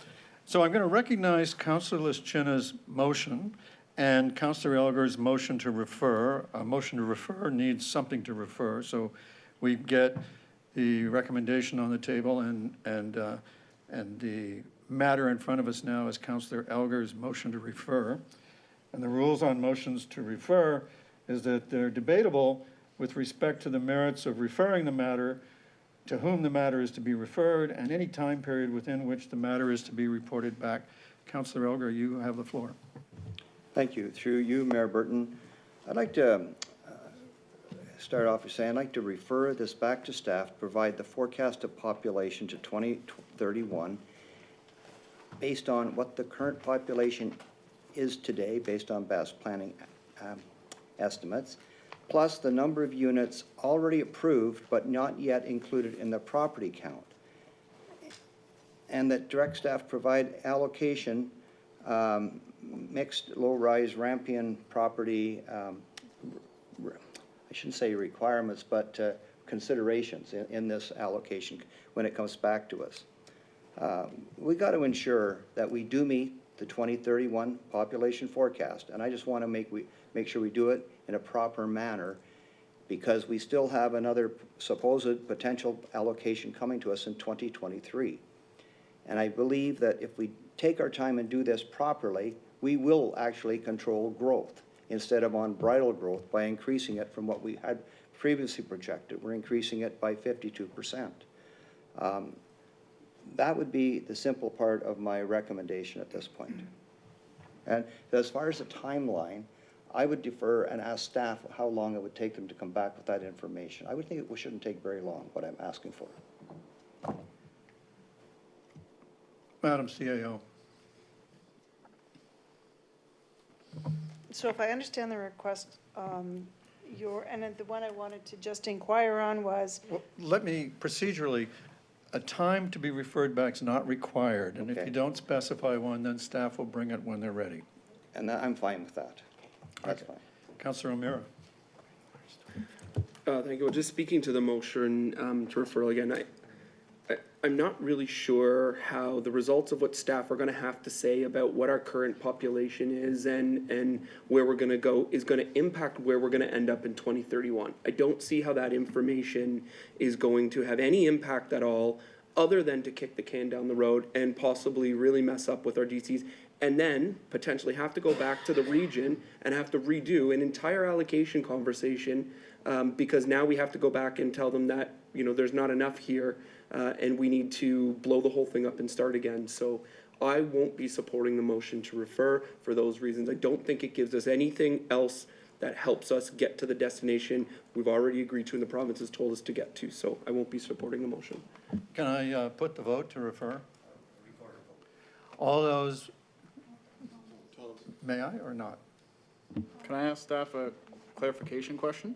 So I'm going to recognize Councillor Lischina's motion and Councillor Elgar's motion to refer. A motion to refer needs something to refer, so we get the recommendation on the table, and the matter in front of us now is Councillor Elgar's motion to refer. And the rules on motions to refer is that they're debatable with respect to the merits of referring the matter, to whom the matter is to be referred, and any time period within which the matter is to be reported back. Councillor Elgar, you have the floor. Thank you. Through you, Mayor Burton, I'd like to start off by saying I'd like to refer this back to staff to provide the forecasted population to 2031 based on what the current population is today, based on best planning estimates, plus the number of units already approved but not yet included in the property count. And that direct staff provide allocation mixed low-rise Rampion property, I shouldn't say requirements, but considerations in this allocation when it comes back to us. We got to ensure that we do meet the 2031 population forecast, and I just want to make sure we do it in a proper manner, because we still have another supposed potential allocation coming to us in 2023. And I believe that if we take our time and do this properly, we will actually control growth instead of unbridled growth by increasing it from what we had previously projected. We're increasing it by 52%. That would be the simple part of my recommendation at this point. And as far as the timeline, I would defer and ask staff how long it would take them to come back with that information. I would think it shouldn't take very long, what I'm asking for. Madam CAO. So if I understand the request, and then the one I wanted to just inquire on was, Well, let me, procedurally, a time to be referred back is not required, and if Okay. you don't specify one, then staff will bring it when they're ready. And I'm fine with that. That's fine. Councillor O'Meara. Thank you. Well, just speaking to the motion to referral again, I'm not really sure how the results of what staff are going to have to say about what our current population is and where we're going to go is going to impact where we're going to end up in 2031. I don't see how that information is going to have any impact at all, other than to kick the can down the road and possibly really mess up with our DCs, and then potentially have to go back to the region and have to redo an entire allocation conversation, because now we have to go back and tell them that, you know, there's not enough here, and we need to blow the whole thing up and start again. So I won't be supporting the motion to refer for those reasons. I don't think it gives us anything else that helps us get to the destination we've already agreed to and the province has told us to get to. So I won't be supporting the motion. Can I put the vote to refer? All those, may I or not? Can I ask staff a clarification question?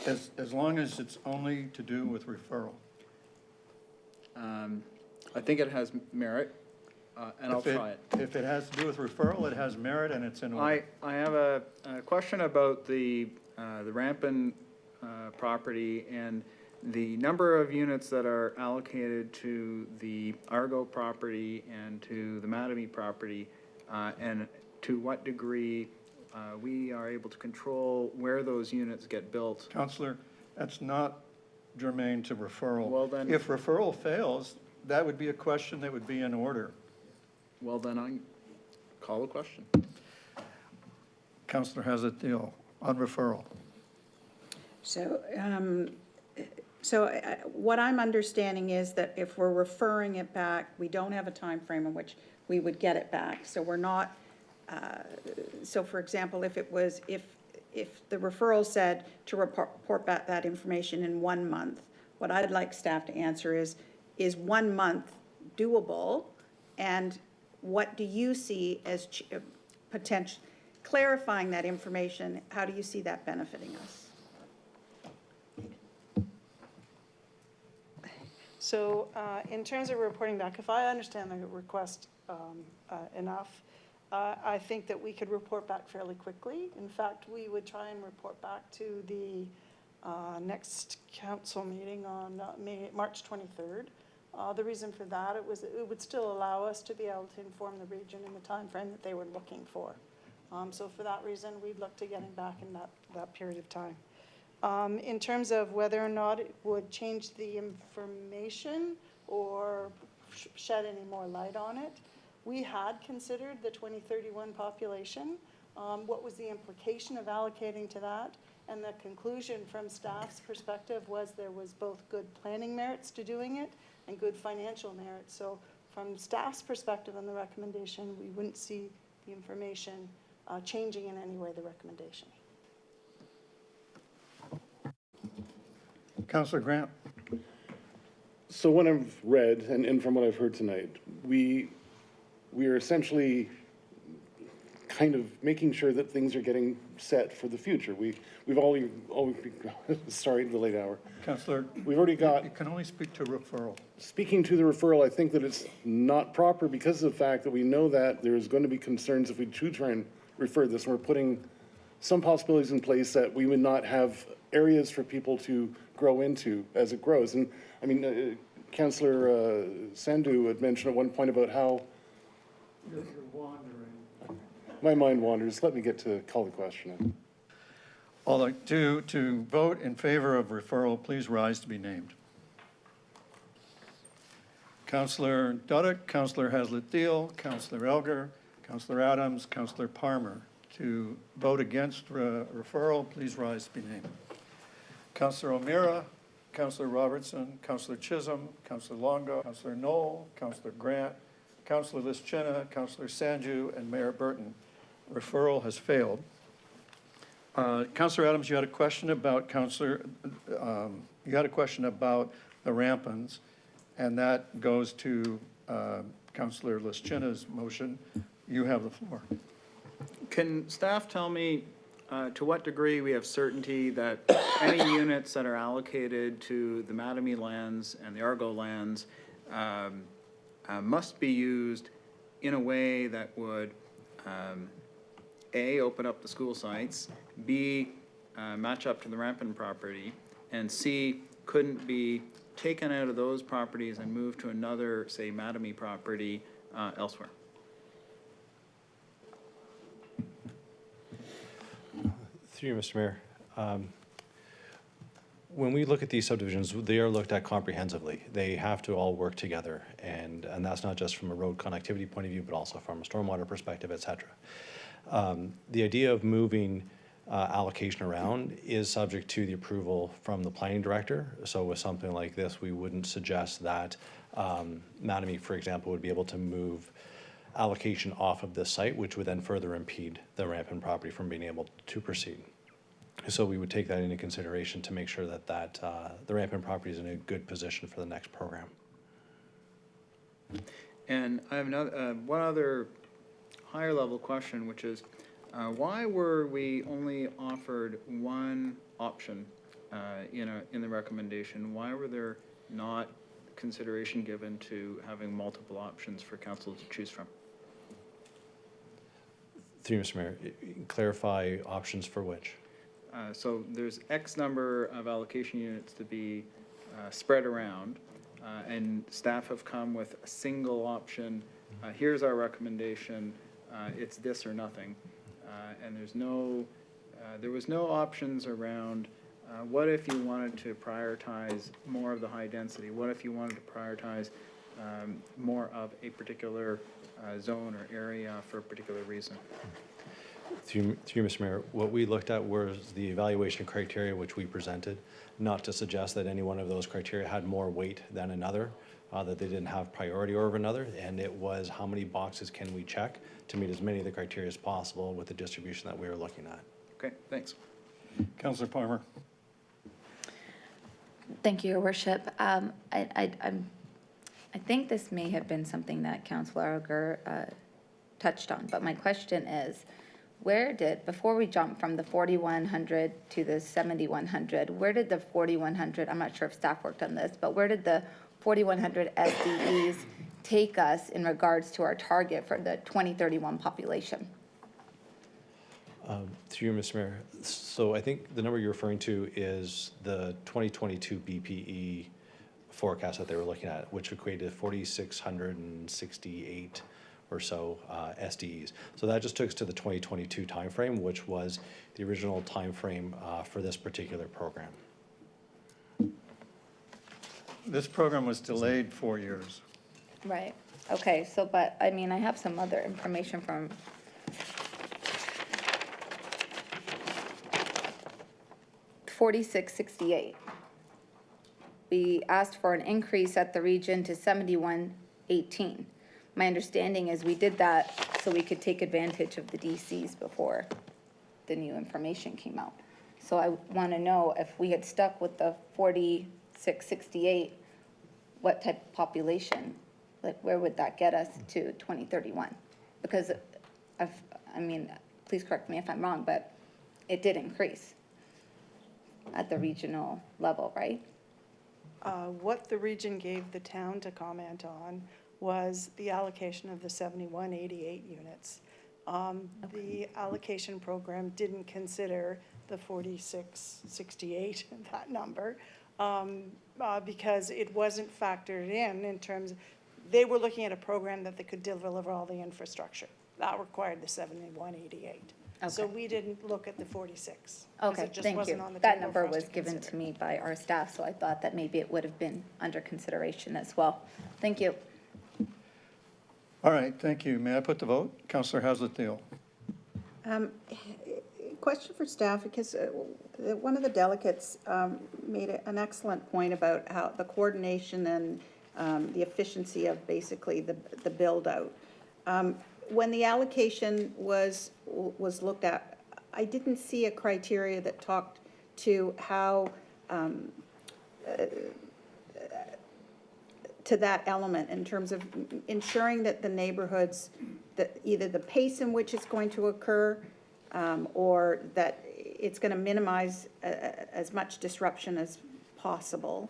As long as it's only to do with referral. I think it has merit, and I'll If it- try it. If it has to do with referral, it has merit and it's in order. I have a question about the Rampin property and the number of units that are allocated to the Argo property and to the Mattamy property, and to what degree we are able to control where those units get built. Counselor, that's not germane to referral. Well, then- If referral fails, that would be a question that would be in order. Well, then I call the question. Counselor has a deal on referral. So, what I'm understanding is that if we're referring it back, we don't have a time frame in which we would get it back. So we're not, so for example, if the referral said to report back that information in 1 month, what I'd like staff to answer is 1 month doable? And what do you see as potential, clarifying that information, how do you see that benefiting us? so in terms of reporting back, if I understand the request enough, I think that we could report back fairly quickly. In fact, we would try and report back to the next council meeting on March 23rd. The reason for that, it would still allow us to be able to inform the region in the time frame that they were looking for. So for that reason, we'd look to getting back in that period of time. In terms of whether or not it would change the information or shed any more light on it, we had considered the 2031 population. What was the implication of allocating to that? And the conclusion from staff's perspective was there was both good planning merits to doing it and good financial merits. So from staff's perspective on the recommendation, we wouldn't see the information changing in any way the recommendation. Councillor Grant. So what I've read and from what I've heard tonight, we are essentially kind of making sure that things are getting set for the future. We've always sorry, the late hour. Counselor, We've already got, you can only speak to referral. speaking to the referral, I think that it's not proper because of the fact that we know that there is going to be concerns if we do try and refer this. We're putting some possibilities in place that we would not have areas for people to grow into as it grows. And I mean, Councillor Sandhu had mentioned at one point about how You're wandering. my mind wanders. Let me get to call the question in. All right, to vote in favor of referral, please rise to be named. Councillor Duddeck, Councillor Haslett-Deal, Councillor Elgar, Councillor Adams, Councillor Palmer. To vote against referral, please rise to be named. Councillor O'Meara, Councillor Robertson, Councillor Chisholm, Councillor Longo, Councillor Knoll, Councillor Grant, Councillor Lischina, Councillor Sandhu, and Mayor Burton. Referral has failed. Councillor Adams, you had a question about you had a question about the Rampins, and that goes to Councillor Lischina's motion. You have the floor. Can staff tell me to what degree we have certainty that any units that are allocated to the Mattamy lands and the Argo lands must be used in a way that would, A, open up the school sites, B, match up to the Rampin property, and C, couldn't be taken out of those properties and moved to another, say, Mattamy property elsewhere? Through you, Mr. Mayor. When we look at these subdivisions, they are looked at comprehensively. They have to all work together, and that's not just from a road connectivity point of view, but also from a stormwater perspective, et cetera. The idea of moving allocation around is subject to the approval from the planning director. So with something like this, we wouldn't suggest that Mattamy, for example, would be able to move allocation off of this site, which would then further impede the Rampin property from being able to proceed. So we would take that into consideration to make sure that the Rampin property is in a good position for the next program. And I have another, one other higher level question, which is, why were we only offered one option in the recommendation? Why were there not consideration given to having multiple options for council to choose from? Through you, Mr. Mayor, clarify options for which? So there's X number of allocation units to be spread around, and staff have come with a single option. Here's our recommendation. It's this or nothing. And there was no options around what if you wanted to prioritize more of the high density? What if you wanted to prioritize more of a particular zone or area for a particular reason? Through you, Mr. Mayor, what we looked at was the evaluation criteria which we presented, not to suggest that any one of those criteria had more weight than another, that they didn't have priority over another, and it was how many boxes can we check to meet as many of the criteria as possible with the distribution that we were looking at. Okay, thanks. Councillor Palmer. Thank you, Your Worship. I think this may have been something that Councillor Elgar touched on, but my question is, before we jump from the 4,100 to the 7,100, where did the 4,100, I'm not sure if staff worked on this, but where did the 4,100 SDEs take us in regards to our target for the 2031 population? Through you, Mr. Mayor, so I think the number you're referring to is the 2022 BPE forecast that they were looking at, which equated to 4,668 or so SDEs. So that just took us to the 2022 timeframe, which was the original timeframe for this particular program. This program was delayed 4 years. Right. Okay, so, but, I mean, I have some other information from 4668. We asked for an increase at the region to 7118. My understanding is we did that so we could take advantage of the DCs before the new information came out. So I want to know if we had stuck with the 4668, what type of population, like where would that get us to 2031? Because I mean, please correct me if I'm wrong, but it did increase at the regional level, right? What the region gave the town to comment on was the allocation of the 7188 units. The allocation program didn't consider the 4668, that number, because it wasn't factored in terms, they were looking at a program that they could deliver all the infrastructure. That required the 7188. So Okay. we didn't look at the 46. 'cause Okay, it just thank wasn't you. on the That table number for us was to given consider. to me by our staff, so I thought that maybe it would have been under consideration as well. Thank you. All right, thank you. May I put the vote? Councillor Haslett-Deal. Question for staff, because one of the delegates made an excellent point about how the coordination and the efficiency of basically the build-out. When the allocation was looked at, I didn't see a criteria that talked to how, to that element in terms of ensuring that the neighborhoods, that either the pace in which it's going to occur, or that it's going to minimize as much disruption as possible.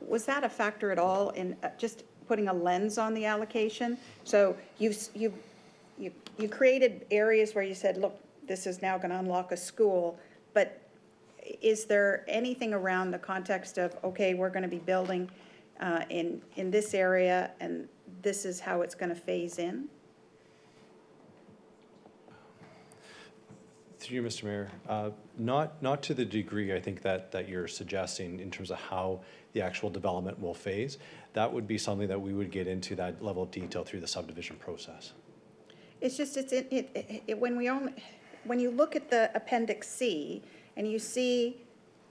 Was that a factor at all in just putting a lens on the allocation? So you created areas where you said, look, this is now going to unlock a school, but is there anything around the context of, okay, we're going to be building in this area and this is how it's going to phase in? Through you, Mr. Mayor, not to the degree I think that you're suggesting in terms of how the actual development will phase. That would be something that we would get into that level of detail through the subdivision process. It's just, when you look at the Appendix C and you see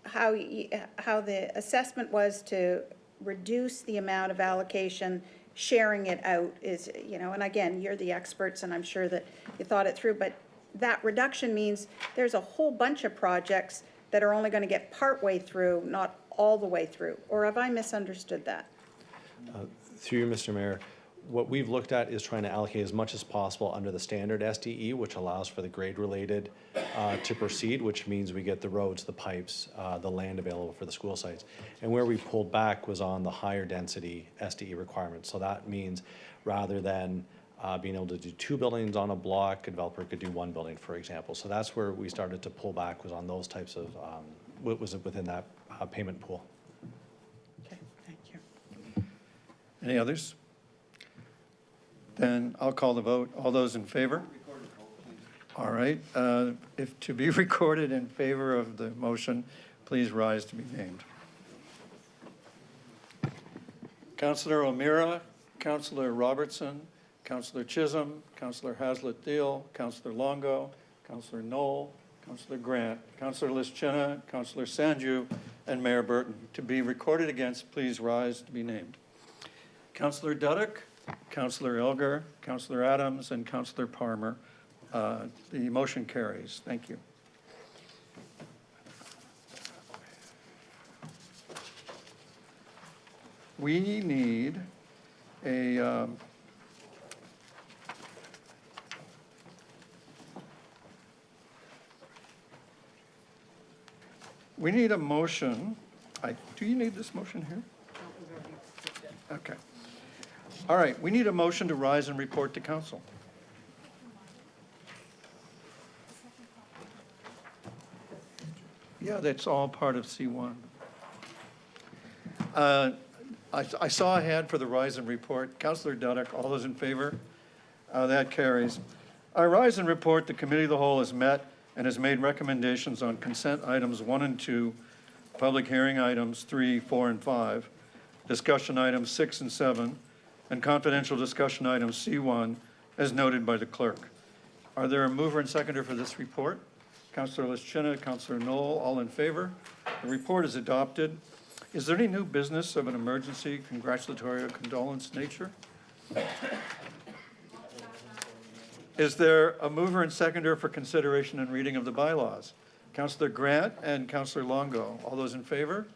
how the assessment was to reduce the amount of allocation, sharing it out is, and again, you're the experts and I'm sure that you thought it through, but that reduction means there's a whole bunch of projects that are only going to get partway through, not all the way through. Or have I misunderstood that? Through you, Mr. Mayor, what we've looked at is trying to allocate as much as possible under the standard SDE, which allows for the grade-related to proceed, which means we get the roads, the pipes, the land available for the school sites. And where we pulled back was on the higher density SDE requirements. So that means rather than being able to do 2 buildings on a block, a developer could do 1 building, for example. So that's where we started to pull back, was on those types of, what was within that payment pool. Okay, thank you. Any others? Then I'll call the vote. All those in favor? All right, if to be recorded in favor of the motion, please rise to be named. Councillor O'Meara, Councillor Robertson, Councillor Chisholm, Councillor Haslett-Deal, Councillor Longo, Councillor Knoll, Councillor Grant, Councillor Lischina, Councillor Sanju, and Mayor Burton. To be recorded against, please rise to be named. Councillor Dudek, Councillor Elgar, Councillor Adams, and Councillor Palmer. The motion carries. Thank you. We need a motion. Do you need this motion here? Okay. All right, we need a motion to rise and report to council. Yeah, that's all part of C1. I saw a hand for the rise and report. Councillor Dudek, all those in favor? That carries. Our rise and report, the Committee of the Whole has met and has made recommendations on consent items 1 and 2, public hearing items 3, 4, and 5, discussion items 6 and 7, and confidential discussion items C1, as noted by the clerk. Are there a mover and seconder for this report? Councillor Lischina, Councillor Knoll, all in favor? The report is adopted. Is there any new business of an emergency, congratulatory, or condolence nature? Is there a mover and seconder for consideration and reading of the bylaws? Councillor Grant and Councillor Longo, all those in favor?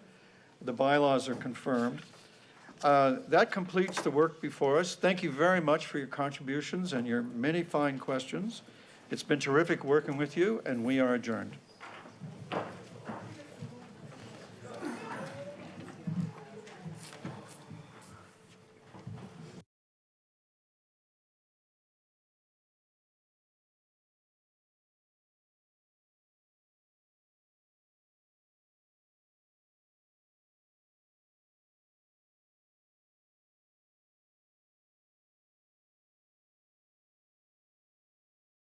The bylaws are confirmed. That completes the work before us. Thank you very much for your contributions and your many fine questions. It's been terrific working with you, and we are adjourned.